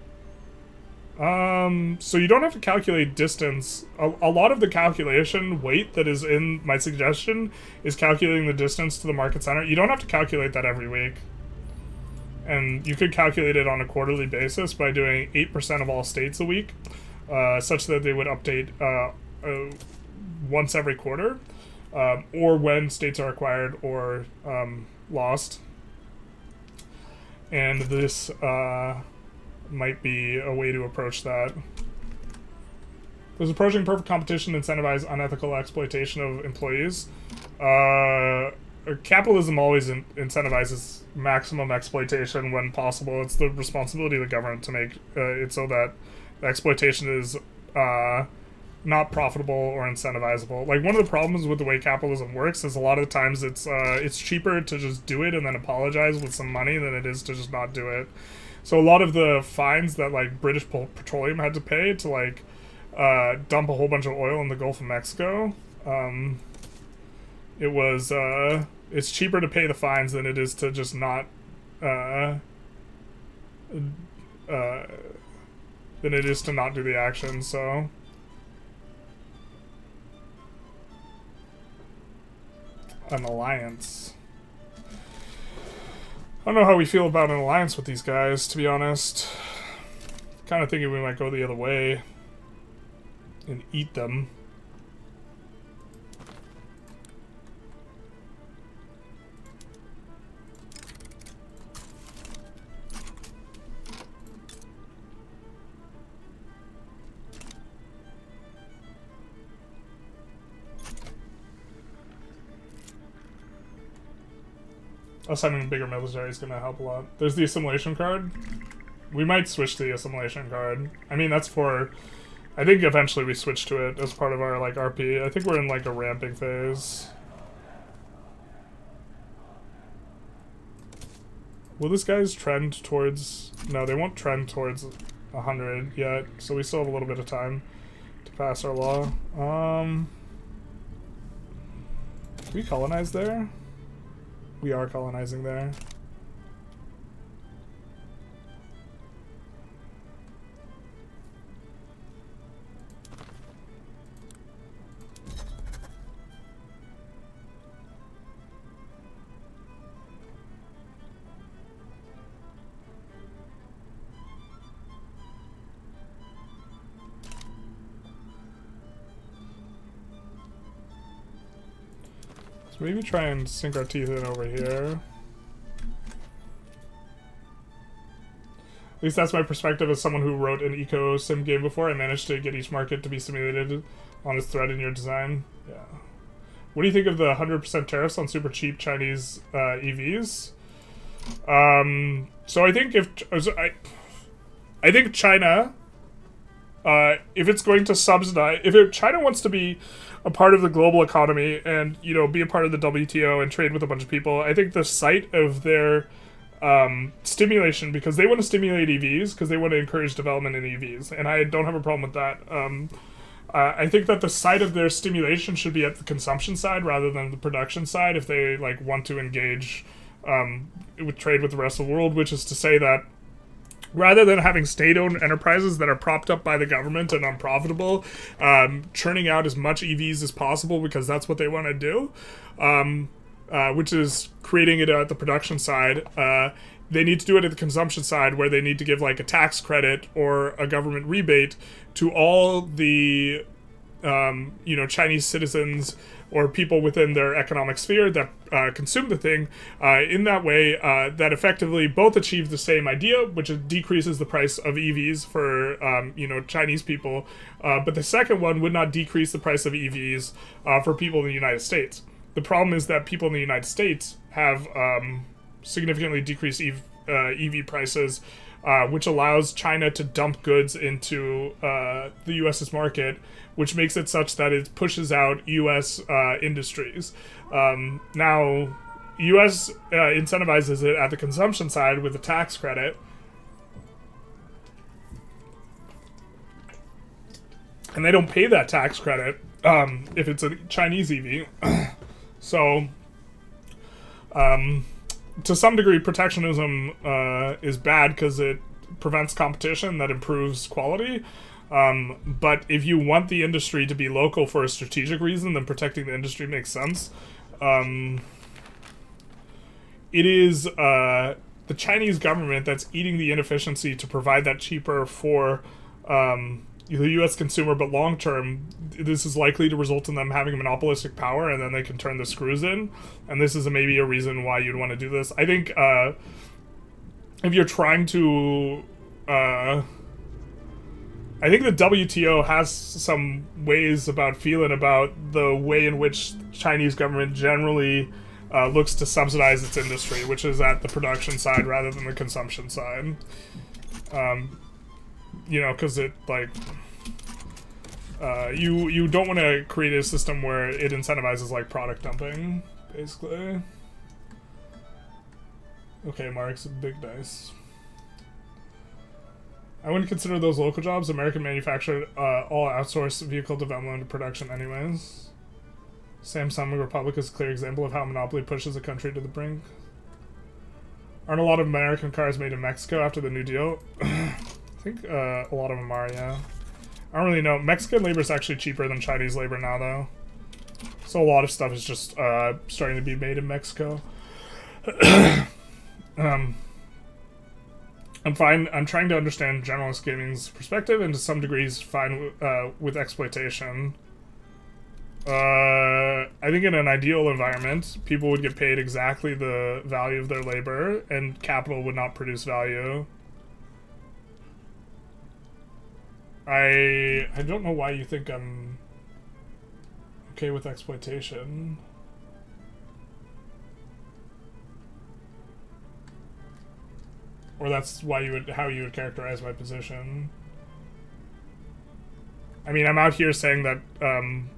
So you don't have to calculate distance. A lot of the calculation weight that is in my suggestion is calculating the distance to the market center. You don't have to calculate that every week. And you could calculate it on a quarterly basis by doing 8% of all states a week, such that they would update once every quarter, or when states are acquired or lost. And this might be a way to approach that. Does approaching perfect competition incentivize unethical exploitation of employees? Capitalism always incentivizes maximum exploitation when possible. It's the responsibility of the government to make it so that the exploitation is not profitable or incentivizable. Like, one of the problems with the way capitalism works is a lot of the times it's cheaper to just do it and then apologize with some money than it is to just not do it. So a lot of the fines that like British Petroleum had to pay to like dump a whole bunch of oil in the Gulf of Mexico, it's cheaper to pay the fines than it is to just not than it is to not do the action. So an alliance. I don't know how we feel about an alliance with these guys, to be honest. Kind of thinking we might go the other way and eat them. Us having a bigger military is going to help a lot. There's the assimilation card. We might switch to the assimilation card. I mean, that's for... I think eventually we switch to it as part of our, like, RP. I think we're in, like, a ramping phase. Will this guy's trend towards... No, they won't trend towards 100 yet, so we still have a little bit of time to pass our law. Can we colonize there? We are colonizing there. Maybe try and sink our teeth in over here. At least that's my perspective as someone who wrote an eco-sim game before. I managed to get each market to be simulated on its thread in your design. Yeah. What do you think of the 100% tariffs on super cheap Chinese EVs? So I think I think China, if it's going to subsidize, China wants to be a part of the global economy and, you know, be a part of the WTO and trade with a bunch of people, I think the site of their stimulation, because they want to stimulate EVs, because they want to encourage development in EVs, and I don't have a problem with that. I think that the site of their stimulation should be at the consumption side rather than the production side if they like want to engage with trade with the rest of the world, which is to say that rather than having state-owned enterprises that are propped up by the government and unprofitable, churning out as much EVs as possible because that's what they want to do, which is creating it at the production side, they need to do it at the consumption side where they need to give like a tax credit or a government rebate to all the Chinese citizens or people within their economic sphere that consume the thing in that way that effectively both achieve the same idea, which decreases the price of EVs for Chinese people, but the second one would not decrease the price of EVs for people in the United States. The problem is that people in the United States have significantly decreased EV prices, which allows China to dump goods into the US's market, which makes it such that it pushes out US industries. Now, US incentivizes it at the consumption side with a tax credit. And they don't pay that tax credit if it's a Chinese EV. So, to some degree, protectionism is bad because it prevents competition that improves quality. But if you want the industry to be local for a strategic reason, then protecting the industry makes sense. It is the Chinese government that's eating the inefficiency to provide that cheaper for the U.S. consumer, but long term, this is likely to result in them having monopolistic power, and then they can turn the screws in. And this is maybe a reason why you'd want to do this. I think if you're trying to I think the WTO has some ways about feeling about the way in which Chinese government generally looks to subsidize its industry, which is at the production side rather than the consumption side. You know, because it, like, you don't want to create a system where it incentivizes, like, product dumping, basically. Okay, Mark's a big dice. I wouldn't consider those local jobs. American manufactured all outsourced vehicle development and production anyways. Samsung Republic is a clear example of how monopoly pushes a country to the brink. Aren't a lot of American cars made in Mexico after the New Deal? I think a lot of them are, yeah. I don't really know. Mexican labor is actually cheaper than Chinese labor now, though. So a lot of stuff is just starting to be made in Mexico. I'm trying to understand generalist gaming's perspective, and to some degrees fine with exploitation. I think in an ideal environment, people would get paid exactly the value of their labor, and capital would not produce value. I don't know why you think I'm okay with exploitation. Or that's why how you would characterize my position. I mean, I'm out here saying that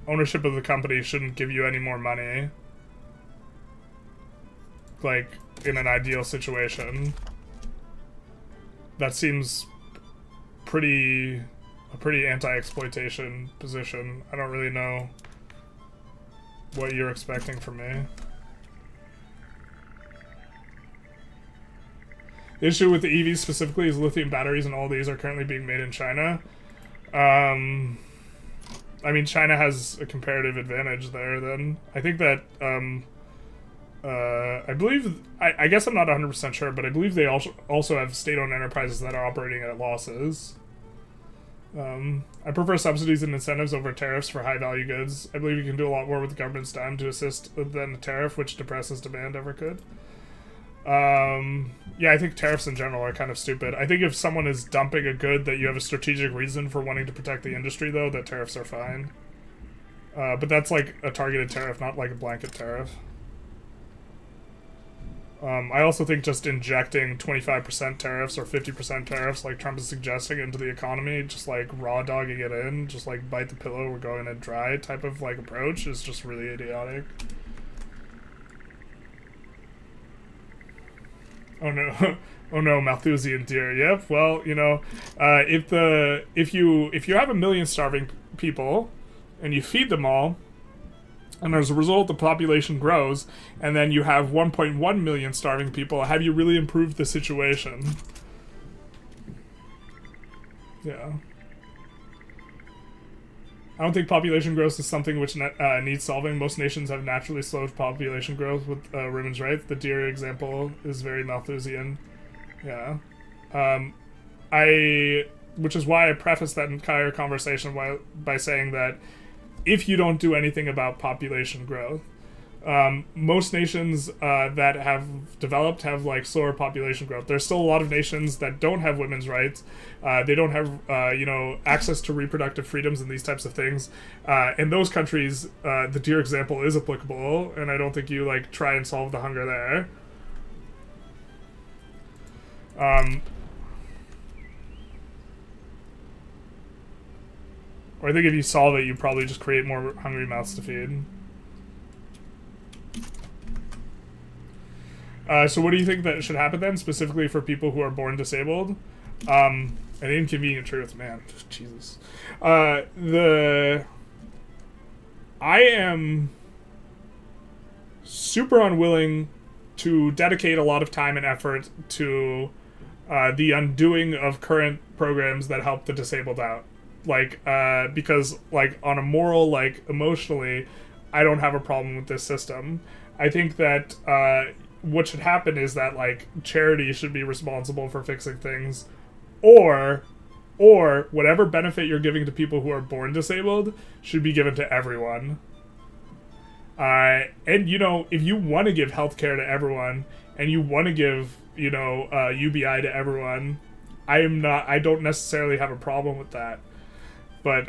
ownership of the company shouldn't give you any more money. Like, in an ideal situation. That seems a pretty anti-exploitation position. I don't really know what you're expecting from me. The issue with the EVs specifically is lithium batteries, and all these are currently being made in China. I mean, China has a comparative advantage there, then. I think that, I believe, I guess I'm not 100% sure, but I believe they also have state-owned enterprises that are operating at losses. I prefer subsidies and incentives over tariffs for high-value goods. I believe you can do a lot more with the government's dime to assist than a tariff, which depresses demand ever could. Yeah, I think tariffs in general are kind of stupid. I think if someone is dumping a good that you have a strategic reason for wanting to protect the industry, though, that tariffs are fine. But that's like a targeted tariff, not like a blanket tariff. I also think just injecting 25% tariffs or 50% tariffs, like Trump is suggesting, into the economy, just like raw dogging it in, just like bite the pillow, we're going in dry type of like approach is just really idiotic. Oh no, oh no, Malthusian deer. Yep. Well, you know, if you have 1 million starving people, and you feed them all, and as a result the population grows, and then you have 1.1 million starving people, have you really improved the situation? Yeah. I don't think population growth is something which needs solving. Most nations have naturally slowed population growth with women's rights. The deer example is very Malthusian. Yeah. Which is why I prefaced that entire conversation by saying that if you don't do anything about population growth, most nations that have developed have like slower population growth. There's still a lot of nations that don't have women's rights. They don't have you know, access to reproductive freedoms and these types of things. In those countries, the deer example is applicable, and I don't think you like try and solve the hunger there. Or I think if you solve it, you probably just create more hungry mouths to feed. So what do you think that should happen then, specifically for people who are born disabled? An inconvenient truth, man. Jesus. I am super unwilling to dedicate a lot of time and effort to the undoing of current programs that help the disabled out. Like, because, like, on a moral, like, emotionally, I don't have a problem with this system. I think that, what should happen is that, like, charity should be responsible for fixing things, or whatever benefit you're giving to people who are born disabled should be given to everyone. And, you know, if you want to give healthcare to everyone, and you want to give, you know, UBI to everyone, I don't necessarily have a problem with that. But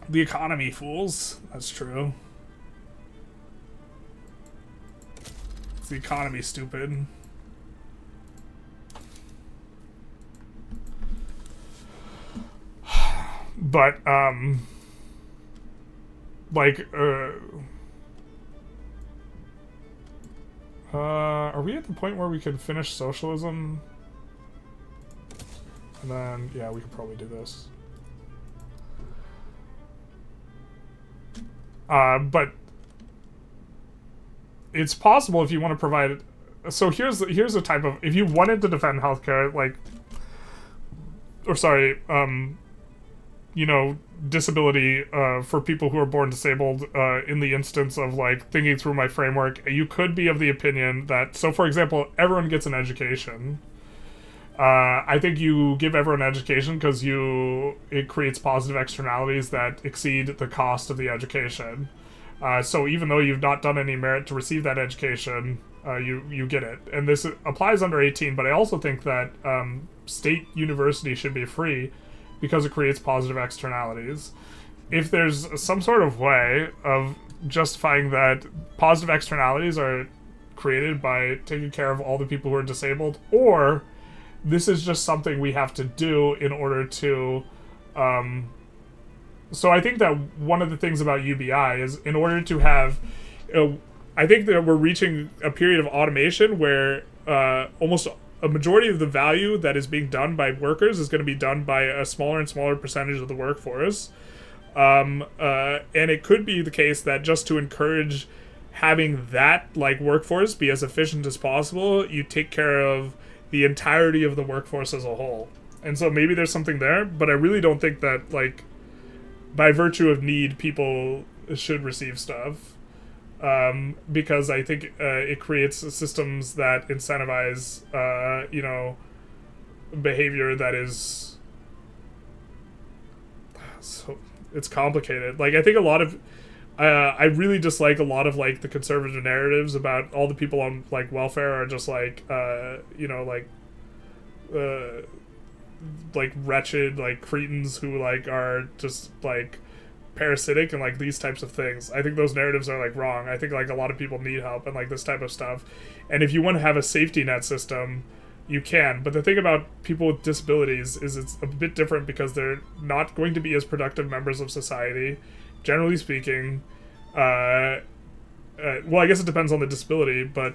the economy fools. That's true. It's the economy, stupid. But like are we at the point where we could finish socialism? And then, yeah, we could probably do this. But it's possible if you want to provide. So here's a type of, if you wanted to defend healthcare, like, or sorry, you know, disability for people who are born disabled, in the instance of like thinking through my framework, you could be of the opinion that, so for example, everyone gets an education. I think you give everyone education because it creates positive externalities that exceed the cost of the education. So even though you've not done any merit to receive that education, you get it. And this applies under 18, but I also think that state university should be free because it creates positive externalities. If there's some sort of way of justifying that positive externalities are created by taking care of all the people who are disabled, or this is just something we have to do in order to... So I think that one of the things about UBI is, in order to have... I think that we're reaching a period of automation where almost a majority of the value that is being done by workers is going to be done by a smaller and smaller percentage of the workforce. And it could be the case that just to encourage having that like workforce be as efficient as possible, you take care of the entirety of the workforce as a whole. And so maybe there's something there, but I really don't think that, like, by virtue of need, people should receive stuff. Because I think it creates systems that incentivize, you know, behavior that is... So, it's complicated. Like, I think a lot of... I really dislike a lot of, like, the conservative narratives about all the people on, like, welfare are just, like, you know, like wretched, like, cretins who, like, are just, like, parasitic and, like, these types of things. I think those narratives are, like, wrong. I think, like, a lot of people need help and, like, this type of stuff. And if you want to have a safety net system, you can. But the thing about people with disabilities is it's a bit different because they're not going to be as productive members of society. Generally speaking, well, I guess it depends on the disability, but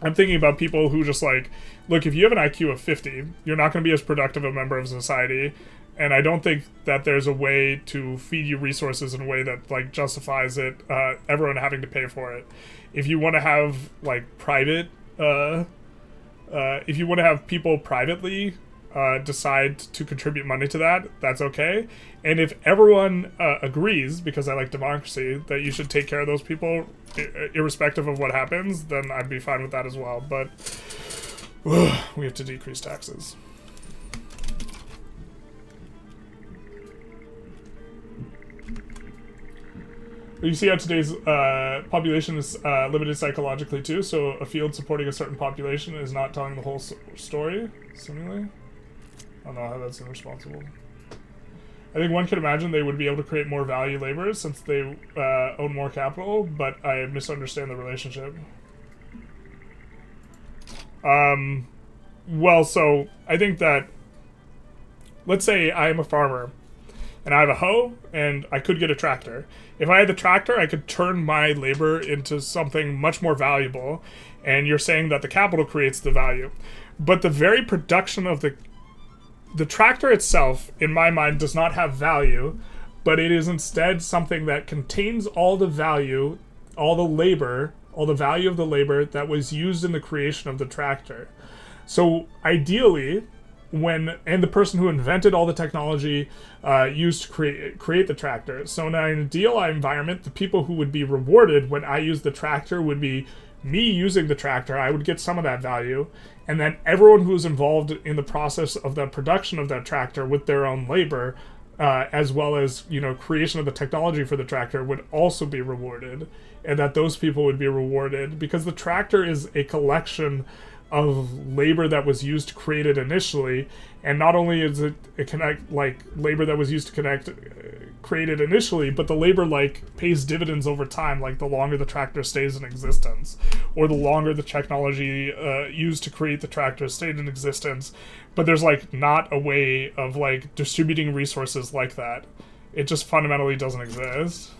I'm thinking about people who just, like, look, if you have an IQ of 50, you're not going to be as productive a member of society, and I don't think that there's a way to feed you resources in a way that, like, justifies it, everyone having to pay for it. If you want to have, like, private, if you want to have people privately decide to contribute money to that, that's okay. And if everyone agrees, because I like democracy, that you should take care of those people irrespective of what happens, then I'd be fine with that as well. But we have to decrease taxes. You see how today's population is limited psychologically too, so a field supporting a certain population is not telling the whole story, seemingly. I don't know how that's irresponsible. I think one could imagine they would be able to create more value laborers since they own more capital, but I misunderstand the relationship. Well, so I think that, let's say I am a farmer and I have a hoe and I could get a tractor. If I had the tractor, I could turn my labor into something much more valuable, and you're saying that the capital creates the value. But the very production of the tractor itself, in my mind, does not have value, but it is instead something that contains all the value, all the labor, all the value of the labor that was used in the creation of the tractor. So ideally, and the person who invented all the technology used to create the tractor. So in an ideal environment, the people who would be rewarded when I use the tractor would be me using the tractor. I would get some of that value, and then everyone who is involved in the process of the production of that tractor with their own labor, as well as, you know, creation of the technology for the tractor, would also be rewarded, and that those people would be rewarded because the tractor is a collection of labor that was used to create it initially, and not only is it labor that was used to create it initially, but the labor pays dividends over time, the longer the tractor stays in existence, or the longer the technology used to create the tractor stayed in existence. But there's not a way of distributing resources like that. It just fundamentally doesn't exist.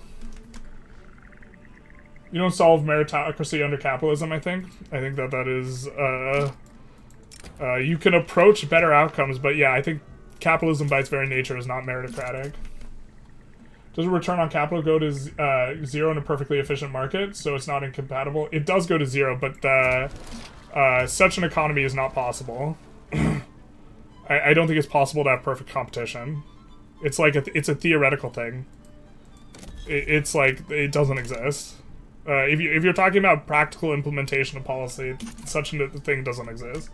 You don't solve meritocracy under capitalism, I think. I think that is... you can approach better outcomes, but yeah, I think capitalism by its very nature is not meritocratic. Does a return on capital go to 0 in a perfectly efficient market, so it's not incompatible? It does go to 0, but such an economy is not possible. I don't think it's possible to have perfect competition. It's it's a theoretical thing. It doesn't exist. If you're talking about practical implementation of policy, such a thing doesn't exist.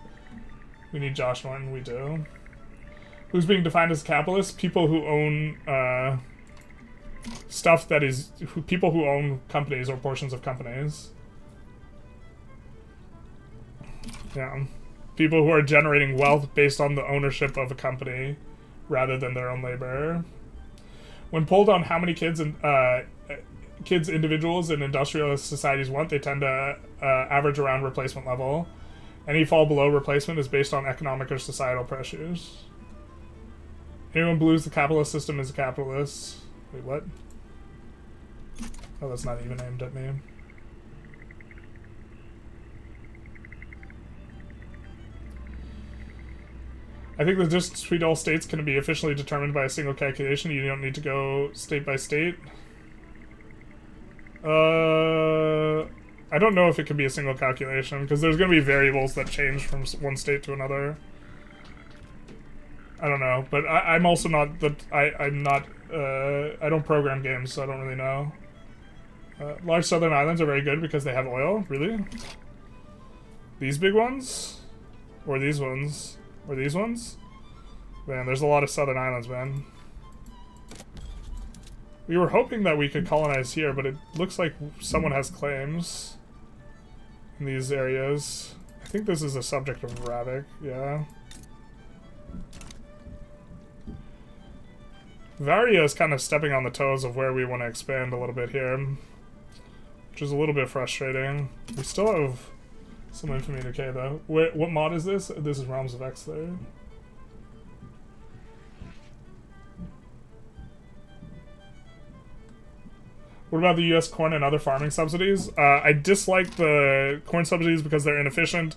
We need Josh Norton, we do. Who's being defined as capitalist? People who own stuff that is... people who own companies or portions of companies. Yeah. People who are generating wealth based on the ownership of a company rather than their own labor. When polled on how many kids individuals in industrialist societies want, they tend to average around replacement level. Any fall below replacement is based on economic or societal pressures. Anyone believes the capitalist system is a capitalist. Wait, what? Oh, that's not even aimed at me. I think the distance between all states can be officially determined by a single calculation. You don't need to go state by state. I don't know if it can be a single calculation, because there's going to be variables that change from one state to another. I don't know, but I'm also not I don't program games, so I don't really know. Large southern islands are very good because they have oil. Really? These big ones? Or these ones? Or these ones? Man, there's a lot of southern islands, man. We were hoping that we could colonize here, but it looks like someone has claims in these areas. I think this is a subject of Ravik, yeah. Varia is kind of stepping on the toes of where we want to expand a little bit here, which is a little bit frustrating. We still have some infamy decay, though. Wait, what mod is this? This is Realms of X there. What about the U.S. corn and other farming subsidies? I dislike the corn subsidies because they're inefficient.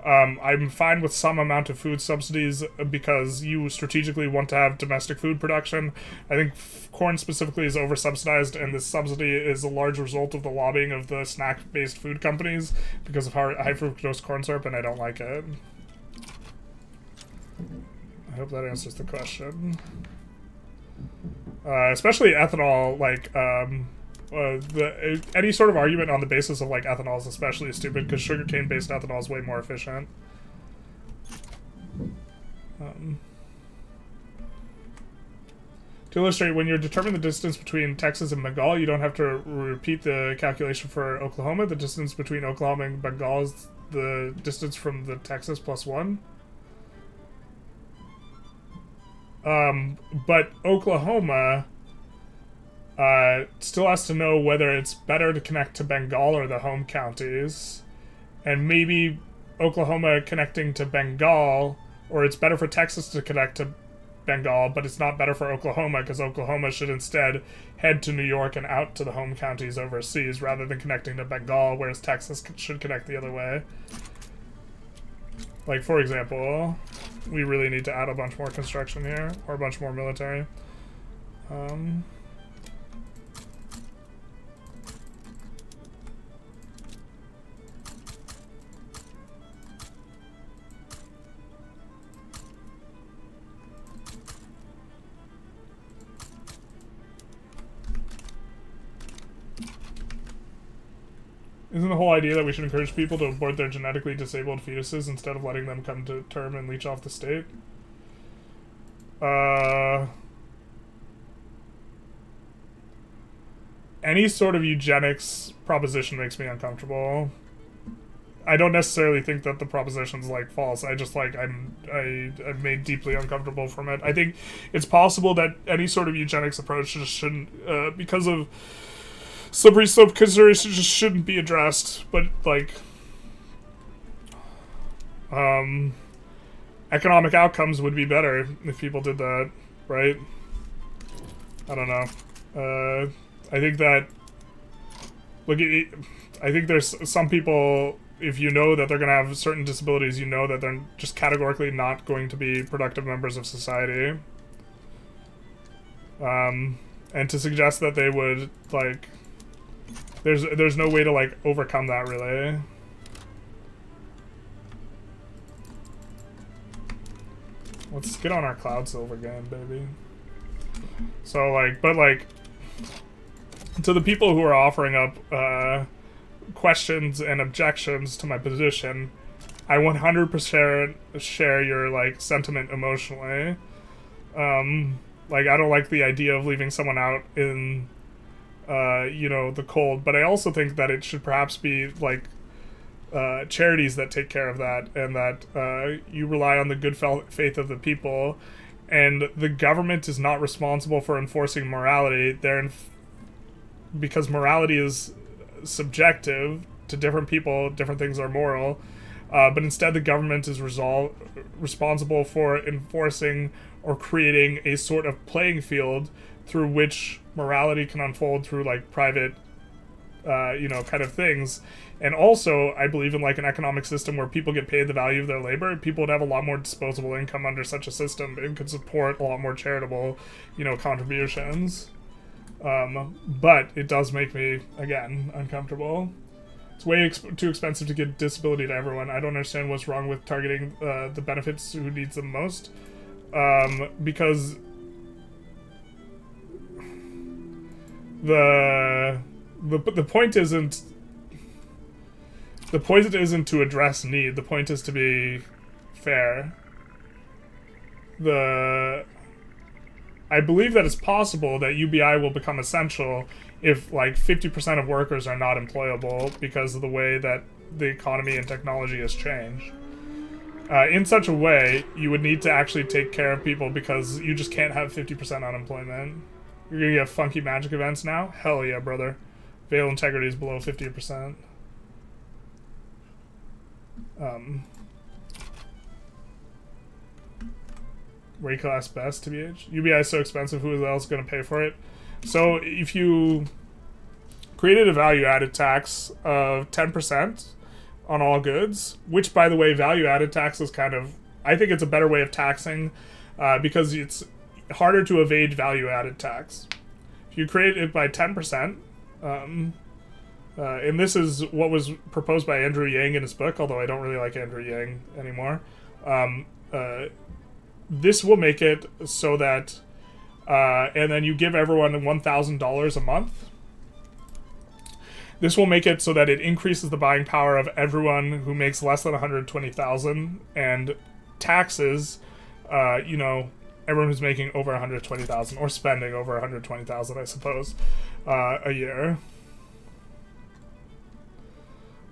I'm fine with some amount of food subsidies because you strategically want to have domestic food production. I think corn specifically is over-subsidized, and this subsidy is a large result of the lobbying of the snack-based food companies because of high fructose corn syrup, and I don't like it. I hope that answers the question. Especially ethanol, any sort of argument on the basis of ethanol is especially stupid because sugarcane based ethanol is way more efficient. To illustrate, when you're determining the distance between Texas and Bengal, you don't have to repeat the calculation for Oklahoma. The distance between Oklahoma and Bengal is the distance from the Texas plus 1. But Oklahoma still has to know whether it's better to connect to Bengal or the home counties. And maybe Oklahoma connecting to Bengal, or it's better for Texas to connect to Bengal, but it's not better for Oklahoma because Oklahoma should instead head to New York and out to the home counties overseas rather than connecting to Bengal, whereas Texas should connect the other way. For example, we really need to add a bunch more construction here, or a bunch more military. Isn't the whole idea that we should encourage people to abort their genetically disabled fetuses instead of letting them come to term and leech off the state? Any sort of eugenics proposition makes me uncomfortable. I don't necessarily think that the proposition's like false. I just like I'm made deeply uncomfortable from it. I think it's possible that any sort of eugenics approach just shouldn't, because of slippery slope considerations, just shouldn't be addressed. But like, economic outcomes would be better if people did that, right? I don't know. I think that, look, I think there's some people, if you know that they're going to have certain disabilities, you know that they're just categorically not going to be productive members of society. And to suggest that they would, like, there's no way to, like, overcome that, really. Let's get on our cloud silver game, baby. So, like, but, like, to the people who are offering up questions and objections to my position, I 100% share your, like, sentiment emotionally. Like, I don't like the idea of leaving someone out in, you know, the cold, but I also think that it should perhaps be, like, charities that take care of that, and that you rely on the good faith of the people, and the government is not responsible for enforcing morality. Because morality is subjective to different people, different things are moral, but instead the government is responsible for enforcing or creating a sort of playing field through which morality can unfold through, like, private, you know, kind of things. And also, I believe in, like, an economic system where people get paid the value of their labor. People would have a lot more disposable income under such a system and could support a lot more charitable, you know, contributions. But it does make me, again, uncomfortable. It's way too expensive to give disability to everyone. I don't understand what's wrong with targeting the benefits who needs them most. Because the point isn't... The point isn't to address need. The point is to be fair. I believe that it's possible that UBI will become essential if, like, 50% of workers are not employable because of the way that the economy and technology has changed. In such a way, you would need to actually take care of people because you just can't have 50% unemployment. You're gonna get funky magic events now? Hell yeah, brother. Veil integrity is below 50%. Rate class best, TBH. UBI is so expensive, who else is going to pay for it? So if you created a value-added tax of 10% on all goods, which, by the way, value-added tax is kind of... I think it's a better way of taxing because it's harder to evade value-added tax. If you create it by 10%, and this is what was proposed by Andrew Yang in his book, although I don't really like Andrew Yang anymore. This will make it so that, and then you give everyone $1,000 a month. This will make it so that it increases the buying power of everyone who makes less than $120,000 and taxes, you know, everyone who's making over $120,000 or spending over $120,000, I suppose, a year.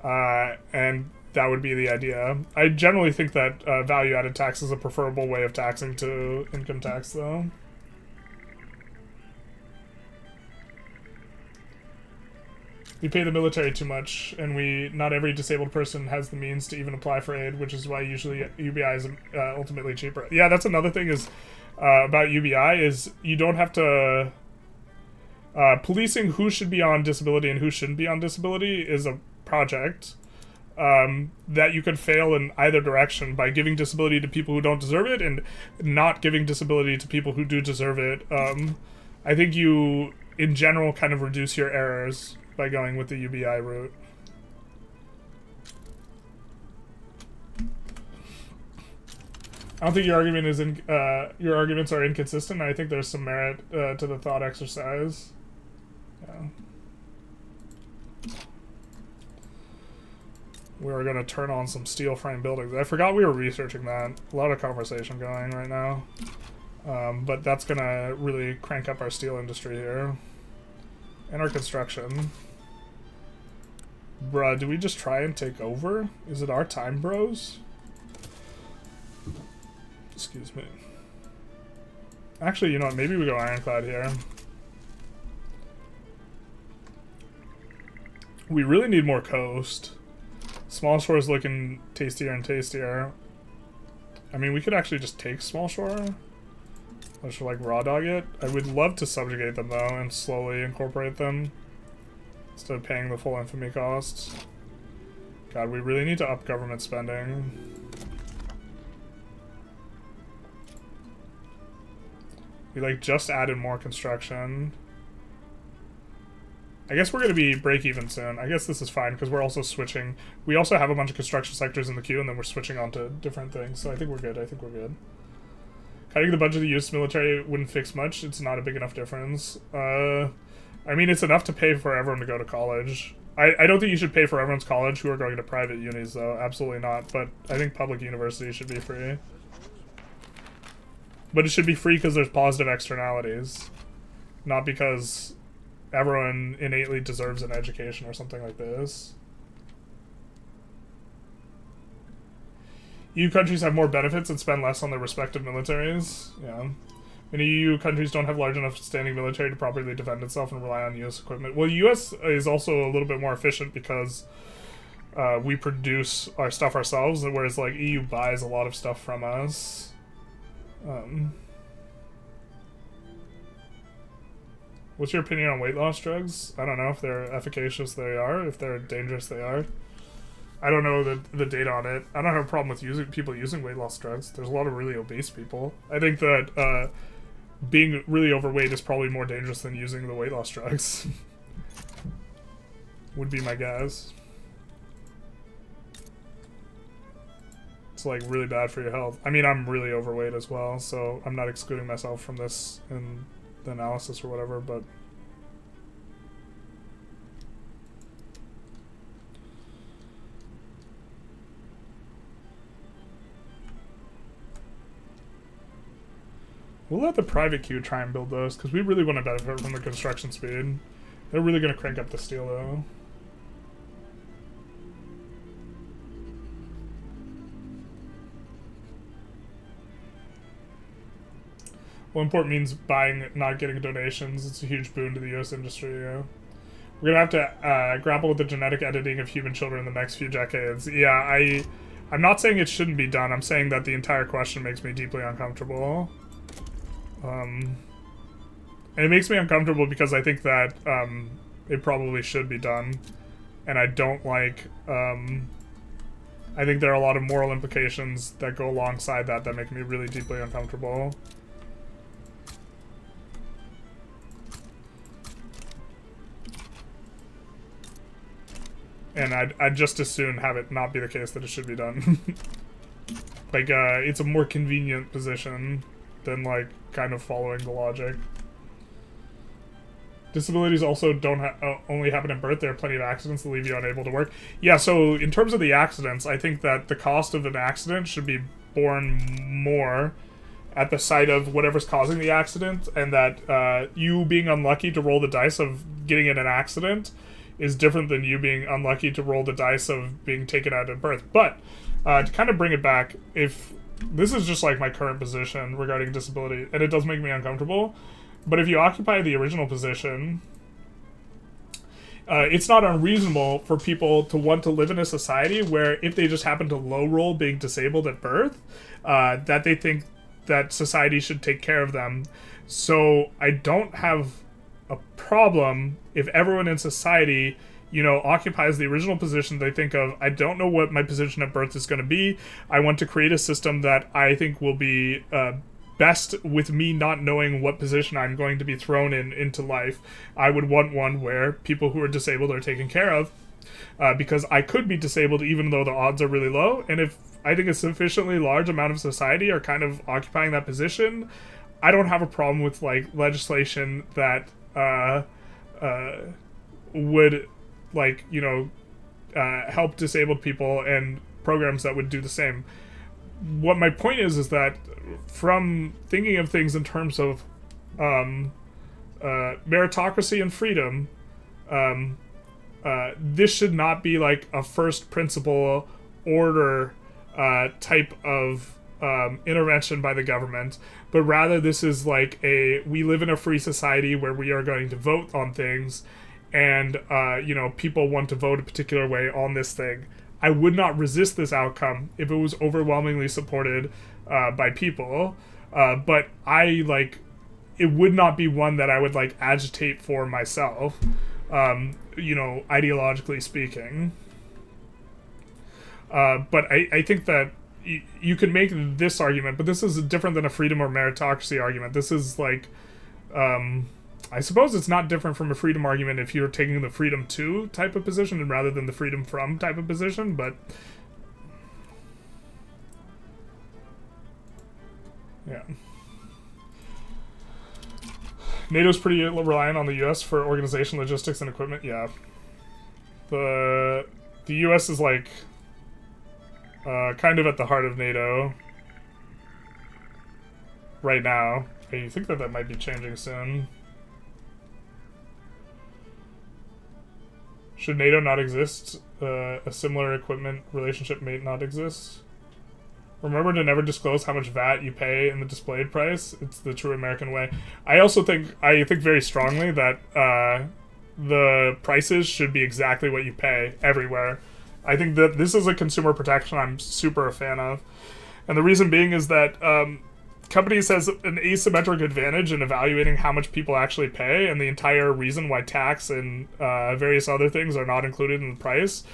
And that would be the idea. I generally think that value-added tax is a preferable way of taxing to income tax, though. We pay the military too much, and not every disabled person has the means to even apply for aid, which is why usually UBI is ultimately cheaper. Yeah, that's another thing is about UBI is you don't have to... policing who should be on disability and who shouldn't be on disability is a project that you could fail in either direction by giving disability to people who don't deserve it and not giving disability to people who do deserve it. I think you, in general, kind of reduce your errors by going with the UBI route. I don't think your argument is your arguments are inconsistent. I think there's some merit to the thought exercise. Yeah. We were going to turn on some steel frame buildings. I forgot we were researching that. A lot of conversation going right now. But that's going to really crank up our steel industry here. And our construction. Bruh, do we just try and take over? Is it our time, bros? Excuse me. Actually, you know what? Maybe we go Ironclad here. We really need more coast. Small shore is looking tastier and tastier. I mean, we could actually just take small shore. Let's just, like, raw dog it. I would love to subjugate them, though, and slowly incorporate them instead of paying the full infamy costs. God, we really need to up government spending. We, like, just added more construction. I guess we're going to be break-even soon. I guess this is fine, because we're also switching. We also have a bunch of construction sectors in the queue, and then we're switching on to different things. So I think we're good. I think we're good. Cutting the budget of the U.S. military wouldn't fix much. It's not a big enough difference. I mean, it's enough to pay for everyone to go to college. I don't think you should pay for everyone's college who are going to private unis, though. Absolutely not. But I think public universities should be free. But it should be free because there's positive externalities. Not because everyone innately deserves an education or something like this. EU countries have more benefits and spend less on their respective militaries. Yeah. Many EU countries don't have large enough standing military to properly defend itself and rely on US equipment. Well, US is also a little bit more efficient because we produce our stuff ourselves, whereas like EU buys a lot of stuff from us. What's your opinion on weight loss drugs? I don't know if they're efficacious. They are. If they're dangerous, they are. I don't know the data on it. I don't have a problem with people using weight loss drugs. There's a lot of really obese people. I think that being really overweight is probably more dangerous than using the weight loss drugs. Would be my guess. It's like really bad for your health. I mean, I'm really overweight as well, so I'm not excluding myself from this in the analysis or whatever, but we'll let the private queue try and build those, because we really want to benefit from the construction speed. They're really going to crank up the steel, though. Well, import means buying, not getting donations. It's a huge boon to the U.S. industry, yeah. We're going to have to grapple with the genetic editing of human children in the next few decades. Yeah, I'm not saying it shouldn't be done. I'm saying that the entire question makes me deeply uncomfortable. And it makes me uncomfortable because I think that it probably should be done. And I don't like... I think there are a lot of moral implications that go alongside that make me really deeply uncomfortable. And I'd just as soon have it not be the case that it should be done. Like, it's a more convenient position than, like, kind of following the logic. Disabilities also don't only happen at birth. There are plenty of accidents that leave you unable to work. Yeah, so in terms of the accidents, I think that the cost of an accident should be borne more at the site of whatever's causing the accident, and that you being unlucky to roll the dice of getting in an accident is different than you being unlucky to roll the dice of being taken out at birth. But to kind of bring it back, if this is just like my current position regarding disability, and it does make me uncomfortable, but if you occupy the original position, it's not unreasonable for people to want to live in a society where if they just happen to low roll being disabled at birth, that they think that society should take care of them. So I don't have a problem if everyone in society, you know, occupies the original position they think of. I don't know what my position at birth is going to be. I want to create a system that I think will be best with me not knowing what position I'm going to be thrown into life. I would want one where people who are disabled are taken care of, because I could be disabled even though the odds are really low. And if I think a sufficiently large amount of society are kind of occupying that position, I don't have a problem with, like, legislation that would, like, you know, help disabled people, and programs that would do the same. What my point is that from thinking of things in terms of meritocracy and freedom, this should not be like a first principle order type of intervention by the government, but rather this is like we live in a free society where we are going to vote on things, and people want to vote a particular way on this thing. I would not resist this outcome if it was overwhelmingly supported by people, but it would not be one that I would like agitate for myself, ideologically speaking. But I think that you could make this argument, but this is different than a freedom or meritocracy argument. This is like, I suppose it's not different from a freedom argument if you're taking the freedom to type of position and rather than the freedom from type of position, but yeah. NATO's pretty reliant on the US for organization, logistics, and equipment. Yeah. The US is like kind of at the heart of NATO right now. I think that might be changing soon. Should NATO not exist? A similar equipment relationship may not exist. Remember to never disclose how much VAT you pay in the displayed price. It's the true American way. I think very strongly that the prices should be exactly what you pay everywhere. I think that this is a consumer protection I'm super a fan of. And the reason being is that companies has an asymmetric advantage in evaluating how much people actually pay, and the entire reason why tax and various other things are not included in the price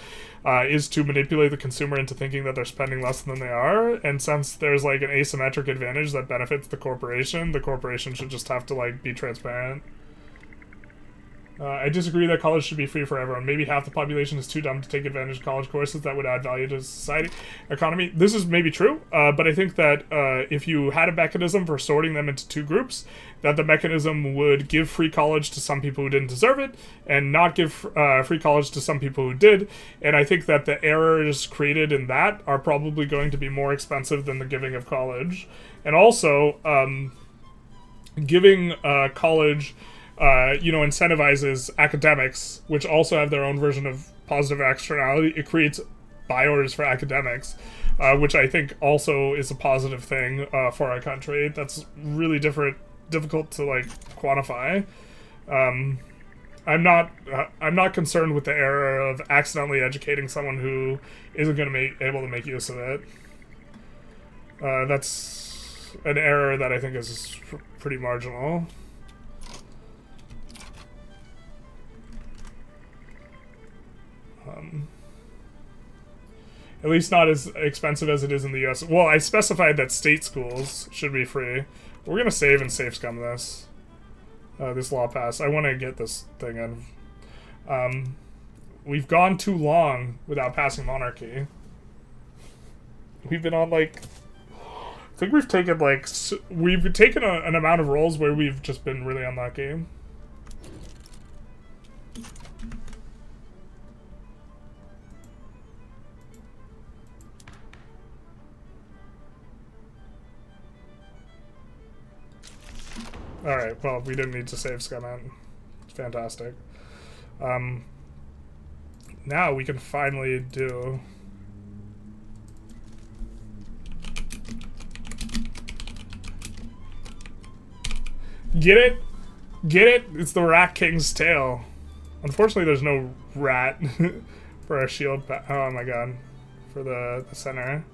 is to manipulate the consumer into thinking that they're spending less than they are. And since there's like an asymmetric advantage that benefits the corporation should just have to like be transparent. I disagree that college should be free for everyone. Maybe half the population is too dumb to take advantage of college courses that would add value to society, economy. This is maybe true, but I think that if you had a mechanism for sorting them into two groups, that the mechanism would give free college to some people who didn't deserve it, and not give free college to some people who did. And I think that the errors created in that are probably going to be more expensive than the giving of college. And also, giving college incentivizes academics, which also have their own version of positive externality. It creates buy orders for academics, which I think also is a positive thing for our country. That's really difficult to like quantify. I'm not concerned with the error of accidentally educating someone who isn't going to be able to make use of it. That's an error that I think is pretty marginal. At least not as expensive as it is in the US. Well, I specified that state schools should be free. We're gonna save and safe scum this. This law passed. I want to get this thing in. We've gone too long without passing monarchy. We've been on like... I think we've taken like... We've taken an amount of roles where we've just been really unlucky. Alright, well, we didn't need to save scum out. It's fantastic. Now we can finally do... Get it? Get it? It's the Rat King's tail. Unfortunately, there's no rat for a shield. Oh my god. For the center.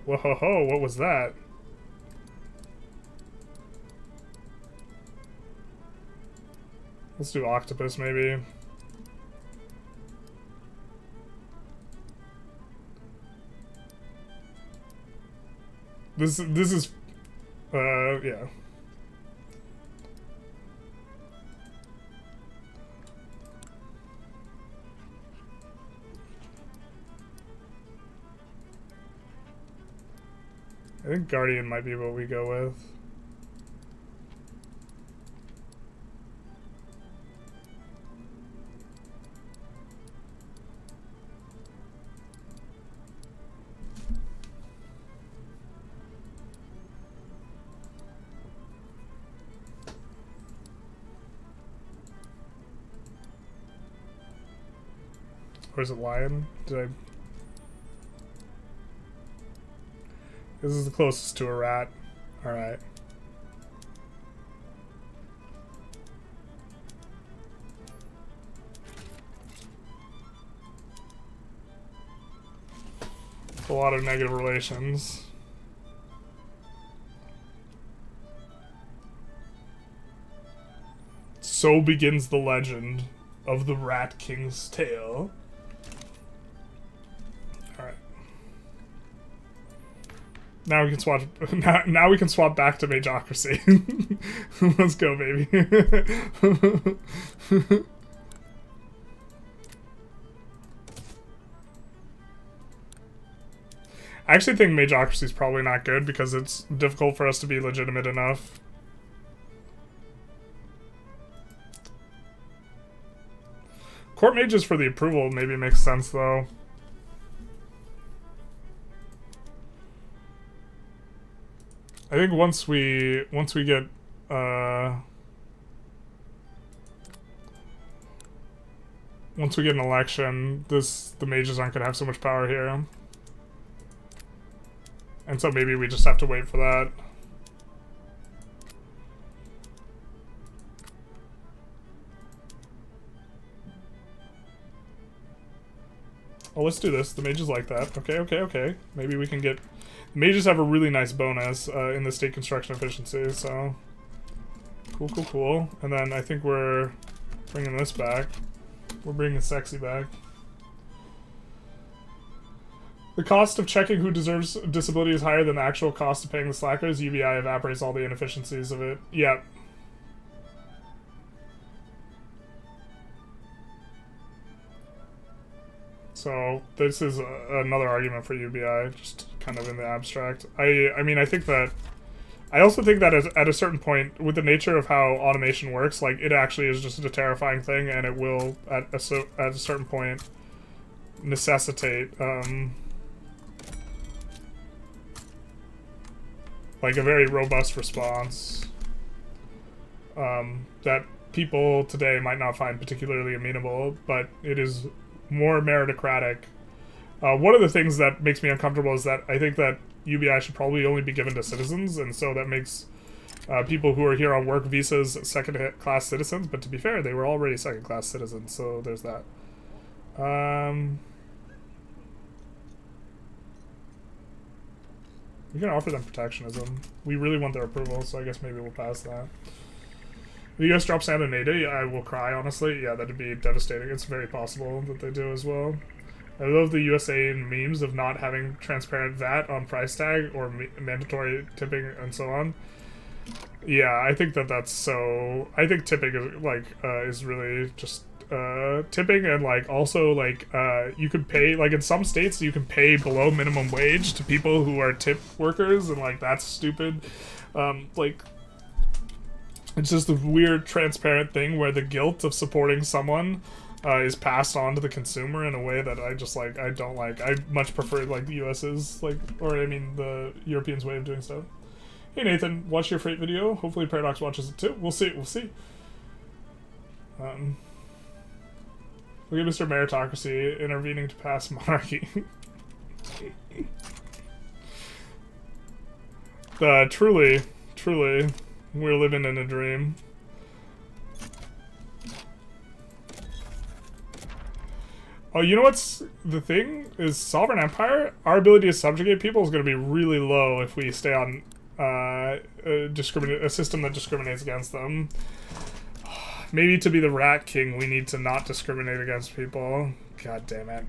Whoa, ho, ho, what was that? Let's do octopus, maybe. This is, yeah. I think Guardian might be what we go with. Or is it lion? Did I... This is the closest to a rat. Alright. A lot of negative relations. So begins the legend of the Rat King's tale. Alright. Now we can swap. Now we can swap back to Majocracy. Let's go, baby. I actually think Majocracy is probably not good because it's difficult for us to be legitimate enough. Court mages for the approval maybe makes sense though. I think once we get once we get an election, the mages aren't gonna have so much power here. And so maybe we just have to wait for that. Oh, let's do this. The mages like that. Okay, okay, okay. Maybe we can get... Mages have a really nice bonus in the state construction efficiency, so... Cool, cool, cool. And then I think we're bringing this back. We're bringing sexy back. The cost of checking who deserves disability is higher than the actual cost of paying the slackers. UBI evaporates all the inefficiencies of it. Yeah. So this is another argument for UBI, just kind of in the abstract. I mean, I think that... I also think that at a certain point, with the nature of how automation works, like, it actually is just a terrifying thing, and it will, at a certain point, necessitate, like, a very robust response that people today might not find particularly amenable, but it is more meritocratic. One of the things that makes me uncomfortable is that I think that UBI should probably only be given to citizens, and so that makes people who are here on work visas second-class citizens, but to be fair, they were already second-class citizens, so there's that. We can offer them protectionism. We really want their approval, so I guess maybe we'll pass that. If the US drops down to NATO, I will cry, honestly. Yeah, that'd be devastating. It's very possible that they do as well. I love the USA memes of not having transparent VAT on price tag or mandatory tipping and so on. Yeah, I think that that's so... I think tipping is, like, is really just... tipping and, like, also, like, you could pay... Like, in some states, you can pay below minimum wage to people who are tip workers, and, like, that's stupid. Like... It's just a weird, transparent thing where the guilt of supporting someone is passed on to the consumer in a way that I just, like, I don't like. I much prefer, like, the US's, like, or, I mean, the Europeans' way of doing stuff. Hey, Nathan, watch your freight video. Hopefully Paradox watches it, too. We'll see, we'll see. Look at Mr. Meritocracy intervening to pass monarchy. Truly, truly... We're living in a dream. Oh, you know what's the thing? Is Sovereign Empire, our ability to subjugate people is going to be really low if we stay on a system that discriminates against them. Maybe to be the Rat King, we need to not discriminate against people. God damn it.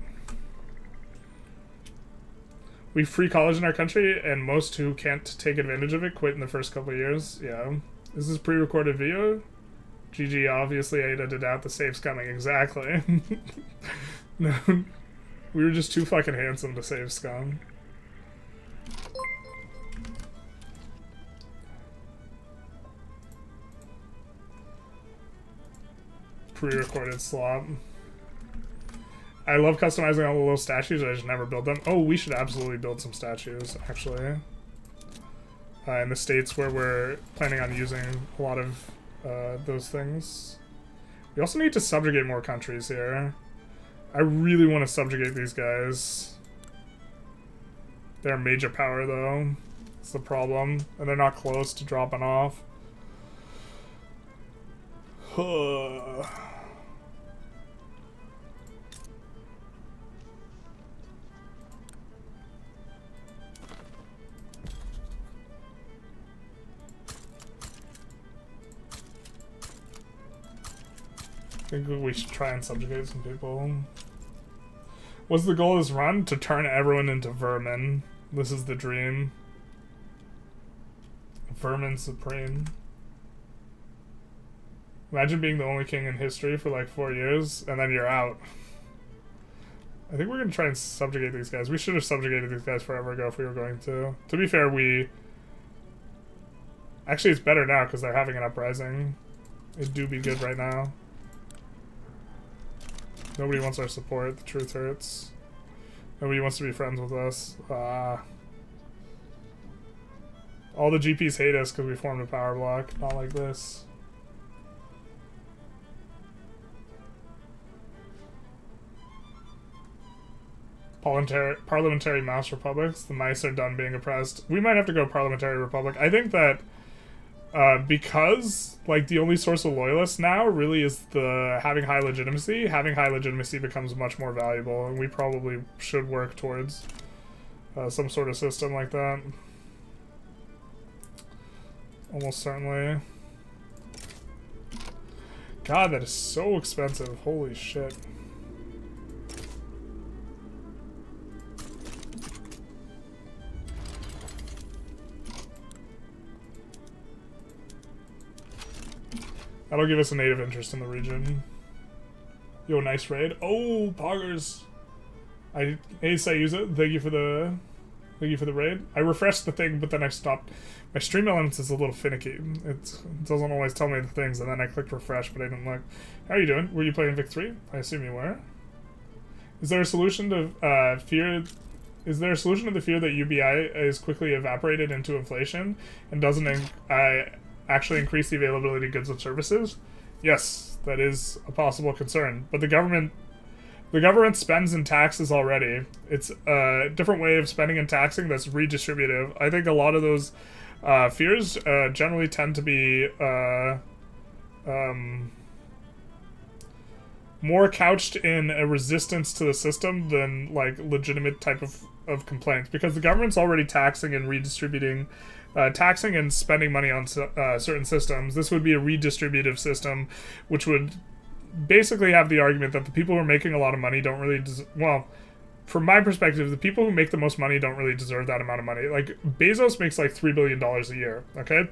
We have free college in our country, and most who can't take advantage of it quit in the first couple of years. Yeah. Is this pre-recorded video? GG, obviously I edited out the safe's coming. Exactly. No. We were just too fucking handsome to save scum. Pre-recorded slop. I love customizing all the little statues, I just never build them. Oh, we should absolutely build some statues, actually. In the states where we're planning on using a lot of those things. We also need to subjugate more countries here. I really want to subjugate these guys. They're a major power, though. That's the problem. And they're not close to dropping off. I think we should try and subjugate some people. What's the goal of this run? To turn everyone into vermin. This is the dream. Vermin supreme. Imagine being the only king in history for like 4 years, and then you're out. I think we're gonna try and subjugate these guys. We should have subjugated these guys forever ago if we were going to. To be fair, we... Actually, it's better now because they're having an uprising. It do be good right now. Nobody wants our support. The truth hurts. Nobody wants to be friends with us. All the GPs hate us because we formed a power block. Not like this. Parliamentary mouse republics. The mice are done being oppressed. We might have to go parliamentary republic. I think that because like the only source of loyalists now really is the having high legitimacy. Having high legitimacy becomes much more valuable, and we probably should work towards some sort of system like that. Almost certainly. God, that is so expensive. Holy shit. That'll give us a native interest in the region. Yo, nice raid. Oh, poggers. I use it. Thank you for the raid. I refreshed the thing, but then I stopped. My stream elements is a little finicky. It doesn't always tell me the things, and then I clicked refresh, but I didn't look. How are you doing? Were you playing Vic 3? I assume you were. Is there a solution to fear? Is there a solution to the fear that UBI is quickly evaporated into inflation and doesn't actually increase the availability of goods and services? Yes, that is a possible concern. But the government spends and taxes already. It's a different way of spending and taxing that's redistributive. I think a lot of those fears generally tend to be more couched in a resistance to the system than like legitimate type of complaints, because the government's already taxing and redistributing, taxing and spending money on certain systems. This would be a redistributive system, which would basically have the argument that the people who are making a lot of money don't really well, from my perspective, the people who make the most money don't really deserve that amount of money. Like, Bezos makes like $3 billion a year, okay?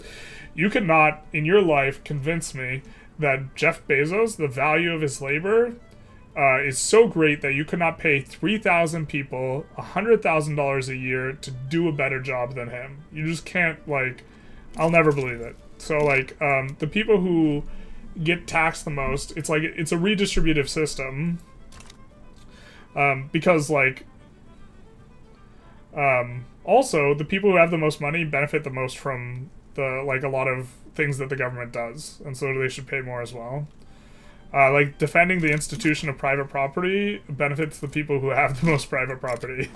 You cannot, in your life, convince me that Jeff Bezos, the value of his labor, is so great that you could not pay 3,000 people $100,000 a year to do a better job than him. You just can't, like, I'll never believe it. So, like, the people who get taxed the most, it's like, it's a redistributive system. Because, like, also, the people who have the most money benefit the most from the, like, a lot of things that the government does, and so they should pay more as well. Like, defending the institution of private property benefits the people who have the most private property.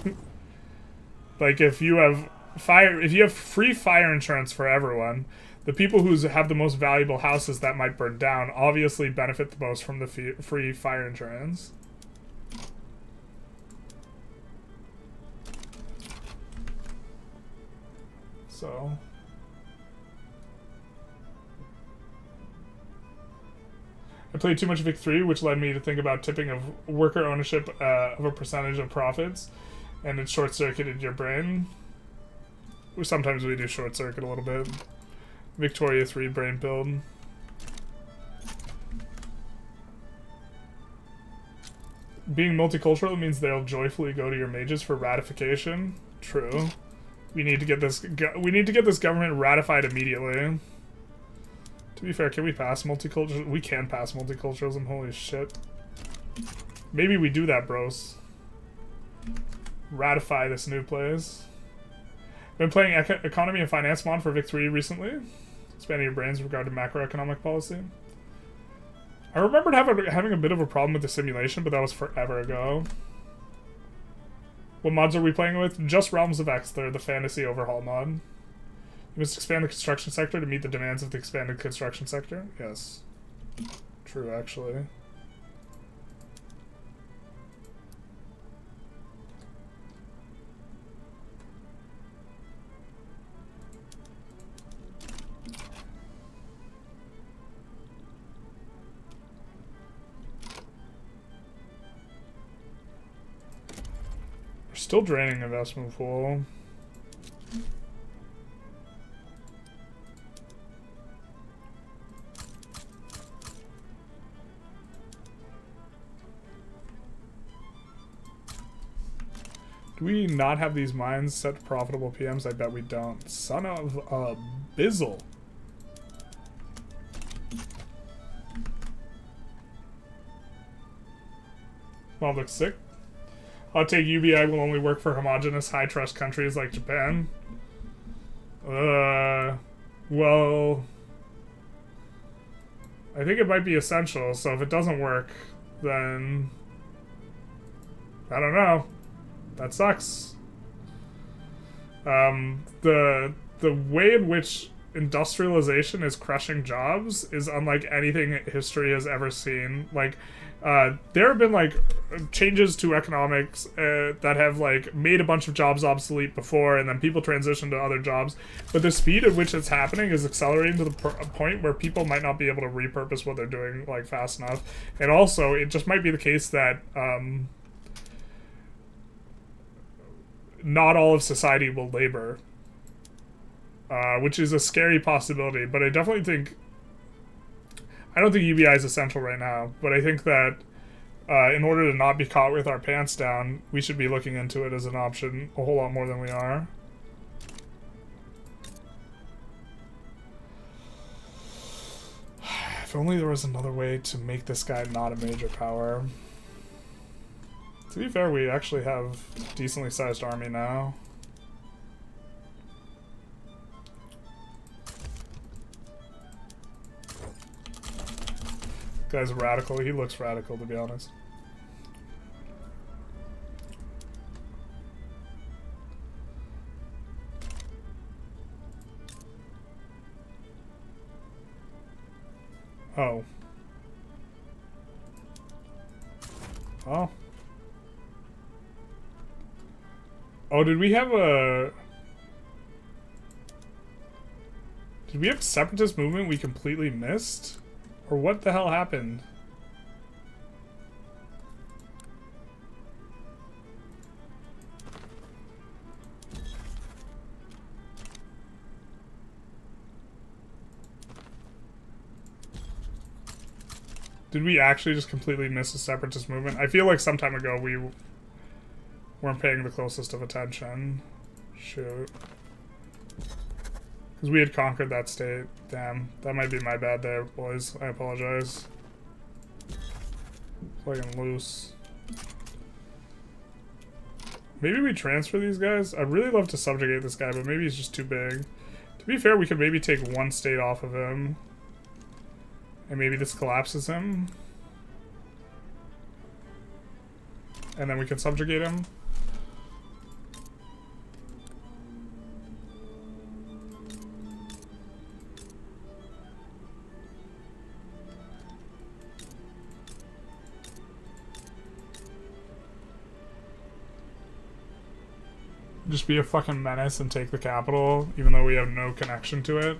Like, if you have free fire insurance for everyone, the people who have the most valuable houses that might burn down obviously benefit the most from the free fire insurance. So... I played too much Vic 3, which led me to think about tipping of worker ownership of a percentage of profits, and it short-circuited your brain. Sometimes we do short-circuit a little bit. Victoria 3 brain build. Being multicultural means they'll joyfully go to your mages for ratification. True. We need to get this government ratified immediately. To be fair, can we pass multiculturalism? We can pass multiculturalism, holy shit. Maybe we do that, bros. Ratify this new place. Been playing Economy and Finance Mod for Vic 3 recently. Expanding your brains with regard to macroeconomic policy. I remembered having a bit of a problem with the simulation, but that was forever ago. What mods are we playing with? Just Realms of X. They're the fantasy overhaul mod. You must expand the construction sector to meet the demands of the expanded construction sector. Yes. True, actually. Still draining investment pool. Do we not have these mines set to profitable PMs? I bet we don't. Son of a bizzle. Well, looks sick. I'll take UBI will only work for homogenous high-trust countries like Japan. Well... I think it might be essential, so if it doesn't work, then... I don't know. That sucks. The way in which industrialization is crushing jobs is unlike anything history has ever seen. Like, there have been, like, changes to economics that have, like, made a bunch of jobs obsolete before, and then people transition to other jobs. But the speed at which it's happening is accelerating to the point where people might not be able to repurpose what they're doing, like, fast enough. And also, it just might be the case that, not all of society will labor. Which is a scary possibility, but I definitely think... I don't think UBI is essential right now, but I think that in order to not be caught with our pants down, we should be looking into it as an option a whole lot more than we are. If only there was another way to make this guy not a major power. To be fair, we actually have a decently sized army now. Guy's radical. He looks radical, to be honest. Oh. Oh. Oh, did we have a... Did we have a separatist movement we completely missed? Or what the hell happened? Did we actually just completely miss a separatist movement? I feel like some time ago we weren't paying the closest of attention. Shoot. Because we had conquered that state. Damn, that might be my bad there, boys. I apologize. Fucking loose. Maybe we transfer these guys? I'd really love to subjugate this guy, but maybe he's just too big. To be fair, we could maybe take one state off of him. And maybe this collapses him. And then we can subjugate him. Just be a fucking menace and take the capital, even though we have no connection to it.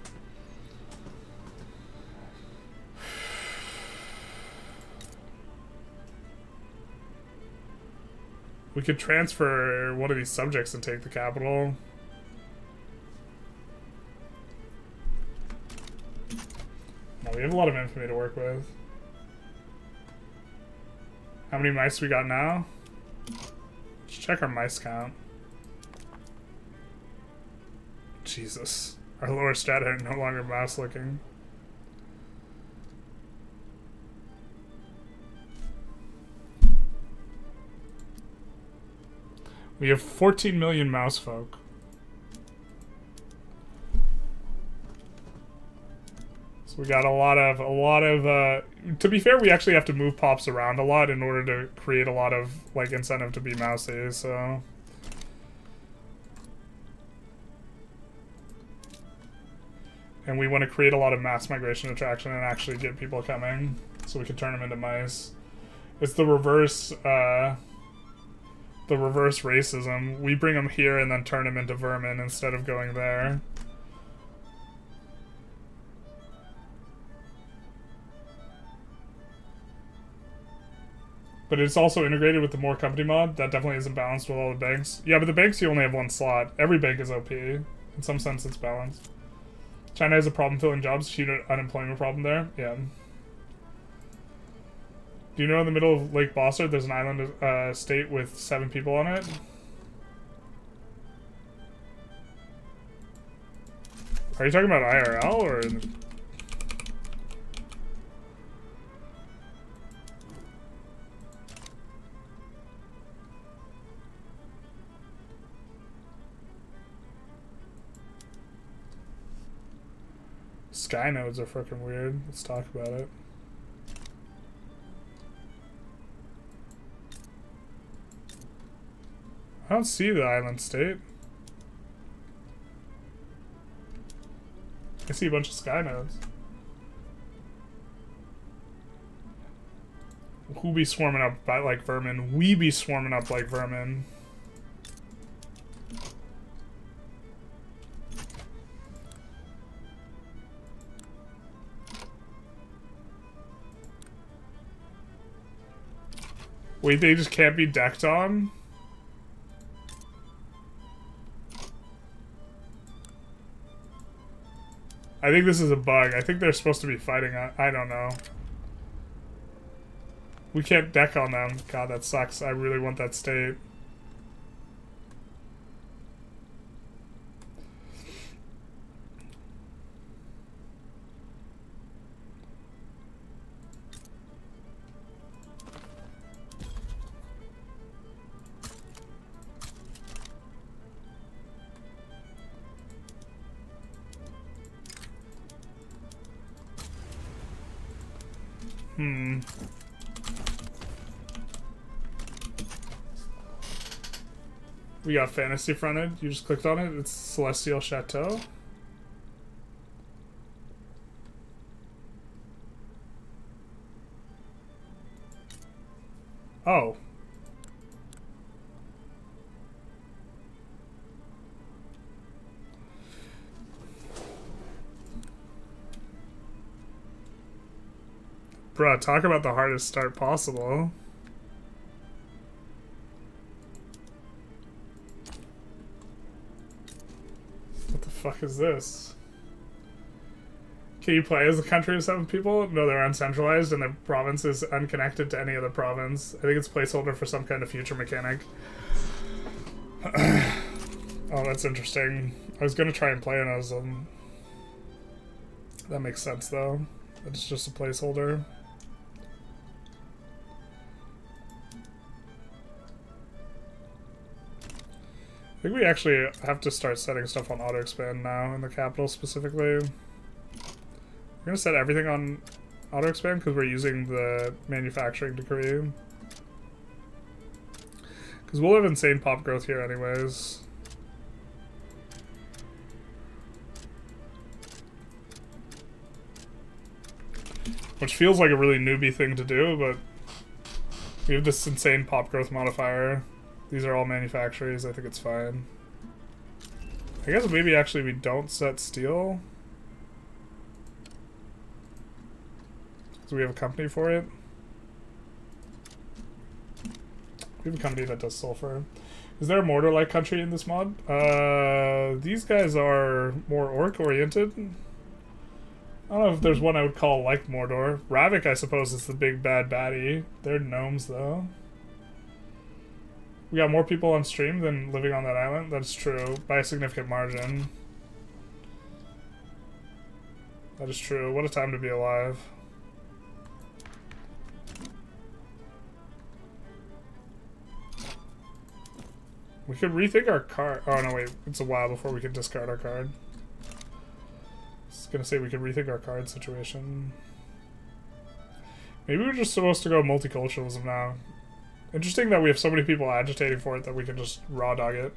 We could transfer one of these subjects and take the capital. No, we have a lot of infamy to work with. How many mice we got now? Let's check our mice count. Jesus. Our lower stat are no longer mouse looking. We have 14 million mouse folk. So we got a lot of, to be fair, we actually have to move pops around a lot in order to create a lot of, like, incentive to be mousy, so. And we want to create a lot of mass migration attraction and actually get people coming so we can turn them into mice. It's the reverse racism. We bring them here and then turn them into vermin instead of going there. But it's also integrated with the more company mod. That definitely isn't balanced with all the banks. Yeah, but the banks, you only have one slot. Every bank is OP. In some sense, it's balanced. China has a problem filling jobs. Huge unemployment problem there. Yeah. Do you know in the middle of Lake Bossard, there's an island state with 7 people on it? Are you talking about IRL or... Sky nodes are freaking weird. Let's talk about it. I don't see the island state. I see a bunch of sky nodes. Who be swarming up like vermin? We be swarming up like vermin. Wait, they just can't be decked on? I think this is a bug. I think they're supposed to be fighting. I don't know. We can't deck on them. God, that sucks. I really want that state. We got fantasy fronted. You just clicked on it. It's Celestial Chateau. Oh. Bruh, talk about the hardest start possible. What the fuck is this? Can you play as a country of 7 people? No, they're uncentralized and the province is unconnected to any other province. I think it's placeholder for some kind of future mechanic. Oh, that's interesting. I was gonna try and play it as that makes sense though. It's just a placeholder. I think we actually have to start setting stuff on auto expand now in the capital specifically. We're gonna set everything on auto expand because we're using the manufacturing decree. Because we'll have insane pop growth here anyways. Which feels like a really newbie thing to do, but we have this insane pop growth modifier. These are all manufacturers. I think it's fine. I guess maybe actually we don't set steel. Because we have a company for it. We have a company that does sulfur. Is there a mortar-like country in this mod? These guys are more orc-oriented. I don't know if there's one I would call like Mordor. Ravik, I suppose, is the big bad baddie. They're gnomes, though. We got more people on stream than living on that island. That's true, by a significant margin. That is true. What a time to be alive. We could rethink our card. Oh, no, wait. It's a while before we can discard our card. gonna say we could rethink our card situation. Maybe we're just supposed to go multiculturalism now. Interesting that we have so many people agitating for it that we can just raw dog it.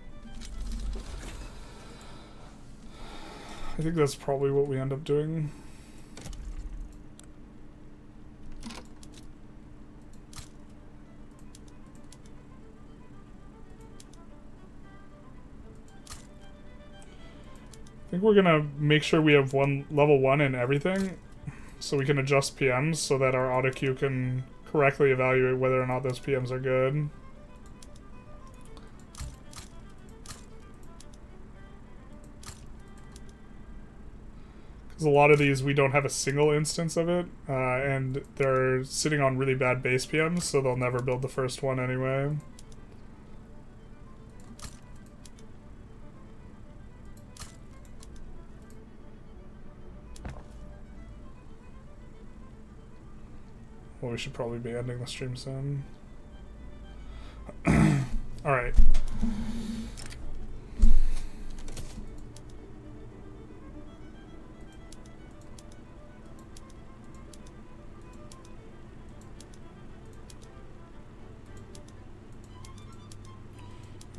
I think that's probably what we end up doing. I think we're gonna make sure we have level 1 in everything, so we can adjust PMs so that our auto queue can correctly evaluate whether or not those PMs are good. Because a lot of these we don't have a single instance of it, and they're sitting on really bad base PMs, so they'll never build the first one anyway. Well, we should probably be ending the stream soon. Alright.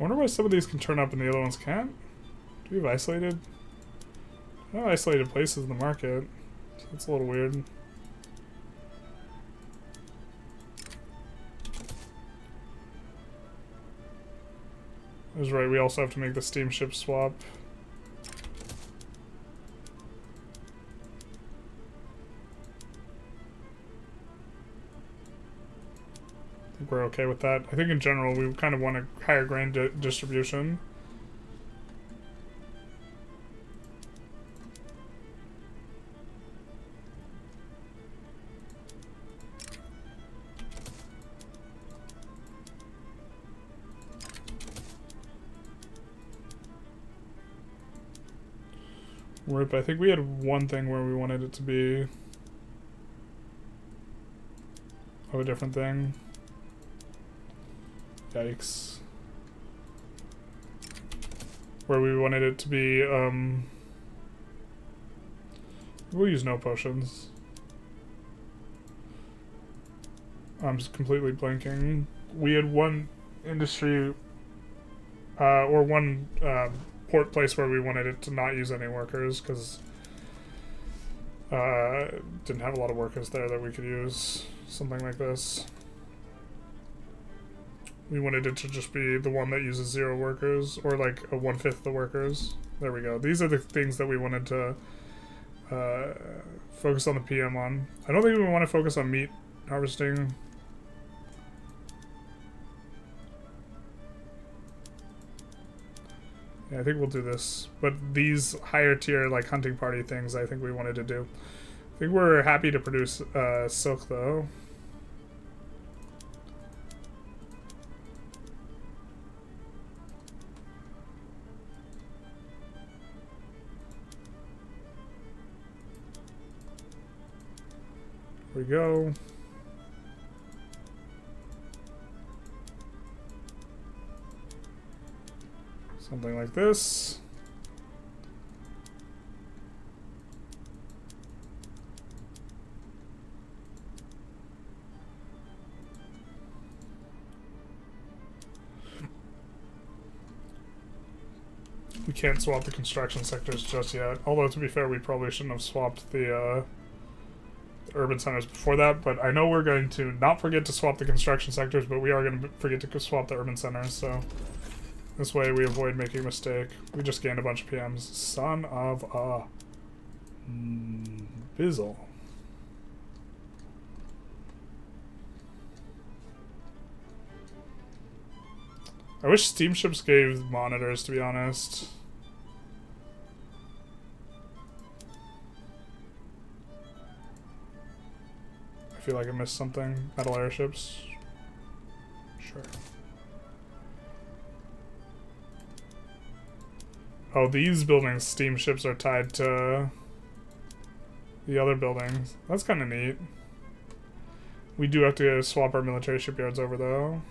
I wonder why some of these can turn up and the other ones can't. Do we have isolated? No isolated places in the market. So that's a little weird. That's right, we also have to make the steamship swap. I think we're okay with that. I think in general we kind of want a higher grain distribution. Rip, I think we had one thing where we wanted it to be of a different thing. Yikes. Where we wanted it to be, we'll use no potions. I'm just completely blanking. We had one industry, or one, port place where we wanted it to not use any workers because didn't have a lot of workers there that we could use. Something like this. We wanted it to just be the one that uses 0 workers, or like a 1/5 the workers. There we go. These are the things that we wanted to focus on the PM on. I don't think we want to focus on meat harvesting. Yeah, I think we'll do this. But these higher tier, like, hunting party things, I think we wanted to do. I think we're happy to produce silk, though. Here we go. Something like this. We can't swap the construction sectors just yet. Although, to be fair, we probably shouldn't have swapped the urban centers before that. But I know we're going to not forget to swap the construction sectors, but we are going to forget to swap the urban centers, so... This way we avoid making a mistake. We just gained a bunch of PMs. Son of a... Bizzle. I wish steamships gave monitors, to be honest. I feel like I missed something. Metal airships. Sure. Oh, these buildings, steamships, are tied to the other buildings. That's kind of neat. We do have to swap our military shipyards over, though.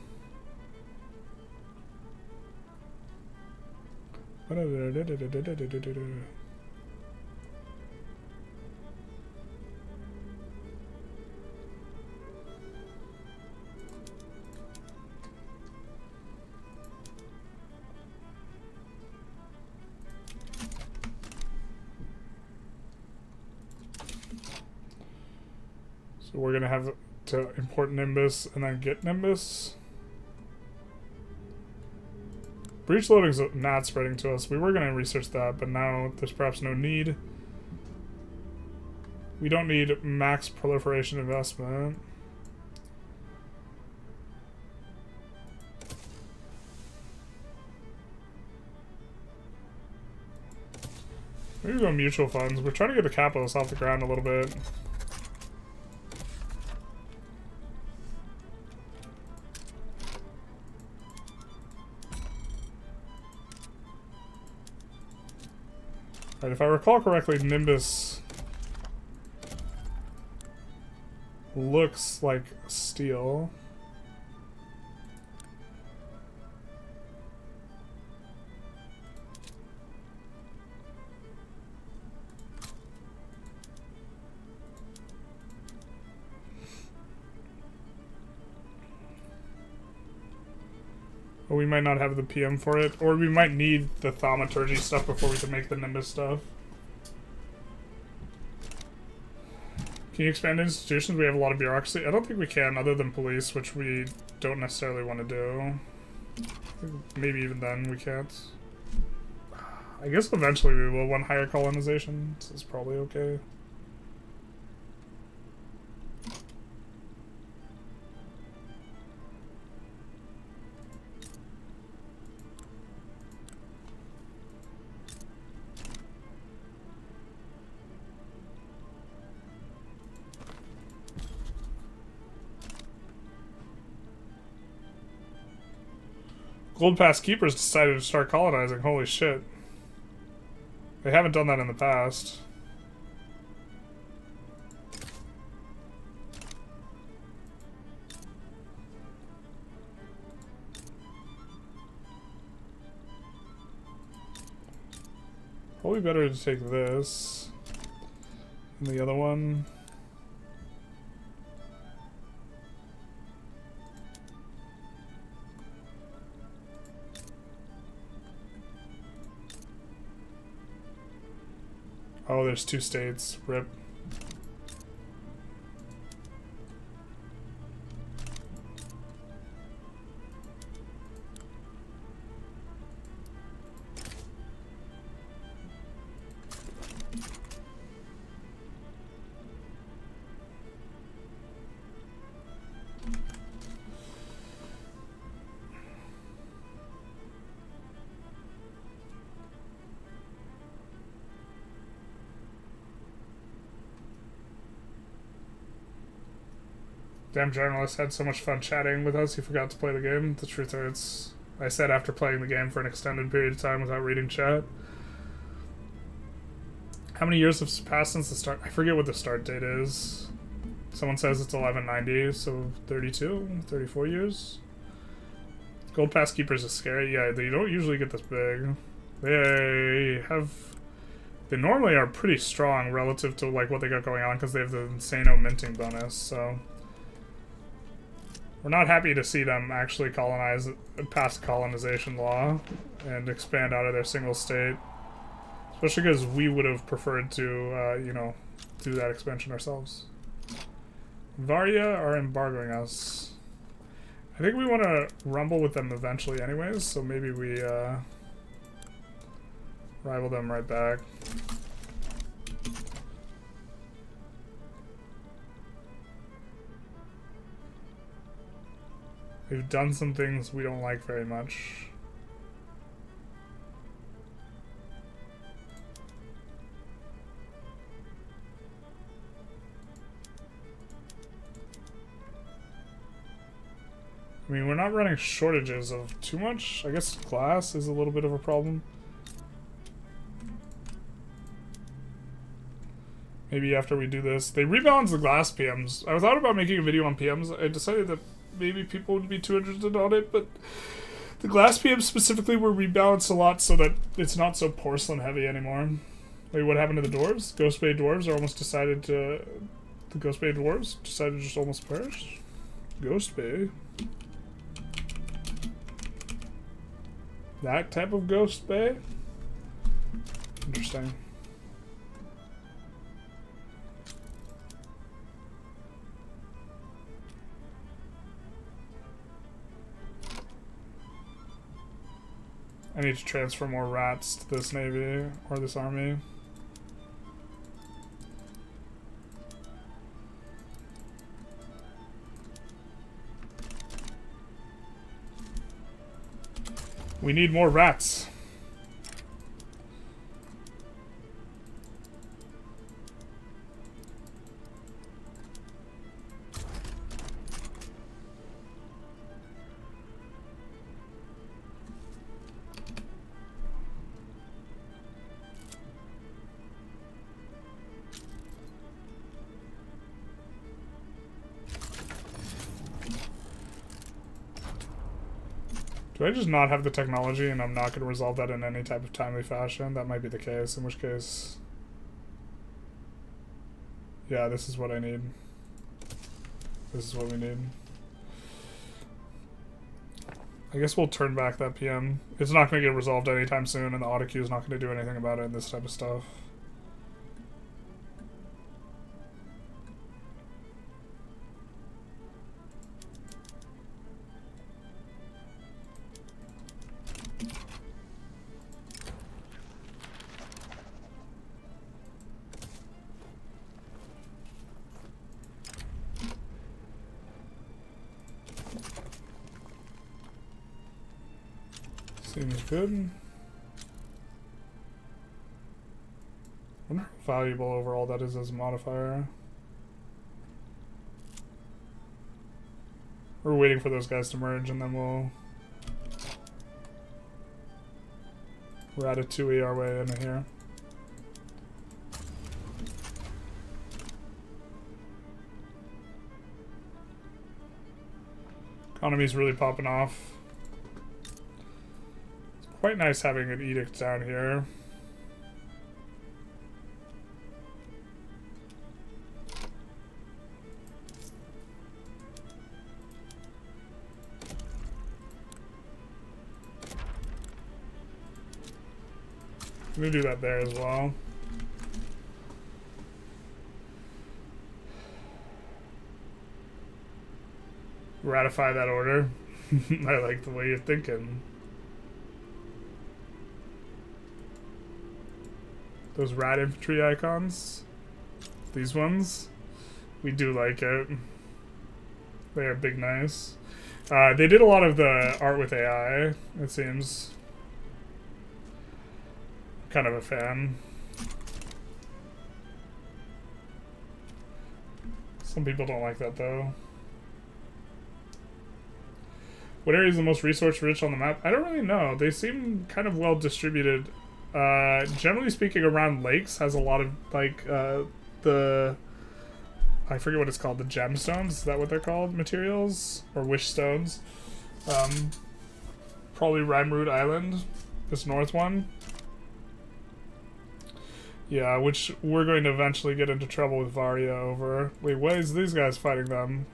So we're gonna have to import Nimbus and then get Nimbus. Breach loading's not spreading to us. We were gonna research that, but now there's perhaps no need. We don't need max proliferation investment. Maybe go mutual funds. We're trying to get the capitalists off the ground a little bit. Alright, if I recall correctly, Nimbus looks like steel. Or we might not have the PM for it, or we might need the thaumaturgy stuff before we can make the Nimbus stuff. Can you expand institutions? We have a lot of bureaucracy. I don't think we can, other than police, which we don't necessarily want to do. Maybe even then we can't. I guess eventually we will want higher colonization. This is probably okay. Gold Pass Keepers decided to start colonizing. Holy shit. They haven't done that in the past. Probably better to take this and the other one. Oh, there's two states. RIP. Damn journalist had so much fun chatting with us, he forgot to play the game. The truth is, I said after playing the game for an extended period of time without reading chat. How many years have passed since the start? I forget what the start date is. Someone says it's 1190, so 32, 34 years? Gold Pass Keepers is scary. Yeah, they don't usually get this big. They normally are pretty strong relative to like what they got going on because they have the insano minting bonus, so... We're not happy to see them actually pass colonization law and expand out of their single state. Especially because we would have preferred to, you know, do that expansion ourselves. Varia are embargoing us. I think we want to rumble with them eventually anyways, so maybe we, rival them right back. They've done some things we don't like very much. I mean, we're not running shortages of too much. I guess glass is a little bit of a problem. Maybe after we do this. They rebalance the glass PMs. I thought about making a video on PMs. I decided that maybe people wouldn't be too interested on it, but the glass PMs specifically were rebalanced a lot so that it's not so porcelain heavy anymore. Wait, what happened to the dwarves? Ghost Bay dwarves are almost decided to... The Ghost Bay dwarves decided to just almost perish? Ghost Bay? That type of Ghost Bay? Interesting. I need to transfer more rats to this navy, or this army. We need more rats. Do I just not have the technology and I'm not going to resolve that in any type of timely fashion? That might be the case, in which case... Yeah, this is what I need. This is what we need. I guess we'll turn back that PM. It's not going to get resolved anytime soon, and the auto queue is not going to do anything about it and this type of stuff. Seems good. I wonder how valuable overall that is as a modifier. We're waiting for those guys to merge and then we'll ratatouille our way into here. Economy's really popping off. Quite nice having an edict down here. I'm gonna do that there as well. Ratify that order. I like the way you're thinking. Those rat infantry icons, these ones, we do like it. They are big nice. They did a lot of the art with AI, it seems. Kind of a fan. Some people don't like that though. What area is the most resource rich on the map? I don't really know. They seem kind of well distributed. Generally speaking, around lakes has a lot of, like, the... I forget what it's called. The gemstones? Is that what they're called? Materials? Or wish stones? Probably Rimroot Island. This north one. Yeah, which we're going to eventually get into trouble with Varia over. Wait, why is these guys fighting them?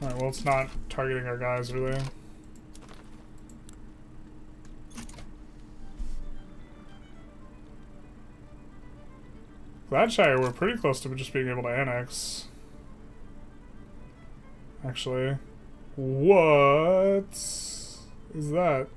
Alright, well, it's not targeting our guys, really. Gladshire, we're pretty close to just being able to annex. Actually. What is that?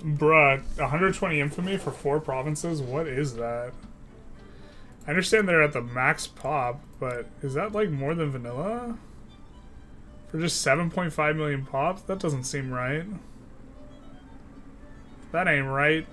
Bruh, 120 infamy for 4 provinces? What is that? I understand they're at the max pop, but is that like more than vanilla? For just 7.5 million pops? That doesn't seem right. That ain't right.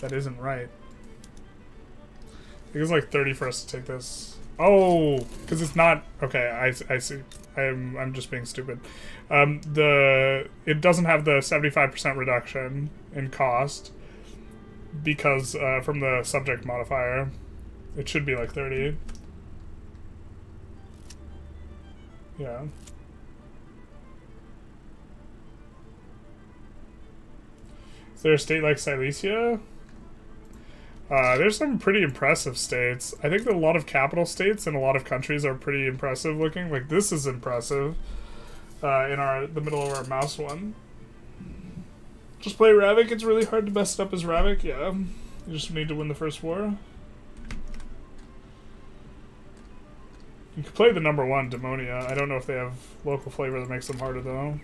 That isn't right. I think it's like 30 for us to take this. Oh, because it's not... Okay, I see. I'm just being stupid. It doesn't have the 75% reduction in cost because from the subject modifier. It should be like 30. Yeah. Is there a state like Silesia? There's some pretty impressive states. I think that a lot of capital states in a lot of countries are pretty impressive looking. Like, this is impressive in the middle of our mouse one. Just play Ravik. It's really hard to mess it up as Ravik. Yeah. You just need to win the first war. You could play the number 1, Demonia. I don't know if they have local flavor that makes them harder, though.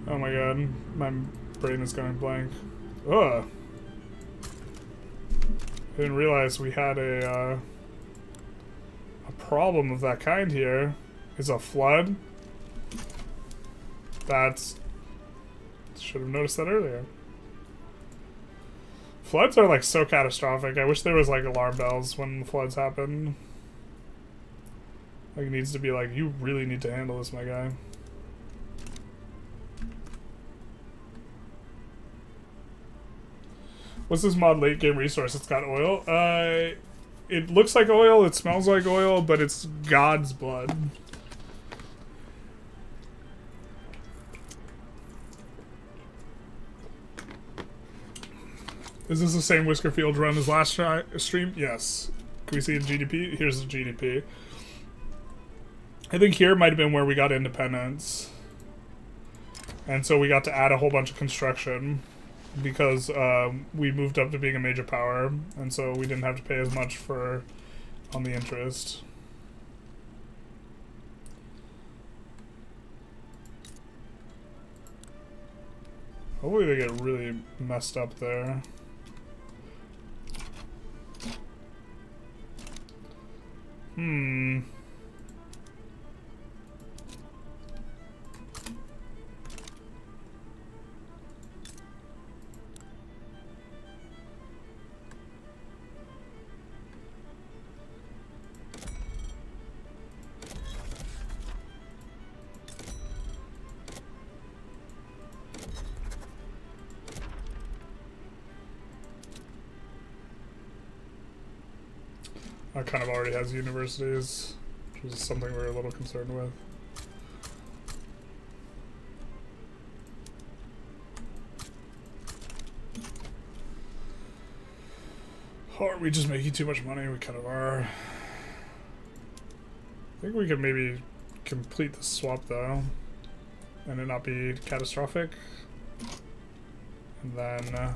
Oh my god, my brain is going blank. Ugh. I didn't realize we had a problem of that kind here. Is a flood. That's... Should have noticed that earlier. Floods are like so catastrophic. I wish there was like alarm bells when floods happen. Like it needs to be like, you really need to handle this, my guy. What's this mod late game resource? It's got oil. It looks like oil, it smells like oil, but it's God's blood. Is this the same Whiskerfield run as last stream? Yes. Can we see the GDP? Here's the GDP. I think here might have been where we got independence. And so we got to add a whole bunch of construction. Because we moved up to being a major power, and so we didn't have to pay as much on the interest. Hopefully they get really messed up there. Kind of already has universities, which is something we're a little concerned with. Or are we just making too much money? We kind of are. I think we could maybe complete the swap though, and it not be catastrophic. And then I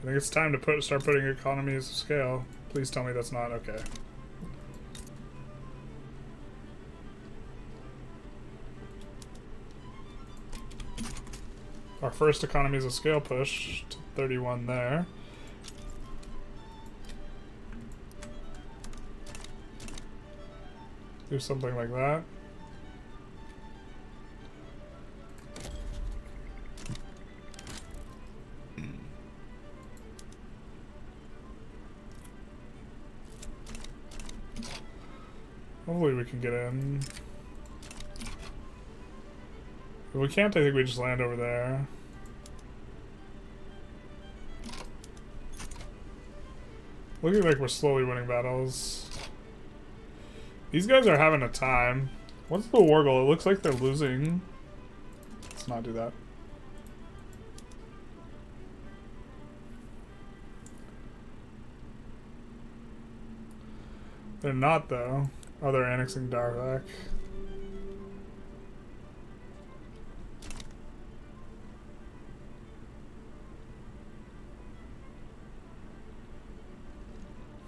think it's time to start putting economies of scale. Please tell me that's not okay. Our first economies of scale push to 31 there. Do something like that. Hopefully we can get in. If we can't, I think we just land over there. Looking like we're slowly winning battles. These guys are having a time. What's the war goal? It looks like they're losing. Let's not do that. They're not, though. Oh, they're annexing Darvak.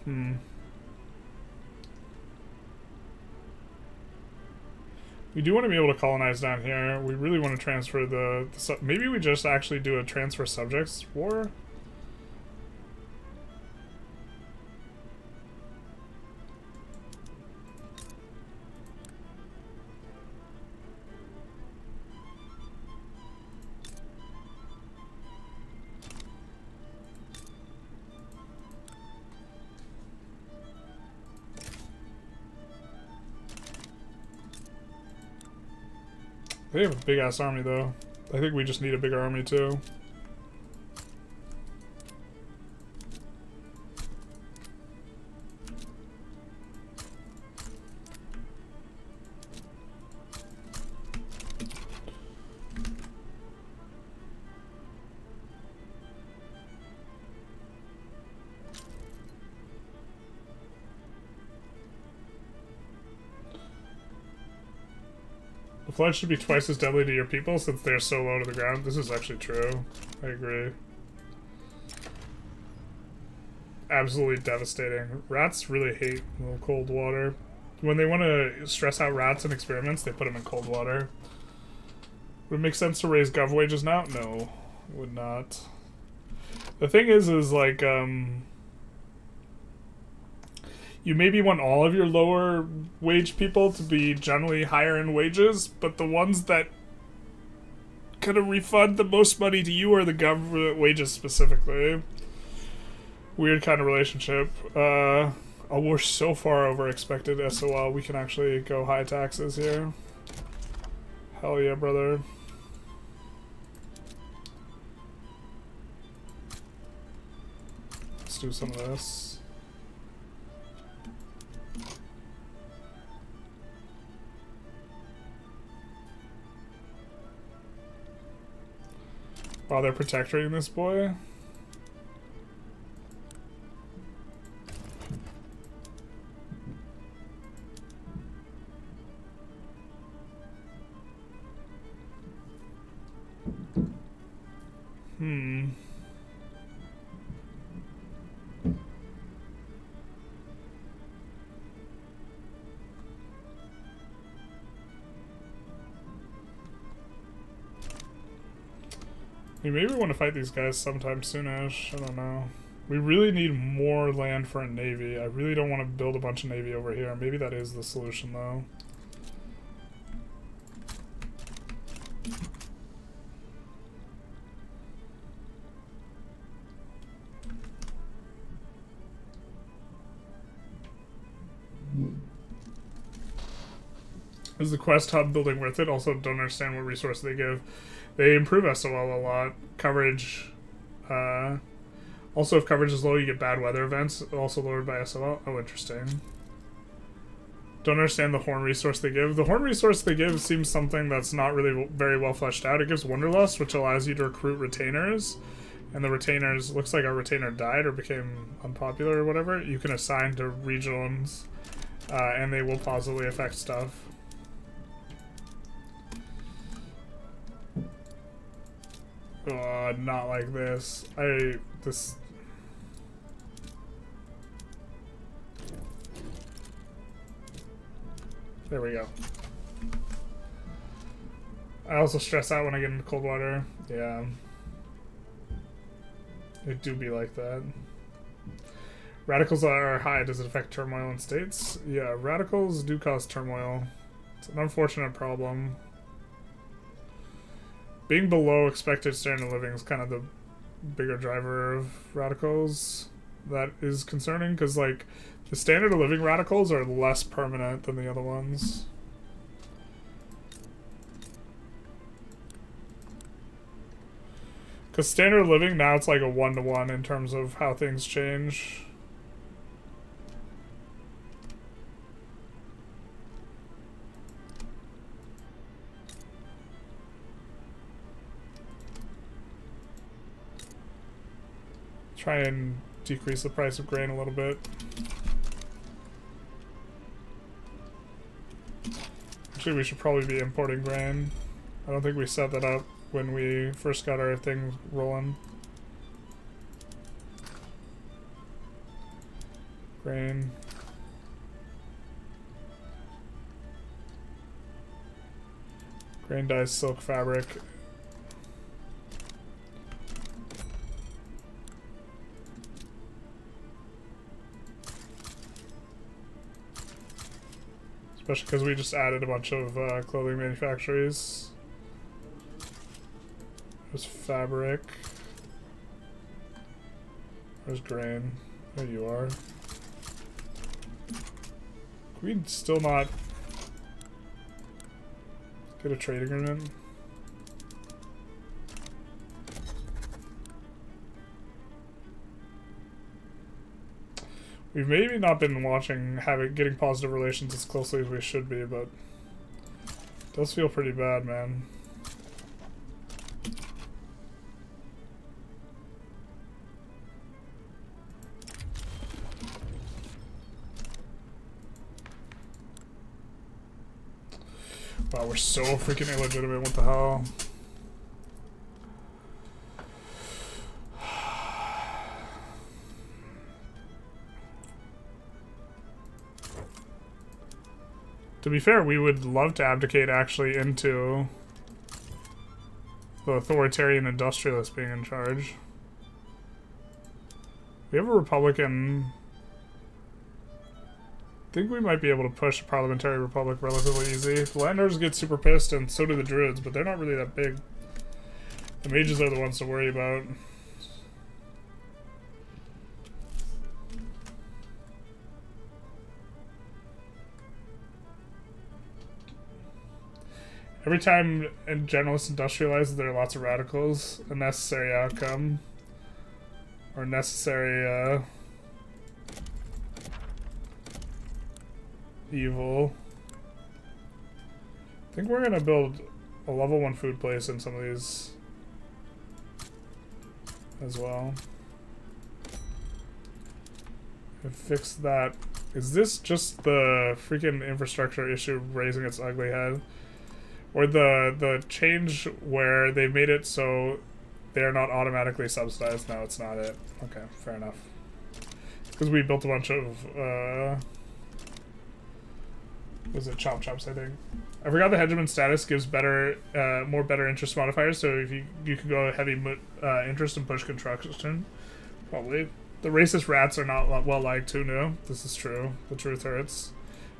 We do want to be able to colonize down here. We really want to transfer the maybe we just actually do a transfer subjects war? They have a big-ass army, though. I think we just need a bigger army, too. The flood should be twice as deadly to your people since they're so low to the ground. This is actually true. I agree. Absolutely devastating. Rats really hate cold water. When they want to stress out rats in experiments, they put them in cold water. Would it make sense to raise gov wages now? No, it would not. The thing is like, you maybe want all of your lower wage people to be generally higher in wages, but the ones that kind of refund the most money to you are the government wages specifically. Weird kind of relationship. Oh, we're so far over expected SOL, we can actually go high taxes here. Hell yeah, brother. Let's do some of this. While they're protecting this boy. We maybe want to fight these guys sometime soonish. I don't know. We really need more land for a navy. I really don't want to build a bunch of navy over here. Maybe that is the solution, though. Is the quest hub building worth it? Also, don't understand what resource they give. They improve SOL a lot. Coverage. Also, if coverage is low, you get bad weather events. Also lowered by SOL. Oh, interesting. Don't understand the horn resource they give. The horn resource they give seems something that's not really very well fleshed out. It gives Wanderlust, which allows you to recruit retainers. And the retainers, looks like our retainer died or became unpopular or whatever. You can assign to regions, and they will positively affect stuff. Not like this. This... There we go. I also stress out when I get into cold water. Yeah. It do be like that. Radicals are high. Does it affect turmoil in states? Yeah, radicals do cause turmoil. It's an unfortunate problem. Being below expected standard of living is kind of the bigger driver of radicals. That is concerning because, like, the standard of living radicals are less permanent than the other ones. Because standard of living, now it's like a 1-to-1 in terms of how things change. Try and decrease the price of grain a little bit. Actually, we should probably be importing grain. I don't think we set that up when we first got our thing rolling. Grain. Grain dyes silk fabric. Especially because we just added a bunch of clothing manufactories. There's fabric. There's grain. There you are. Can we still not get a trade agreement? We've maybe not been getting positive relations as closely as we should be, but it does feel pretty bad, man. Wow, we're so freaking illegitimate, what the hell? To be fair, we would love to abdicate actually into the authoritarian industrialists being in charge. We have a Republican. I think we might be able to push a parliamentary republic relatively easy. The Landowners get super pissed, and so do the Druids, but they're not really that big. The mages are the ones to worry about. Every time generalists industrialize, there are lots of radicals. A necessary outcome. Or necessary, evil. I think we're gonna build a level 1 food place in some of these as well. And fix that. Is this just the freaking infrastructure issue raising its ugly head? Or the change where they made it so they're not automatically subsidized? No, it's not it. Okay, fair enough. Because we built a bunch of, was it chop chops, I think. I forgot the hegemon status gives better, more better interest modifiers, so if you can go heavy interest and push construction. Probably. The racist rats are not well liked too, no. This is true. The truth hurts.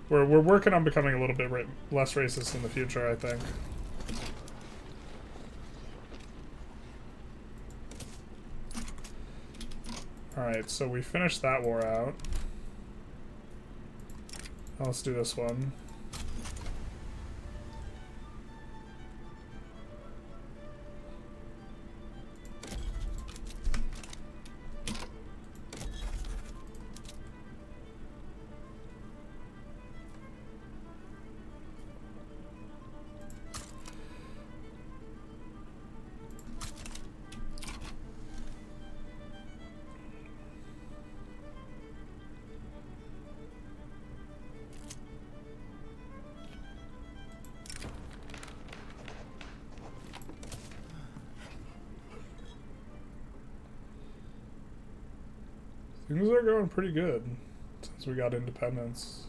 We're working on becoming a little bit less racist in the future, I think. Alright, so we finished that war out. Now let's do this one. Things are going pretty good since we got independence.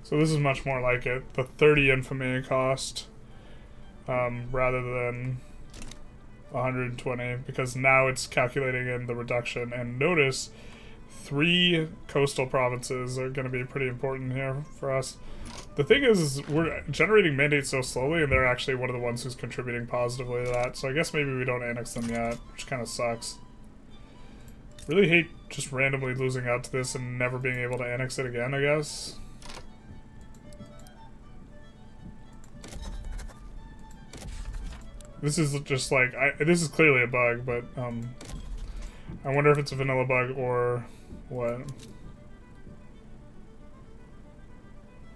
So this is much more like it. The 30 infamy cost rather than 120, because now it's calculating in the reduction. And notice 3 coastal provinces are going to be pretty important here for us. The thing is we're generating mandates so slowly, and they're actually one of the ones who's contributing positively to that. So I guess maybe we don't annex them yet, which kind of sucks. Really hate just randomly losing out to this and never being able to annex it again, I guess. This is just like, this is clearly a bug, but I wonder if it's a vanilla bug or what.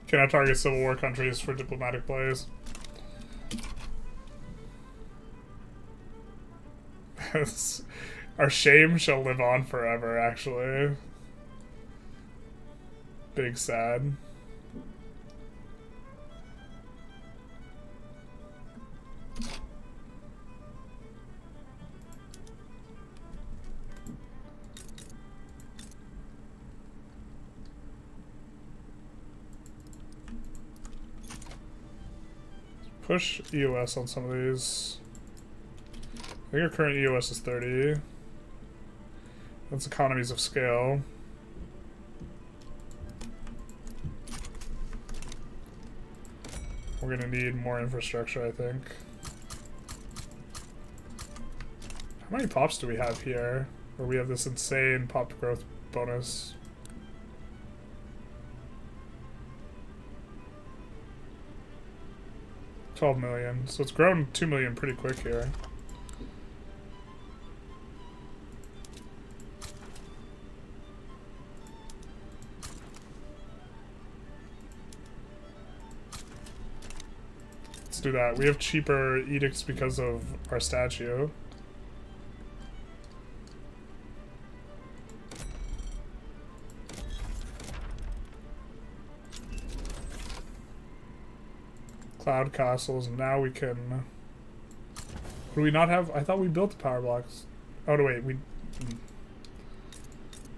Can I target civil war countries for diplomatic plays? Our shame shall live on forever, actually. Big sad. Push EOS on some of these. I think our current EOS is 30. That's economies of scale. We're gonna need more infrastructure, I think. How many pops do we have here? Where we have this insane pop growth bonus. $12 million. So it's grown 2 million pretty quick here. Let's do that. We have cheaper edicts because of our statue. Cloud castles. Now we can... Do we not have... I thought we built the power blocks. Oh, no, wait.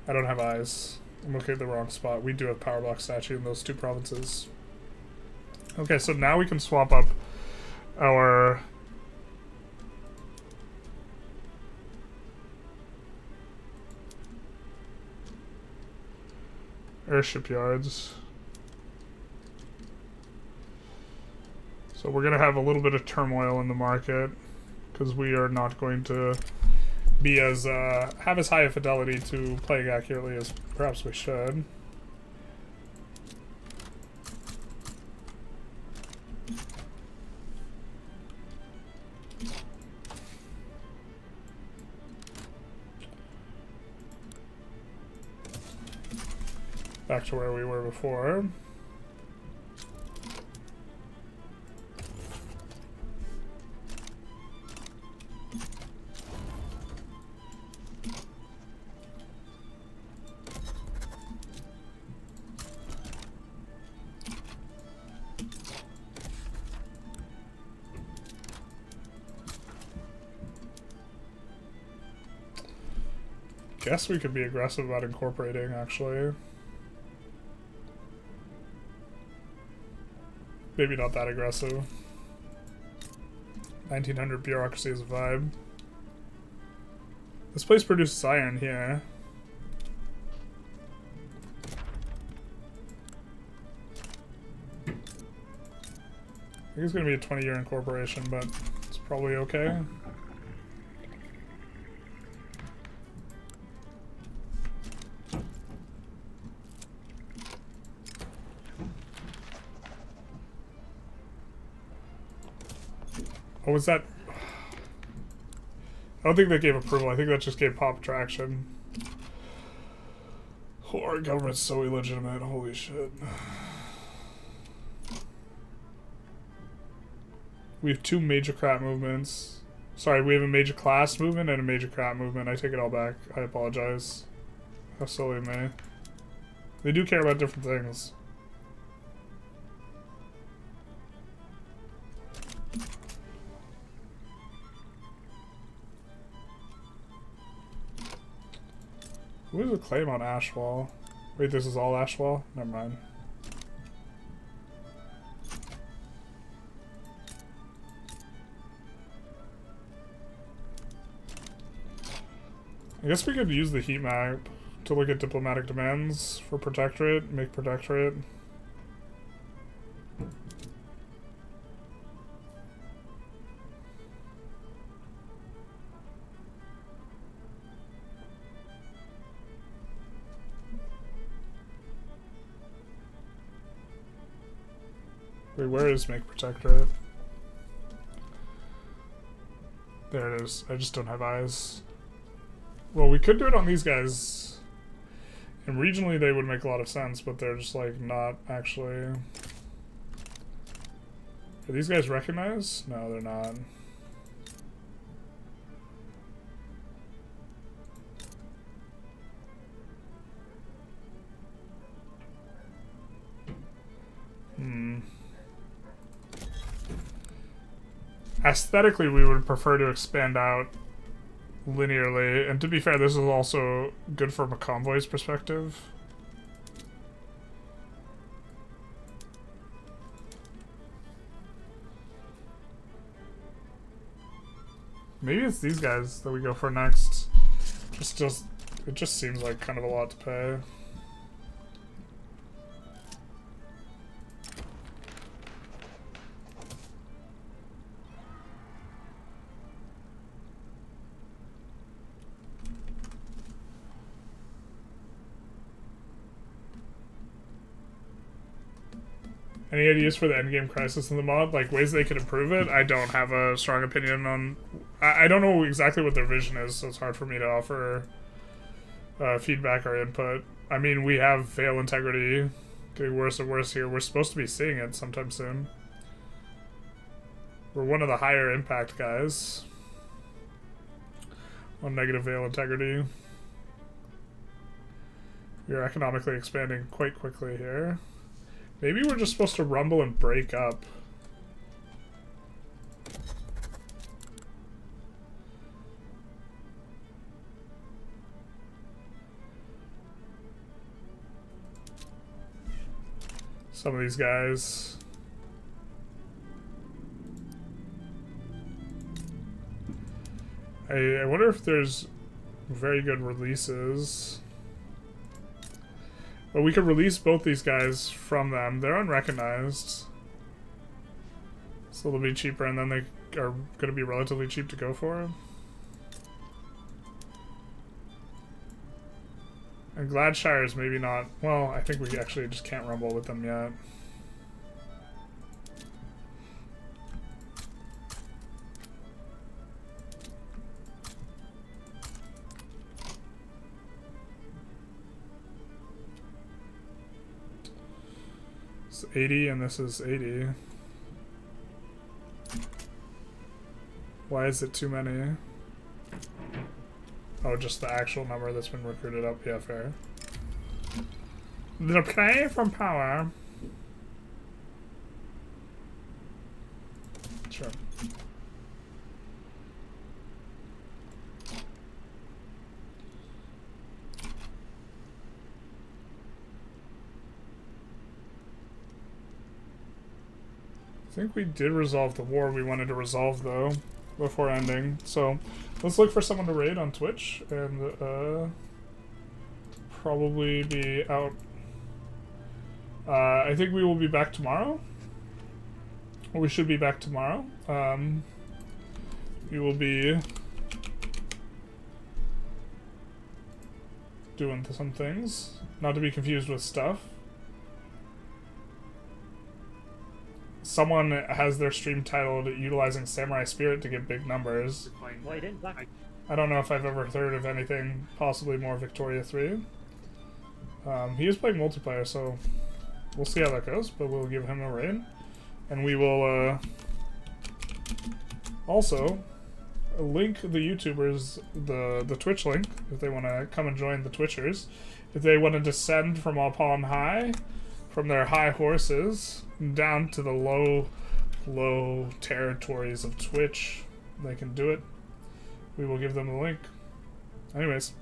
I don't have eyes. I'm looking at the wrong spot. We do have power block statue in those two provinces. Okay, so now we can swap up our... airship yards. So we're going to have a little bit of turmoil in the market because we are not going to be as have as high a fidelity to playing accurately as perhaps we should. Back to where we were before. Guess we could be aggressive about incorporating, actually. Maybe not that aggressive. 1900 bureaucracy is a vibe. This place produces iron here. I think it's going to be a 20-year incorporation, but it's probably okay. What was that? I don't think that gave approval. I think that just gave pop traction. Oh, our government's so illegitimate. Holy shit. We have two major crap movements. Sorry, we have a major class movement and a major crap movement. I take it all back. I apologize. How silly of me. They do care about different things. Who is a claim on Ashwall? Wait, this is all Ashwall? Never mind. I guess we could use the heat map to look at diplomatic demands for protectorate, make protectorate. Wait, where is make protectorate? There it is. I just don't have eyes. Well, we could do it on these guys. And regionally they would make a lot of sense, but they're just like not actually... Are these guys recognized? No, they're not. Aesthetically, we would prefer to expand out linearly, and to be fair, this is also good from a convoy's perspective. Maybe it's these guys that we go for next. It just seems like kind of a lot to pay. Any ideas for the endgame crisis in the mod? Like, ways they could improve it? I don't have a strong opinion on... I don't know exactly what their vision is, so it's hard for me to offer feedback or input. I mean, we have fail integrity getting worse and worse here. We're supposed to be seeing it sometime soon. We're one of the higher impact guys on negative fail integrity. We are economically expanding quite quickly here. Maybe we're just supposed to rumble and break up. Some of these guys. I wonder if there's very good releases. But we could release both these guys from them. They're unrecognized. So they'll be cheaper, and then they are going to be relatively cheap to go for. And Gladshire's maybe not... Well, I think we actually just can't rumble with them yet. It's 80 and this is 80. Why is it too many? Oh, just the actual number that's been recruited up. Yeah, fair. The play from power. Sure. I think we did resolve the war we wanted to resolve, though, before ending. So let's look for someone to raid on Twitch and probably be out. I think we will be back tomorrow. Or we should be back tomorrow. We will be doing some things, not to be confused with stuff. Someone has their stream titled "Utilizing Samurai Spirit to get big numbers." I don't know if I've ever heard of anything possibly more Victoria 3. He is playing multiplayer, so we'll see how that goes, but we'll give him a raid. And we will also link the YouTubers, the Twitch link, if they want to come and join the Twitchers. If they want to descend from upon high, from their high horses, down to the low territories of Twitch, they can do it. We will give them the link. Anyways,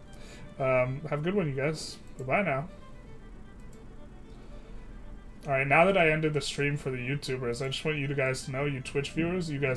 have a good one, you guys. Goodbye now. Alright, now that I ended the stream for the YouTubers, I just want you guys to know, you Twitch viewers, you guys